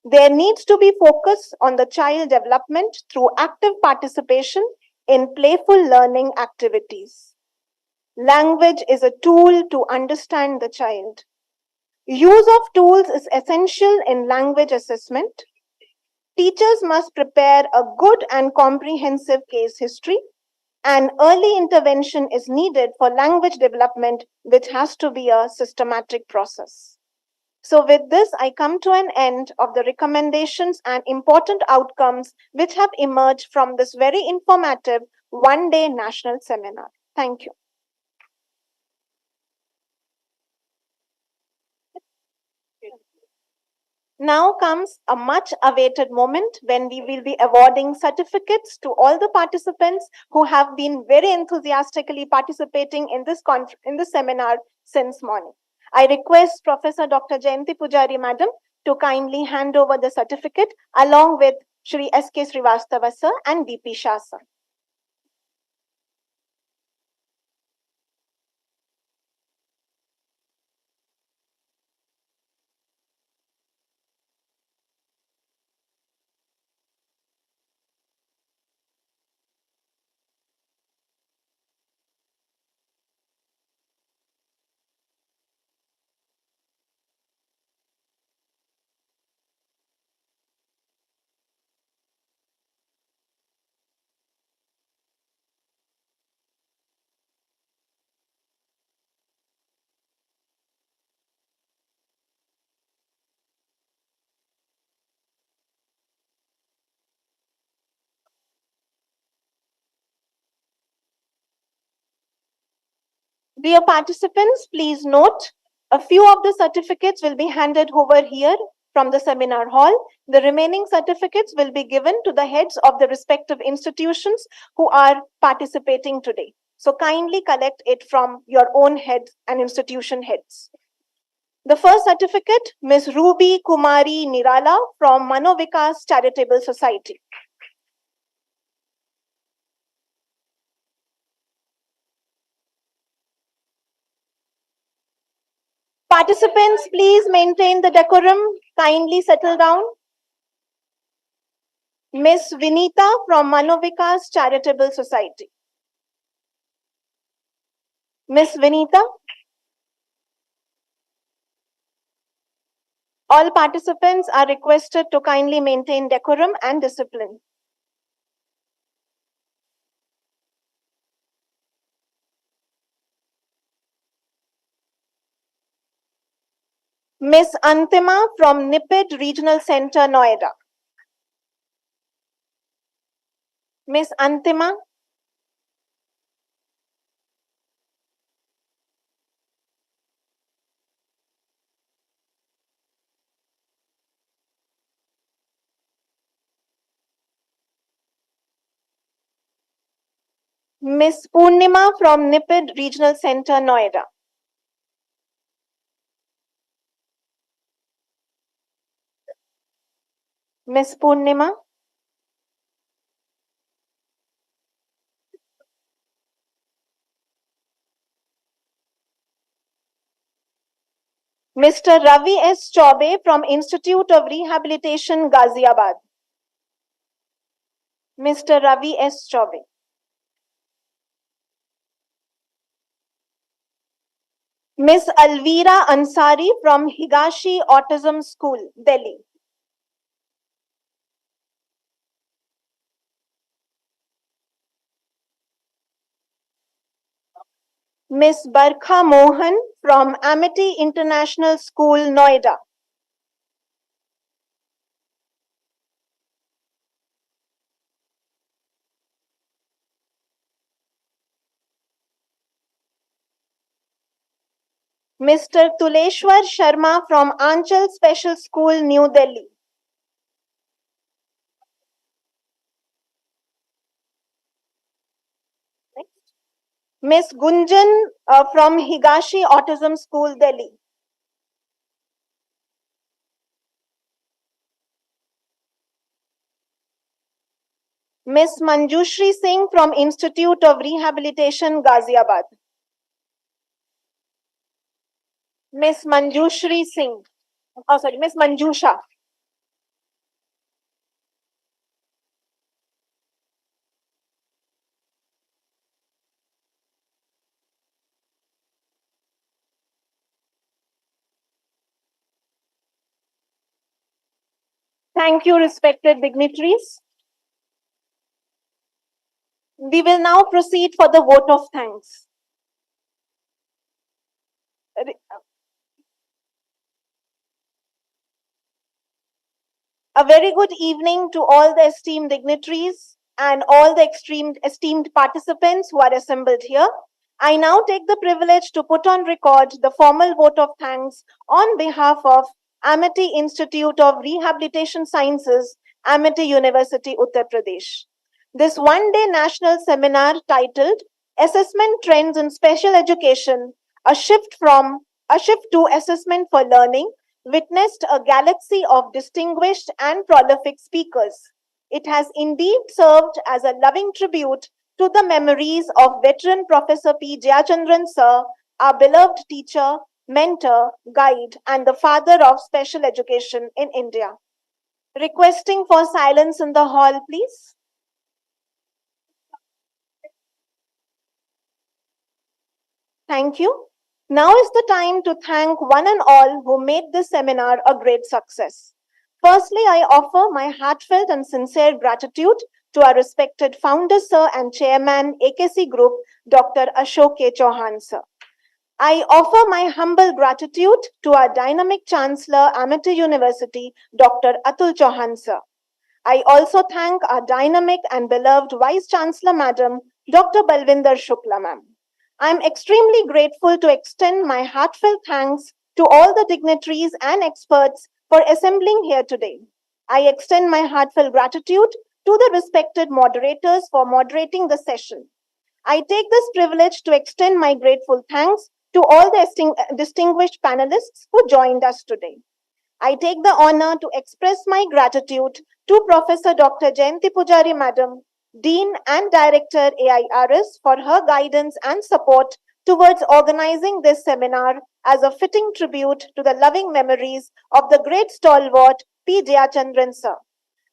There needs to be focus on the child development through active participation in playful learning activities. Language is a tool to understand the child. Use of tools is essential in language assessment. Teachers must prepare a good and comprehensive case history, and early intervention is needed for language development, which has to be a systematic process. So with this, I come to an end of the recommendations and important outcomes which have emerged from this very informative one-day national seminar. Thank you. Now comes a much awaited moment when we will be awarding certificates to all the participants who have been very enthusiastically participating in this seminar since morning. I request Professor Dr. Jayanti Pujari Madam to kindly hand over the certificate along with Shri S.K. Srivastava sir and V.P. Shah sir. Dear participants, please note, a few of the certificates will be handed over here from the seminar hall. The remaining certificates will be given to the heads of the respective institutions who are participating today. So kindly collect it from your own heads and institution heads. The first certificate, Ms. Ruby Kumari Nirala from Manovikas Charitable Society. Participants, please maintain the decorum. Kindly settle down. Ms. Vinita from Manovikas Charitable Society. Ms. Vinita. All participants are requested to kindly maintain decorum and discipline. Miss Antima from NIPID Regional Center, Noida. Miss Antima. Miss Purnima from NIPID Regional Center, Noida. Miss Purnima. Mr. Ravi S. Chaube from Institute of Rehabilitation, Ghaziabad. Mr. Ravi S. Chaube. Miss Alvira Ansari from Higashi Autism School, Delhi. Miss Barkha Mohan from Amity International School, Noida. Mr. Tuleshwar Sharma from Anchal Special School, New Delhi. Miss Gunjan from Higashi Autism School, Delhi. Miss Manjushri Singh from Institute of Rehabilitation, Ghaziabad. Miss Manjushri Singh. Oh, sorry, Miss Manjusha. Thank you, respected dignitaries. We will now proceed for the vote of thanks. A very good evening to all the esteemed dignitaries and all the esteemed participants who are assembled here. I now take the privilege to put on record the formal vote of thanks on behalf of Amity Institute of Rehabilitation Sciences, Amity University, Uttar Pradesh. This one-day national seminar titled Assessment Trends in Special Education, a shift to assessment for learning, witnessed a galaxy of distinguished and prolific speakers. It has indeed served as a loving tribute to the memories of veteran Professor P. Jayachandran Sir, our beloved teacher, mentor, guide, and the father of special education in India. Requesting for silence in the hall, please. Thank you. Now is the time to thank one and all who made this seminar a great success. Firstly, I offer my heartfelt and sincere gratitude to our respected founder, sir, and chairman, AKC Group, Dr. Ashok K. Chauhan, sir. I offer my humble gratitude to our dynamic chancellor, Amity University, Dr. Atul Chauhan, sir. I also thank our dynamic and beloved Vice Chancellor, Madam, Dr. Balvinder Shukla, ma'am. I am extremely grateful to extend my heartfelt thanks to all the dignitaries and experts for assembling here today. I extend my heartfelt gratitude to the respected moderators for moderating the session. I take this privilege to extend my grateful thanks to all the distinguished panelists who joined us today. I take the honor to express my gratitude to Professor Dr. Jayanti Pujari, Madam, Dean and Director AIRS, for her guidance and support towards organizing this seminar as a fitting tribute to the loving memories of the great stalwart P. Jayachandran sir.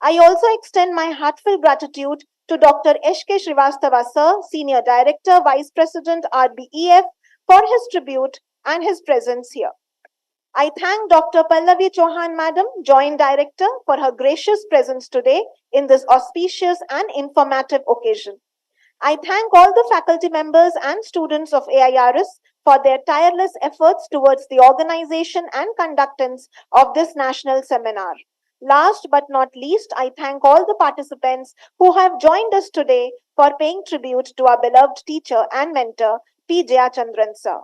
I also extend my heartfelt gratitude to Dr. S.K. Srivastava sir, Senior Director, Vice President, RBEF, for his tribute and his presence here. I thank Dr. Pallavi Chauhan, Madam, Joint Director, for her gracious presence today in this auspicious and informative occasion. I thank all the faculty members and students of AIRS for their tireless efforts towards the organization and conductance of this national seminar. Last but not least, I thank all the participants who have joined us today for paying tribute to our beloved teacher and mentor, P. Jayachandran sir.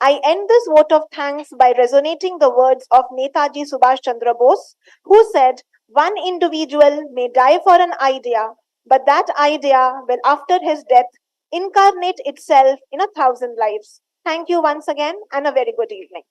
I end this vote of thanks by resonating the words of Netaji Subhash Chandra Bose, who said, "One individual may die for an idea, but that idea will, after his death, incarnate itself in 1,000 lives." Thank you once again, and a very good evening.